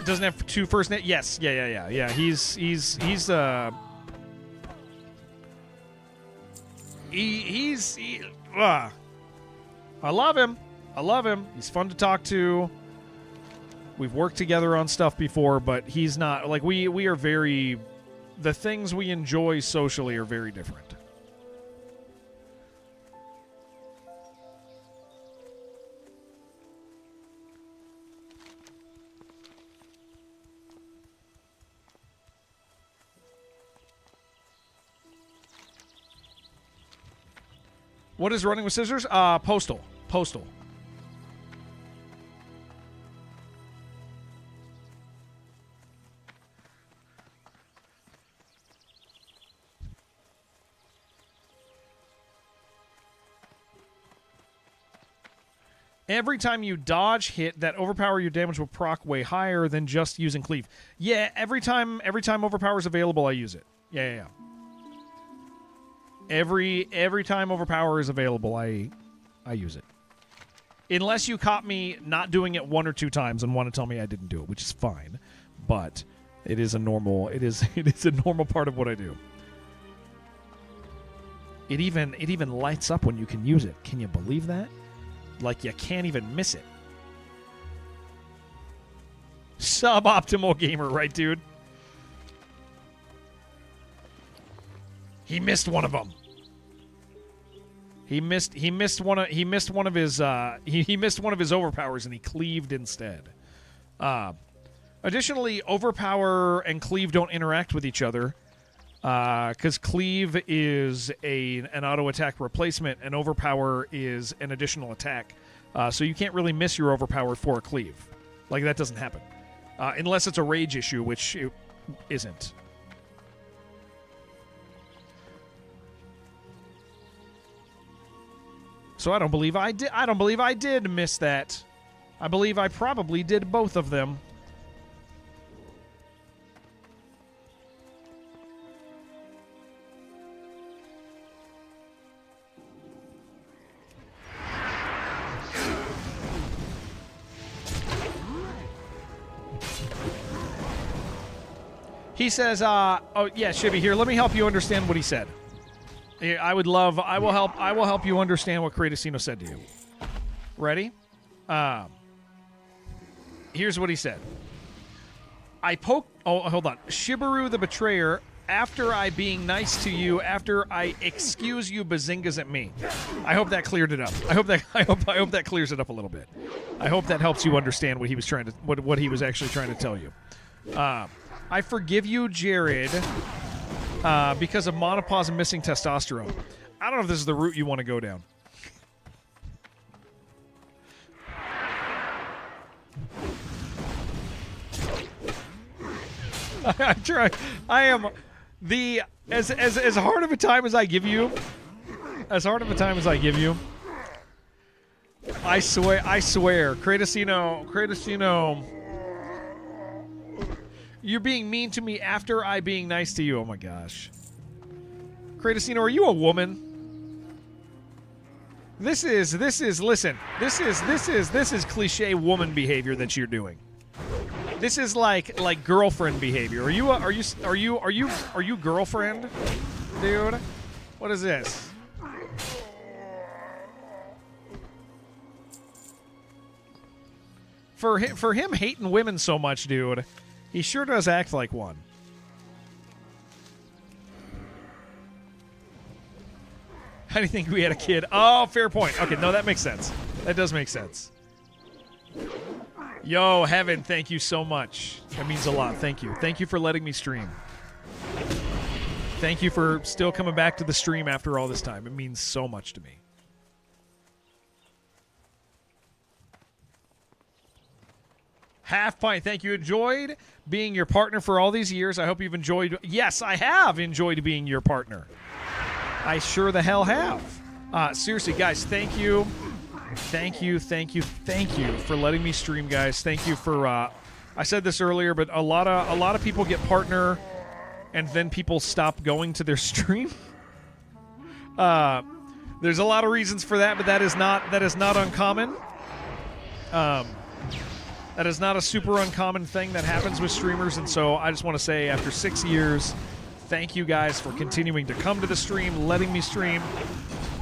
Doesn't have two first names. Yes, yeah. He's I love him. He's fun to talk to. We've worked together on stuff before, but he's not like we are very... The things we enjoy socially are very different. What is Running with Scissors? Postal. Every time you dodge hit, that overpower your damage will proc way higher than just using cleave. Yeah, every time overpower is available, I use it. Yeah. Every time overpower is available, I use it. Unless you caught me not doing it one or two times and want to tell me I didn't do it, which is fine. But it is a normal part of what I do. It even lights up when you can use it. Can you believe that? Like you can't even miss it. Suboptimal gamer, right, dude? He missed one of them. He missed one of his overpowers and he cleaved instead. Additionally, Overpower and Cleave don't interact with each other because Cleave is an auto attack replacement and Overpower is an additional attack. So you can't really miss your Overpower for a Cleave. Like, that doesn't happen. Unless it's a rage issue, which it isn't. So I don't believe I did miss that. I believe I probably did both of them. He says, oh yeah, Shibby, here, let me help you understand what he said. I will help you understand what Kratos said to you. Ready? Here's what he said. Hold on. Shibaru the Betrayer, after I being nice to you, after I excuse you bazingas at me. I hope that cleared it up. I hope that clears it up a little bit. I hope that helps you understand what he was trying to what he was actually trying to tell you. I forgive you, Jared, because of menopause and missing testosterone. I don't know if this is the route you want to go down. I try. I am as hard of a time as I give you. As hard of a time as I give you. I swear, Kratosino. You're being mean to me after I being nice to you. Oh my gosh. Kratosino, are you a woman? This is cliche woman behavior that you're doing. This is like girlfriend behavior. Are you girlfriend? Dude? What is this? For him hating women so much, dude, he sure does act like one. How do you think we had a kid? Oh, fair point. Okay, no, that makes sense. That does make sense. Yo, Heaven, thank you so much. That means a lot. Thank you. Thank you for letting me stream. Thank you for still coming back to the stream after all this time. It means so much to me. Half Pint, thank you. Enjoyed being your partner for all these years. I hope you've enjoyed. Yes, I have enjoyed being your partner. I sure the hell have. Seriously, guys, thank you. Thank you for letting me stream, guys. Thank you for, I said this earlier, but a lot of people get partner and then people stop going to their stream. There's a lot of reasons for that, but that is not uncommon. That is not a super uncommon thing that happens with streamers, and so I just want to say, after 6 years, thank you guys for continuing to come to the stream, letting me stream.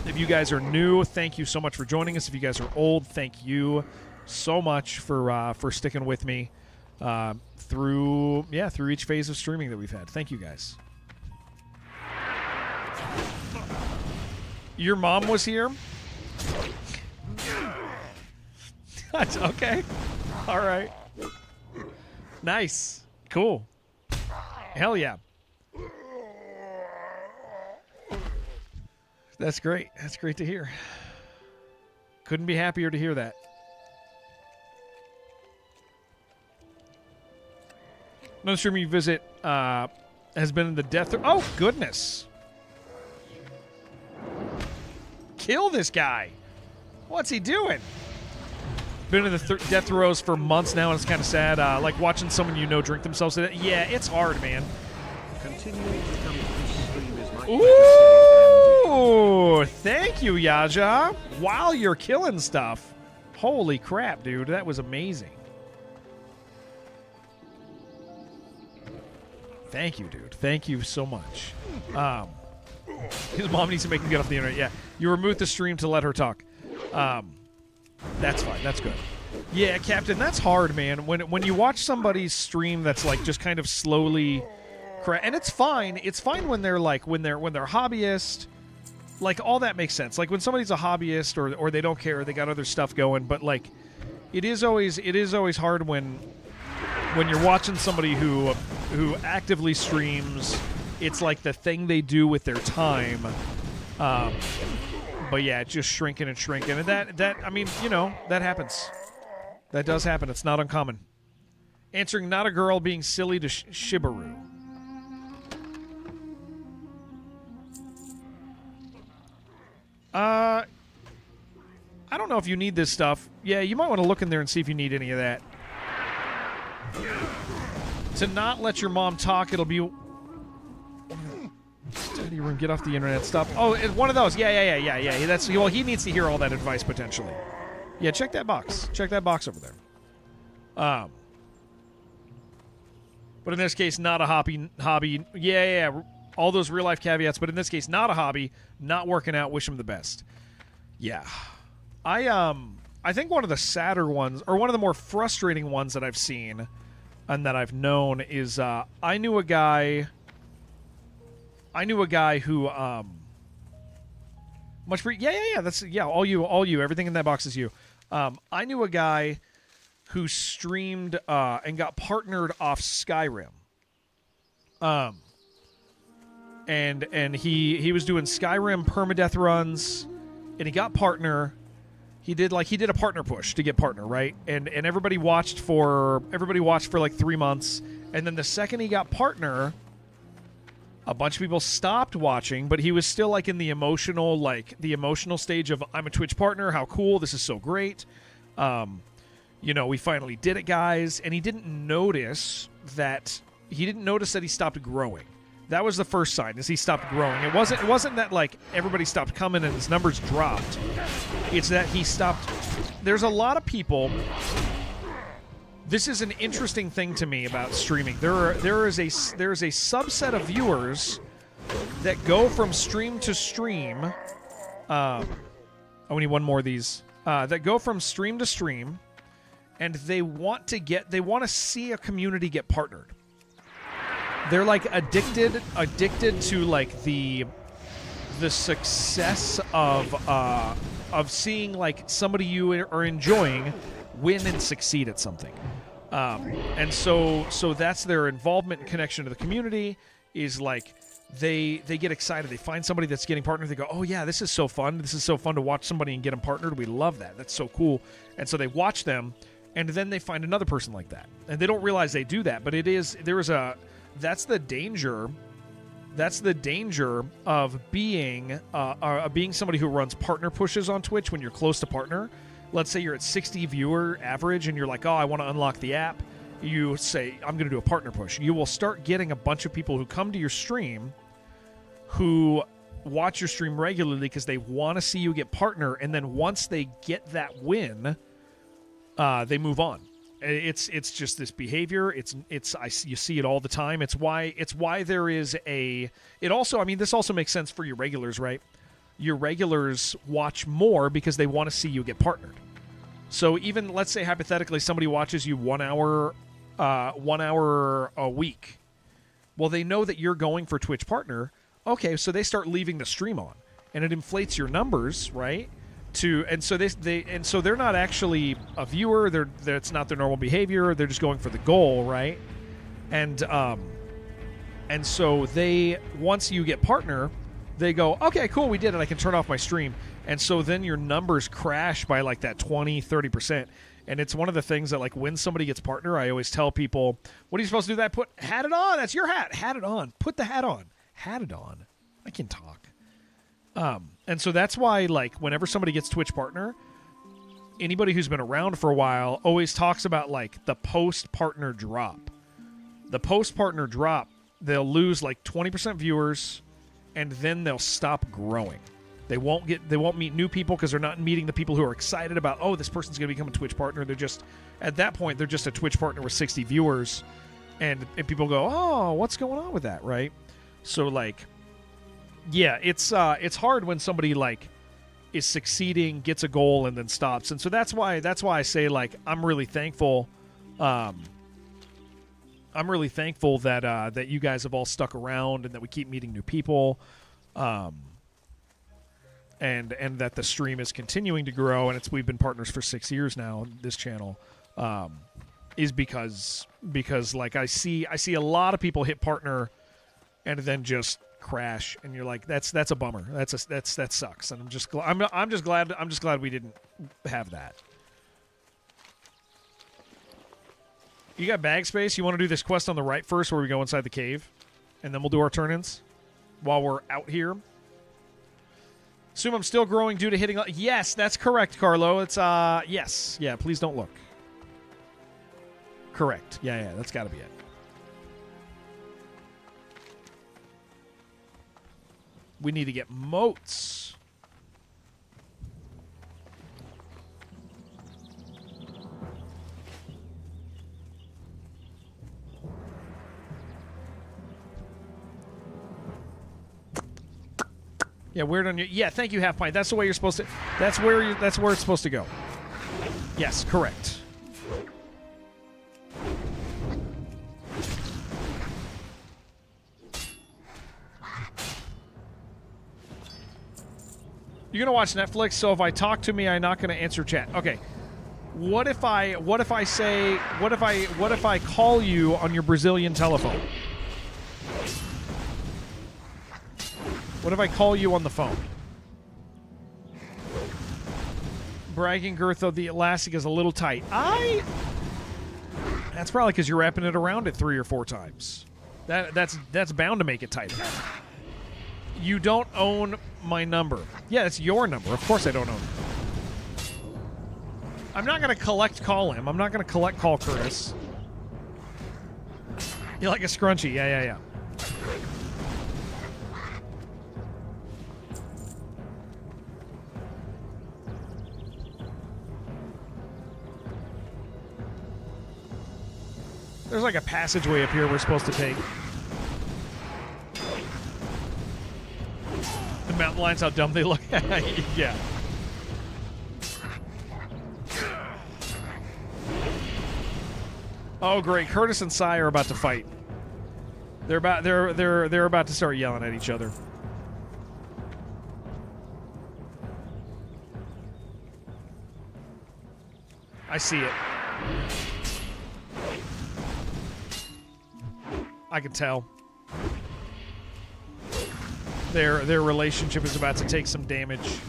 If you guys are new, thank you so much for joining us. If you guys are old, thank you so much for sticking with me through each phase of streaming that we've had. Thank you guys. Your mom was here? Okay. All right. Nice. Cool. Hell yeah. That's great. That's great to hear. Couldn't be happier to hear that. Another stream you visit has been in the death. Oh, goodness. Kill this guy. What's he doing? Been in the death throes for months now, and it's kind of sad. Like watching someone you know drink themselves to death. Yeah, it's hard, man. Continuing to come to this stream is my Ooh, thank you, Yaja. While you're killing stuff. Holy crap, dude. That was amazing. Thank you, dude. Thank you so much. His mom needs to make him get off the internet. Yeah, you removed the stream to let her talk. That's fine. That's good. Yeah, Captain, that's hard, man. When you watch somebody's stream that's like just kind of slowly, and it's fine. It's fine when they're hobbyist. Like, all that makes sense. Like when somebody's a hobbyist or they don't care, they got other stuff going. But like, it is always hard when when you're watching somebody who actively streams, it's like the thing they do with their time. But yeah, it's just shrinking and shrinking, and that I mean, you know, that happens. That does happen. It's not uncommon. Answering not a girl being silly to Shibaru. I don't know if you need this stuff. Yeah, you might want to look in there and see if you need any of that. To not let your mom talk, it'll be... Study room, get off the internet, stop. Oh, it's one of those. Yeah. That's, well, he needs to hear all that advice, potentially. Yeah, check that box. Check that box over there. But in this case, not a hobby. Yeah. All those real-life caveats, but in this case, not a hobby, not working out, wish him the best. Yeah. I think one of the sadder ones, or one of the more frustrating ones that I've seen and that I've known is I knew a guy who much for that's all you everything in that box is you. I knew a guy who streamed and got partnered off Skyrim. And he was doing Skyrim permadeath runs, and he got partner. He did a partner push to get partner, right? And everybody watched for like 3 months, and then the second he got partner, a bunch of people stopped watching, but he was still like in the emotional stage of, I'm a Twitch partner, how cool, this is so great. You know, we finally did it, guys. And he didn't notice that he stopped growing. That was the first sign, is he stopped growing. It wasn't that like everybody stopped coming and his numbers dropped. It's that he stopped. There's a lot of people. This is an interesting thing to me about streaming. There is a subset of viewers that go from stream to stream. I need one more of these. That go from stream to stream, and they want to see a community get partnered. They're like addicted to like the success of seeing like somebody you are enjoying win and succeed at something. And so that's their involvement and connection to the community, is like they get excited. They find somebody that's getting partnered. They go, oh yeah, this is so fun. This is so fun to watch somebody and get them partnered. We love that. That's so cool. And so they watch them, and then they find another person like that. And they don't realize they do that, but that's the danger. That's the danger of being somebody who runs partner pushes on Twitch when you're close to partner. Let's say you're at 60 viewer average and you're like, oh, I want to unlock the app. You say, I'm going to do a partner push. You will start getting a bunch of people who come to your stream who watch your stream regularly because they want to see you get partner, and then once they get that win, they move on. It's just this behavior. You see it all the time. It's why there is it also, I mean, this also makes sense for your regulars, right? Your regulars watch more because they want to see you get partnered. So even, let's say hypothetically somebody watches you 1 hour a week. Well, they know that you're going for Twitch partner. Okay, so they start leaving the stream on, and it inflates your numbers, right? So they're not actually a viewer. That's not their normal behavior. They're just going for the goal, right? And so once you get partner, they go, okay, cool, we did it. I can turn off my stream. And so then your numbers crash by like that 20, 30%. And it's one of the things that, like, when somebody gets partner, I always tell people, what are you supposed to do that? Hat it on. That's your hat. Hat it on. Put the hat on. Hat it on. I can talk. And so that's why, like, whenever somebody gets Twitch partner, anybody who's been around for a while always talks about, like, the post-partner drop. The post-partner drop, they'll lose, like, 20% viewers, and then they'll stop growing. They won't meet new people because they're not meeting the people who are excited about, oh, this person's going to become a Twitch partner. They're just, at that point, they're just a Twitch partner with 60 viewers, and people go, oh, what's going on with that, right? So, like, yeah, it's hard when somebody, like, is succeeding, gets a goal, and then stops. And so that's why I say, like, I'm really thankful. I'm really thankful that you guys have all stuck around and that we keep meeting new people, and that the stream is continuing to grow. And we've been partners for 6 years now, this channel. is because like I see a lot of people hit partner and then just crash, and you're like, that's a bummer. That sucks. And I'm just glad we didn't have that. You got bag space? You want to do this quest on the right first, where we go inside the cave, and then we'll do our turn-ins while we're out here. Assume I'm still growing due to hitting. Yes, that's correct, Carlo. It's yes, yeah. Please don't look. Correct. Yeah, that's got to be it. We need to get moats. Yeah, weird on you. Yeah, thank you, Half Pint. That's the way you're supposed to. That's where it's supposed to go. Yes, correct. You're gonna watch Netflix, so if I talk to me, I'm not gonna answer chat. Okay. What if I call you on your Brazilian telephone? What if I call you on the phone? Bragging girth, though, the elastic is a little tight. That's probably because you're wrapping it around it 3 or 4 times. That's bound to make it tighter. You don't own my number. Yeah, it's your number. Of course I don't own it. I'm not going to call him. I'm not going to call Curtis. You like a scrunchie. Yeah. There's like a passageway up here we're supposed to take. The mountain lions, how dumb they look. Yeah. Oh great, Curtis and Sai are about to fight. They're about to start yelling at each other. I see it. I can tell. Their relationship is about to take some damage.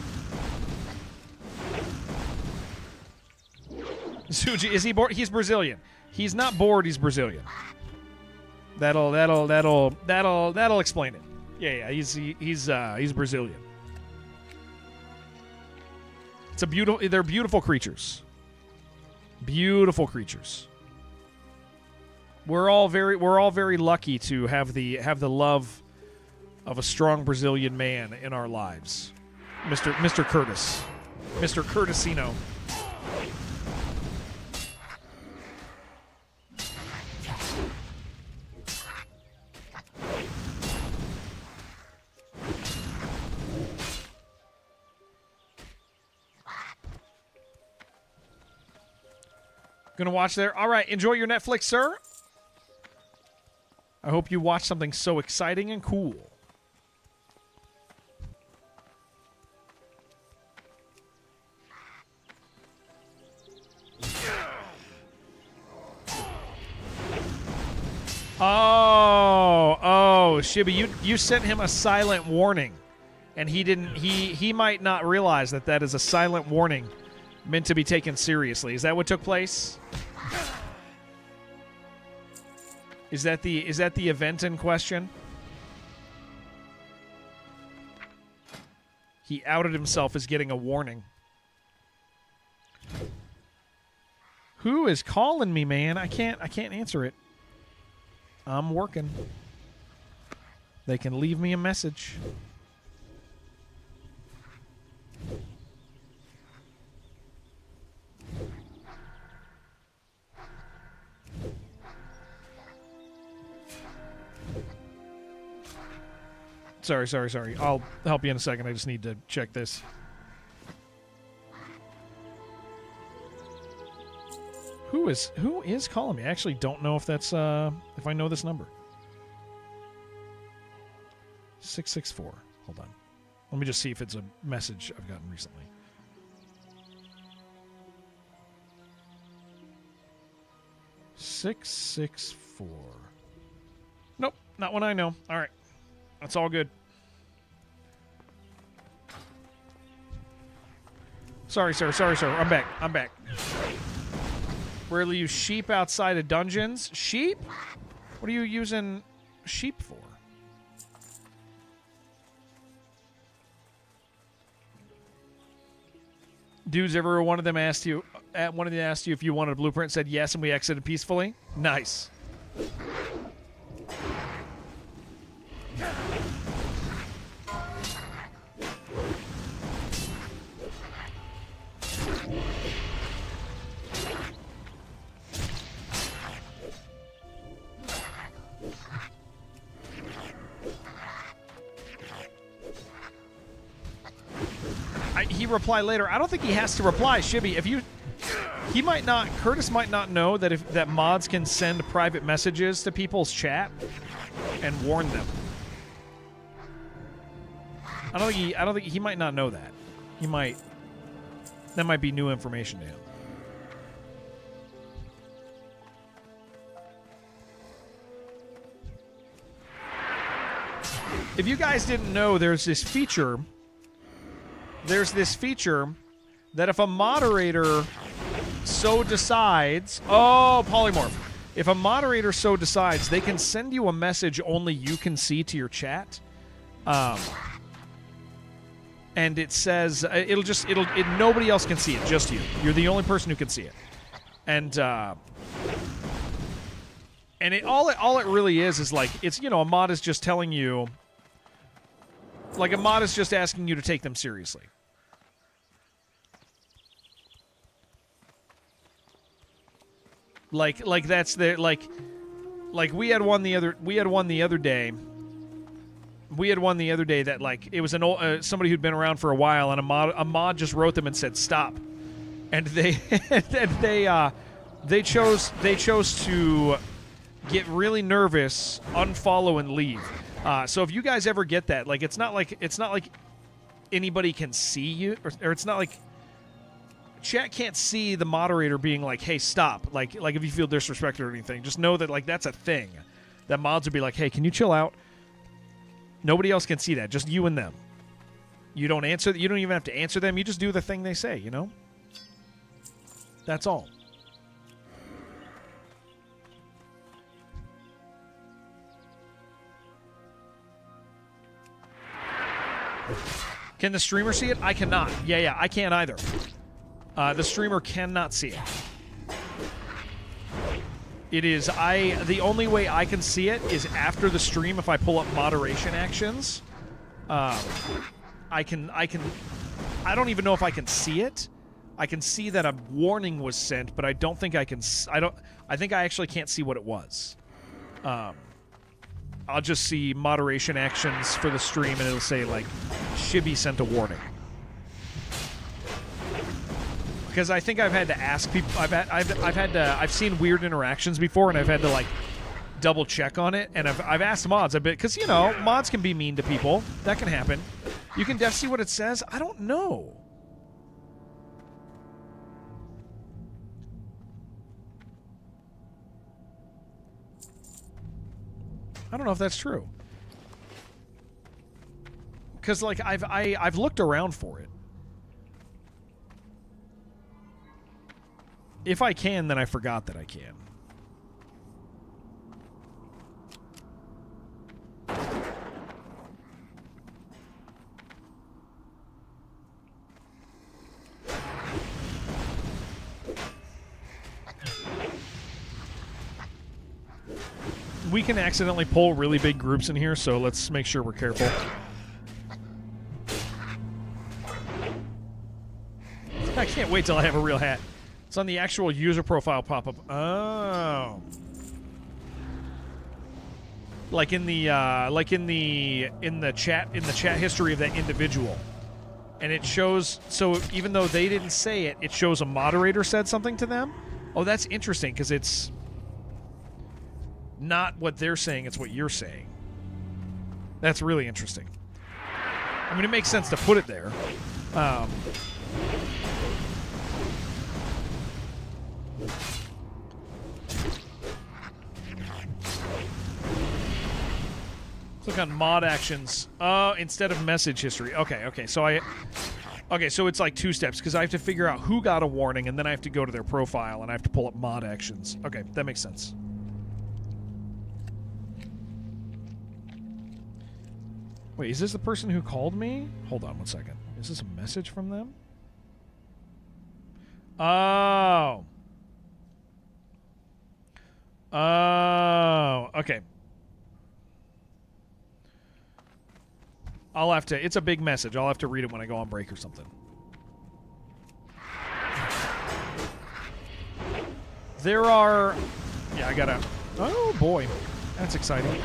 Suji, is he bored? He's Brazilian. He's not bored. He's Brazilian. That'll explain it. Yeah. He's Brazilian. It's a beautiful. They're beautiful creatures. Beautiful creatures. We're all very lucky to have the love of a strong Brazilian man in our lives, Mr. Curtis, Mr. Curtisino. Gonna watch there. All right, enjoy your Netflix, sir. I hope you watch something so exciting and cool. Oh, Shibby, you sent him a silent warning, and he might not realize that is a silent warning meant to be taken seriously. Is that what took place? Is that the event in question? He outed himself as getting a warning. Who is calling me, man? I can't answer it. I'm working. They can leave me a message. Sorry. I'll help you in a second. I just need to check this. Who is calling me? I actually don't know if that's if I know this number. 664. Hold on. Let me just see if it's a message I've gotten recently. 664. Nope, not one I know. All right. That's all good. Sorry, sir. I'm back. Rarely use sheep outside of dungeons. Sheep? What are you using sheep for? Dudes, ever one of them asked you if you wanted a blueprint, said yes, and we exited peacefully? Nice. He reply later. I don't think he has to reply, Shibby. Curtis might not know that mods can send private messages to people's chat and warn them. I don't think he might not know that. That might be new information to him. If you guys didn't know, there's this feature that if a moderator so decides... Oh, polymorph. If a moderator so decides, they can send you a message only you can see to your chat. And it says... nobody else can see it, just you. You're the only person who can see it. And all it really is like, it's, a mod is just telling you... Like, a mod is just asking you to take them seriously. Like that's the like we had one the other day that, like, it was an old somebody who'd been around for a while, and a mod just wrote them and said stop, and they chose to get really nervous, unfollow, and leave. So if you guys ever get that, like, it's not like anybody can see you, or it's not like chat can't see the moderator being like, hey, stop. Like if you feel disrespected or anything, just know that, like, that's a thing. That mods would be like, hey, can you chill out? Nobody else can see that, just you and them. You don't even have to answer them. You just do the thing they say, That's all. Can the streamer see it? I cannot. Yeah, I can't either. The streamer cannot see it. The only way I can see it is after the stream. If I pull up moderation actions, I don't even know if I can see it. I can see that a warning was sent, but I don't think I can. I think I actually can't see what it was. I'll just see moderation actions for the stream, and it'll say, like, Shibby sent a warning. Because I think I've had to ask people. I've seen weird interactions before, and I've had to, like, double check on it. And I've asked mods a bit, because, mods can be mean to people. That can happen. You can see what it says. I don't know. I don't know if that's true. Because, like, I've looked around for it. If I can, then I forgot that I can. We can accidentally pull really big groups in here, so let's make sure we're careful. I can't wait till I have a real hat. It's on the actual user profile pop-up. Oh. Like in the chat history of that individual. And it shows, so even though they didn't say it, it shows a moderator said something to them. Oh, that's interesting, because it's not what they're saying, it's what you're saying. That's really interesting. I mean, it makes sense to put it there. on mod actions instead of message history. Okay. So it's like 2 steps because I have to figure out who got a warning, and then I have to go to their profile, and I have to pull up mod actions. Okay, that makes sense. Wait, is this the person who called me? Hold on 1 second. Is this a message from them? Oh. Oh, okay. I'll have to... It's a big message. I'll have to read it when I go on break or something. There are... Yeah, I gotta... Oh, boy. That's exciting.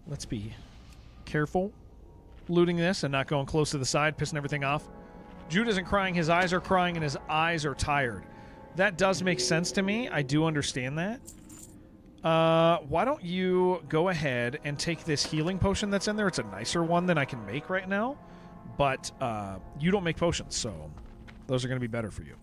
Let's be careful looting this and not going close to the side, pissing everything off. Jude isn't crying. His eyes are crying, and his eyes are tired. That does make sense to me. I do understand that. Why don't you go ahead and take this healing potion that's in there? It's a nicer one than I can make right now, but you don't make potions, so those are going to be better for you.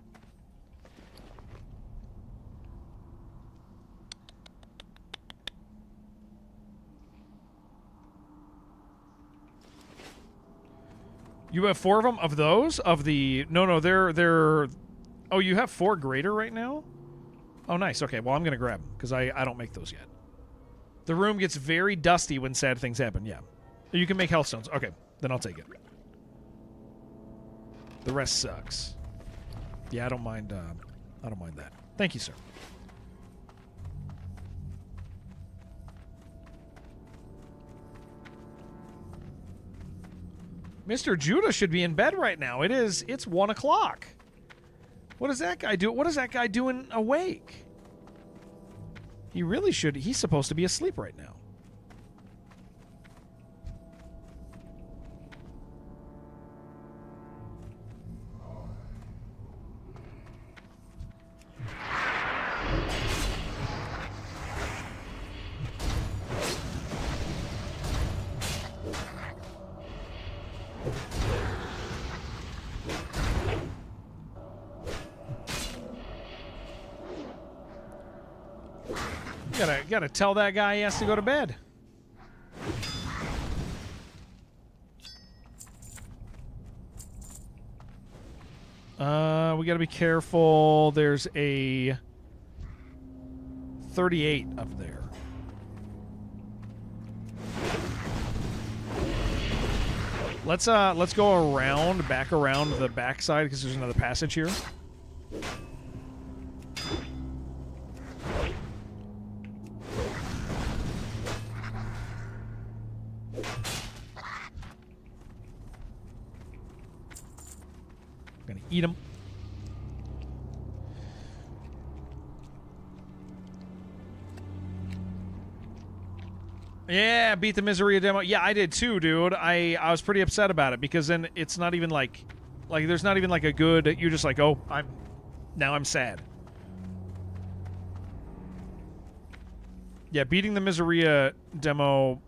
You have 4 of them? Of those? Of the... No, they're... Oh, you have 4 greater right now? Oh, nice. Okay, well, I'm going to grab them, because I don't make those yet. The room gets very dusty when sad things happen, yeah. You can make health stones. Okay, then I'll take it. The rest sucks. Yeah, I don't mind that. Thank you, sir. Mr. Judah should be in bed right now. It's 1 o'clock. What does that guy do? What is that guy doing awake? He really should. He's supposed to be asleep right now. Gotta tell that guy he has to go to bed. We gotta be careful. There's a 38 up there. Let's go back around the backside because there's another passage here. Gonna eat them. Yeah, beat the Miseria demo. Yeah, I did too, dude. I was pretty upset about it because then it's not even like there's not even like a good. You're just like, oh, I'm sad. Yeah, beating the Miseria demo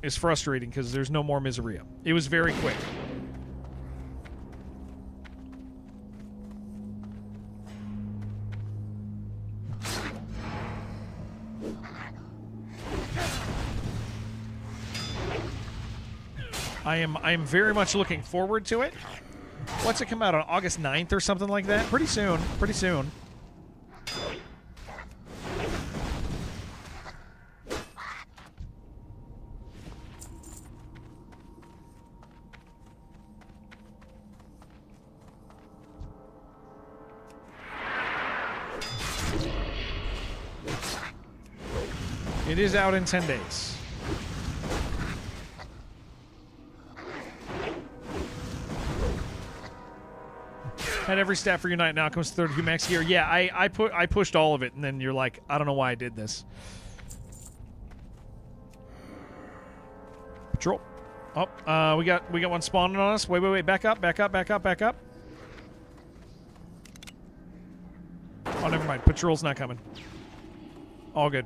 is frustrating because there's no more Miseria. It was very quick. I am very much looking forward to it. What's it come out on? August 9th or something like that? Pretty soon. Pretty soon. It is out in 10 days. Had every stat for your night. Now comes 32 max gear. Yeah, I pushed all of it, and then you're like, I don't know why I did this. patrol. Oh, we got one spawning on us. Wait. Back up. Oh, never mind. Patrol's not coming. All good.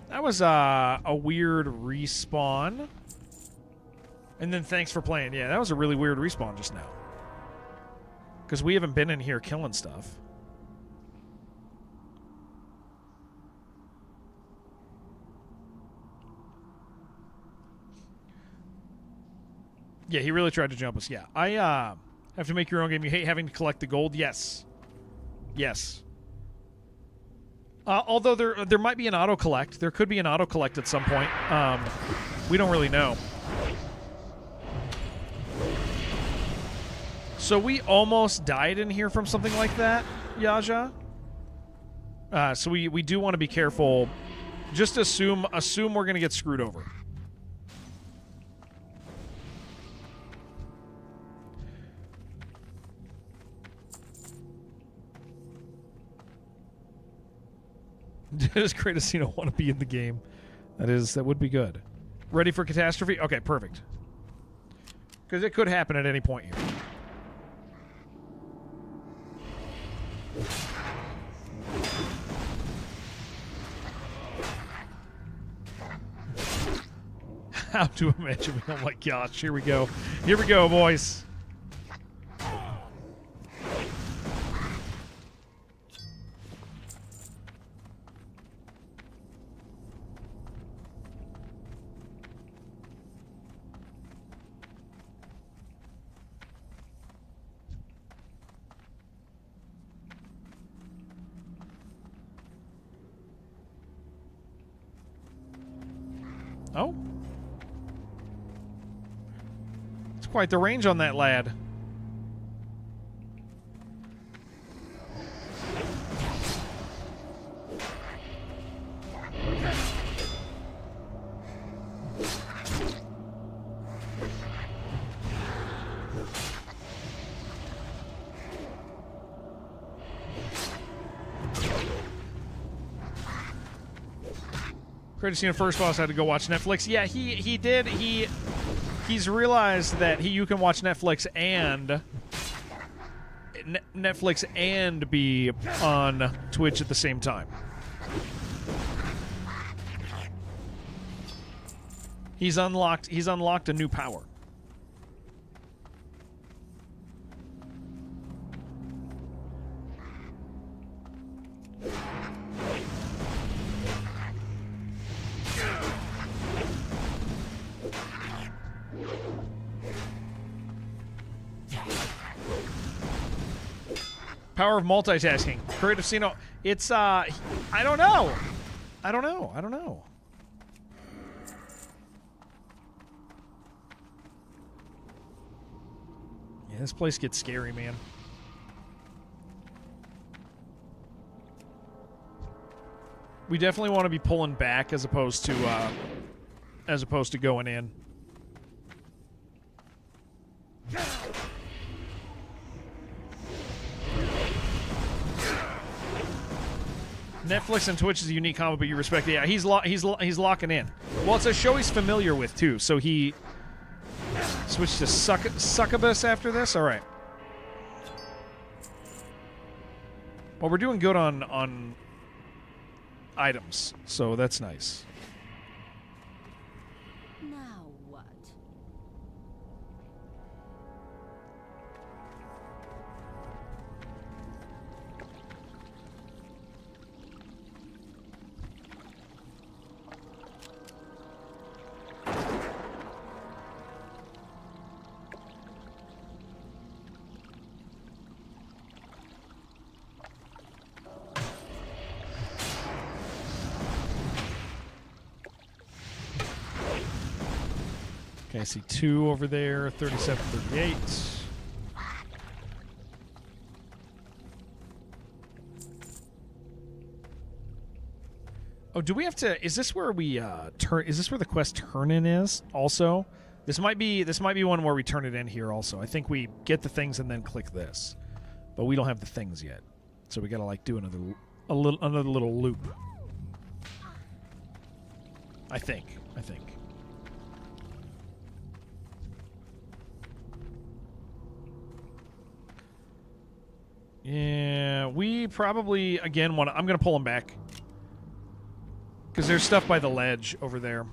That was a weird respawn. And then thanks for playing. Yeah, that was a really weird respawn just now. Because we haven't been in here killing stuff. Yeah, he really tried to jump us. Yeah, I have to make your own game. You hate having to collect the gold? Yes. Although there might be an auto-collect. There could be an auto-collect at some point. We don't really know. So we almost died in here from something like that, Yaja. So we do want to be careful. Just assume we're going to get screwed over. Does Kratos want to be in the game? That would be good. Ready for catastrophe? Okay, perfect. Because it could happen at any point here. How to imagine? Oh my gosh! Here we go, boys. Oh. It's quite the range on that lad. Kratos first boss had to go watch Netflix. Yeah, he did. He's realized that you can watch Netflix and be on Twitch at the same time. He's unlocked a new power. Power of multitasking. Kratos, it's I don't know. Yeah, this place gets scary, man. We definitely want to be pulling back as opposed to going in. Netflix and Twitch is a unique combo, but you respect it. Yeah, he's locking in. Well, it's a show he's familiar with too, so he switched to Succubus after this. All right. Well, we're doing good on items, so that's nice. Now what? Okay, I see 2 over there, 37, 38. Oh, do we have to? Is this where we turn? Is this where the quest turn-in is? Also, this might be one where we turn it in here. Also, I think we get the things and then click this, but we don't have the things yet. So we gotta like do another little loop. I think. Yeah, we probably again want. I'm gonna pull him back because there's stuff by the ledge over there.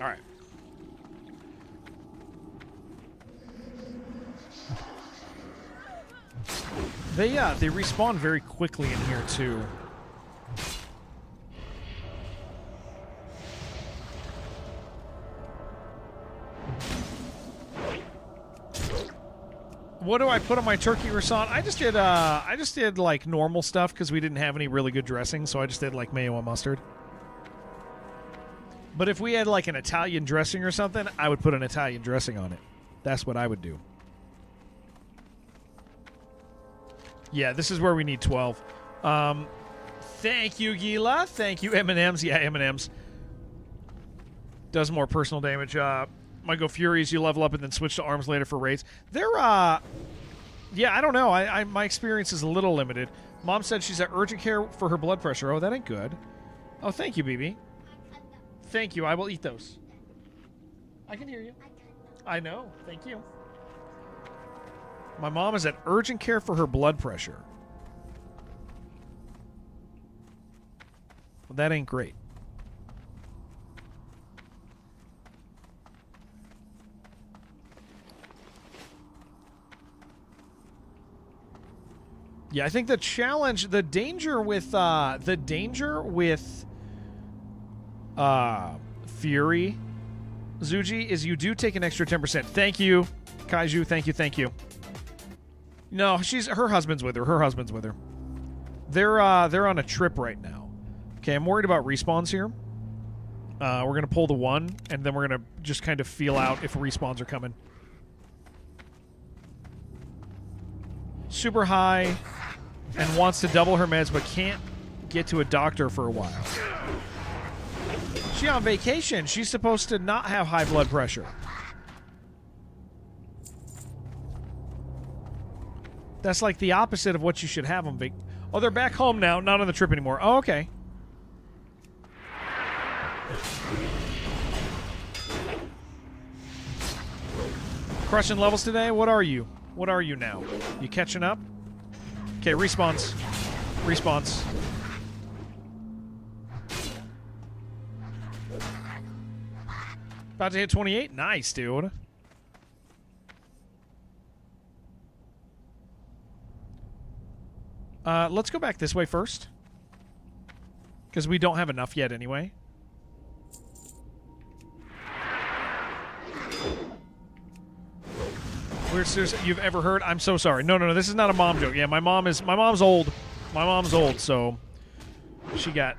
All right. They respawn very quickly in here too. What do I put on my turkey croissant? I just did like normal stuff because we didn't have any really good dressing, so I just did like mayo and mustard. But if we had like an Italian dressing or something, I would put an Italian dressing on it. That's what I would do. Yeah, this is where we need 12. Thank you, Gila. Thank you, M&M's. Yeah, M&M's. Does more personal damage. Might go Furies, you level up and then switch to arms later for raids. They're, yeah, I don't know. My experience is a little limited. Mom said she's at urgent care for her blood pressure. Oh, that ain't good. Oh, thank you, BB. Thank you. I will eat those. I can hear you. I know. Thank you. My mom is at urgent care for her blood pressure. Well, that ain't great. Yeah, I think the challenge, the danger with Fury, Zuji, is you do take an extra 10%. Thank you, Kaiju. Thank you. No, her husband's with her. They're on a trip right now. Okay, I'm worried about respawns here. We're gonna pull the 1, and then we're gonna just kind of feel out if respawns are coming. Super high, and wants to double her meds, but can't get to a doctor for a while. She's on vacation. She's supposed to not have high blood pressure. That's like the opposite of what you should have on vac. Oh, they're back home now, not on the trip anymore. Oh, okay. Crushing levels today? What are you? What are you now? You catching up? Okay, respawns. About to hit 28? Nice, dude. Let's go back this way first. Because we don't have enough yet anyway. Weirdest you've ever heard? I'm so sorry. No. This is not a mom joke. Yeah, my mom's old. My mom's old, so she got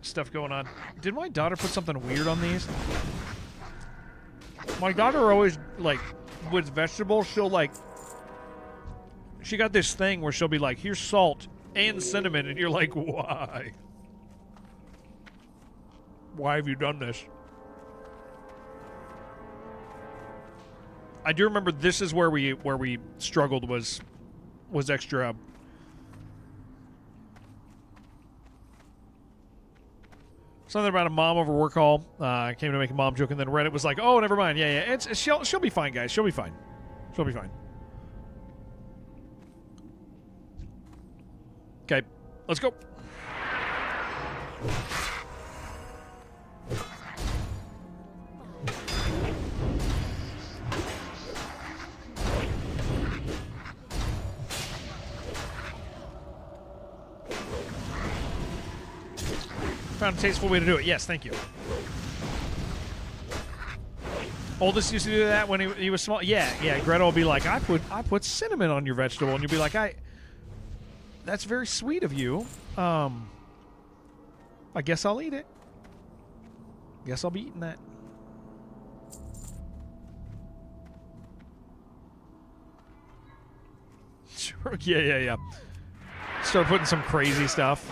stuff going on. Did my daughter put something weird on these? My daughter always, like, with vegetables, she'll, like, she got this thing where she'll be like, here's salt and cinnamon, and you're like, why? Why have you done this? I do remember this is where we struggled was extra. Something about a mom over work call. Came to make a mom joke, and then Reddit was like, "Oh, never mind. Yeah. She'll be fine, guys. She'll be fine. She'll be fine." Okay, let's go. Found a tasteful way to do it. Yes, thank you. Oldest used to do that when he was small. Yeah. Greta will be like, I put cinnamon on your vegetable, and you'll be like, That's very sweet of you. I guess I'll eat it. Guess I'll be eating that. Sure. Yeah. Start putting some crazy stuff.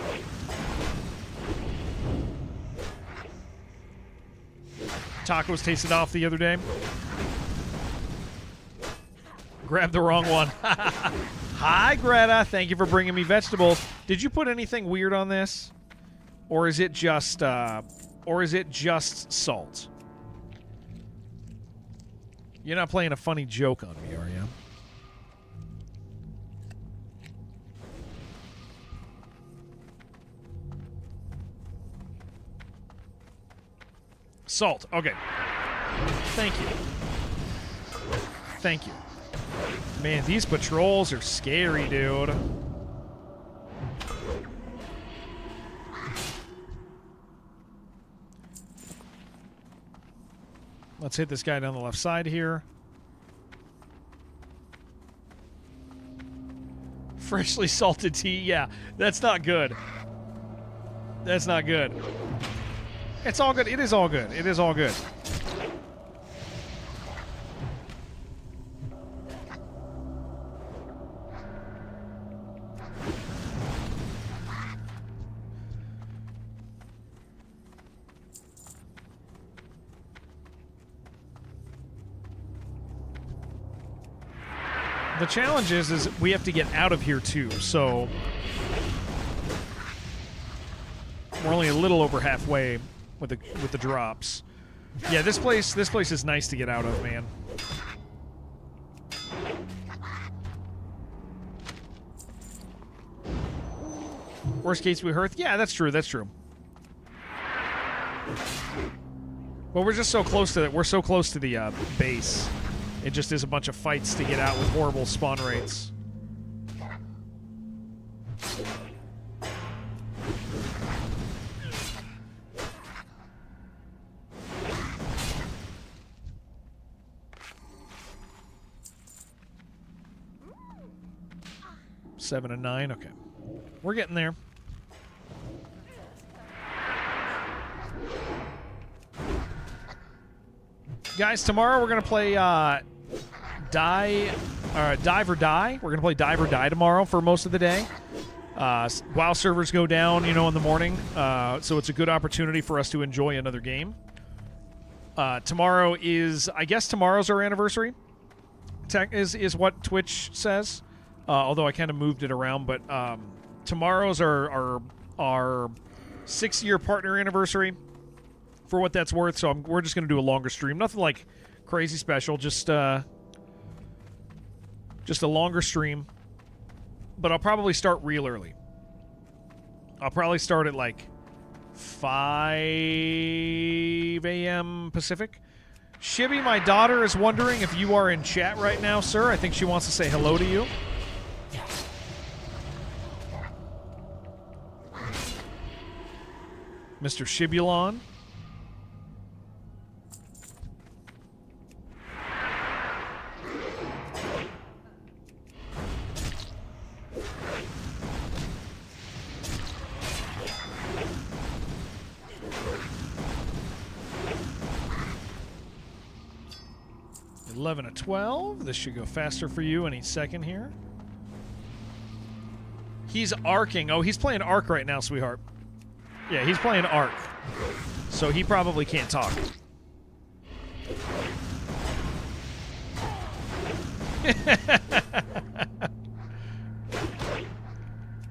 Tacos tasted off the other day. Grabbed the wrong one. Hi, Greta. Thank you for bringing me vegetables. Did you put anything weird on this, or is it just salt? You're not playing a funny joke on me, are you? Salt. Okay. Thank you. Thank you. Man, these patrols are scary, dude. Let's hit this guy down the left side here. Freshly salted tea. Yeah, that's not good. That's not good. It's all good. It is all good. It is all good. The challenge is we have to get out of here too, so we're only a little over halfway with the drops. Yeah, this place is nice to get out of, man. Worst case we hearth. Yeah, that's true. That's true. Well, we're just so close to it. We're so close to the base. It just is a bunch of fights to get out with horrible spawn rates. Seven and 9. Okay, we're getting there. Guys, tomorrow we're gonna play Dive or Die. We're gonna play Dive or Die tomorrow for most of the day. WoW servers go down, in the morning, so it's a good opportunity for us to enjoy another game. Tomorrow is, I guess, tomorrow's our anniversary. Is what Twitch says. Although I kind of moved it around, but tomorrow's our 6-year partner anniversary. For what that's worth, so we're just going to do a longer stream. Nothing like crazy special, just a longer stream. But I'll probably start real early. I'll probably start at like 5 a.m. Pacific. Shibby, my daughter, is wondering if you are in chat right now, sir. I think she wants to say hello to you. Mr. Shibulon. $11 to $12. This should go faster for you any second here. He's arcing. Oh, he's playing Arc right now, sweetheart. Yeah, he's playing Arc. So he probably can't talk.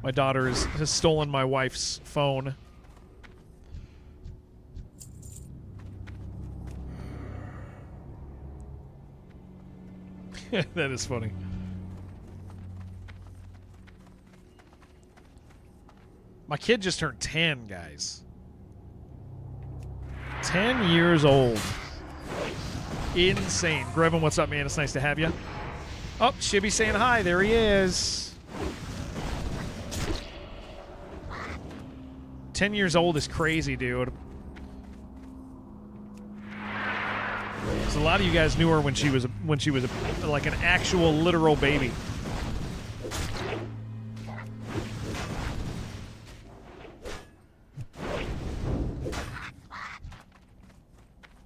My daughter has stolen my wife's phone. That is funny. My kid just turned 10, guys. 10 years old. Insane. Grevin, what's up, man? It's nice to have you. Oh, Shibby saying hi. There he is. 10 years old is crazy, dude. So a lot of you guys knew her when she was like an actual literal baby.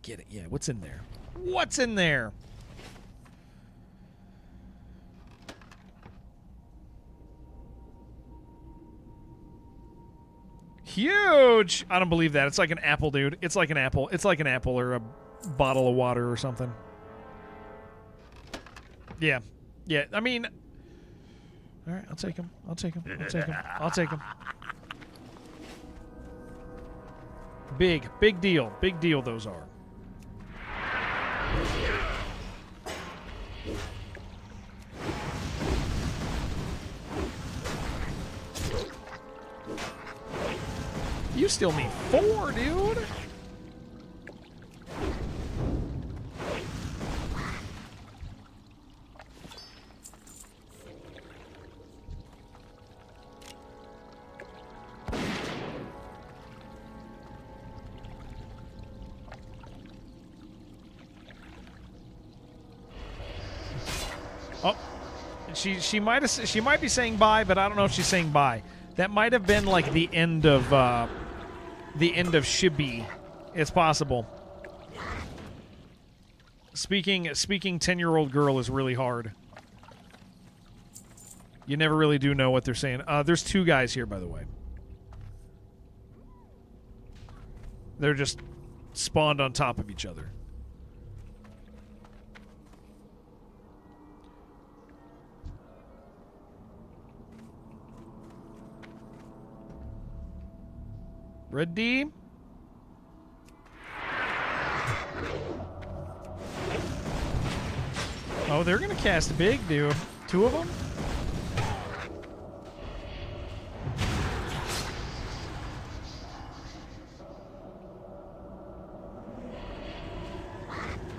get it. Yeah, what's in there? What's in there? Huge! I don't believe that. It's like an apple, dude. It's like an apple. It's like an apple or a bottle of water or something. Yeah. Yeah, I mean... All right, I'll take him. I'll take him. I'll take him. I'll take him. Big deal. Big deal those are. You still need 4, dude. Oh, she might be saying bye, but I don't know if she's saying bye. That might have been like the end of Shibi. It's possible. Speaking 10-year-old girl is really hard. You never really do know what they're saying. There's 2 guys here, by the way. They're just spawned on top of each other. Red D. Oh, they're going to cast big, dude. 2 of them?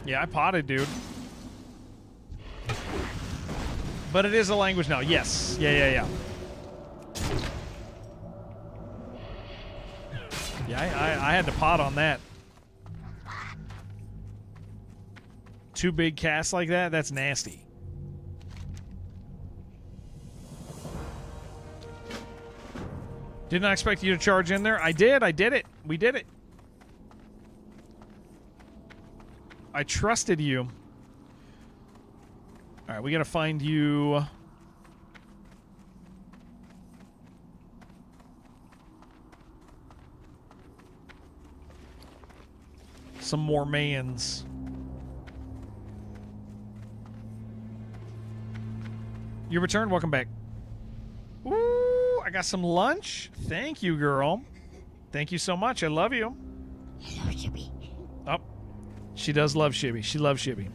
Yeah, I potted, dude. But it is a language now. Yes. Yeah. Yeah, I had to pot on that. 2 big casts like that? That's nasty. Did not expect you to charge in there. I did it. We did it. I trusted you. All right, we got to find you... some more mans. You returned? Welcome back. Ooh, I got some lunch. Thank you, girl. Thank you so much. I love you. Hello, Shibi. Oh, she does love Shibi. She loves Shibi.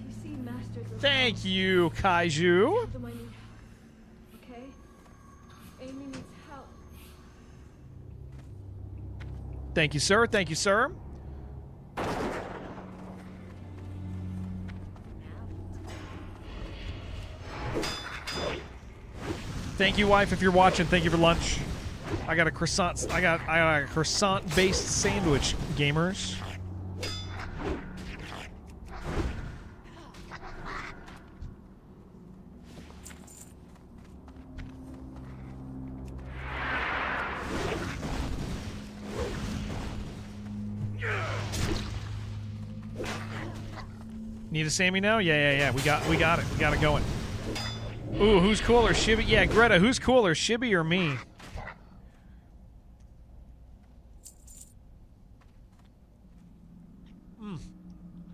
Thank you, Kaiju. Okay? Amy needs help. Thank you, sir. Thank you, sir. Thank you, wife, if you're watching. Thank you for lunch. I got a croissant. I got a croissant-based sandwich, gamers. Need a Sammy now? Yeah. We got it. We got it going. Ooh, who's cooler, Shibi? Yeah, Greta, who's cooler, Shibi or me?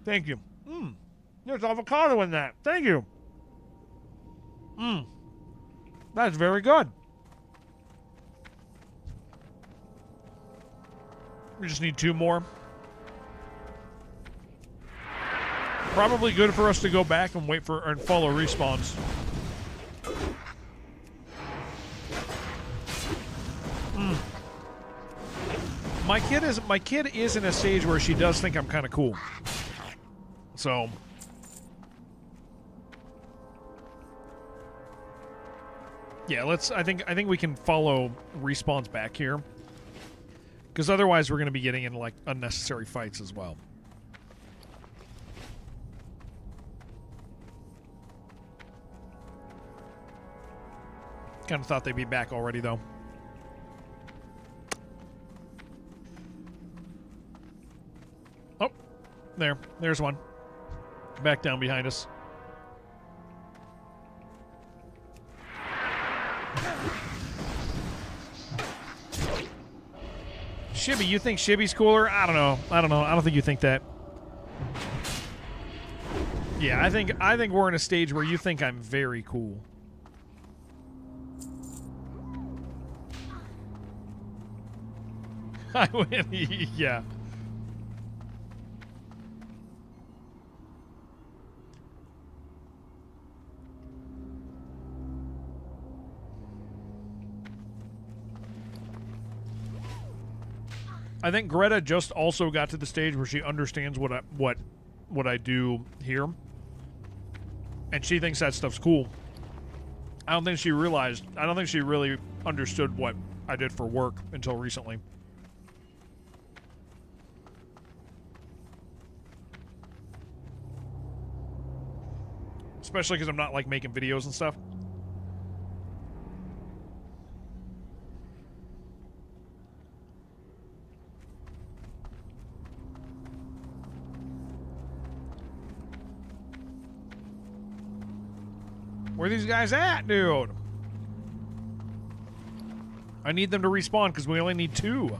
Thank you. There's avocado in that. Thank you. That's very good. We just need 2 more. Probably good for us to go back and wait for and follow respawns. My kid is in a stage where she does think I'm kind of cool. So yeah, I think we can follow respawns back here. Because otherwise we're going to be getting into like unnecessary fights as well. Kind of thought they'd be back already though. There's one. Back down behind us. Shibby, you think Shibby's cooler? I don't know. I don't think you think that. Yeah, I think we're in a stage where you think I'm very cool. I win. Yeah. I think Greta just also got to the stage where she understands what I do here, and she thinks that stuff's cool. I don't think she really understood what I did for work until recently. Especially because I'm not like making videos and stuff. Where are these guys at, dude? I need them to respawn because we only need 2.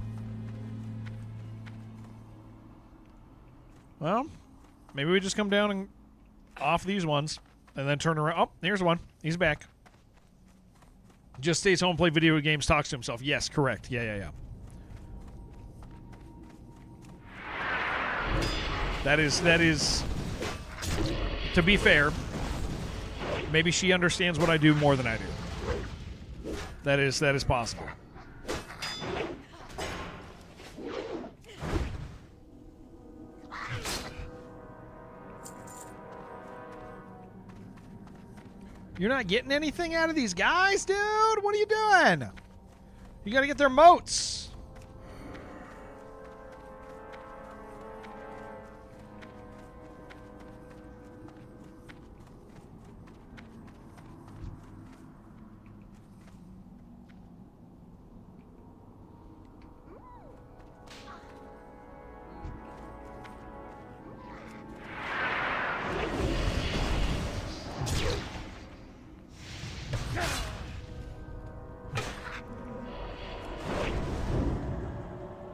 Well, maybe we just come down and off these ones and then turn around. Oh, here's one. He's back. Just stays home, play video games, talks to himself. Yes, correct. Yeah. That is, to be fair, maybe she understands what I do more than I do. That is possible. You're not getting anything out of these guys, dude? What are you doing? You gotta get their moats.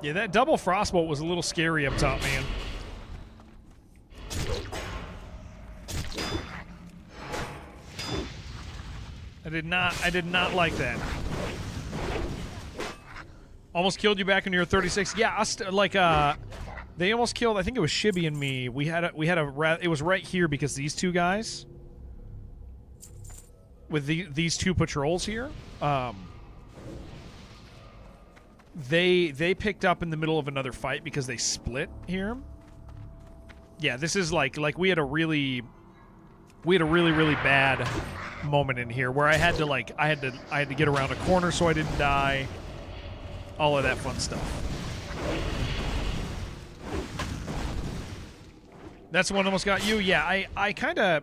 Yeah, that double frostbolt was a little scary up top, man. I did not like that. Almost killed you back when you were 36. Yeah, they almost killed. I think it was Shibby and me. It was right here because these two guys with these 2 patrols here. They picked up in the middle of another fight because they split here. Yeah, this is like we had a really bad moment in here where I had to get around a corner so I didn't die. All of that fun stuff. That's the one that almost got you. Yeah, I kind of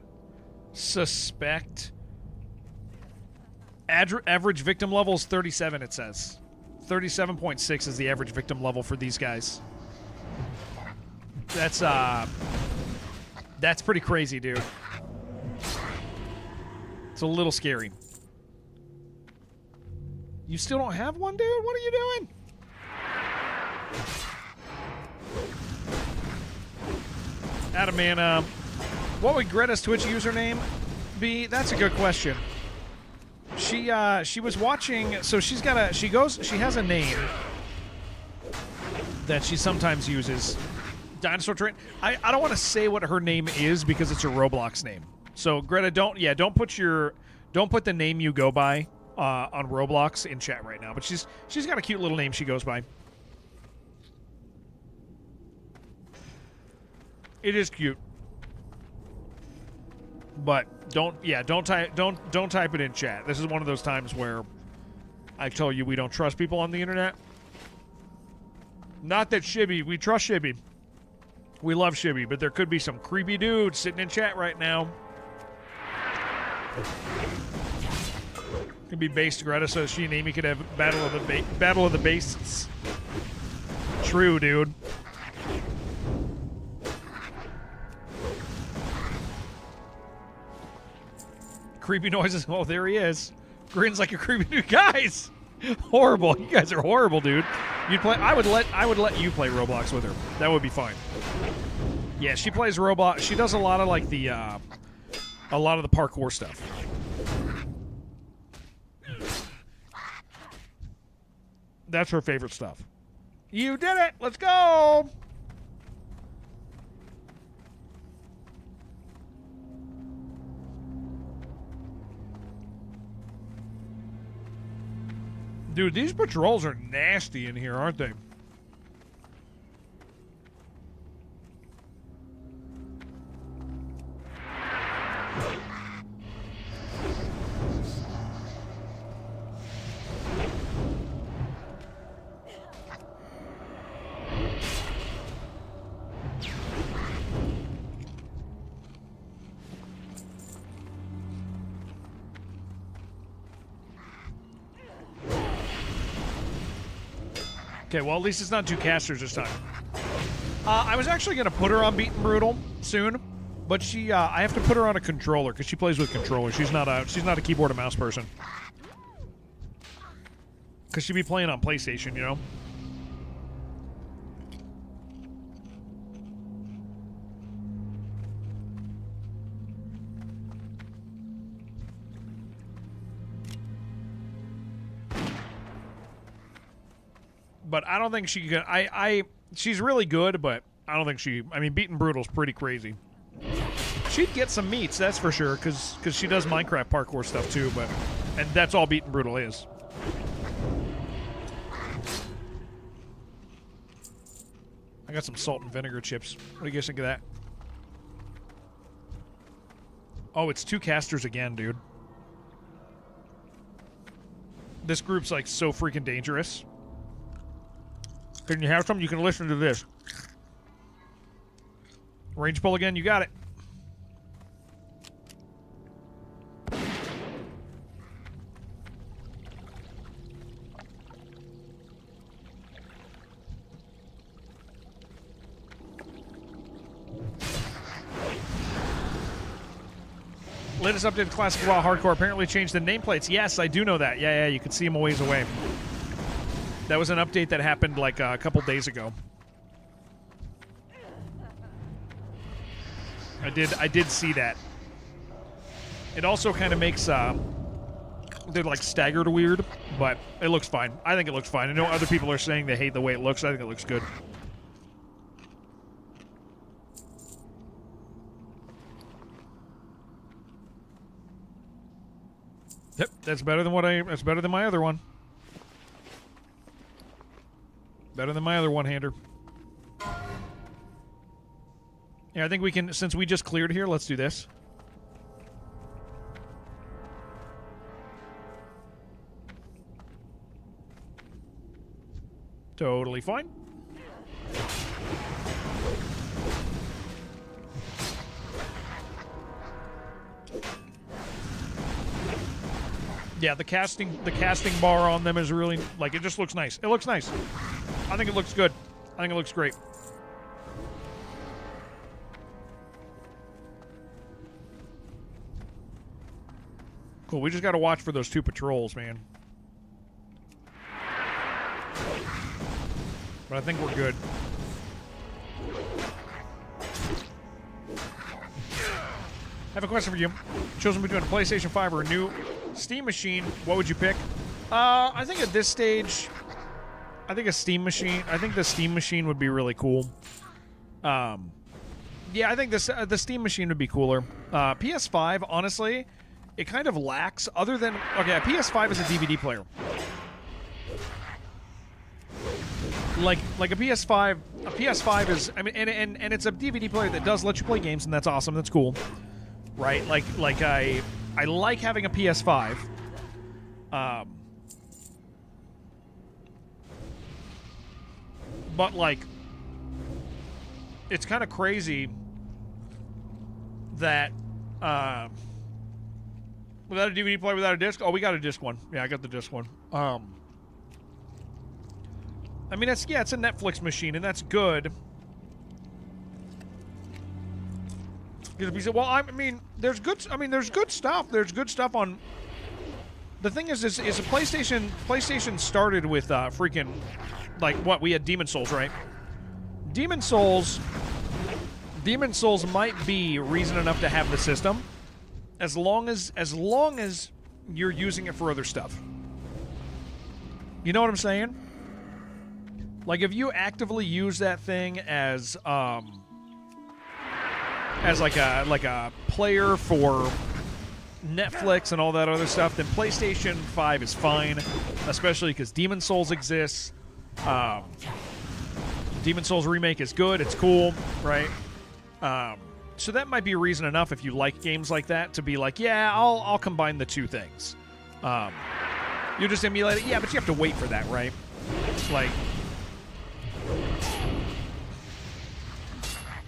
suspect average victim level is 37, it says. 37.6 is the average victim level for these guys. That's pretty crazy, dude. It's a little scary. You still don't have one, dude? What are you doing? Adam, man, what would Greta's Twitch username be? That's a good question. She was watching, so she has a name that she sometimes uses. Dinosaur Train. I don't want to say what her name is because it's her Roblox name. So Greta, don't put the name you go by on Roblox in chat right now. But she's got a cute little name she goes by. It is cute. But don't type it in chat. This is one of those times where I tell you we don't trust people on the internet. Not that Shibby, we trust Shibby. We love Shibby, but there could be some creepy dudes sitting in chat right now. Could be based Greta so she and Amy could have battle of the bases. True, dude. Creepy noises. Oh, there he is. Grins like a creepy dude. Guys, horrible. You guys are horrible, dude. You'd play. I would let you play Roblox with her. That would be fine. Yeah, she plays Roblox. She does a lot of like the parkour stuff. That's her favorite stuff. You did it. Let's go. Dude, these patrols are nasty in here, aren't they? Okay, well, at least it's not two casters this time. I was actually going to put her on Beat and Brutal soon, but I have to put her on a controller because she plays with controller. She's not a keyboard and mouse person. Because she'd be playing on PlayStation, you know? But I don't think she can. She's really good, but I don't think she. I mean, Beat and Brutal's pretty crazy. She'd get some meats, that's for sure, because she does Minecraft parkour stuff too. And that's all Beat and Brutal is. I got some salt and vinegar chips. What do you guys think of that? Oh, it's two casters again, dude. This group's like so freaking dangerous. Can you have some? You can listen to this. Range pull again. You got it. Latest updated Classic WoW Hardcore apparently changed the nameplates. Yes, I do know that. Yeah, you can see them a ways away. That was an update that happened like a couple days ago. I did see that. It also kind of makes they're like staggered weird, but it looks fine. I think it looks fine. I know other people are saying they hate the way it looks. I think it looks good. Yep, that's better than that's better than my other one. Better than my other one-hander. Yeah, I think we can, since we just cleared here, let's do this. Totally fine. Yeah, the casting bar on them is really, like, it just looks nice. It looks nice. I think it looks good. I think it looks great. Cool, we just got to watch for those two patrols, man. But I think we're good. I have a question for you. Chosen between a PlayStation 5 or a new Steam machine, what would you pick? I think at this stage, I think a Steam machine. I think the Steam machine would be really cool. Yeah, I think the Steam machine would be cooler. PS5, honestly, it kind of lacks. Other than okay, a PS5 is a DVD player. Like a PS5. A PS5 is. I mean, and it's a DVD player that does let you play games, and that's awesome. That's cool, right? Like I like having a PS5. But, like, it's kind of crazy that, without a DVD player, without a disc? Oh, we got a disc one. Yeah, I got the disc one. I mean, it's a Netflix machine, and that's good. Well, I mean, there's good. I mean, there's good stuff. There's good stuff on. The thing is a PlayStation. PlayStation started with freaking, like what we had Demon Souls, right? Demon Souls might be reason enough to have the system, as long as you're using it for other stuff. You know what I'm saying? Like if you actively use that thing as like a player for Netflix and all that other stuff, then PlayStation 5 is fine, especially because Demon Souls exists. Demon Souls Remake is good. It's cool, right? So that might be reason enough if you like games like that to be like, yeah, I'll combine the two things. You just emulate it, yeah, but you have to wait for that, right? Like,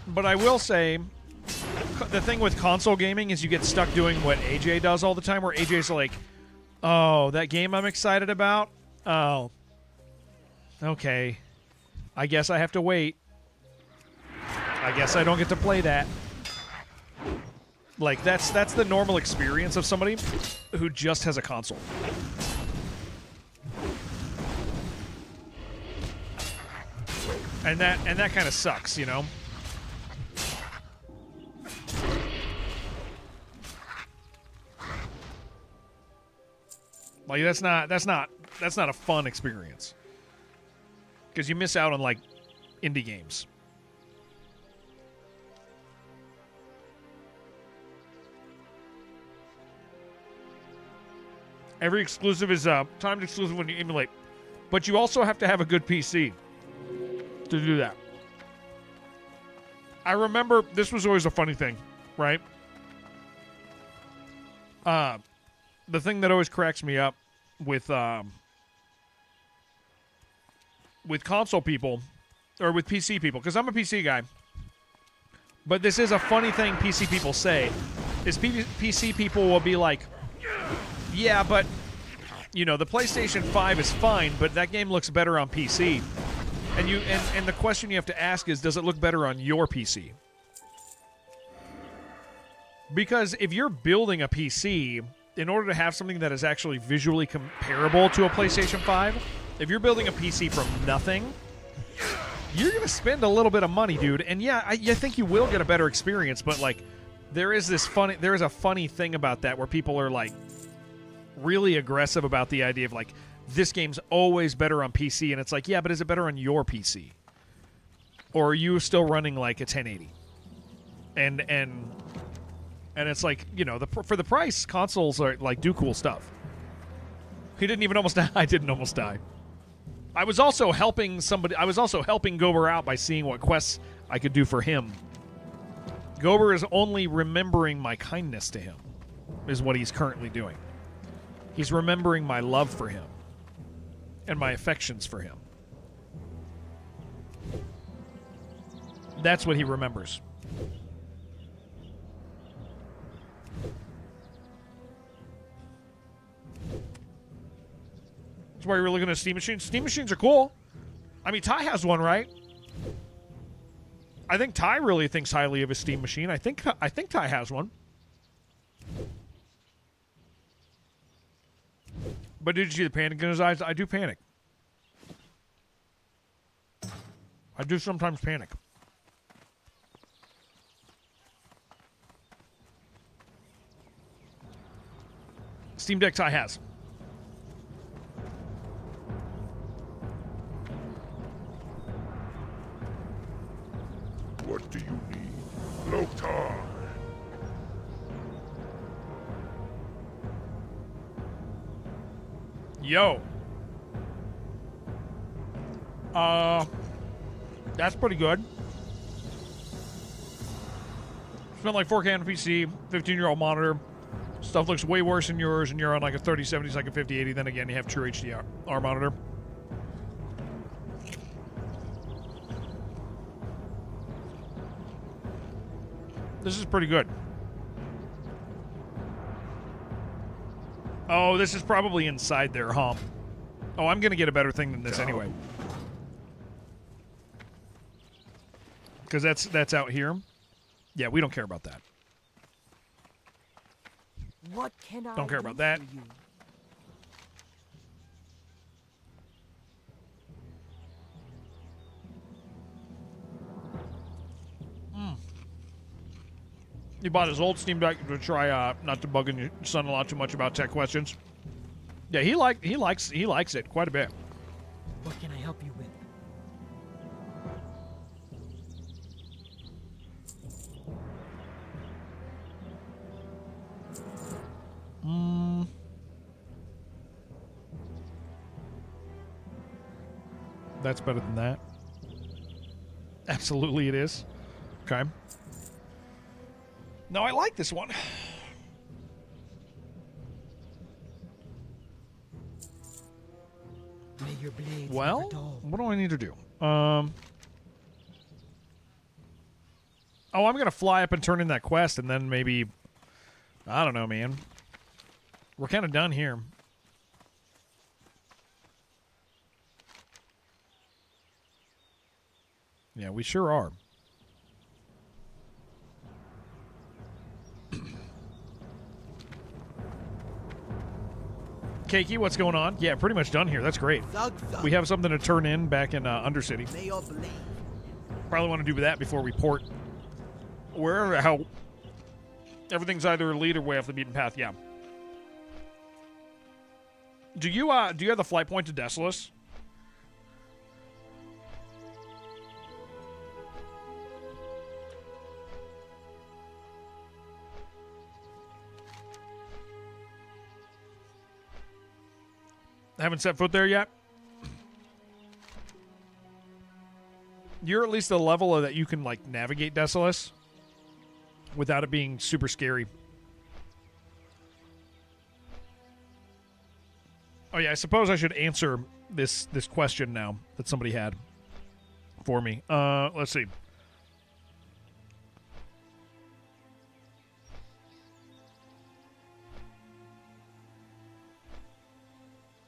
but I will say, the thing with console gaming is you get stuck doing what AJ does all the time, where AJ's like, oh, that game I'm excited about? Oh, okay. I guess I have to wait. I guess I don't get to play that. Like, that's the normal experience of somebody who just has a console. And that kind of sucks, you know? Like, that's not a fun experience. Because you miss out on, like, indie games. Every exclusive is timed exclusive when you emulate. But you also have to have a good PC to do that. I remember this was always a funny thing, right? The thing that always cracks me up with console people, or with PC people, because I'm a PC guy, but this is a funny thing PC people say, is PC people will be like, yeah, but, you know, the PlayStation 5 is fine, but that game looks better on PC. And the question you have to ask is, does it look better on your PC? Because if you're building a PC, in order to have something that is actually visually comparable to a PlayStation 5, if you're building a PC from nothing, you're going to spend a little bit of money, dude. And yeah, I think you will get a better experience, but like, there is a funny thing about that where people are like really aggressive about the idea of like, this game's always better on PC, and it's like, yeah, but is it better on your PC? Or are you still running like a 1080? And it's like, you know, for the price, consoles are like do cool stuff. He didn't even almost die. I didn't almost die. I was also helping Gober out by seeing what quests I could do for him. Gober is only remembering my kindness to him, is what he's currently doing. He's remembering my love for him and my affections for him. That's what he remembers. That's why you're looking at Steam machines. Steam machines are cool. I mean, Ty has one, right? I think Ty really thinks highly of his Steam machine. I think Ty has one. But did you see the panic in his eyes? I do panic. I do sometimes panic. Steam Deck Ty has. What do you need? No time. Yo. That's pretty good. Spent like 4K on a PC, 15-year-old monitor. Stuff looks way worse than yours, and you're on like a 3070, like a 5080. Then again, you have true HDR monitor. This is pretty good. Oh, this is probably inside there, huh? Oh, I'm going to get a better thing than this anyway. Because that's out here. Yeah, we don't care about that. What can I Don't care do about that. for you? He bought his old Steam Deck to try not to bug your son-in-law too much about tech questions. Yeah, he likes it quite a bit. What can I help you with? That's better than that. Absolutely it is. Okay. No, I like this one. May your blades Well, never dull. what do I need to do? Oh, I'm going to fly up and turn in that quest, and then maybe... I don't know, man. We're kind of done here. Yeah, we sure are. Keiki, what's going on? Yeah, pretty much done here. That's great. Zug, zug. We have something to turn in back in Undercity. May your blade. Probably want to do that before we port. Wherever, how... Everything's either elite or way off the beaten path, yeah. Do you have the flight point to Desolus? Haven't set foot there yet? You're at least at a level that you can, like, navigate Desolus without it being super scary. Oh, yeah, I suppose I should answer this question now that somebody had for me. Let's see.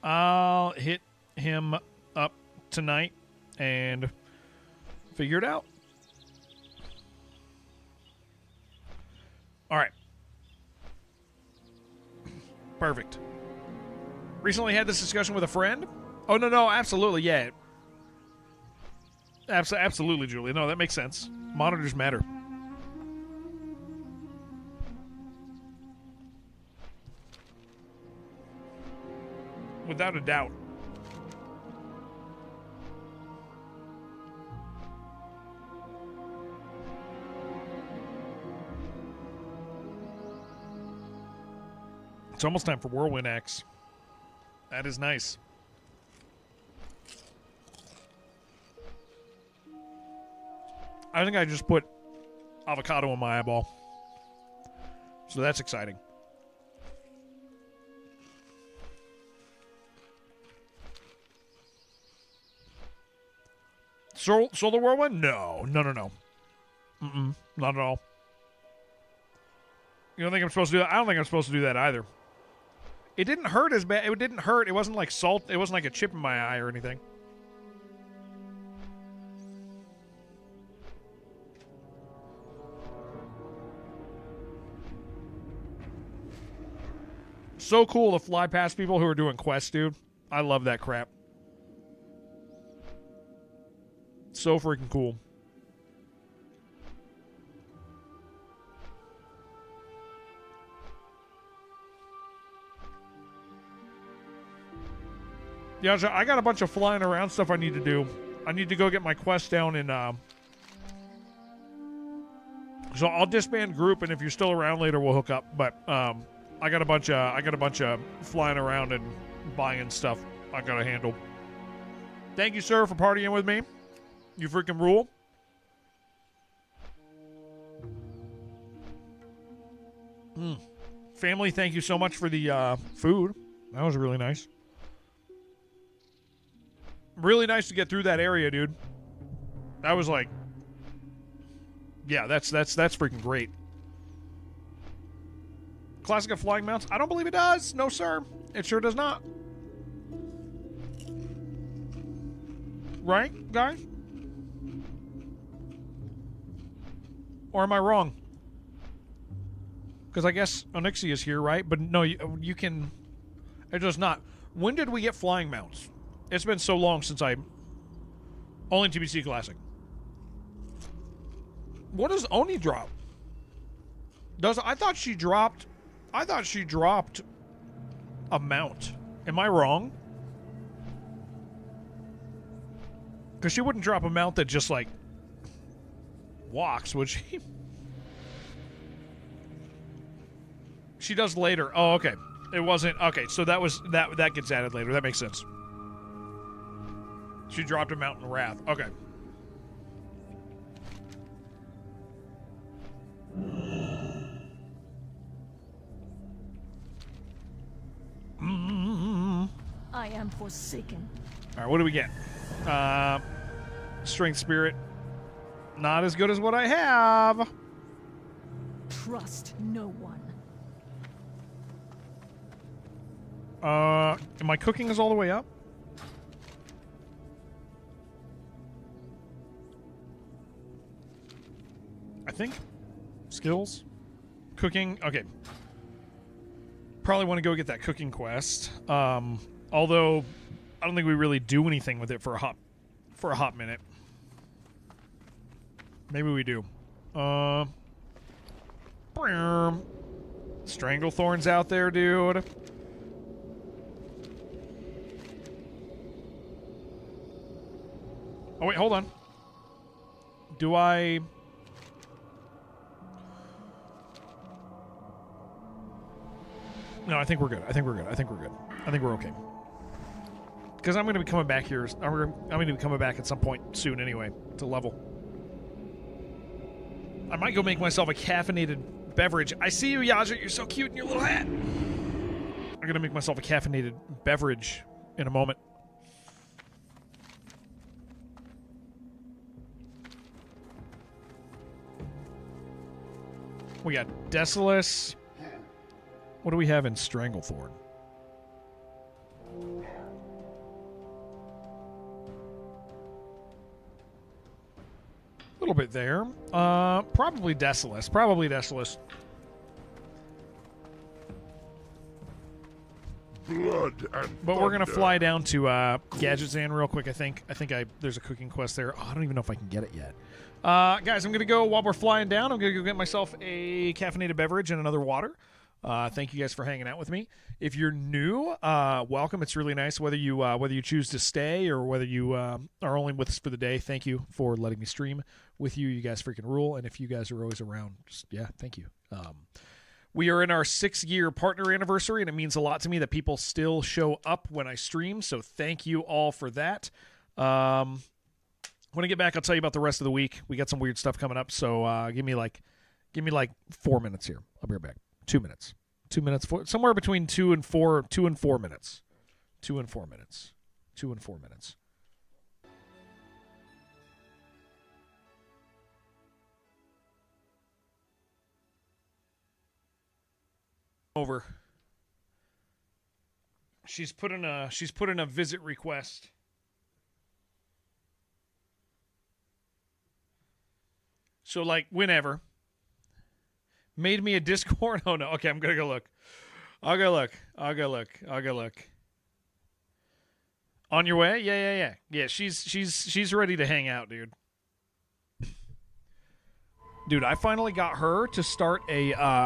I'll hit him up tonight and figure it out. All right. Perfect. Recently had this discussion with a friend. Oh, no, absolutely, yeah. Absolutely, Julia. No, that makes sense. Monitors matter. Without a doubt. It's almost time for Whirlwind X. That is nice. I think I just put avocado in my eyeball. So that's exciting. Solar Whirlwind? No. Not at all. You don't think I'm supposed to do that? I don't think I'm supposed to do that either. It didn't hurt as bad. It didn't hurt. It wasn't like salt. It wasn't like a chip in my eye or anything. So cool to fly past people who are doing quests, dude. I love that crap. So freaking cool. Yeah, I got a bunch of flying around stuff I need to do. I need to go get my quest down in so I'll disband group, and if you're still around later we'll hook up. But I got a bunch of flying around and buying stuff I gotta handle. Thank you, sir, for partying with me. You freaking rule. Family, thank you so much for the food. That was really nice. Really nice to get through that area, dude. That was like... Yeah, that's freaking great. Classic of flying mounts? I don't believe it does. No, sir. It sure does not. Right, guys? Or am I wrong? Because I guess Onyxia is here, right? But no, you can... It does not. When did we get flying mounts? It's been so long since I... Only TBC Classic. What does Oni drop? I thought she dropped a mount. Am I wrong? Because she wouldn't drop a mount that just, like, walks, would she? She does later. Oh, okay. It wasn't... Okay, so that gets added later. That makes sense. She dropped a mount in Wrath. Okay. I am forsaken. All right, what do we get? Strength Spirit. Not as good as what I have. Trust no one. My cooking is all the way up. I think. Skills. Cooking. Okay. Probably want to go get that cooking quest. Although I don't think we really do anything with it for a hot minute. Maybe we do. Stranglethorn's out there, dude. Oh wait, hold on. Do I... No, I think we're good. I think we're okay. Because I'm going to be coming back here. I'm going to be coming back at some point soon anyway to level. I might go make myself a caffeinated beverage. I see you, Yaja. You're so cute in your little hat. I'm going to make myself a caffeinated beverage in a moment. We got Desolus. What do we have in Stranglethorn? A little bit there. Probably Desolus. Blood and But we're gonna thunder. fly down to Gadgetzan real quick. I think there's a cooking quest there. Oh, I don't even know if I can get it yet. Guys, I'm gonna go while we're flying down. I'm gonna go get myself a caffeinated beverage and another water. Thank you guys for hanging out with me. If you're new, welcome. It's really nice whether you choose to stay or whether you are only with us for the day. Thank you for letting me stream with you. You guys freaking rule. And if you guys are always around, just, yeah, thank you. We are in our 6-year partner anniversary, and it means a lot to me that people still show up when I stream. So thank you all for that. When I get back, I'll tell you about the rest of the week. We got some weird stuff coming up. So give me like 4 minutes here. I'll be right back. 2 minutes. 2 minutes. Somewhere between 2 and 4 minutes. 2 and 4 minutes. 2 and 4 minutes. Over. She's put in a visit request. So like whenever. Made me a Discord. Oh no. Okay, I'm gonna go look. I'll go look. On your way? Yeah. She's ready to hang out, dude. Dude, I finally got her to start a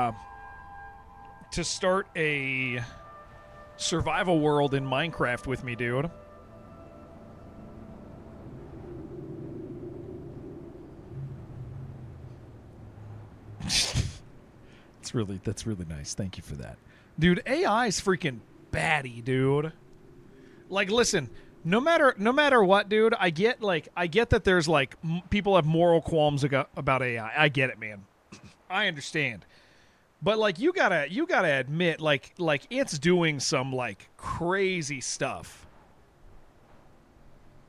survival world in Minecraft with me, dude. That's really nice. Thank you for that. Dude, AI is freaking batty, dude. Like, listen, no matter what, dude, I get that there's like people have moral qualms about AI. I get it, man. I understand. But like you gotta admit, like it's doing some like crazy stuff.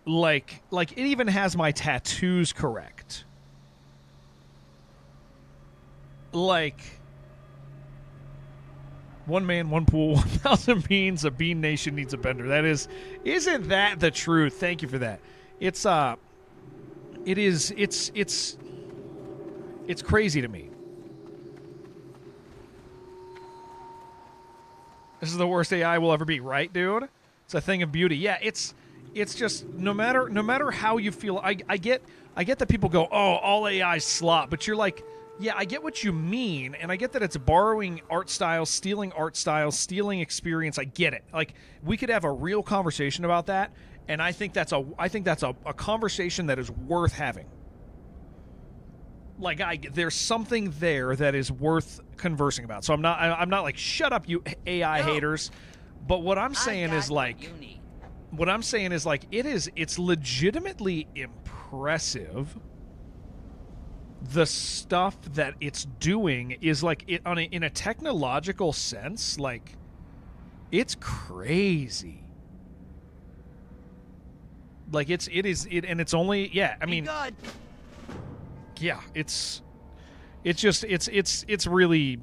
Like it even has my tattoos correct. Like, one man, one pool, 1,000 beans. A bean nation needs a bender. Isn't that the truth? Thank you for that. It's crazy to me. This is the worst AI will ever be, right, dude? It's a thing of beauty. Yeah, it's just no matter how you feel. I get that people go, oh, all AI is slop, but you're like, yeah, I get what you mean, and I get that it's borrowing art styles, stealing experience. I get it. Like, we could have a real conversation about that, and I think that's a conversation that is worth having. Like, there's something there that is worth conversing about. So I'm not like, shut up, you AI haters. But what I'm saying is like, it's legitimately impressive. The stuff that it's doing is like, in a technological sense, like, it's crazy. Like, and it's only, yeah, I mean, yeah, it's really,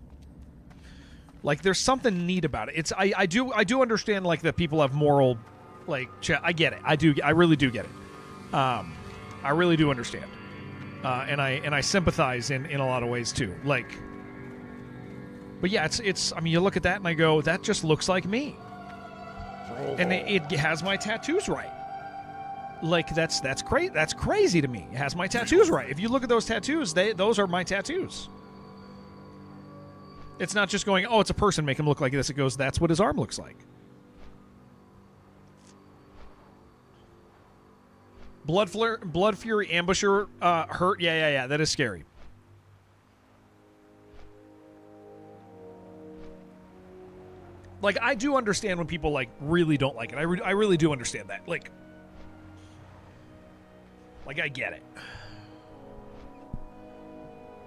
like, there's something neat about it. I do understand, like, that people have moral, like, I get it. I really do get it. I really do understand. And I sympathize in a lot of ways too. Like, but yeah, it's I mean, you look at that and I go, that just looks like me. And it has my tattoos right. Like, that's great. That's crazy to me. It has my tattoos right. If you look at those tattoos, those are my tattoos. It's not just going, oh, it's a person, make him look like this. It goes, that's what his arm looks like. Blood Fury Ambusher hurt. Yeah. That is scary. Like, I do understand when people, like, really don't like it. I really do understand that. Like, I get it.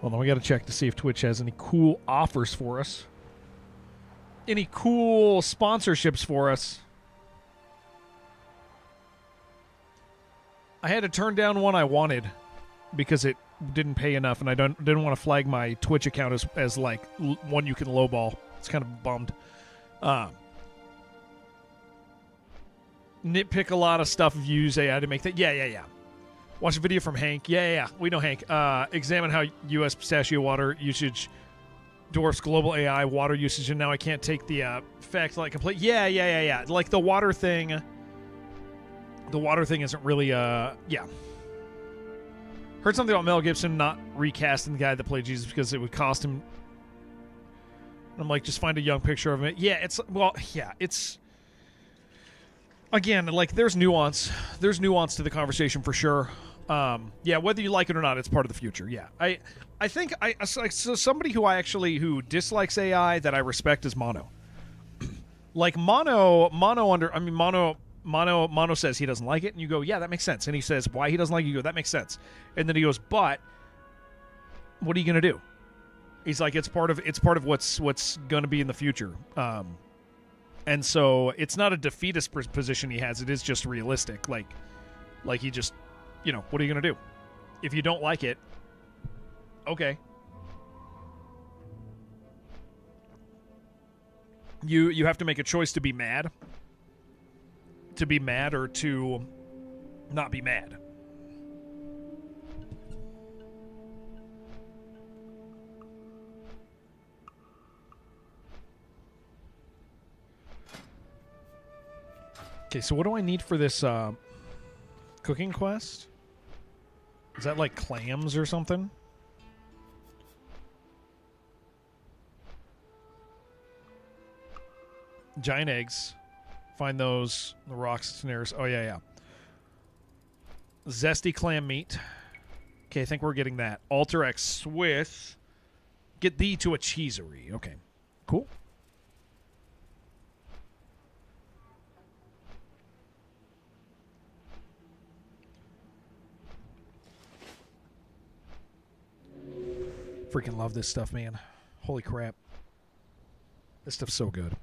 Well, then we got to check to see if Twitch has any cool offers for us. Any cool sponsorships for us. I had to turn down one I wanted because it didn't pay enough, and I didn't want to flag my Twitch account as like one you can lowball. It's kind of bummed. Nitpick a lot of stuff if you use AI to make that. Yeah. Watch a video from Hank. Yeah. We know Hank. Examine how U.S. pistachio water usage dwarfs global AI water usage, and now I can't take the fact like complete. Yeah. Like, the water thing. The water thing isn't really. Yeah. Heard something about Mel Gibson not recasting the guy that played Jesus because it would cost him. I'm like, just find a young picture of it. Yeah, it's. Again, like, there's nuance. There's nuance to the conversation for sure. Yeah, whether you like it or not, it's part of the future. Yeah, I think so somebody who dislikes AI that I respect is Mono. Like, Mono says he doesn't like it, and you go, yeah, that makes sense. And he says why he doesn't like it, you go, that makes sense. And then he goes, but what are you gonna do? He's like, it's part of what's gonna be in the future. And so it's not a defeatist position he has. It is just realistic. Like he just, what are you going to do? If you don't like it, okay. You have to make a choice to be mad. To be mad or to not be mad. Okay, so what do I need for this cooking quest? Is that like clams or something? Giant eggs. Find those, the rocks, snares. Oh, yeah. Zesty clam meat. Okay, I think we're getting that. Alter X Swiss. Get thee to a cheesery. Okay, cool. Freaking love this stuff, man. Holy crap. This stuff's so good.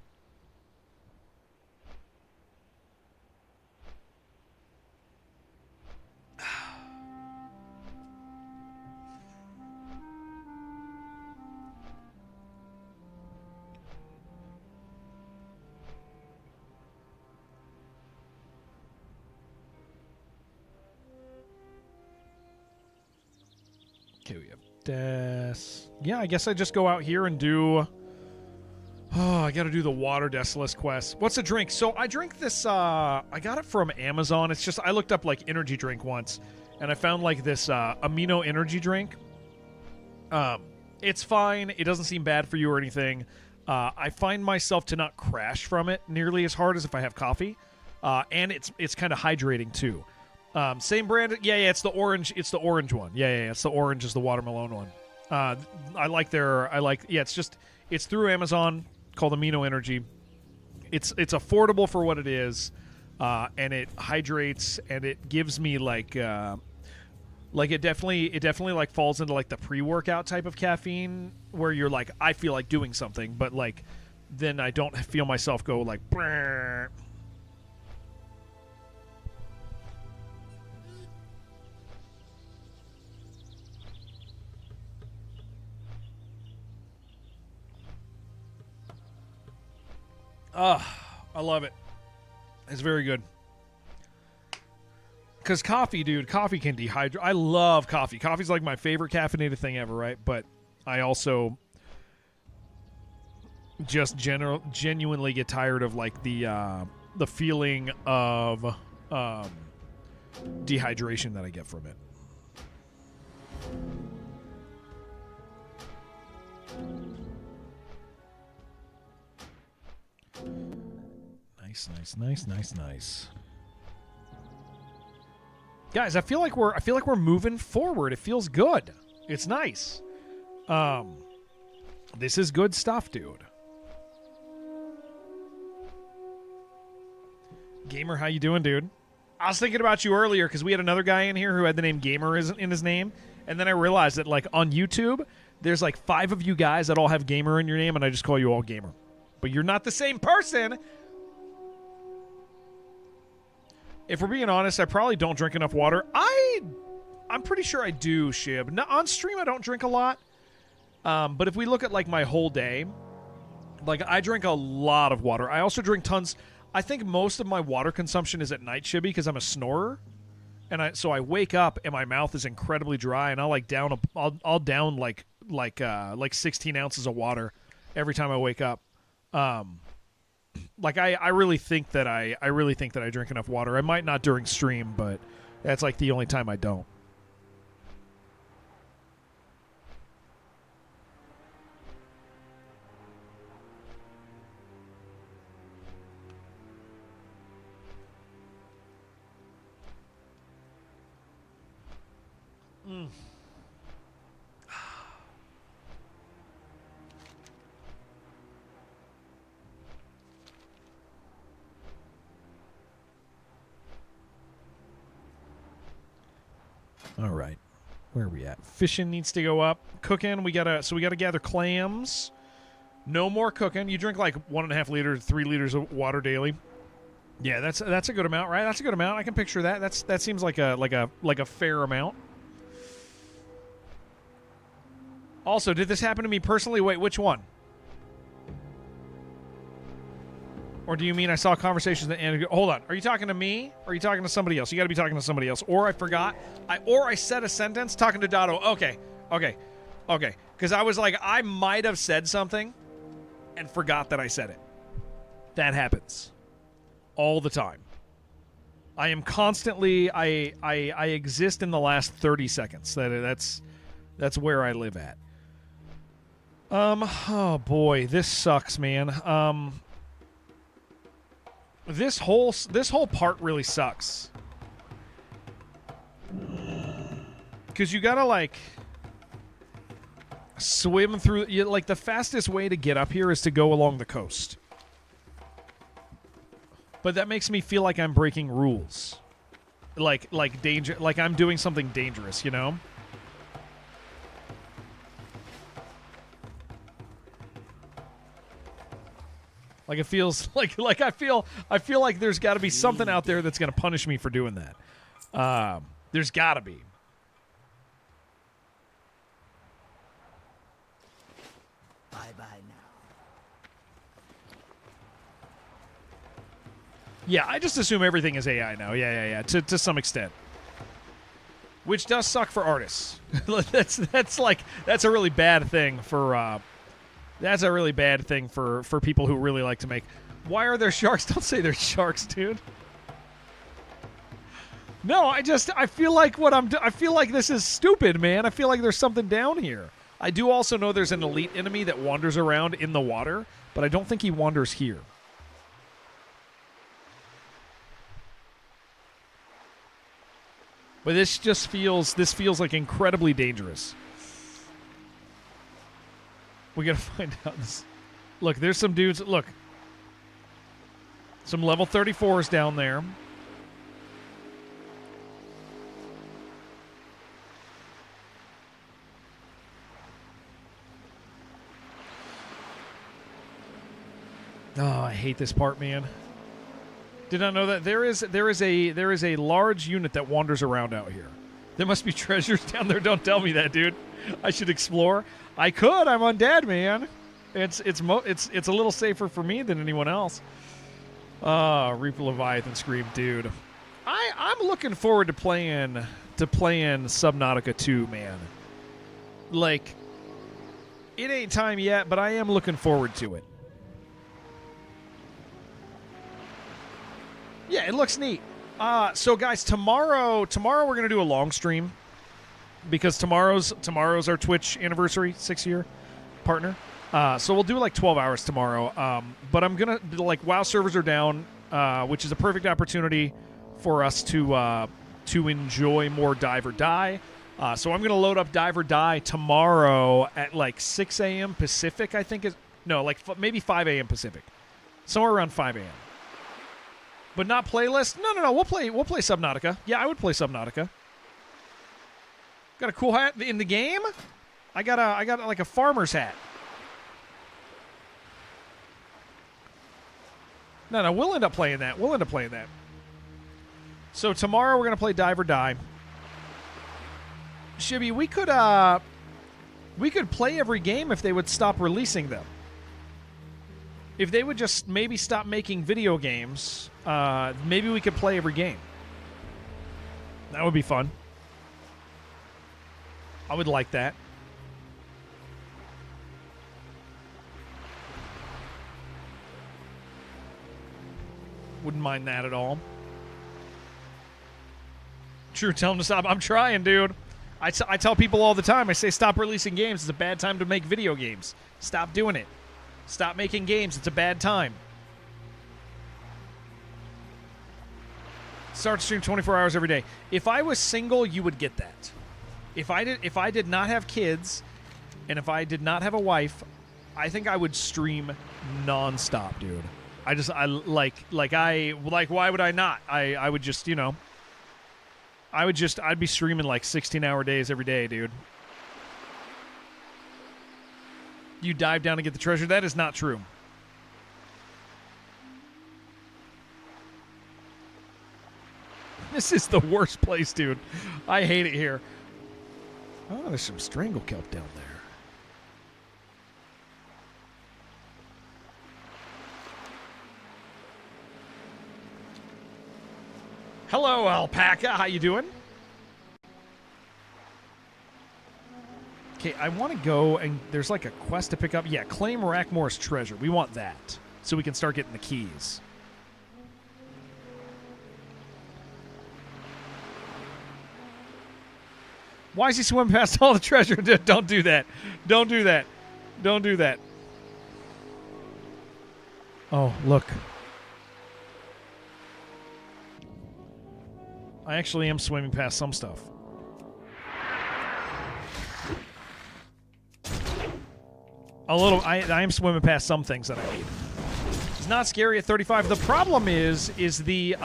Okay, we have yeah, I guess I just go out here and do Oh, I got to do the water Desolace quest. What's the drink? So I drink this, I got it from Amazon. It's just, I looked up like energy drink once, and I found like this amino energy drink. It's fine. It doesn't seem bad for you or anything. I find myself to not crash from it nearly as hard as if I have coffee. And it's kind of hydrating too. Same brand. Yeah, it's the orange. It's the orange one. Yeah. It's the orange is the watermelon one. It's through Amazon, called Amino Energy. It's affordable for what it is, and it hydrates, and it gives me like it definitely like falls into like the pre-workout type of caffeine where you're like, I feel like doing something, but like then I don't feel myself go like brrr. I love it. It's very good. Because coffee can dehydrate. I love coffee. Coffee's like my favorite caffeinated thing ever, right? But I also just genuinely get tired of like the feeling of dehydration that I get from it. Nice. Guys, I feel like we're moving forward. It feels good. It's nice. This is good stuff, dude. Gamer, how you doing, dude? I was thinking about you earlier because we had another guy in here who had the name Gamer in his name, and then I realized that like on YouTube, there's like 5 of you guys that all have Gamer in your name, and I just call you all Gamer. But you're not the same person. If we're being honest, I probably don't drink enough water. I'm pretty sure I do, Shib. Now, on stream, I don't drink a lot. But if we look at, like, my whole day, like, I drink a lot of water. I also drink tons. I think most of my water consumption is at night, Shibby, because I'm a snorer. And so I wake up, and my mouth is incredibly dry, and I'll, like, I'll down, like 16 ounces of water every time I wake up. Like I really think that I drink enough water. I might not during stream, but that's like the only time I don't. All right, where are we at? Fishing needs to go up. Cooking, we gotta gather clams. No more cooking. You drink like 1.5 liters, 3 liters of water daily. Yeah, that's a good amount, right? That's a good amount. I can picture that. That seems like a fair amount. Also, did this happen to me personally? Wait, which one? Or do you mean I saw conversations that ended? Hold on. Are you talking to me? Or are you talking to somebody else? You got to be talking to somebody else. Or I forgot. I said a sentence talking to Dotto. Okay. Because I was like, I might have said something and forgot that I said it. That happens all the time. I am constantly. I exist in the last 30 seconds. That's where I live at. Oh boy, this sucks, man. This whole part really sucks. Because you gotta, like, swim through... like, the fastest way to get up here is to go along the coast. But that makes me feel like I'm breaking rules. Like danger... like I'm doing something dangerous, you know? Like it feels like I feel like there's got to be something out there that's going to punish me for doing that. There's got to be. Bye bye now. Yeah, I just assume everything is AI now. Yeah. To some extent, which does suck for artists. that's a really bad thing for That's a really bad thing for people who really like to make. Why are there sharks? Don't say there's sharks, dude. No, I feel like I feel like this is stupid, man. I feel like there's something down here. I do also know there's an elite enemy that wanders around in the water, but I don't think he wanders here. But this feels like incredibly dangerous. We gotta find out this. Look, there's some dudes. Look, some level 34s down there. Oh, I hate this part, man. Did not know that there is a large unit that wanders around out here. There must be treasures down there. Don't tell me that, dude. I should explore. I could. I'm undead, man. It's a little safer for me than anyone else. Reaper Leviathan Scream, dude. I'm looking forward to playing Subnautica 2, man. Like, it ain't time yet, but I am looking forward to it. Yeah, it looks neat. So guys, tomorrow we're gonna do a long stream because tomorrow's our Twitch anniversary, 6-year partner. So we'll do like 12 hours tomorrow. But I'm gonna like WoW servers are down, which is a perfect opportunity for us to enjoy more Dive or Die. So I'm gonna load up Dive or Die tomorrow at like 6 a.m. Pacific. I think maybe 5 a.m. Pacific, somewhere around 5 a.m. But not playlist? No. We'll play Subnautica. Yeah, I would play Subnautica. Got a cool hat in the game? I got like a farmer's hat. No, we'll end up playing that. So tomorrow we're gonna play Dive or Die. Shibby, we could play every game if they would stop releasing them. If they would just maybe stop making video games, maybe we could play every game. That would be fun. I would like that. Wouldn't mind that at all. True, tell them to stop. I'm trying, dude. I tell people all the time, I say stop releasing games. It's a bad time to make video games. Stop doing it. Stop making games. It's a bad time. Start stream 24 hours every day. If I was single, you would get that. If I did not have kids, and if I did not have a wife, I think I would stream nonstop, dude. Why would I not? I would just, I'd be streaming like 16-hour days every day, dude. You dive down to get the treasure. That is not true. This is the worst place, dude. I hate it here. Oh, there's some strangle kelp down there. Hello, alpaca. How you doing? Okay, I want to go, and there's like a quest to pick up. Yeah, claim Rackmore's treasure. We want that, so we can start getting the keys. Why is he swimming past all the treasure? Don't do that. Don't do that. Don't do that. Oh, look. I actually am swimming past some stuff. I am swimming past some things that I hate. It's not scary at 35. The problem is the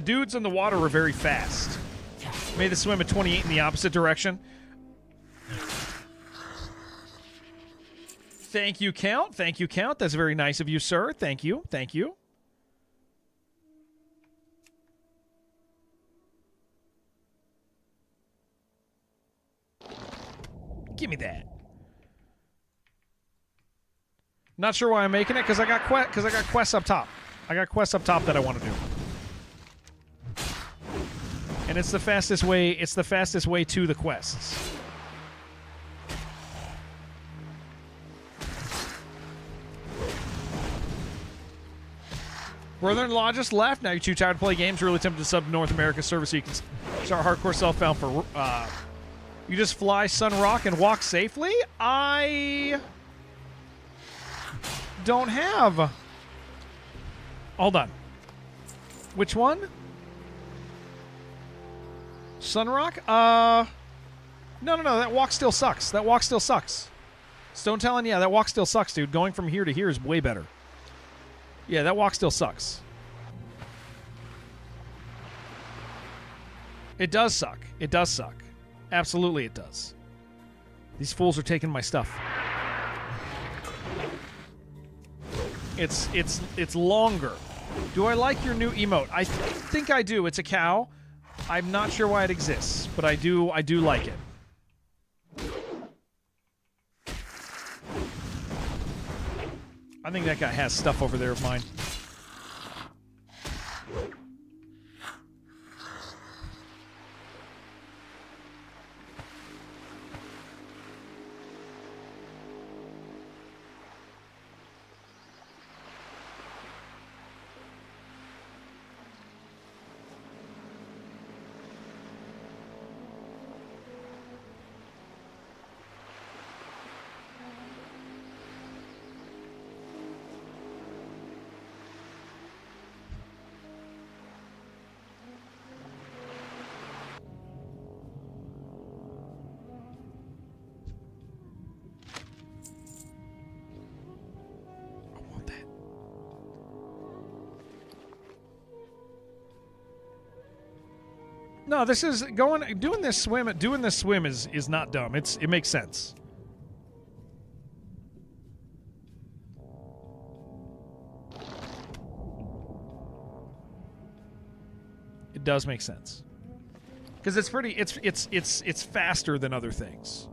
dudes in the water are very fast. Made the swim at 28 in the opposite direction. Thank you, Count. Thank you, Count. That's very nice of you, sir. Thank you. Thank you. Give me that. Not sure why I'm making it, because I got quests up top. I got quests up top that I want to do. And it's the fastest way. It's the fastest way to the quests. Brother-in-law just left. Now you're too tired to play games. Really tempted to sub to North America service so you can start hardcore self-found for... you just fly Sun Rock and walk safely? I... don't have... Hold on. Which one? Sunrock? No. That walk still sucks. That walk still sucks. Stone Talon, yeah, that walk still sucks, dude. Going from here to here is way better. Yeah, that walk still sucks. It does suck. It does suck. Absolutely it does. These fools are taking my stuff. It's longer. Do I like your new emote? I think I do. It's a cow. I'm not sure why it exists, but I do like it. I think that guy has stuff over there of mine. No, this is doing this swim is not dumb. It makes sense. It does make sense. Cuz it's faster than other things.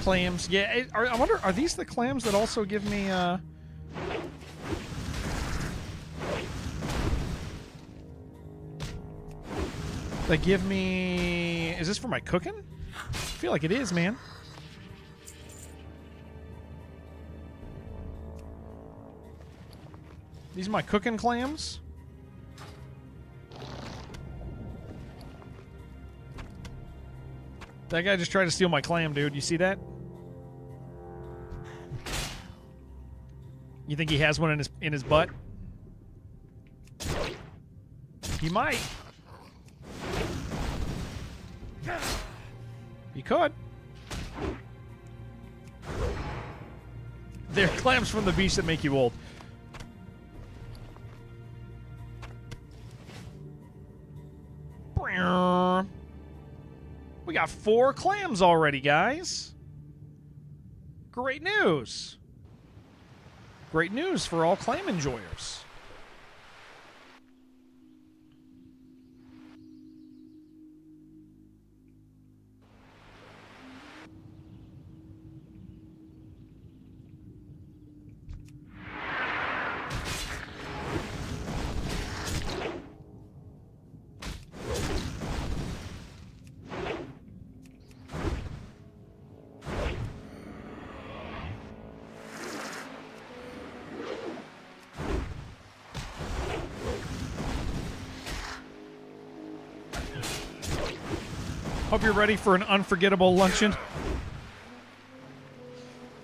Clams, yeah. I wonder, are these the clams that also give me? They give me. Is this for my cooking? I feel like it is, man. These are my cooking clams. That guy just tried to steal my clam, dude. You see that? You think he has one in his butt? He might. He could. They're clams from the beach that make you old. We got 4 clams already, guys. Great news. Great news for all clam enjoyers. Hope you're ready for an unforgettable luncheon.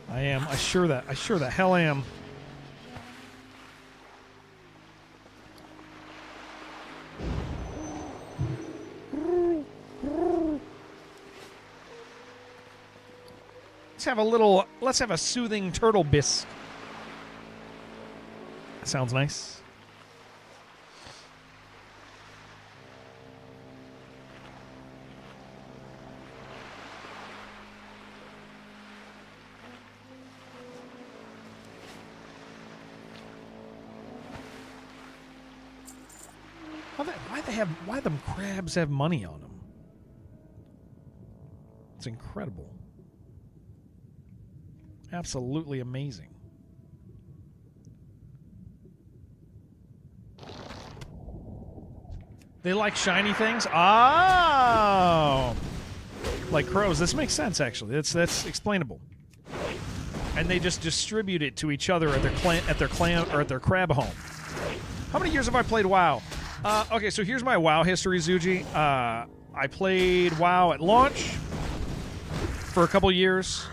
I am. I sure the hell am. Let's have a soothing turtle bisque. That sounds nice. Why them crabs have money on them? It's incredible. Absolutely amazing. They like shiny things? Oh! Like crows. This makes sense, actually. That's explainable. And they just distribute it to each other at their crab home. How many years have I played WoW? Okay, so here's my WoW history, Zuji. I played WoW at launch for a couple years.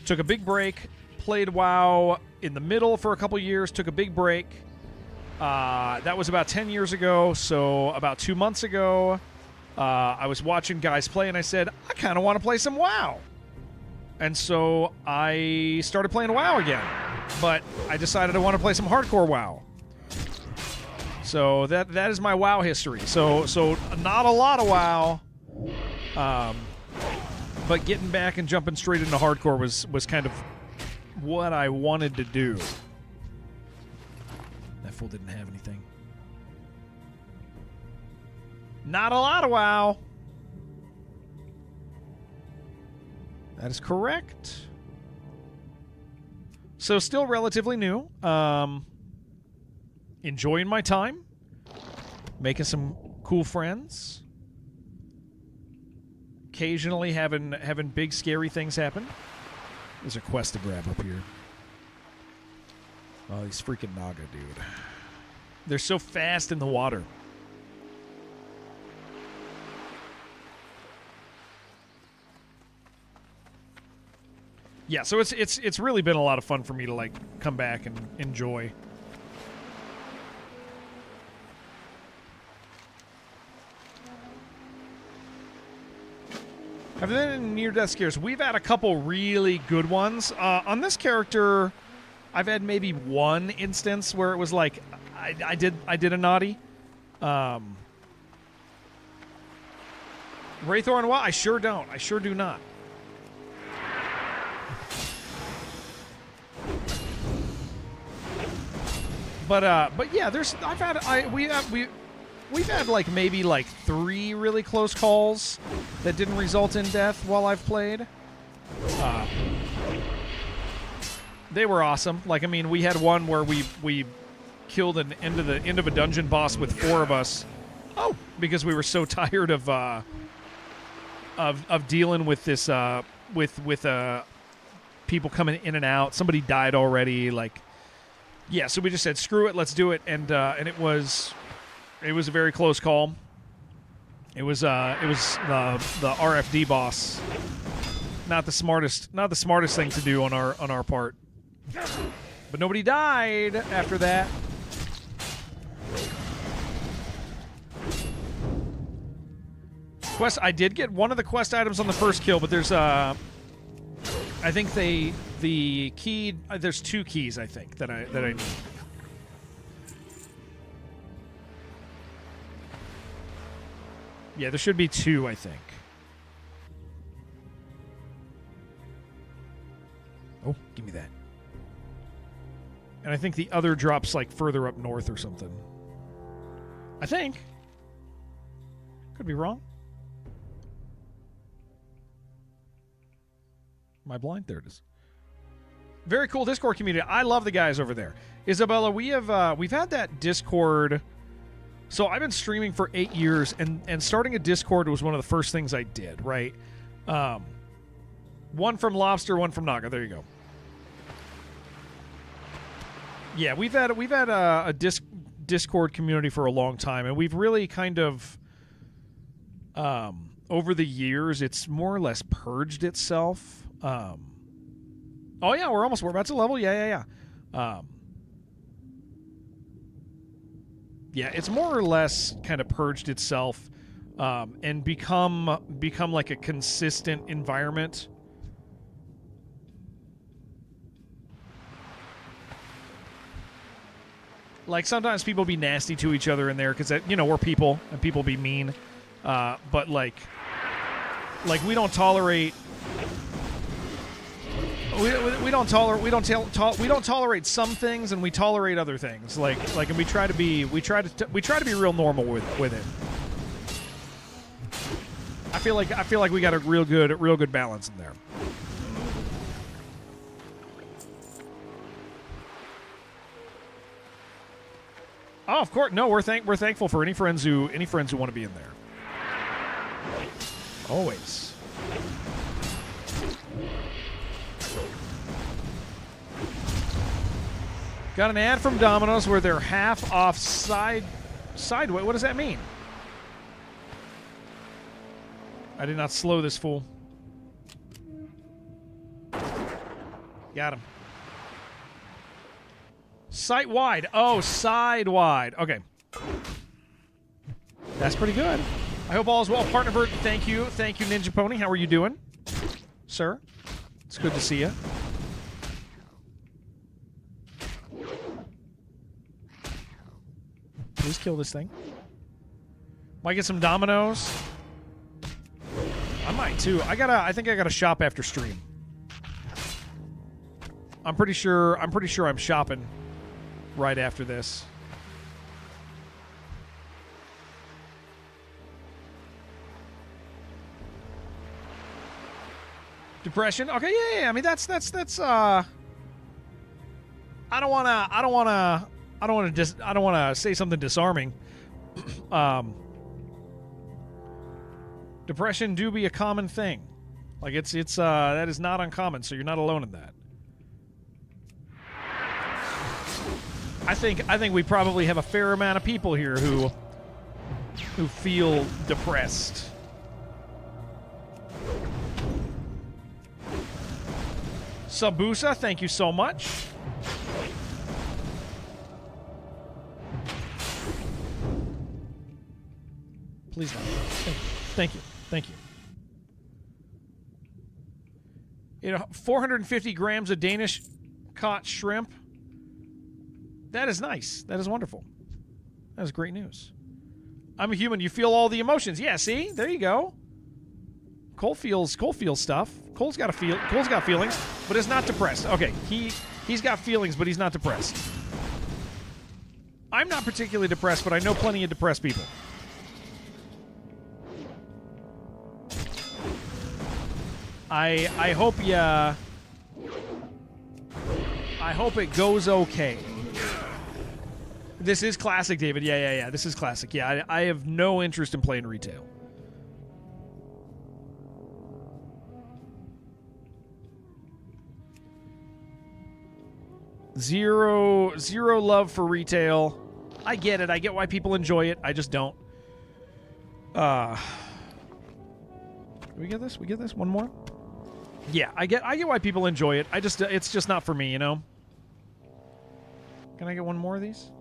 Took a big break. Played WoW in the middle for a couple years. Took a big break. That was about 10 years ago. So about 2 months ago, I was watching guys play, and I said, I kind of want to play some WoW. And so I started playing WoW again. But I decided I want to play some hardcore WoW. So that is my WoW history. So not a lot of WoW. But getting back and jumping straight into hardcore was kind of what I wanted to do. That fool didn't have anything. Not a lot of WoW. That is correct. So still relatively new. Enjoying my time. Making some cool friends. Occasionally having big scary things happen. There's a quest to grab up here. Oh, these freaking Naga, dude. They're so fast in the water. Yeah, so it's really been a lot of fun for me to like come back and enjoy. Have there been near-death scares? We've had a couple really good ones. On this character, I've had maybe one instance where it was like I did a naughty. Wraithorn, well, I sure don't. I sure do not. But yeah, we've had like maybe like 3 really close calls that didn't result in death while I've played. They were awesome. Like, I mean, we had one where we killed an end of a dungeon boss with 4 of us. Oh, because we were so tired of dealing with this with people coming in and out. Somebody died already. Like, yeah. So we just said, screw it, let's do it. And it was a very close call. It was the RFD boss. Not the smartest thing to do on our part. But nobody died after that. Quest, I did get one of the quest items on the first kill, but there's I think the key, there's 2 keys I think that I need. Yeah, there should be 2, I think. Oh, give me that. And I think the other drops like further up north or something. I think. Could be wrong. Am I blind? There it is. Very cool Discord community. I love the guys over there. Isabella, we've had that Discord. So I've been streaming for 8 years, and starting a Discord was one of the first things I did, right? One from Lobster, one from Naga. There you go. Yeah, we've had a Discord community for a long time, and we've really kind of over the years, it's more or less purged itself. Oh yeah, we're about to level. Yeah. Yeah, it's more or less kind of purged itself and become like a consistent environment. Like, sometimes people be nasty to each other in there because, we're people and people be mean. But like we don't tolerate. we don't tolerate some things, and we tolerate other things. And we try to be real normal with it. I feel like we got a real good balance in there. Oh, of course. No, we're thankful for any friends who want to be in there. Always. Got an ad from Domino's where they're half off sideway. What does that mean? I did not slow this fool. Got him. Site wide. Oh, side wide. Okay. That's pretty good. I hope all is well. Partner Bird, thank you. Thank you, Ninja Pony. How are you doing, sir? It's good to see you. Please kill this thing. Might get some Dominoes. I might too. I think I gotta shop after stream. I'm pretty sure I'm shopping right after this. Depression. Okay, yeah. I mean that's I don't want to say something disarming. Depression do be a common thing. Like it's that is not uncommon, so you're not alone in that. I think we probably have a fair amount of people here who feel depressed. Sabusa, thank you so much. Please don't. Thank you. Thank you. 450 grams of Danish caught shrimp. That is nice. That is wonderful. That is great news. I'm a human. You feel all the emotions. Yeah, see? There you go. Cole feels stuff. Cole's got feelings, but is not depressed. Okay, he's got feelings, but he's not depressed. I'm not particularly depressed, but I know plenty of depressed people. I hope it goes okay. This is classic, David. Yeah. This is classic. Yeah, I have no interest in playing retail. Zero love for retail. I get it. I get why people enjoy it. I just don't. We get this? We get this? One more? Yeah, I get why people enjoy it. It's just not for me, you know? Can I get one more of these?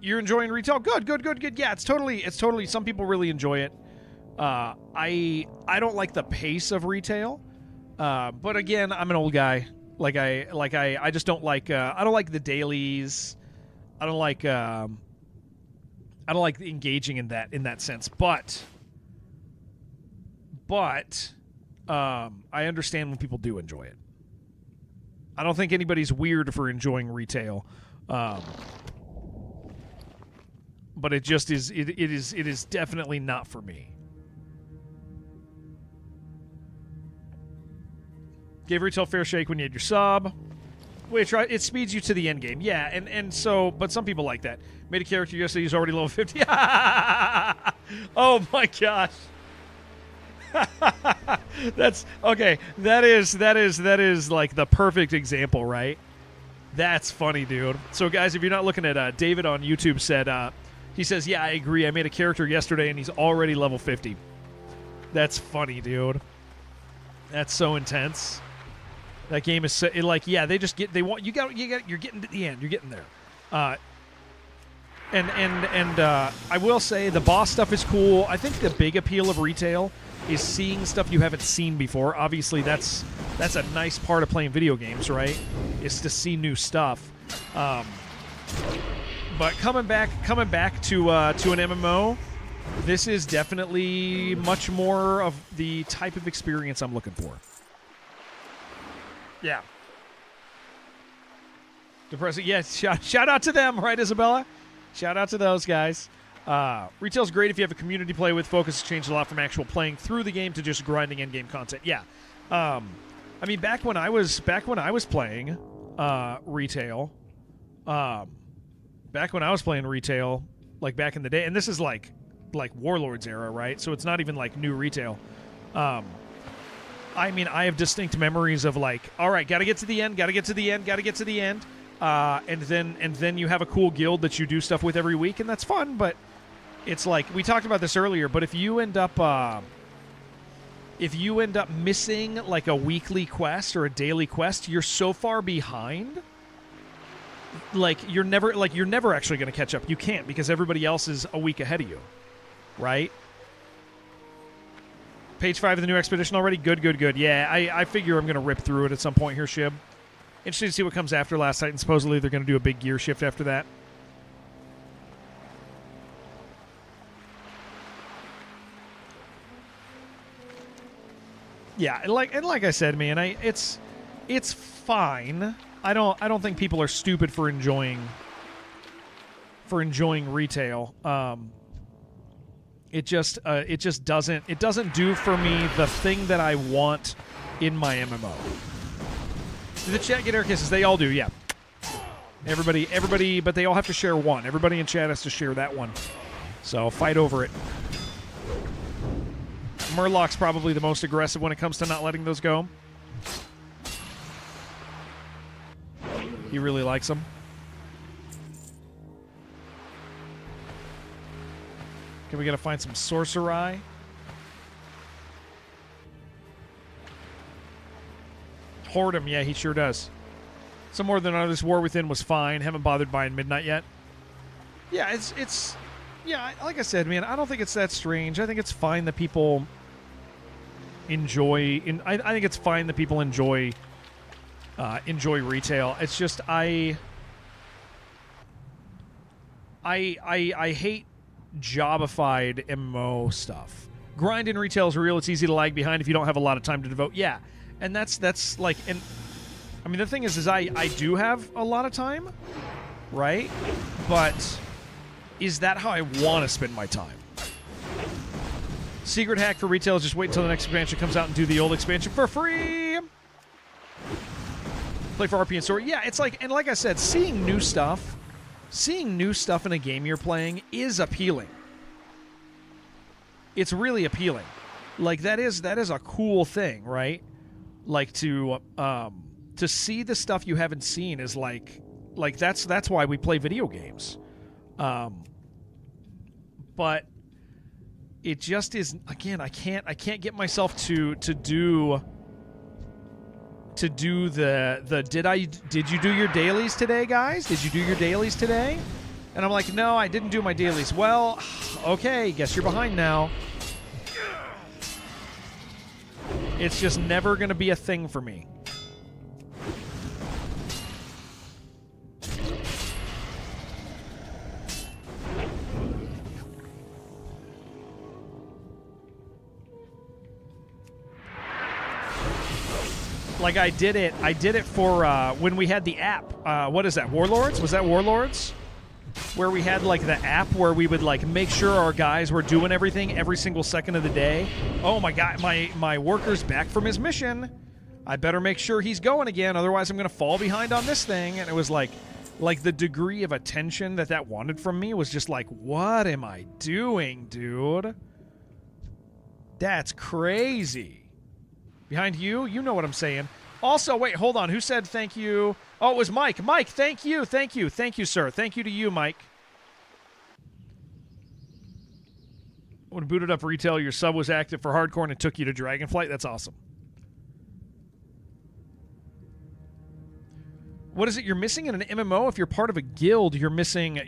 You're enjoying retail? Good. Yeah, it's totally some people really enjoy it. I don't like the pace of retail. But again, I'm an old guy. I just don't like I don't like the dailies. I don't like engaging in that sense. But I understand when people do enjoy it. I don't think anybody's weird for enjoying retail. But it just is it is definitely not for me. Gave retail fair shake when you had your sub. Which it speeds you to the end game. Yeah, and so but some people like that. Made a character yesterday who's already level 50. Oh my gosh. That's okay. That is like the perfect example, right? That's funny, dude. So guys, if you're not looking at David on YouTube said he says, "Yeah, I agree. I made a character yesterday and he's already level 50." That's funny, dude. That's so intense. That game is so, yeah, you're getting to the end. You're getting there. And I will say the boss stuff is cool. I think the big appeal of retail is seeing stuff you haven't seen before. Obviously, that's a nice part of playing video games, right? Is to see new stuff. But coming back to an MMO This is definitely much more of the type of experience I'm looking for. Yeah. Depressing. Yeah, shout out to them, right, Isabella? Shout out to those guys. Retail's great if you have a community to play with. Focus has changed a lot from actual playing through the game to just grinding in-game content. Yeah. I mean, back when I was playing retail, like back in the day, and this is like Warlords era, right? So it's not even like new retail. I mean, I have distinct memories of like, all right, gotta get to the end, and then you have a cool guild that you do stuff with every week, and that's fun. But it's like we talked about this earlier. But if you end up missing like a weekly quest or a daily quest, you're so far behind. Like you're never actually going to catch up. You can't, because everybody else is a week ahead of you, right? Page 5 of the new expedition already? Good. Yeah, I figure I'm going to rip through it at some point here, Shib. Interesting to see what comes after Last Night, and supposedly they're going to do a big gear shift after that. Yeah, and like I said, man, it's fine. I don't think people are stupid for enjoying retail. It just doesn't do for me the thing that I want in my MMO. Did the chat get air kisses? They all do, yeah. Everybody, but they all have to share one. Everybody in chat has to share that one. So fight over it. Murloc's probably the most aggressive when it comes to not letting those go. He really likes them. Okay, we gotta find some sorcery. Whoredom, yeah, he sure does. Some more than others. War Within was fine. Haven't bothered buying Midnight yet. Yeah, it's yeah, like I said, man, I don't think it's that strange. I think it's fine that people enjoy. I think it's fine that people enjoy retail. It's just I hate jobified MMO stuff. Grind in retail is real. It's easy to lag behind if you don't have a lot of time to devote. Yeah, and that's like, and I mean the thing is I do have a lot of time, right? But is that how I want to spend my time? Secret hack for retail is just wait until the next expansion comes out and do the old expansion for free. Play for RP and story. Yeah, it's like, and like I said, seeing new stuff in a game you're playing is appealing. It's really appealing. Like that is a cool thing, right? Like to see the stuff you haven't seen is like that's why we play video games. But it just is, again, I can't get myself to do the did you do your dailies today, guys? Did you do your dailies today? And I'm like, no, I didn't do my dailies. Well, okay, guess you're behind now. It's just never going to be a thing for me. Like I did it for when we had the app. What is that, Warlords? Was that Warlords? Where we had like the app where we would like make sure our guys were doing everything every single second of the day. Oh my god, my worker's back from his mission. I better make sure he's going again, otherwise I'm gonna fall behind on this thing. And it was like the degree of attention that wanted from me was just like, what am I doing, dude? That's crazy. Behind you? You know what I'm saying. Also, wait, hold on. Who said thank you? Oh, it was Mike. Mike, thank you. Thank you, sir. Thank you to you, Mike. When booted up retail, your sub was active for hardcore and it took you to Dragonflight. That's awesome. What is it you're missing in an MMO? If you're part of a guild, you're missing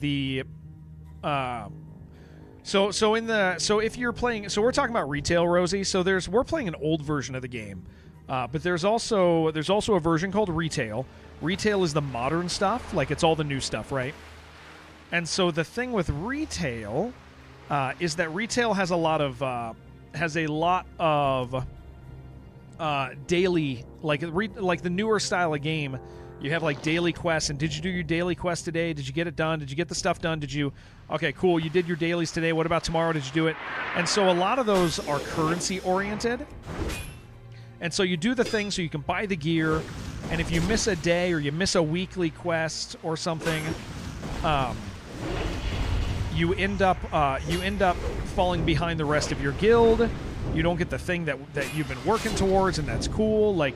the So if you're playing, so we're talking about retail, Rosie. So we're playing an old version of the game, but there's also a version called retail. Retail is the modern stuff, like it's all the new stuff, right? And so the thing with retail is that retail has a lot of daily, like the newer style of game. You have like daily quests, and did you do your daily quest today? Did you get it done? Did you get the stuff done? Did you? Okay, cool. You did your dailies today. What about tomorrow? Did you do it? And so a lot of those are currency oriented. And so you do the thing so you can buy the gear, and if you miss a day or you miss a weekly quest or something, you end up falling behind the rest of your guild. You don't get the thing that you've been working towards, and that's cool. Like,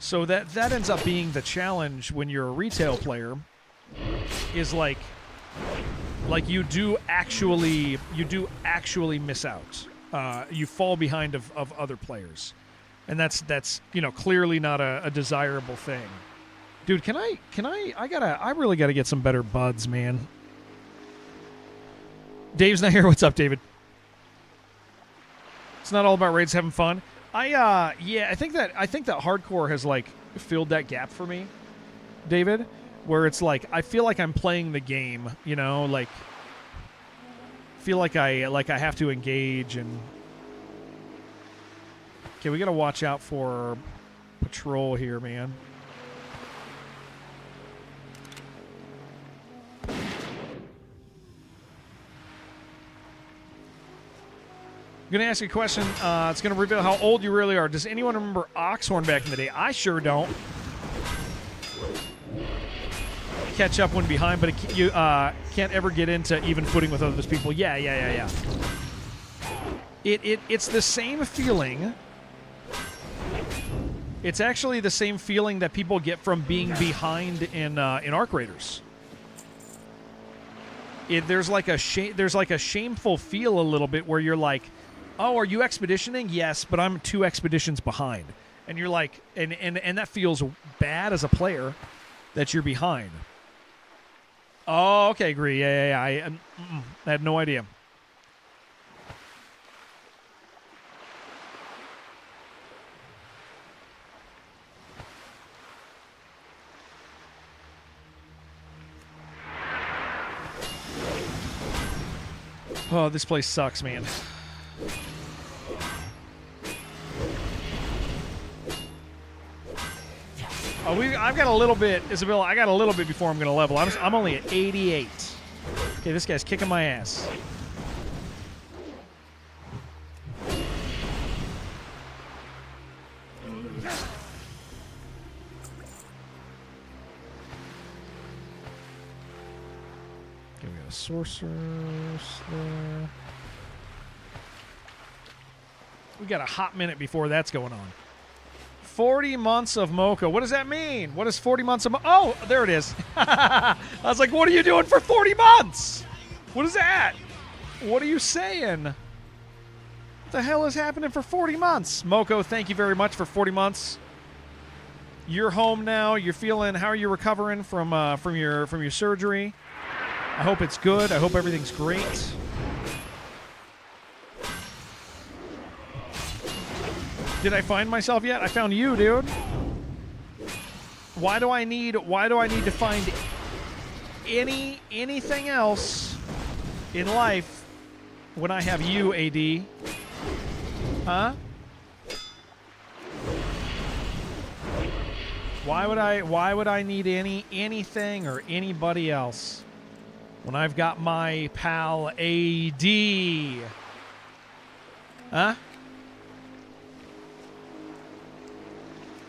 so that ends up being the challenge when you're a retail player. Is like you do actually miss out. You fall behind of other players, and that's clearly not a desirable thing. Dude, I really gotta get some better buds, man. Dave's not here. What's up, David? It's not all about raids having fun. I think that hardcore has like filled that gap for me, David, where it's like I feel like I'm playing the game, like feel like I have to engage. And okay, we gotta watch out for patrol here, man. I'm going to ask you a question. It's going to reveal how old you really are. Does anyone remember Oxhorn back in the day? I sure don't. Catch up when behind, but you can't ever get into even footing with other people. Yeah. It's the same feeling. It's actually the same feeling that people get from being behind in Arc Raiders. There's like a shameful feel a little bit where you're like, oh, are you expeditioning? Yes, but I'm 2 expeditions behind. And you're like, and that feels bad as a player that you're behind. Oh, okay, agree. Yeah. I had no idea. Oh, this place sucks, man. I've got a little bit, Isabella. I got a little bit before I'm going to level. I'm only at 88. Okay, this guy's kicking my ass. Okay, we got a sorcerer there. We got a hot minute before that's going on. 40 months of Mocha. What does that mean? What is 40 months of Oh, there it is. I was like, what are you doing for 40 months? What is that? What are you saying? What the hell is happening for 40 months? Moko, thank you very much for 40 months. You're home now. You're feeling, how are you recovering from your surgery? I hope it's good. I hope everything's great. Did I find myself yet? I found you, dude. Why do I need to find anything else in life when I have you, AD? Huh? Why would I need anything or anybody else when I've got my pal AD? Huh?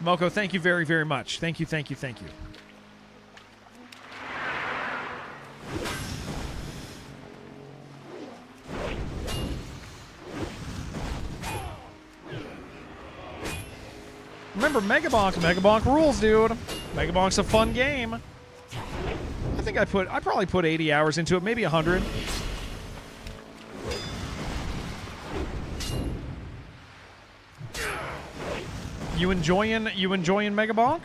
Moko, thank you very, very much. Thank you. Remember Megabonk. Megabonk rules, dude. Megabonk's a fun game. I probably put 80 hours into it, maybe 100. You enjoying Megabonk?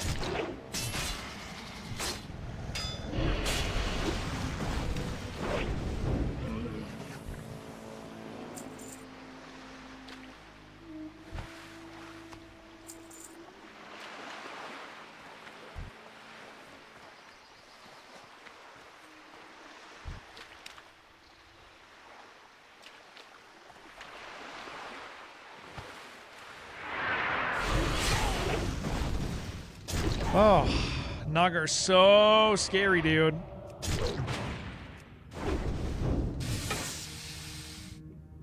Oh, Nagar's so scary, dude.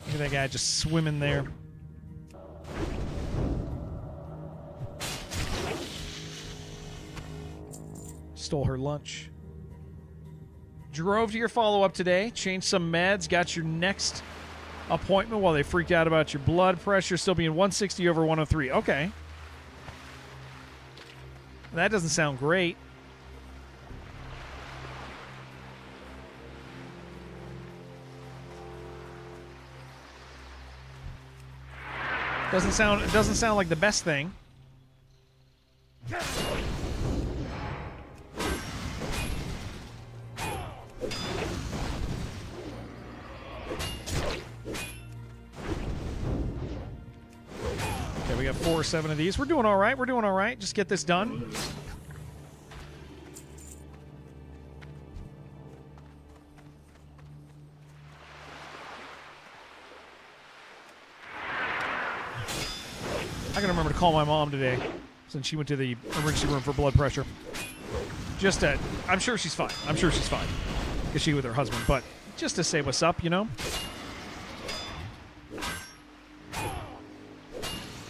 Look at that guy just swimming there. Stole her lunch. Drove to your follow-up today. Changed some meds. Got your next appointment while they freaked out about your blood pressure still being 160 over 103. Okay. That doesn't sound great. Doesn't sound like the best thing. Okay, we got 4 or 7 of these. We're doing all right. We're doing all right. Just get this done. I gotta remember to call my mom today since she went to the emergency room for blood pressure. Just to, I'm sure she's fine. I'm sure she's fine because she with her husband, but just to say what's up, you know?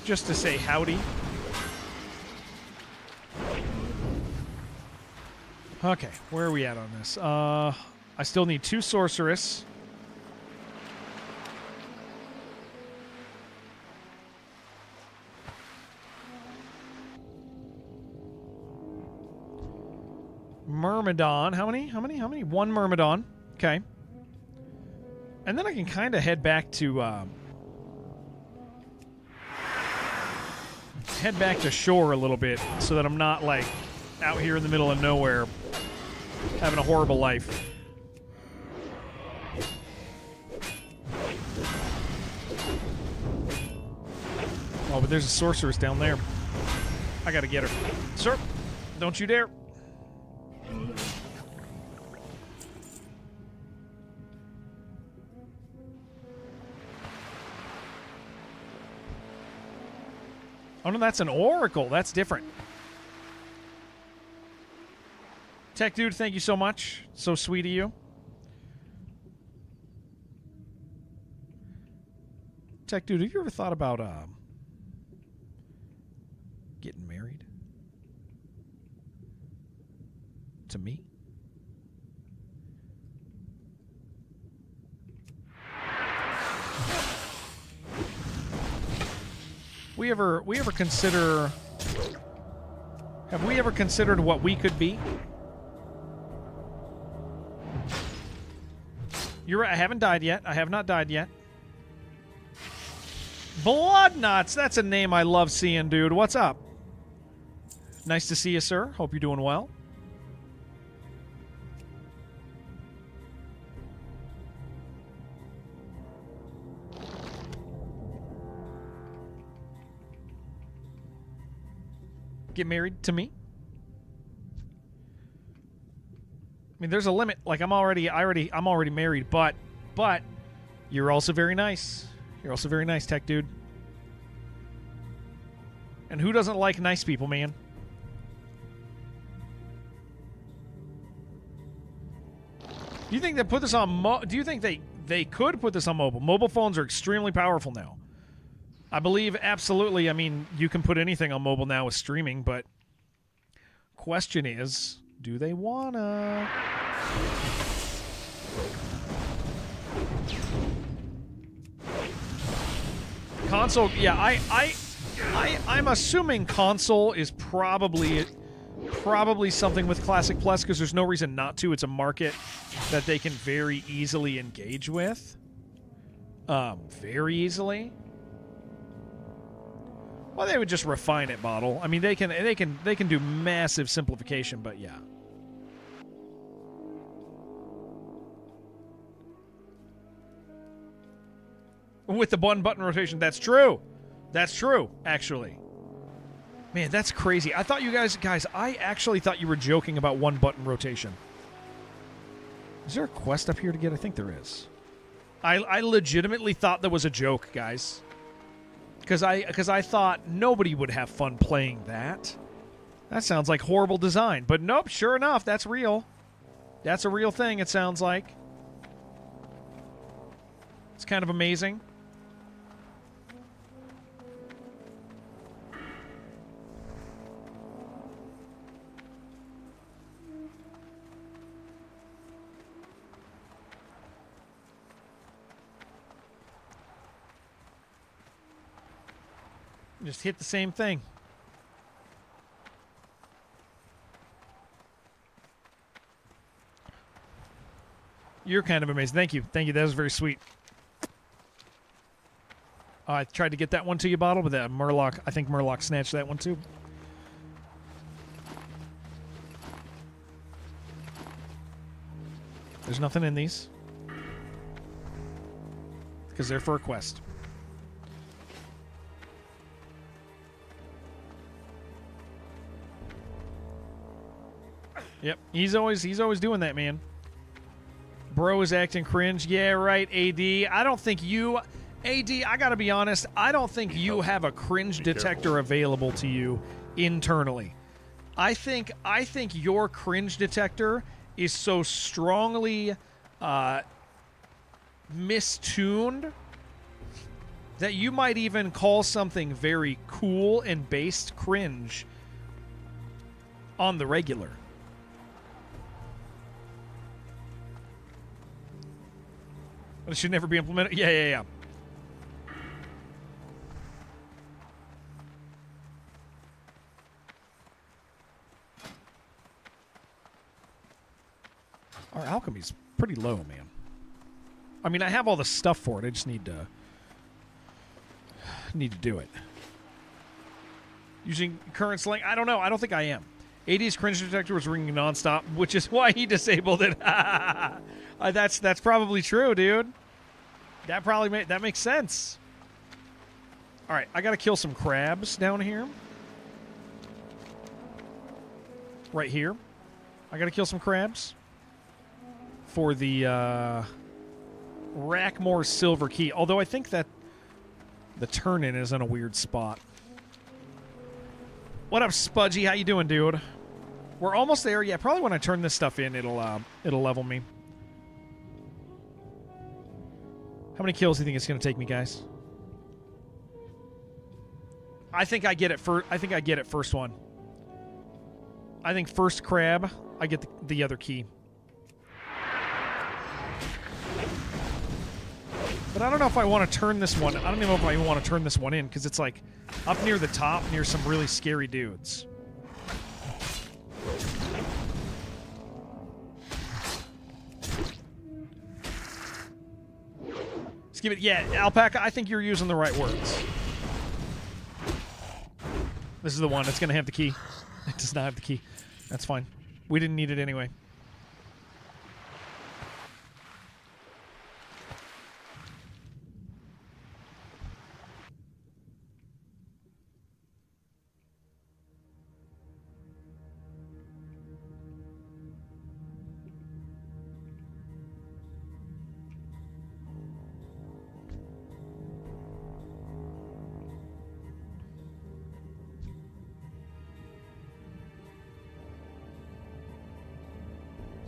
Just to say howdy. Okay, where are we at on this? I still need 2 sorceress. Myrmidon. How many? 1 Myrmidon. Okay. And then I can kind of head back to shore a little bit so that I'm not like out here in the middle of nowhere having a horrible life. Oh, but there's a sorceress down there. I gotta get her. Sir, don't you dare. Oh, no, that's an oracle. That's different. Tech Dude, thank you so much. So sweet of you. Tech Dude, have you ever thought about getting married? To me? Have we ever considered what we could be? You're right, I haven't died yet. I have not died yet. Bloodnuts, that's a name I love seeing, dude. What's up? Nice to see you, sir. Hope you're doing well. Get married to me? I mean, there's a limit. Like I'm already married, but you're also very nice. You're also very nice, Tech Dude. And who doesn't like nice people, man? Do you think they put this on do you think they could put this on mobile? Mobile phones are extremely powerful now. I believe absolutely. I mean, you can put anything on mobile now with streaming, but question is, do they wanna? Console, yeah, I'm assuming console is probably something with Classic Plus because there's no reason not to. It's a market that they can very easily engage with. Very easily. Well, they would just refine it, Bottle. I mean, they can do massive simplification, but yeah. With the button rotation, that's true. That's true, actually. Man, that's crazy. I thought you guys, I actually thought you were joking about 1 button rotation. Is there a quest up here to get? I think there is. I legitimately thought that was a joke, guys. Because I thought nobody would have fun playing that. That sounds like horrible design. But nope, sure enough, that's real. That's a real thing, it sounds like. It's kind of amazing. Just hit the same thing. You're kind of amazing. Thank you. Thank you. That was very sweet. I tried to get that one to you, Bottle, but that Murloc, I think Murloc snatched that one too. There's nothing in these. Because they're for a quest. Yep, he's always doing that, man. Bro is acting cringe. Yeah, right, AD. I don't think you... AD, I gotta be honest, I don't think you have a cringe detector available to you internally. I think your cringe detector is so strongly mistuned that you might even call something very cool and based cringe on the regular. But it should never be implemented. Yeah. Our alchemy's pretty low, man. I mean, I have all the stuff for it. I just need to do it. Using current slang? I don't know. I don't think I am. AD's cringe detector was ringing nonstop, which is why he disabled it. That's probably true, dude. That makes sense. All right, I got to kill some crabs down here. Right here. I got to kill some crabs for the Rackmore Silver Key. Although I think that the turn-in is in a weird spot. What up, Spudgy? How you doing, dude? We're almost there. Yeah, probably when I turn this stuff in, it'll level me. How many kills do you think it's going to take me, guys? I think I get it first. I think I get it first one. I think first crab, I get the other key. But I don't know if I want to turn this one. I don't even know if I even want to turn this one in, because it's like up near the top, near some really scary dudes. Let's give it, yeah, Alpaca, I think you're using the right words. This is the one that's going to have the key. It does not have the key. That's fine. We didn't need it anyway.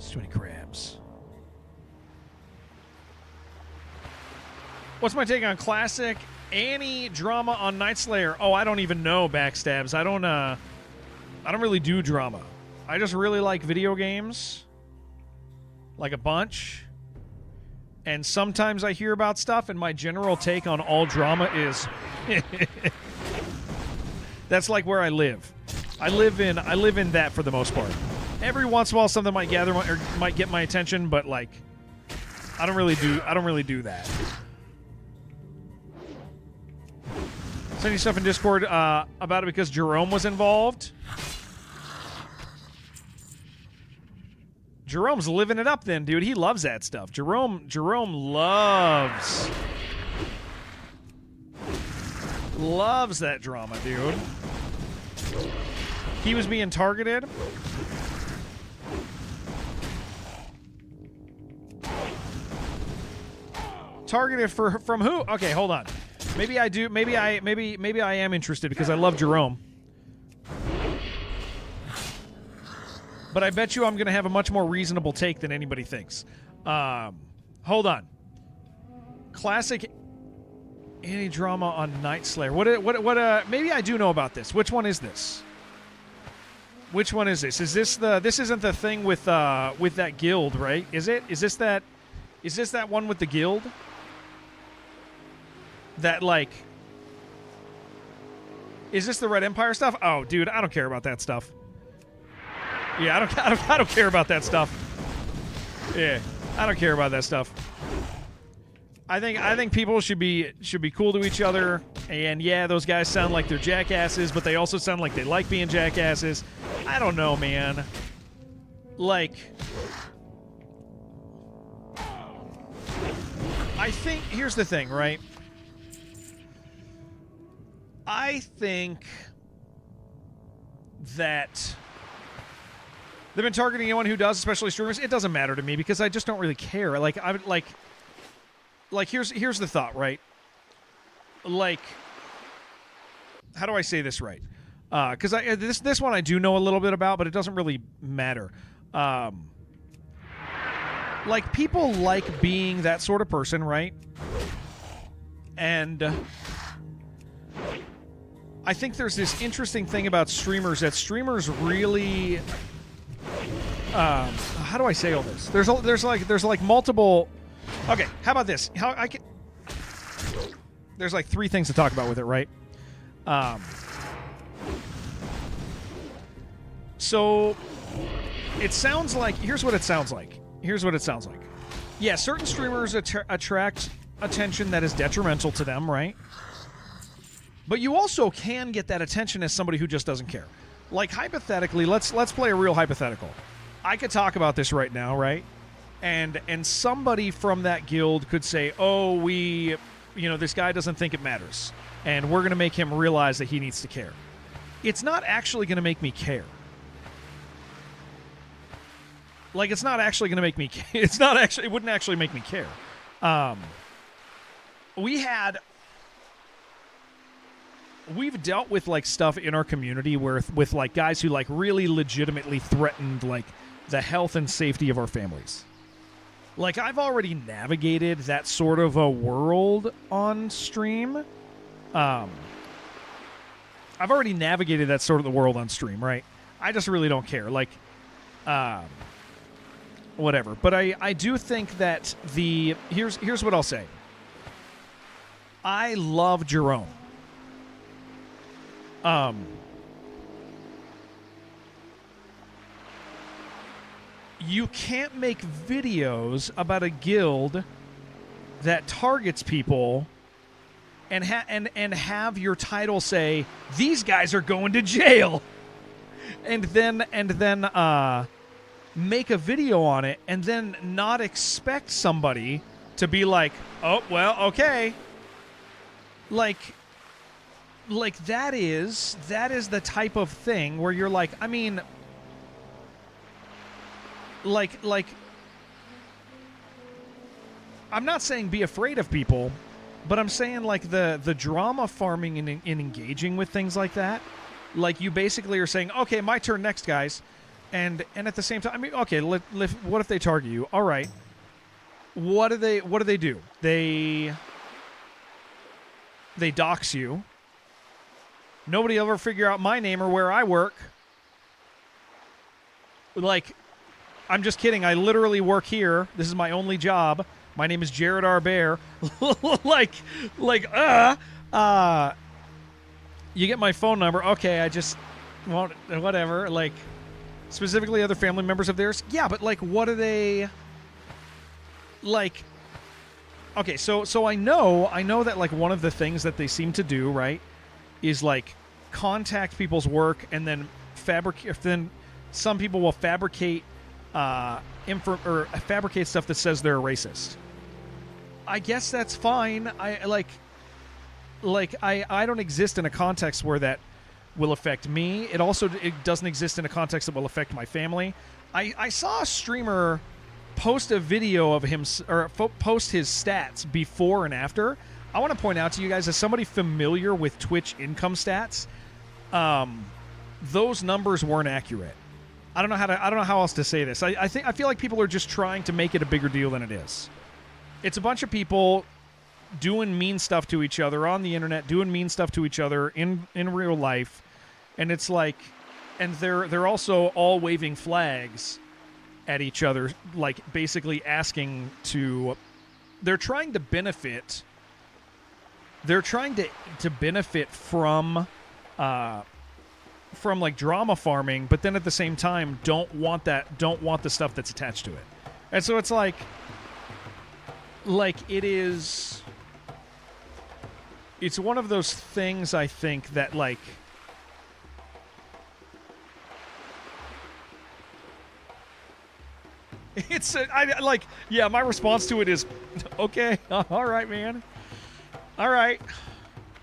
Too many crabs. What's my take on classic Annie drama on Night Slayer? Oh, I don't even know, Backstabs. I don't really do drama. I just really like video games, like a bunch. And sometimes I hear about stuff, and my general take on all drama is that's like where I live. I live in that for the most part. Every once in a while, something might might get my attention, but like, I don't really do that. Sending stuff in Discord about it because Jerome was involved. Jerome's living it up, then, dude. He loves that stuff. Jerome loves that drama, dude. He was being targeted. Targeted from who? Okay, hold on. Maybe I do. Maybe I am interested because I love Jerome. but I bet you I'm going to have a much more reasonable take than anybody thinks. Hold on. Classic anti-drama on Night Slayer. What? Maybe I do know about this. Which one is this? Which one is this? Is this the? This isn't the thing with that guild, right? Is it? Is this that? Is this that one with the guild? That like. Is this the Red Empire stuff? Oh, dude, I don't care about that stuff. Yeah, I don't care about that stuff. Yeah, I don't care about that stuff. I think people should be cool to each other, and yeah, those guys sound like they're jackasses, but they also sound like they like being jackasses. I don't know, man. Like, I think here's the thing, right? I think that they've been targeting anyone who does, especially streamers. It doesn't matter to me because I just don't really care. Like I would like here's the thought, right? Like, how do I say this right? Because this one I do know a little bit about, but it doesn't really matter. Like, people like being that sort of person, right? And I think there's this interesting thing about streamers that streamers really. How do I say all this? There's like multiple. Okay, how about this? There's like 3 things to talk about with it, right? So it sounds like here's what it sounds like. Yeah, certain streamers attract attention that is detrimental to them, right? But you also can get that attention as somebody who just doesn't care. Like, hypothetically, let's play a real hypothetical. I could talk about this right now, right? And somebody from that guild could say, "Oh, this guy doesn't think it matters, and we're going to make him realize that he needs to care." It's not actually going to make me care. Like, it's not actually going to make me. It wouldn't actually make me care. We've dealt with like stuff in our community with like guys who like really legitimately threatened like the health and safety of our families. Like, I've already navigated that sort of a world on stream. I've already navigated that sort of the world on stream, right? I just really don't care. Like, whatever. But I do think that here's what I'll say. I love Jerome. You can't make videos about a guild that targets people and have your title say, "These guys are going to jail," and then make a video on it and then not expect somebody to be like, "Oh, well, okay." Like that is the type of thing where you're like, I mean, like I'm not saying be afraid of people, but I'm saying like the drama farming and engaging with things like that, like you basically are saying, okay, my turn next, guys, and at the same time, I mean, okay, what if they target you? All right, what do they do? They dox you. Nobody will ever figure out my name or where I work. Like, I'm just kidding. I literally work here. This is my only job. My name is Jared R. Bear. You get my phone number. Okay, I just won't, whatever. Like, specifically other family members of theirs. Yeah, but like, what are they? Like, okay, so I know that like one of the things that they seem to do, right, is like contact people's work and then fabricate. Then some people will fabricate fabricate stuff that says they're a racist. I guess that's fine. I don't exist in a context where that will affect me. It doesn't exist in a context that will affect my family. I saw a streamer post a video of him or post his stats before and after. I want to point out to you guys, as somebody familiar with Twitch income stats, those numbers weren't accurate. I don't know how else to say this. I feel like people are just trying to make it a bigger deal than it is. It's a bunch of people doing mean stuff to each other on the internet, doing mean stuff to each other in real life, and it's like, and they're also all waving flags at each other, like basically asking to. They're trying to benefit. They're trying to benefit from like drama farming, but then at the same time don't want the stuff that's attached to it. And so it's like it's one of those things, I think, that like my response to it is okay, all right, man. All right.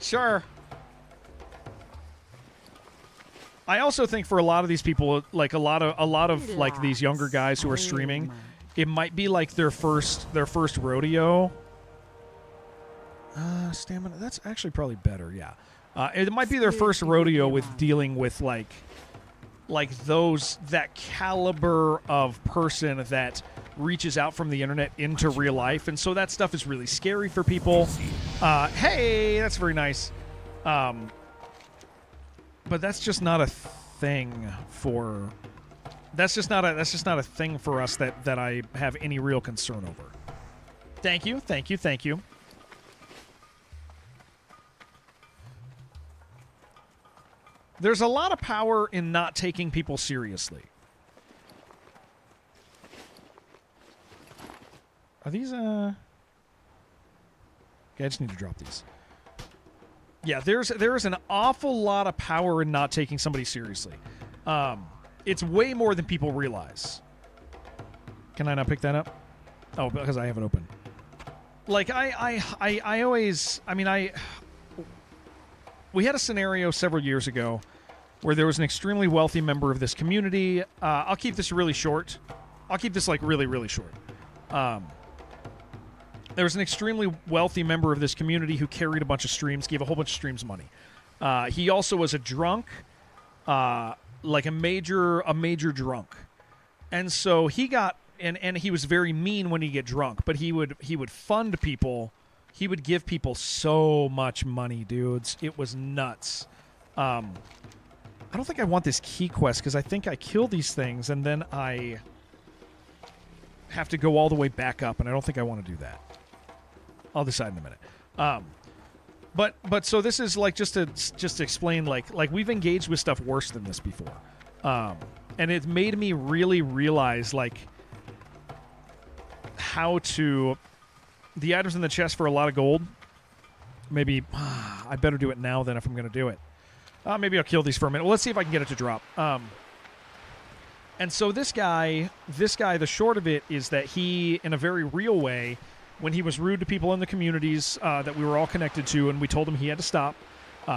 Sure. I also think for a lot of these people, like a lot of like these younger guys who are streaming, it might be like their first rodeo. Stamina. That's actually probably better. Yeah. It might be their first rodeo with dealing with like that caliber of person that reaches out from the internet into real life, and so that stuff is really scary for people. Hey, that's very nice. But that's just not a thing for. That's just not a thing for us that I have any real concern over. Thank you. There's a lot of power in not taking people seriously. Are these Okay, I just need to drop these. Yeah, there is an awful lot of power in not taking somebody seriously. It's way more than people realize. Can I not pick that up? Oh, because I have it open. Like I always, I mean, we had a scenario several years ago where there was an extremely wealthy member of this community. I'll keep this really short. I'll keep this like really, really short. There was an extremely wealthy member of this community who carried a bunch of streams, gave a whole bunch of streams money. He also was a drunk, like a major drunk. And so he got, and he was very mean when he get drunk, but he would fund people. He would give people so much money, dudes. It was nuts. I don't think I want this key quest because I think I kill these things and then I have to go all the way back up, and I don't think I want to do that. I'll decide in a minute. But so this is like just to explain like we've engaged with stuff worse than this before, and it made me really realize like how to the items in the chest for a lot of gold. Maybe I better do it now than if I'm going to do it. Maybe I'll kill these for a minute. Well, let's see if I can get it to drop. And so this guy, the short of it is that he, in a very real way, when he was rude to people in the communities that we were all connected to, and we told him he had to stop,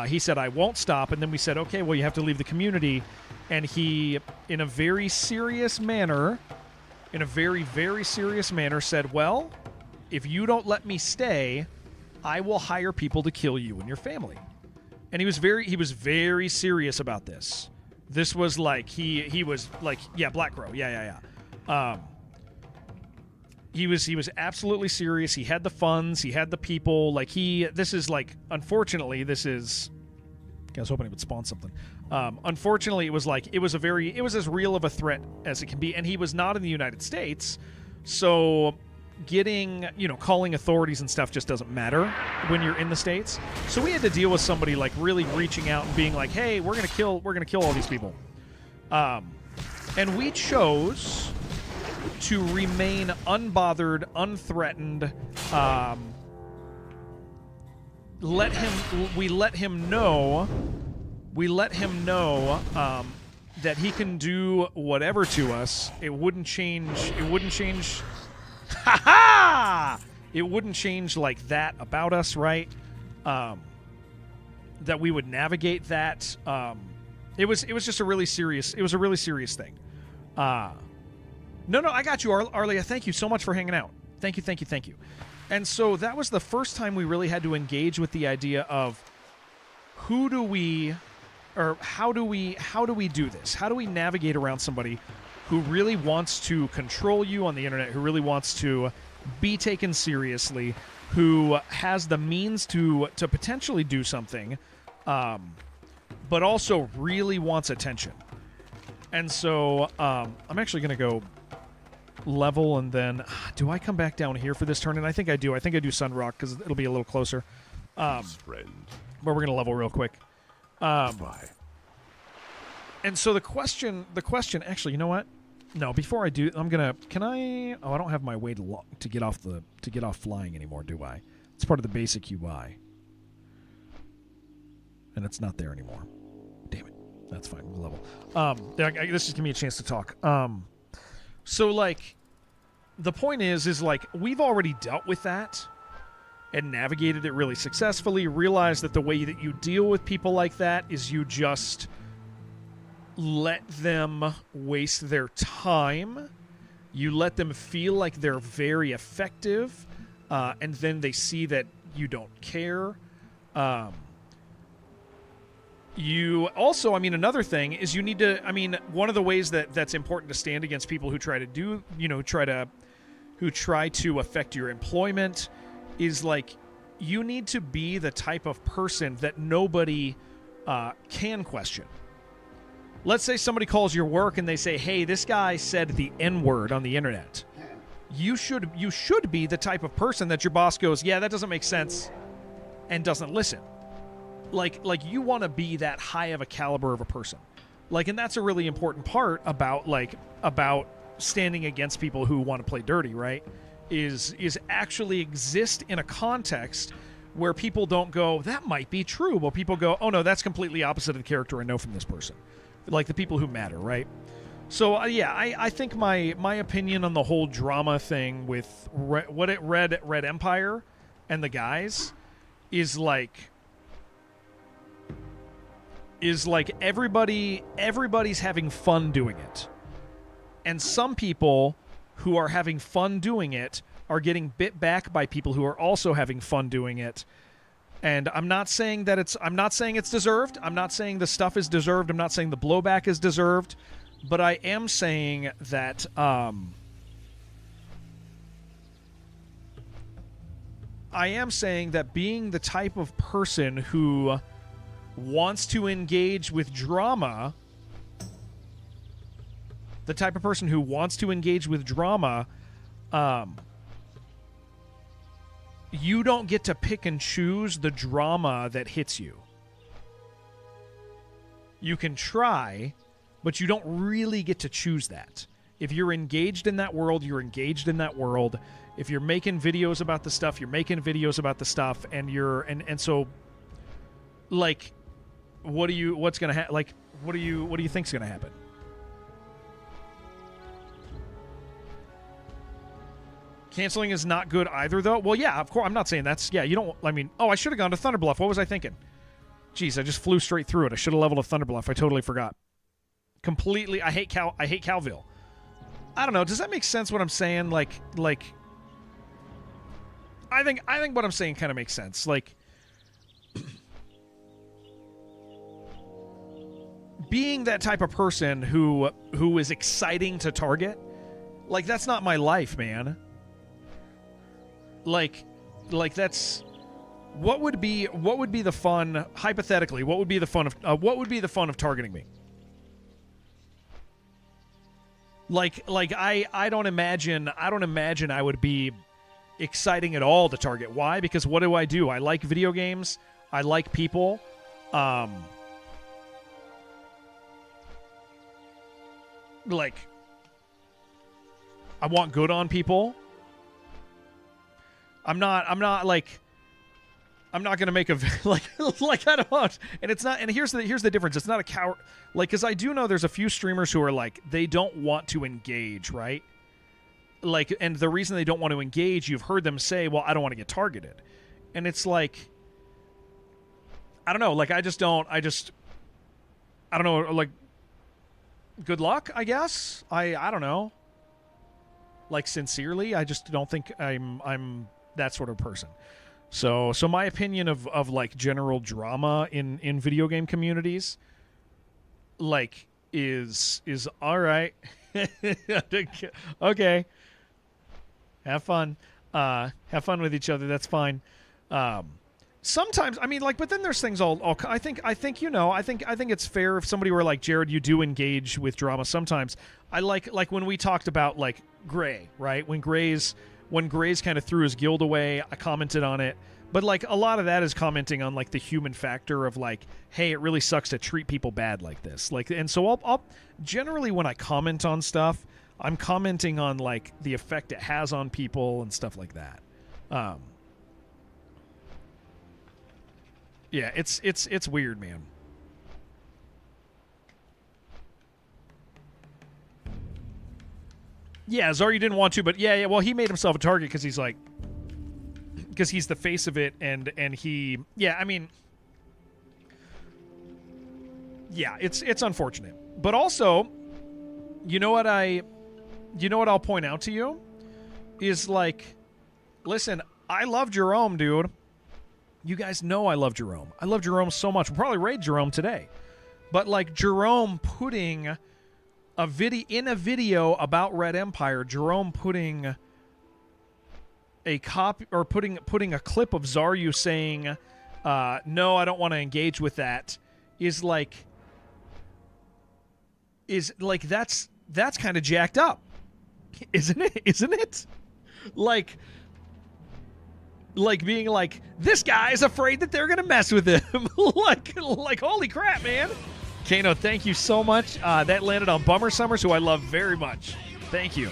he said, I won't stop. And then we said, okay, well, you have to leave the community. And he, in a very serious manner, said, well, if you don't let me stay, I will hire people to kill you and your family. And he was very serious about this. This was like he was like, yeah, Black Crow, yeah. He was absolutely serious. He had the funds, he had the people. Like this is like, unfortunately, I was hoping he would spawn something. Unfortunately, it was as real of a threat as it can be, and he was not in the United States, so calling authorities and stuff just doesn't matter when you're in the States. So we had to deal with somebody like really reaching out and being like, hey, we're gonna kill all these people. And we chose to remain unbothered, unthreatened. We let him know that he can do whatever to us. It wouldn't change. Ha ha! It wouldn't change like that about us, right? That we would navigate that. It was just a really serious. It was a really serious thing. No, I got you, Arlia. Thank you so much for hanging out. Thank you. And so that was the first time we really had to engage with the idea of who do we or how do we do this? How do we navigate around somebody who really wants to control you on the internet, who really wants to be taken seriously, who has the means to potentially do something, but also really wants attention? And so I'm actually going to go level, and then do I come back down here for this turn? And I think I do. I think I do Sunrock because it'll be a little closer. Friend. But we're going to level real quick. Bye. And so the question, actually, you know what? No, before I do, I'm gonna. Can I? Oh, I don't have my way to get off flying anymore, do I? It's part of the basic UI, and it's not there anymore. Damn it. That's fine. We'll level. This just give me a chance to talk. So like, the point is like we've already dealt with that and navigated it really successfully. Realize that the way that you deal with people like that is you just let them waste their time. You let them feel like they're very effective, and then they see that you don't care. You also, I mean, another thing is you need to, I mean, one of the ways that's important to stand against people who try to do, who try to affect your employment is like, you need to be the type of person that nobody can question. Let's say somebody calls your work and they say, hey, this guy said the N-word on the internet. You should be the type of person that your boss goes, yeah, that doesn't make sense, and doesn't listen. Like you want to be that high of a caliber of a person. Like, and that's a really important part about standing against people who want to play dirty, right? Is actually exist in a context where people don't go, that might be true. Well, people go, oh no, that's completely opposite of the character I know from this person. Like the people who matter, right? So I think my opinion on the whole drama thing with Red Empire and the guys is like everybody's having fun doing it, and some people who are having fun doing it are getting bit back by people who are also having fun doing it. And I'm not saying it's deserved. I'm not saying the stuff is deserved. I'm not saying the blowback is deserved. But I am saying that being the type of person who wants to engage with drama, you don't get to pick and choose the drama that hits you. You can try, but you don't really get to choose that. If you're engaged in that world, you're engaged in that world. If you're making videos about the stuff, you're making videos about the stuff, and so, like, what do you think's gonna happen? Canceling is not good either, though. Well, yeah, of course. I'm not saying that's... Yeah, you don't... I mean... Oh, I should have gone to Thunderbluff. What was I thinking? Jeez, I just flew straight through it. I should have leveled to Thunderbluff. I totally forgot. Completely... I hate Calville. I don't know. Does that make sense what I'm saying? Like... I think what I'm saying kind of makes sense. Like... being that type of person who is exciting to target, like, that's not my life, man. Like that's what would be the fun, hypothetically, what would be the fun of targeting me? Like I don't imagine I would be exciting at all to target. Why? Because what do? I like video games. I like people. Like, I want good on people. I'm not gonna make a like I don't want, and it's not. And here's the difference. It's not a coward, like, because I do know there's a few streamers who are like, they don't want to engage, right? Like, and the reason they don't want to engage, you've heard them say, well, I don't want to get targeted, and it's like, I don't know, like, I don't know, like, good luck, I guess. I don't know. Like, sincerely, I just don't think I'm that sort of person. So my opinion of like general drama in video game communities like is all right. Okay. Have fun. Have fun with each other. That's fine. Sometimes, I mean, like, but then there's things I think it's fair if somebody were like, Jared, you do engage with drama sometimes. I like when we talked about, like, Gray, right? When Gray's kind of threw his guild away, I commented on it. But, like, a lot of that is commenting on, like, the human factor of, like, hey, it really sucks to treat people bad like this. Like, and so I'll generally, when I comment on stuff, I'm commenting on, like, the effect it has on people and stuff like that. Yeah, it's weird, man. Yeah, Zarya didn't want to, but yeah. Well, he made himself a target because he's the face of it, and he, yeah. I mean, yeah, it's unfortunate, but also, you know what I'll point out to you is, like, listen, I love Jerome, dude. You guys know I love Jerome. I love Jerome so much. We'll probably raid Jerome today. But, like, Jerome putting a video about Red Empire, Jerome putting a copy or putting a clip of Zaryu saying, no, I don't want to engage with that, is like that's kind of jacked up. Isn't it? Like being like, this guy is afraid that they're gonna mess with him. like holy crap, man. Kano, thank you so much. That landed on Bummer Summers, who I love very much. Thank you.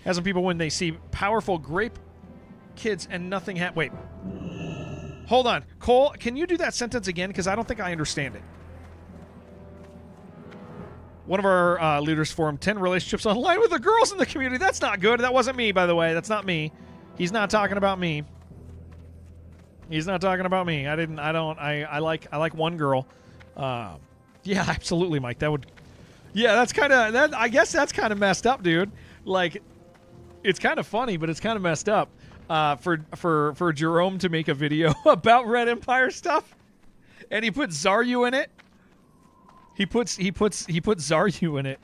Has some people, when they see powerful grape kids and nothing wait. Hold on. Cole, can you do that sentence again? Because I don't think I understand it. One of our leaders formed 10 relationships online with the girls in the community. That's not good. That wasn't me, by the way. That's not me. He's not talking about me. He's not talking about me. I like one girl. Yeah, absolutely, Mike. That would. Yeah, that's kind of that. I guess that's kind of messed up, dude. Like, it's kind of funny, but it's kind of messed up. For Jerome to make a video about Red Empire stuff, and he put Zaryu in it. He puts Zaryu in it.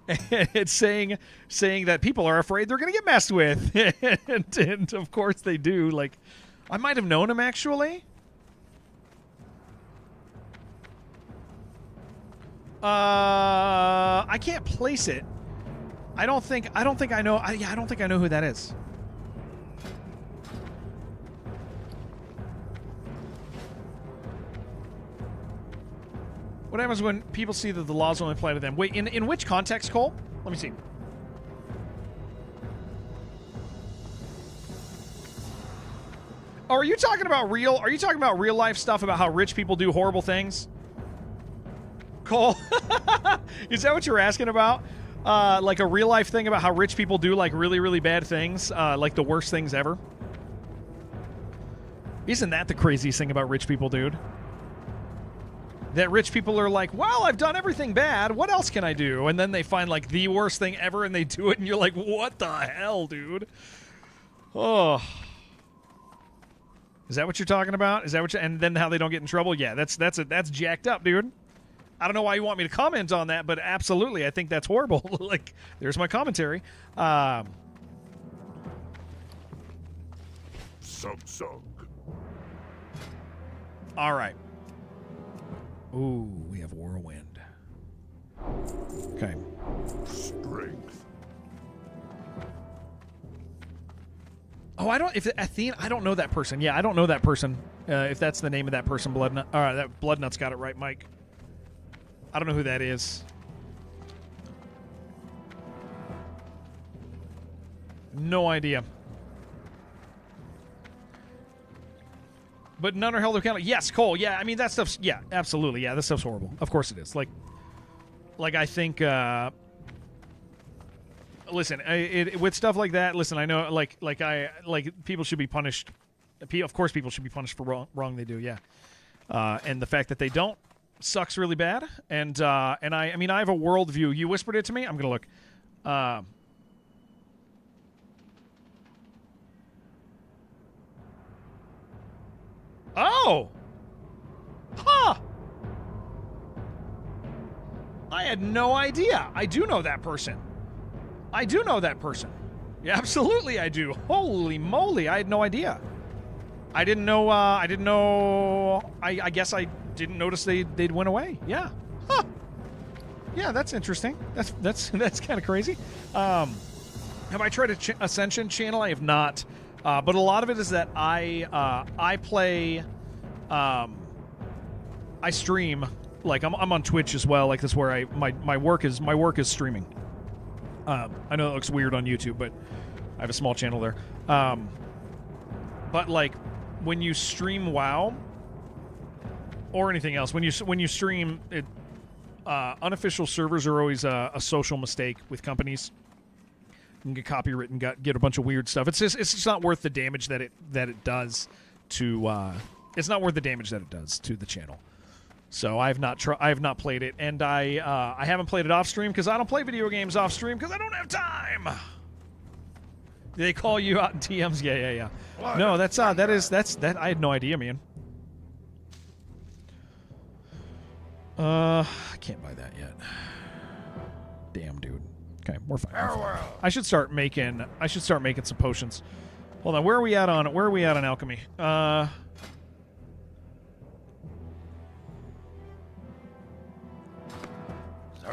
And it's saying that people are afraid they're going to get messed with. and of course they do. Like, I might have known him, actually. I can't place it. I don't think I know. I don't think I know who that is. What happens when people see that the laws only apply to them? Wait, in which context, Cole? Let me see. Oh, are you talking about real life stuff about how rich people do horrible things? Cole, is that what you're asking about? Like a real life thing about how rich people do, like, really, really bad things, like the worst things ever? Isn't that the craziest thing about rich people, dude? That rich people are like, well, I've done everything bad. What else can I do? And then they find, like, the worst thing ever, and they do it, and you're like, what the hell, dude? Oh. Is that what you're talking about? Is that what you, and then how they don't get in trouble? Yeah, that's jacked up, dude. I don't know why you want me to comment on that, but absolutely, I think that's horrible. Like, there's my commentary. Sug. All right. Ooh, we have Whirlwind. Okay. Strength. Oh, if Athene, I don't know that person. Yeah, I don't know that person. If that's the name of that person, Bloodnut. All right, that Bloodnut's got it right, Mike. I don't know who that is. No idea. But none are held accountable. Yes, Cole. Yeah, I mean, that stuff's... Yeah, absolutely. Yeah, that stuff's horrible. Of course it is. Like I think... listen, with stuff like that, listen, I know, like people should be punished. Of course people should be punished for wrong they do, yeah. And the fact that they don't sucks really bad. And I mean, I have a worldview. You whispered it to me? I'm going to look. Oh! Huh! I had no idea. I do know that person. Yeah, absolutely I do. Holy moly, I had no idea. I didn't know, I guess I didn't notice they'd went away. Yeah. Huh. Yeah, that's interesting. That's kind of crazy. Have I tried a Ascension channel? I have not. But a lot of it is that I play, I stream. Like I'm on Twitch as well. Like that's where my work is streaming. I know it looks weird on YouTube, but I have a small channel there. But like when you stream WoW or anything else, when you stream it, unofficial servers are always a social mistake with companies. You can get copywritten, get a bunch of weird stuff. It's just not worth the damage that it does to. It's not worth the damage that it does to the channel. So I have not played it, and I haven't played it off stream because I don't play video games off stream because I don't have time. They call you out in TMs? Yeah. No, that's that. I had no idea, man. I can't buy that yet. Damn, dude. Okay, we're fine. I should start making some potions. Hold on, where are we at on alchemy?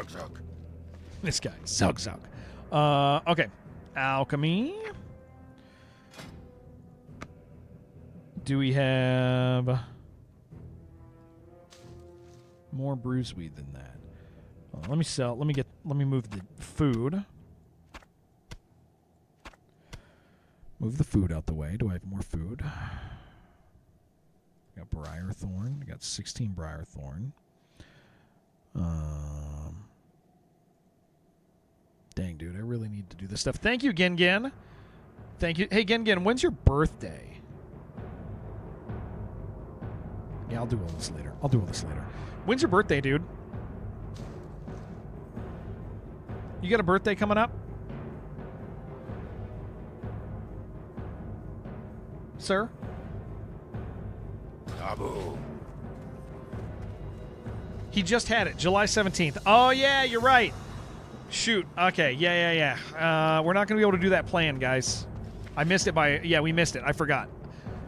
Zug. This guy, Zug. Okay, alchemy. Do we have more bruise weed than that? Let me move the food. Move the food out the way. Do I have more food? I got Briarthorn. I got 16 Briarthorn. Dang, dude, I really need to do this stuff. Thank you, Gen. Thank you. Hey, Gen, when's your birthday? Yeah, I'll do all this later. When's your birthday, dude? You got a birthday coming up? Sir? Taboo. He just had it, July 17th. Oh, yeah, you're right. Shoot. Okay, yeah. We're not going to be able to do that plan, guys. I missed it we missed it. I forgot.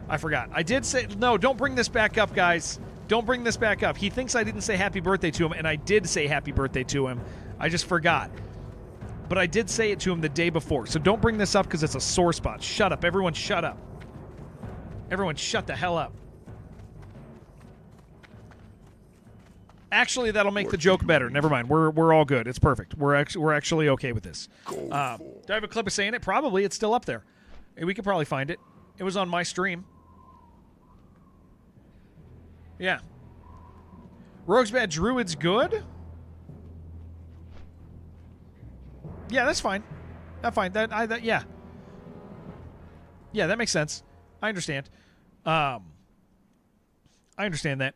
I did say, no, don't bring this back up, guys. Don't bring this back up. He thinks I didn't say happy birthday to him, and I did say happy birthday to him. I just forgot. But I did say it to him the day before, so don't bring this up because it's a sore spot. Shut up. Everyone shut up. Everyone shut the hell up. Actually, that'll make the joke better. Never mind. We're all good. It's perfect. We're actually okay with this. Do I have a clip of saying it? Probably. It's still up there. We could probably find it. It was on my stream. Yeah. Rogue's Bad Druid's good? Yeah, that's fine. That's fine. Yeah. Yeah, that makes sense. I understand. I understand that.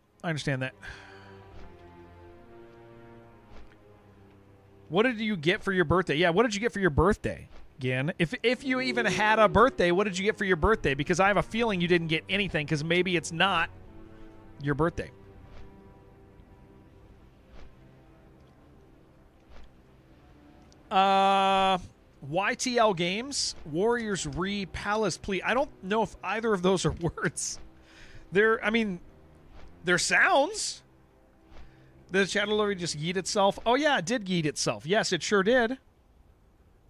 What did you get for your birthday? Yeah, what did you get for your birthday? Again, if you even had a birthday, what did you get for your birthday? Because I have a feeling you didn't get anything because maybe it's not your birthday. YTL Games, Warriors Re Palace Plea. I don't know if either of those are words. They're sounds. Did the chat already just yeet itself? Oh yeah, it did yeet itself. Yes, it sure did.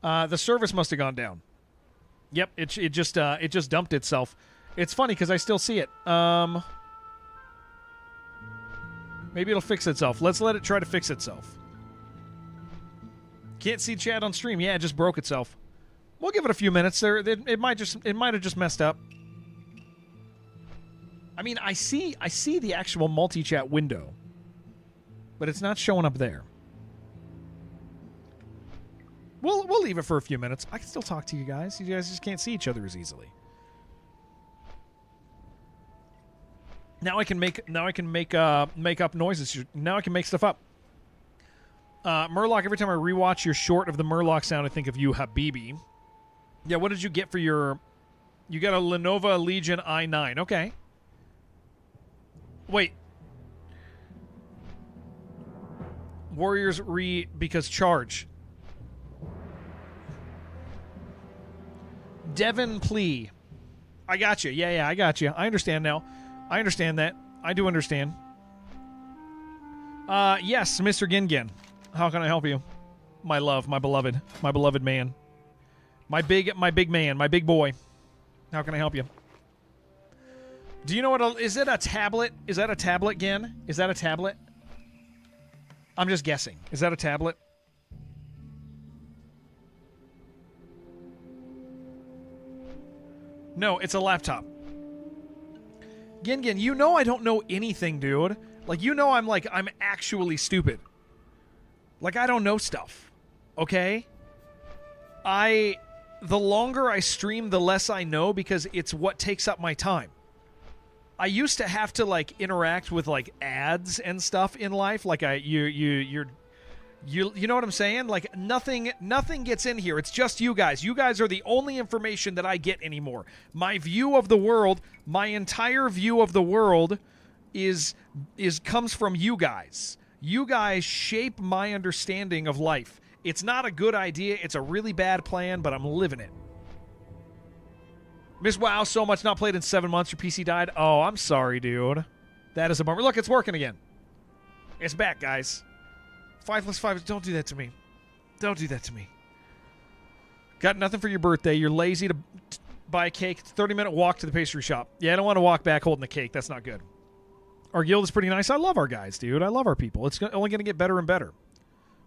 The service must have gone down. Yep, it just dumped itself. It's funny because I still see it. Maybe it'll fix itself. Let's let it try to fix itself. Can't see chat on stream. Yeah, it just broke itself. We'll give it a few minutes. It might have just messed up. I mean, I see the actual multi-chat window, but it's not showing up there. We'll leave it for a few minutes. I can still talk to you guys. You guys just can't see each other as easily. Now I can make up noises. Now I can make stuff up. Murloc, every time I rewatch your short of the Murloc sound, I think of you, Habibi. Yeah, what did you get for your... You got a Lenovo Legion i9. Okay. Wait. Warriors because charge. Devin Plea. I got you. Yeah, I got you. I understand now. I understand that. I do understand. Yes, Mr. Gingin. How can I help you? My love, my beloved man. My big man, my big boy. How can I help you? Do you know what is it a tablet? Is that a tablet, Gin? Is that a tablet? I'm just guessing. Is that a tablet? No, it's a laptop. Gin, you know I don't know anything, dude. Like, you know I'm actually stupid. Like, I don't know stuff. Okay? The longer I stream, the less I know because it's what takes up my time. I used to have to, like, interact with, like, ads and stuff in life. Like, you know what I'm saying? Like, nothing gets in here. It's just you guys. You guys are the only information that I get anymore. My view of the world, my entire view of the world comes from you guys. You guys shape my understanding of life. It's not a good idea. It's a really bad plan, but I'm living it. Miss WoW so much, not played in 7 months. Your PC died. Oh, I'm sorry, dude. That is a bummer. Look, it's working again. It's back, guys. 5 plus 5. Don't do that to me. Don't do that to me. Got nothing for your birthday. You're lazy to buy a cake. It's a 30-minute walk to the pastry shop. Yeah, I don't want to walk back holding the cake. That's not good. Our guild is pretty nice. I love our guys, dude. I love our people. It's only going to get better and better.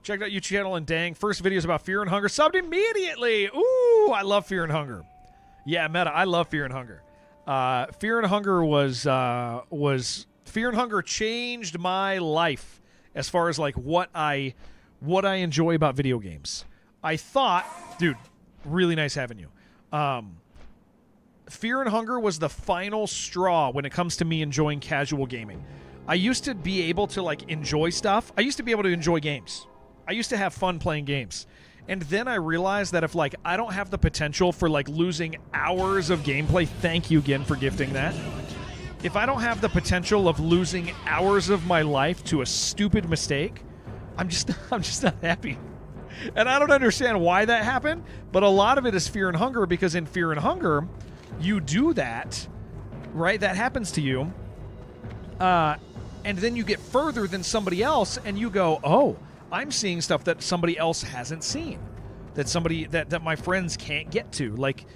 Checked out YouTube channel and dang, first videos about Fear and Hunger. Subbed immediately. Ooh, I love Fear and Hunger. Yeah, Meta, I love Fear and Hunger. Fear and Hunger was Fear and Hunger changed my life as far as like what I enjoy about video games. I thought, dude, really nice having you. Fear and Hunger was the final straw when it comes to me enjoying casual gaming. I used to be able to like enjoy stuff. I used to be able to enjoy games. I used to have fun playing games. And then I realized that if, like, I don't have the potential for, like, losing hours of gameplay, thank you again for gifting that. If I don't have the potential of losing hours of my life to a stupid mistake, I'm just not happy. And I don't understand why that happened, but a lot of it is Fear and Hunger, because in Fear and Hunger, you do that, right? That happens to you. And then you get further than somebody else, and you go, oh, I'm seeing stuff that somebody else hasn't seen, that my friends can't get to. Like,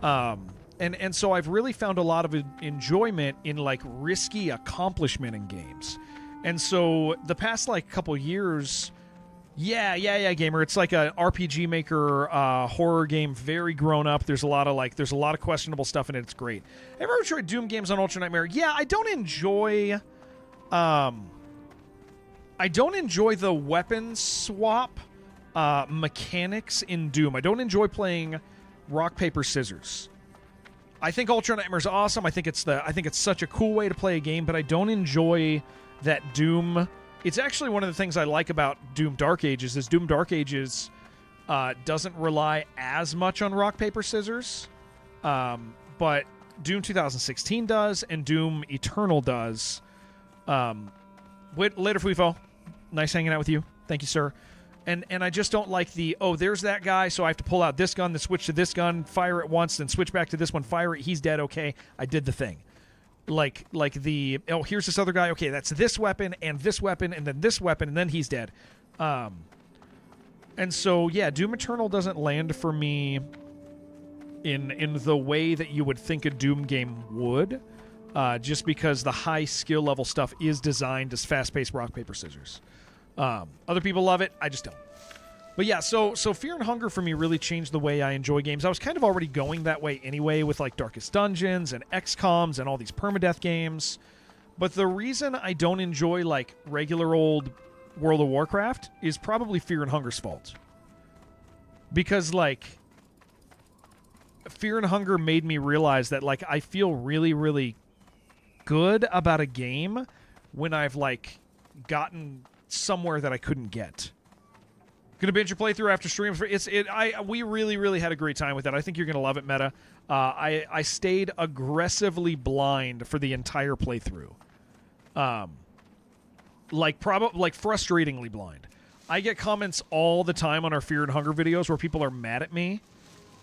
and so I've really found a lot of enjoyment in like risky accomplishment in games. And so the past like couple years, yeah, gamer. It's like a RPG Maker horror game, very grown up. There's a lot of questionable stuff in it. It's great. Have you ever tried Doom games on Ultra Nightmare? Yeah, I don't enjoy the weapon swap mechanics in Doom. I don't enjoy playing rock, paper, scissors. I think Ultra Nightmare is awesome. I think it's such a cool way to play a game, but I don't enjoy that Doom. It's actually one of the things I like about Doom Dark Ages is Doom Dark Ages doesn't rely as much on rock, paper, scissors, but Doom 2016 does, and Doom Eternal does. Later, Fuifo. Nice hanging out with you. Thank you, sir. And I just don't like there's that guy, so I have to pull out this gun, then switch to this gun, fire it once, then switch back to this one, fire it, he's dead, okay, I did the thing. Like here's this other guy, okay, that's this weapon, and then this weapon, and then he's dead. And so, yeah, Doom Eternal doesn't land for me in the way that you would think a Doom game would, just because the high skill level stuff is designed as fast-paced rock, paper, scissors. Other people love it. I just don't. But yeah, so Fear and Hunger for me really changed the way I enjoy games. I was kind of already going that way anyway with like Darkest Dungeons and XCOMs and all these permadeath games. But the reason I don't enjoy like regular old World of Warcraft is probably Fear and Hunger's fault. Because like Fear and Hunger made me realize that like I feel really, really good about a game when I've like gotten somewhere that I couldn't get. Gonna binge your playthrough after stream. We really had a great time with that. I think you're gonna love it, Meta. I stayed aggressively blind for the entire playthrough. Like frustratingly blind. I get comments all the time on our Fear and Hunger videos where people are mad at me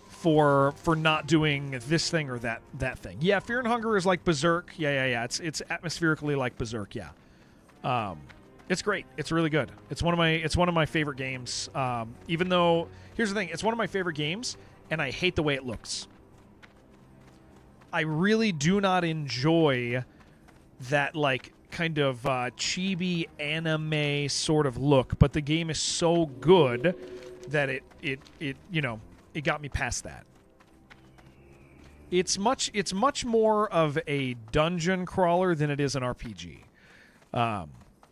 for not doing this thing or that thing. Yeah, Fear and Hunger is like Berserk. Yeah. It's atmospherically like Berserk. Yeah. It's great. It's really good. It's one of my favorite games. Even though, here's the thing, it's one of my favorite games, and I hate the way it looks. I really do not enjoy that like kind of chibi anime sort of look, but the game is so good that it got me past that. It's much more of a dungeon crawler than it is an RPG.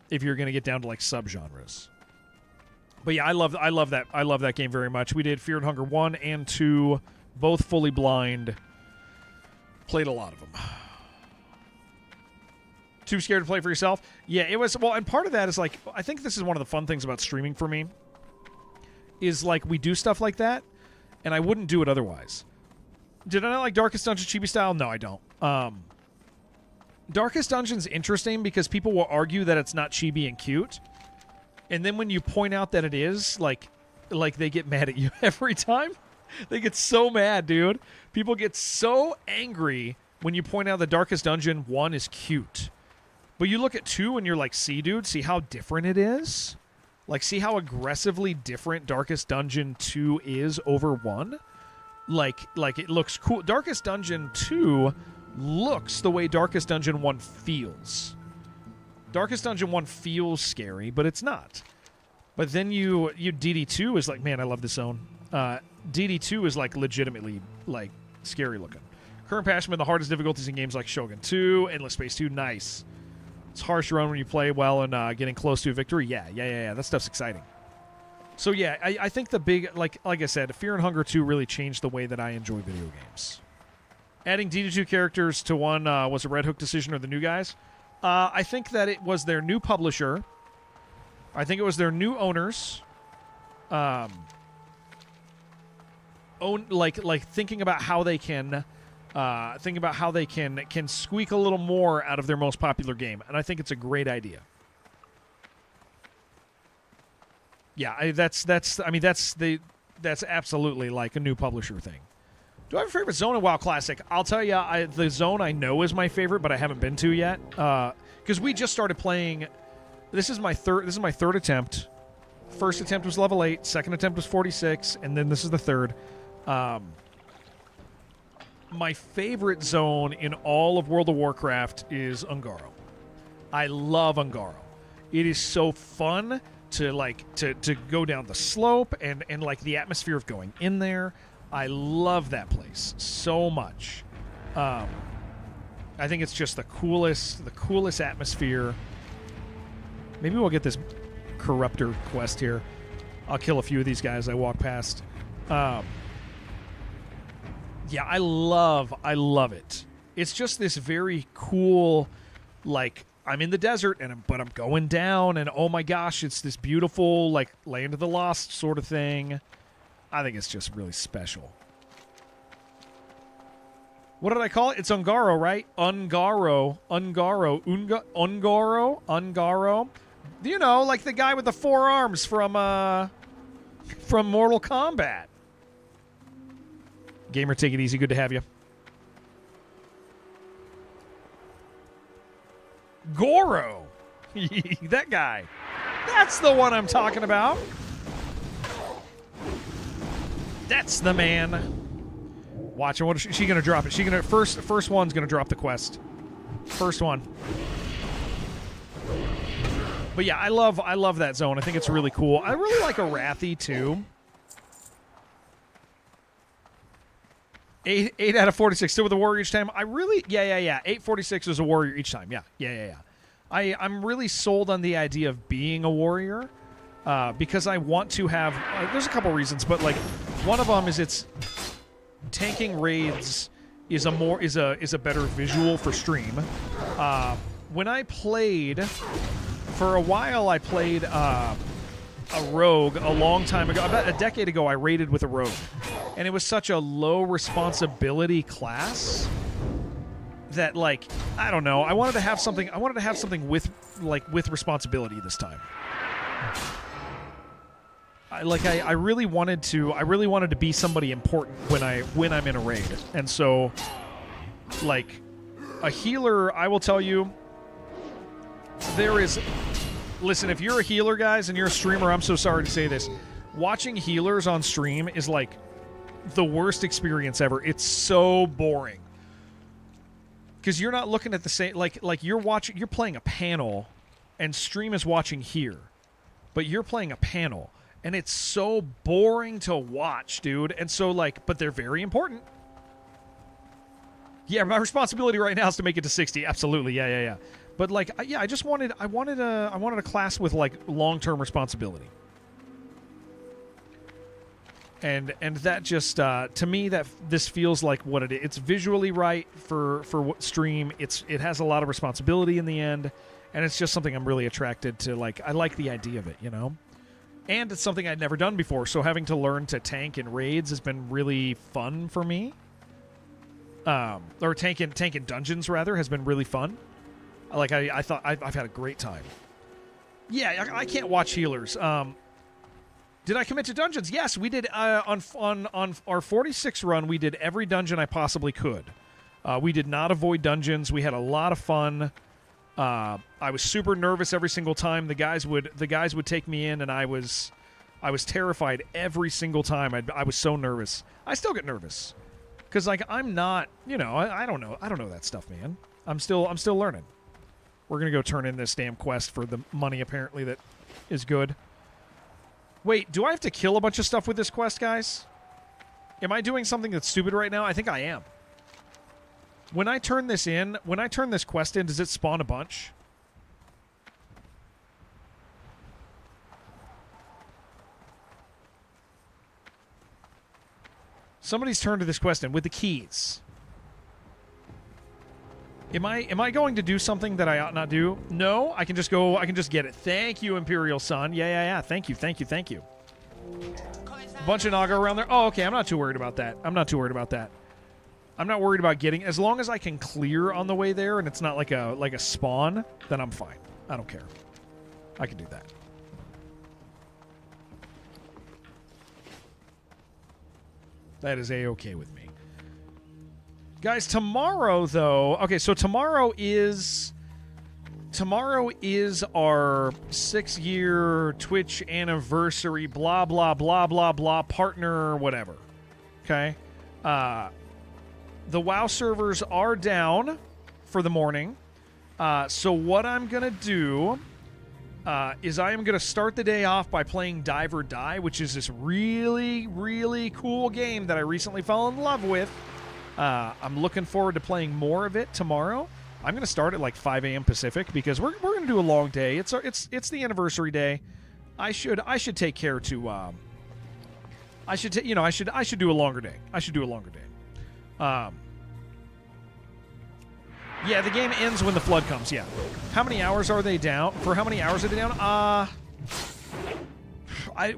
If you're going to get down to like subgenres. But yeah, I love that game very much. We did Fear and Hunger 1 and 2, both fully blind. Played a lot of them. Too scared to play for yourself? Yeah, it was. Well, and part of that is like, I think this is one of the fun things about streaming for me, is like we do stuff like that, and I wouldn't do it otherwise. Did I not like Darkest Dungeon chibi style? No, I don't. Darkest Dungeon's interesting because people will argue that it's not chibi and cute, and then when you point out that it is, like they get mad at you every time. They get so mad, dude. People get so angry when you point out that Darkest Dungeon 1 is cute. But you look at 2 and you're like, see, dude, see how different it is? Like, see how aggressively different Darkest Dungeon 2 is over 1? Like it looks cool. Darkest Dungeon 2 looks the way Darkest Dungeon 1 feels. Darkest Dungeon 1 feels scary, but it's not. But then you DD2 is like, man, I love this zone. DD2 is like legitimately like scary looking. Current passion with the hardest difficulties in games like Shogun 2, Endless Space 2, nice. It's harsh to run when you play well and getting close to a victory. Yeah. That stuff's exciting. So yeah, I think the big, like I said, Fear and Hunger 2 really changed the way that I enjoy video games. Adding DD2 characters to 1 was a Red Hook decision or the new guys. I think that it was their new publisher. I think it was their new owners. Thinking about how they can can squeak a little more out of their most popular game, and I think it's a great idea. Yeah, that's absolutely like a new publisher thing. Do I have a favorite zone in WoW Classic? I'll tell you, the zone I know is my favorite, but I haven't been to yet because we just started playing. This is my third attempt. First attempt was level 8. Second attempt was 46, and then this is the third. My favorite zone in all of World of Warcraft is Ungaro. I love Ungaro. It is so fun to go down the slope and like the atmosphere of going in there. I love that place so much. I think it's just the coolest atmosphere. Maybe we'll get this Corruptor quest here. I'll kill a few of these guys I walk past. Yeah, I love it. It's just this very cool, like, I'm in the desert, but I'm going down, and oh my gosh, it's this beautiful, like, Land of the Lost sort of thing. I think it's just really special. What did I call it? It's Ungaro, right? Ungaro. You know, like the guy with the 4 arms from Mortal Kombat. Gamer, take it easy. Good to have you. Goro. That guy. That's the one I'm talking about. That's the man. Watch her. What is she going to drop it? She going to first one's going to drop the quest. First one. But yeah, I love that zone. I think it's really cool. I really like Arathi too. 8 out of 46. Still with a warrior each time. 846 is a warrior each time. Yeah. I'm really sold on the idea of being a warrior because I want to have. There's a couple reasons, but like one of them is it's tanking raids is a better visual for stream. When I played for a while, I played a rogue a long time ago. About a decade ago, I raided with a rogue. And it was such a low responsibility class that, like, I don't know. I wanted to have something with responsibility this time. I really wanted to be somebody important when I'm in a raid. And so, like, a healer, I will tell you, listen, if you're a healer, guys, and you're a streamer, I'm so sorry to say this. Watching healers on stream is like the worst experience ever. It's so boring. Because you're not looking at the same, like you're playing a panel, and stream is watching here. But you're playing a panel, and it's so boring to watch, dude. And so, like, but they're very important. Yeah, my responsibility right now is to make it to 60. Absolutely, yeah. But like, yeah, I wanted a class with like long-term responsibility. And that just to me, that this feels like what it is. It's visually right for what stream. It has a lot of responsibility in the end, and it's just something I'm really attracted to. Like, I like the idea of it, you know. And it's something I'd never done before, so having to learn to tank in raids has been really fun for me. Or tank in dungeons rather has been really fun. Like, I thought I've had a great time. Yeah, I can't watch healers. Did I commit to dungeons? Yes, we did. On our 46 run, we did every dungeon I possibly could. We did not avoid dungeons. We had a lot of fun. I was super nervous every single time. The guys would take me in, and I was terrified every single time. I was so nervous. I still get nervous because, like, I'm not. You know, I don't know. I don't know that stuff, man. I'm still learning. We're gonna go turn in this damn quest for the money. Apparently, that is good. Wait, do I have to kill a bunch of stuff with this quest, guys? Am I doing something that's stupid right now? I think I am. When I turn this quest in, does it spawn a bunch? Somebody's turned to this quest in with the keys. Am I going to do something that I ought not do? No, I can just get it. Thank you, Imperial Sun. Yeah. Thank you. Bunch of Naga around there. Oh, okay, I'm not too worried about that. I'm not worried about getting, as long as I can clear on the way there and it's not like a spawn, then I'm fine. I don't care. I can do that. That is A-okay with me. Guys, tomorrow, though... Okay, so tomorrow is our 6-year Twitch anniversary, blah, blah, blah, blah, blah, partner, whatever. Okay? The WoW servers are down for the morning. So what I'm going to do is I am going to start the day off by playing Dive or Die, which is this really, really cool game that I recently fell in love with. I'm looking forward to playing more of it tomorrow. I'm going to start at like 5 a.m. Pacific because we're going to do a long day. It's the anniversary day. I should take care to. I should do a longer day. Yeah, the game ends when the flood comes. Yeah. How many hours are they down? For how many hours are they down?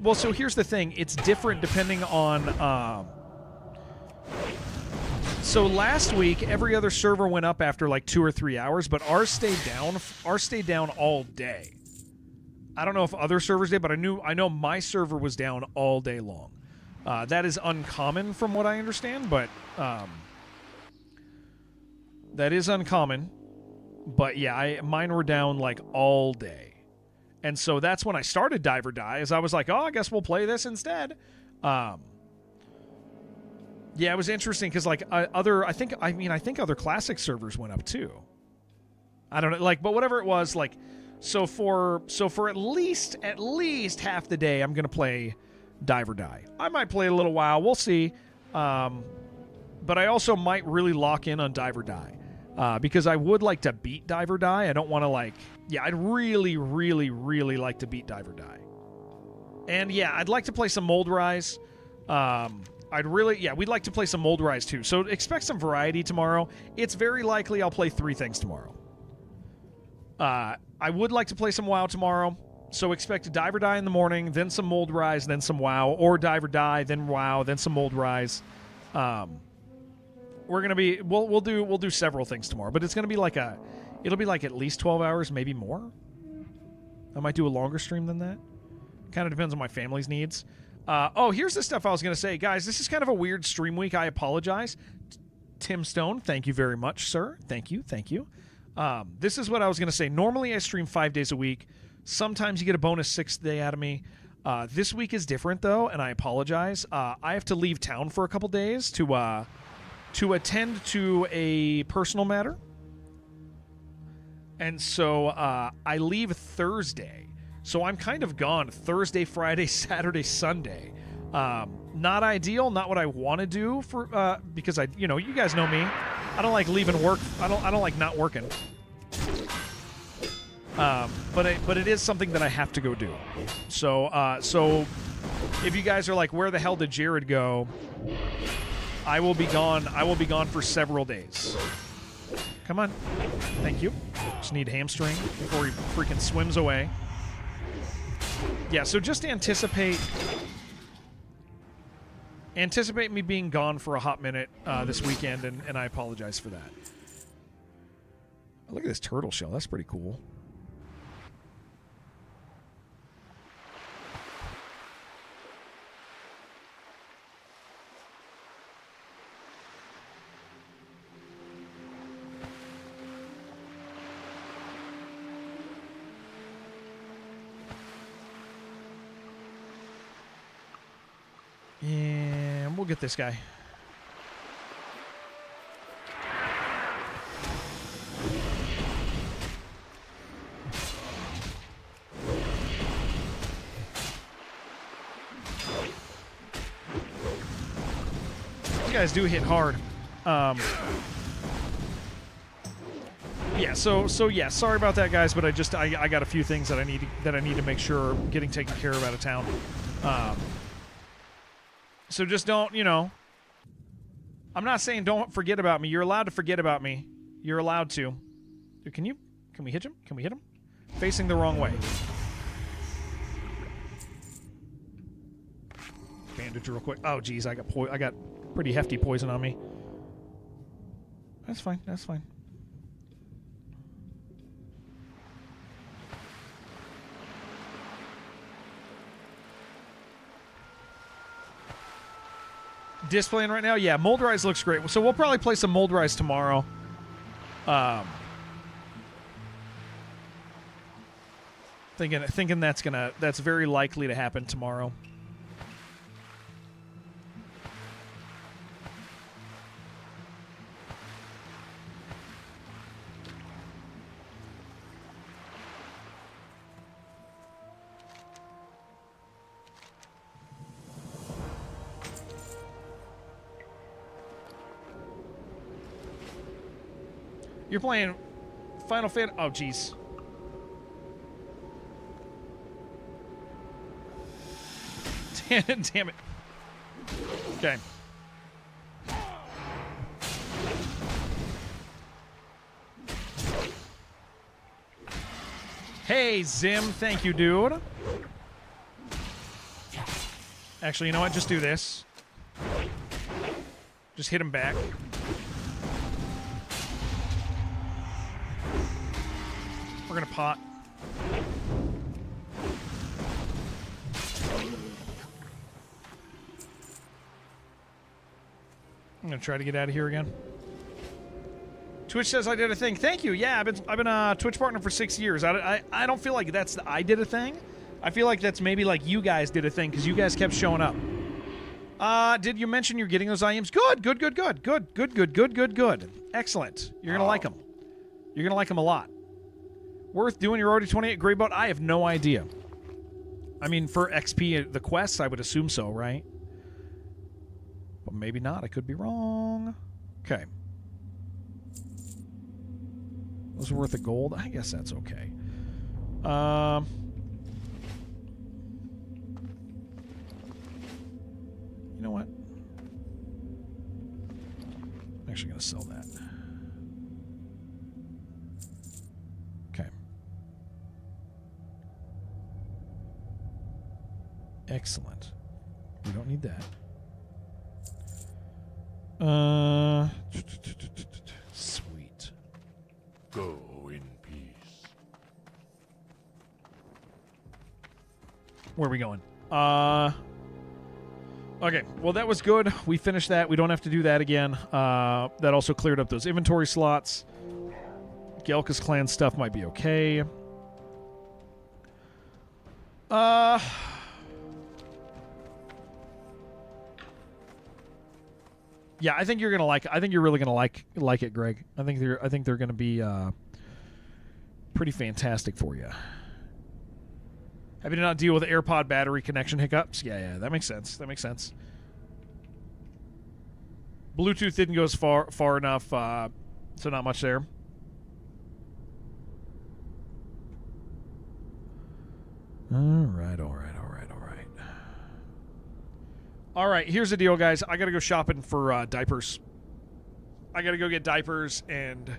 Well, so here's the thing. It's different depending on. So last week, every other server went up after like 2 or 3 hours, but ours stayed down. Ours stayed down all day. I don't know if other servers did, but I know my server was down all day long. That is uncommon from what I understand, but that is uncommon. But yeah, mine were down like all day, and so that's when I started Dive or Die. As I was like, oh, I guess we'll play this instead. Yeah, it was interesting because like I think other classic servers went up too. I don't know, like, but whatever it was, like, so for at least half the day, I'm gonna play Dive or Die. I might play a little while, we'll see. But I also might really lock in on Dive or Die because I would like to beat Dive or Die. I don't want to I'd really, really, really like to beat Dive or Die. And yeah, I'd like to play some Mold Rise. We'd like to play some Mold Rise too. So expect some variety tomorrow. It's very likely I'll play 3 things tomorrow. I would like to play some WoW tomorrow. So expect Dive or Die in the morning, then some Mold Rise, then some WoW, or Dive or Die, then WoW, then some Mold Rise. We'll do several things tomorrow, but it'll be like at least 12 hours, maybe more. I might do a longer stream than that. Kind of depends on my family's needs. Oh, here's the stuff I was going to say. Guys, this is kind of a weird stream week. I apologize. Tim Stone, thank you very much, sir. Thank you. This is what I was going to say. Normally, I stream 5 days a week. Sometimes you get a bonus 6th day out of me. This week is different, though, and I apologize. I have to leave town for a couple days to attend to a personal matter. And so I leave Thursday. So I'm kind of gone Thursday, Friday, Saturday, Sunday. Not ideal, not what I want to do for because you guys know me. I don't like leaving work. I don't like not working. But it is something that I have to go do. So if you guys are like, where the hell did Jared go? I will be gone. I will be gone for several days. Come on. Thank you. Just need hamstring before he freaking swims away. Yeah, so just anticipate me being gone for a hot minute this weekend, and I apologize for that. Oh, look at this turtle shell. That's pretty cool. And we'll get this guy. You guys do hit hard. Yeah, so yeah, sorry about that, guys, but I got a few things that I need to make sure are getting taken care of out of town. So just don't, I'm not saying don't forget about me. You're allowed to forget about me. You're allowed to. Dude, can we hit him? Can we hit him? Facing the wrong way. Bandage real quick. Oh, geez, I got pretty hefty poison on me. That's fine. That's fine. Displaying right now? Yeah, Moldrise looks great. So we'll probably play some Moldrise tomorrow. Thinking that's very likely to happen tomorrow. You're playing Final Fantasy. Oh, jeez. Damn it. Okay. Hey, Zim. Thank you, dude. Actually, you know what? Just do this. Just hit him back. We're gonna pot. I'm gonna try to get out of here again. Twitch says I did a thing. Thank you. Yeah, I've been a Twitch partner for 6 years. I don't feel like that's I did a thing. I feel like that's maybe like you guys did a thing because you guys kept showing up. Did you mention you're getting those IMs? Good. Excellent. You're gonna like them. You're gonna like them a lot. Worth doing your already 28 gray boat? I have no idea. I mean, for XP, the quests, I would assume so, right? But maybe not. I could be wrong. Okay. Was it worth a gold? I guess that's okay. You know what? I'm actually going to sell that. Okay. Excellent. We don't need that. Sweet. Go in peace. Where are we going? Okay, well, that was good. We finished that. We don't have to do that again. That also cleared up those inventory slots. Gelka's clan stuff might be okay. Yeah, I think you're gonna like. I think you're really gonna like it, Greg. I think they're gonna be pretty fantastic for you. Happy to not deal with AirPod battery connection hiccups. Yeah, that makes sense. Bluetooth didn't go as far enough, so not much there. All right, here's the deal, guys. I got to go shopping for diapers. I got to go get diapers and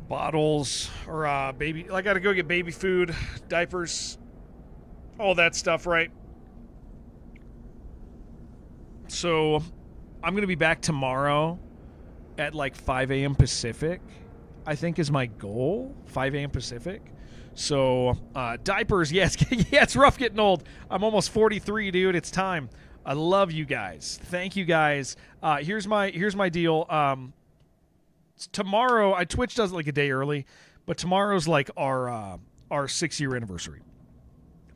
bottles or baby. I got to go get baby food, diapers, all that stuff, right? So I'm going to be back tomorrow at like 5 a.m. Pacific, I think is my goal, 5 a.m. Pacific. So diapers, yes, yeah, it's rough getting old. I'm almost 43, dude. It's time. I love you guys. Thank you guys. Here's my deal. Tomorrow, Twitch does it like a day early, but tomorrow's like our 6-year anniversary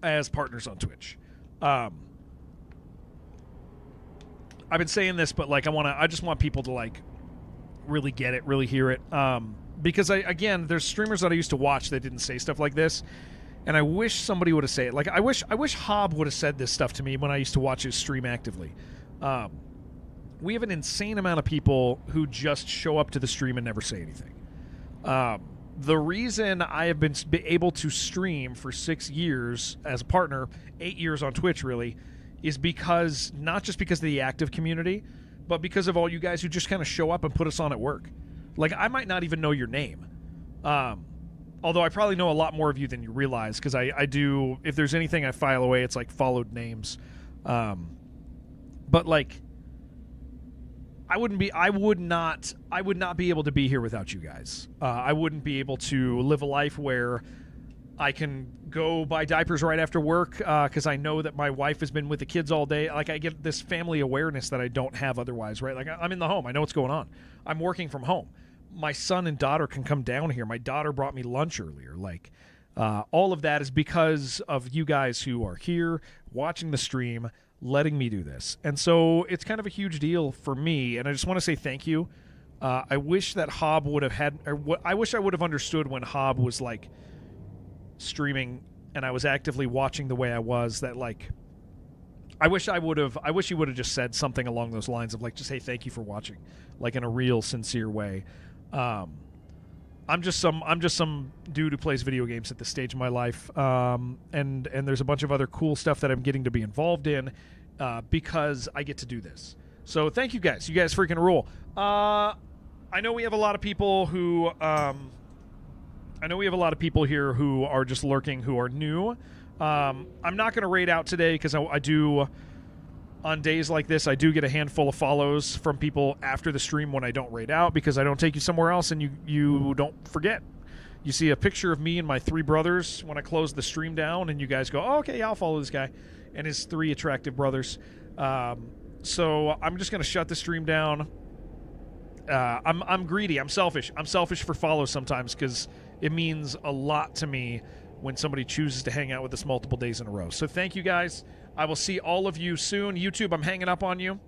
as partners on Twitch. I've been saying this, but like I just want people to like really get it, really hear it. Because there's streamers that I used to watch that didn't say stuff like this, and I wish somebody would have said it. Like I wish Hob would have said this stuff to me when I used to watch his stream actively. We have an insane amount of people who just show up to the stream and never say anything. The reason I have been able to stream for 6 years as a partner, 8 years on Twitch really, is because not just because of the active community, but because of all you guys who just kind of show up and put us on at work. Like, I might not even know your name. Although I probably know a lot more of you than you realize, because I do, if there's anything I file away, it's like followed names. But like, I would not be able to be here without you guys. I wouldn't be able to live a life where I can go buy diapers right after work because I know that my wife has been with the kids all day. Like, I get this family awareness that I don't have otherwise, right? Like, I'm in the home. I know what's going on. I'm working from home. My son and daughter can come down here. My daughter brought me lunch earlier. Like, all of that is because of you guys who are here watching the stream, letting me do this. And so it's kind of a huge deal for me, and I just want to say thank you. I wish that Hob would have had, I wish I would have understood when Hob was like streaming and I was actively watching the way I was, that like I wish he would have just said something along those lines of like, just, hey, thank you for watching, like in a real sincere way. I'm just some dude who plays video games at this stage of my life, and there's a bunch of other cool stuff that I'm getting to be involved in because I get to do this. So thank you guys. You guys freaking rule. I know we have a lot of people who here who are just lurking, who are new. I'm not going to raid out today because I do, on days like this, I do get a handful of follows from people after the stream when I don't raid out, because I don't take you somewhere else and you don't forget. You see a picture of me and my 3 brothers when I close the stream down, and you guys go, oh, okay, yeah, I'll follow this guy and his 3 attractive brothers. So I'm just going to shut the stream down. I'm greedy. I'm selfish. I'm selfish for follows sometimes because it means a lot to me when somebody chooses to hang out with us multiple days in a row. So thank you guys. I will see all of you soon. YouTube, I'm hanging up on you.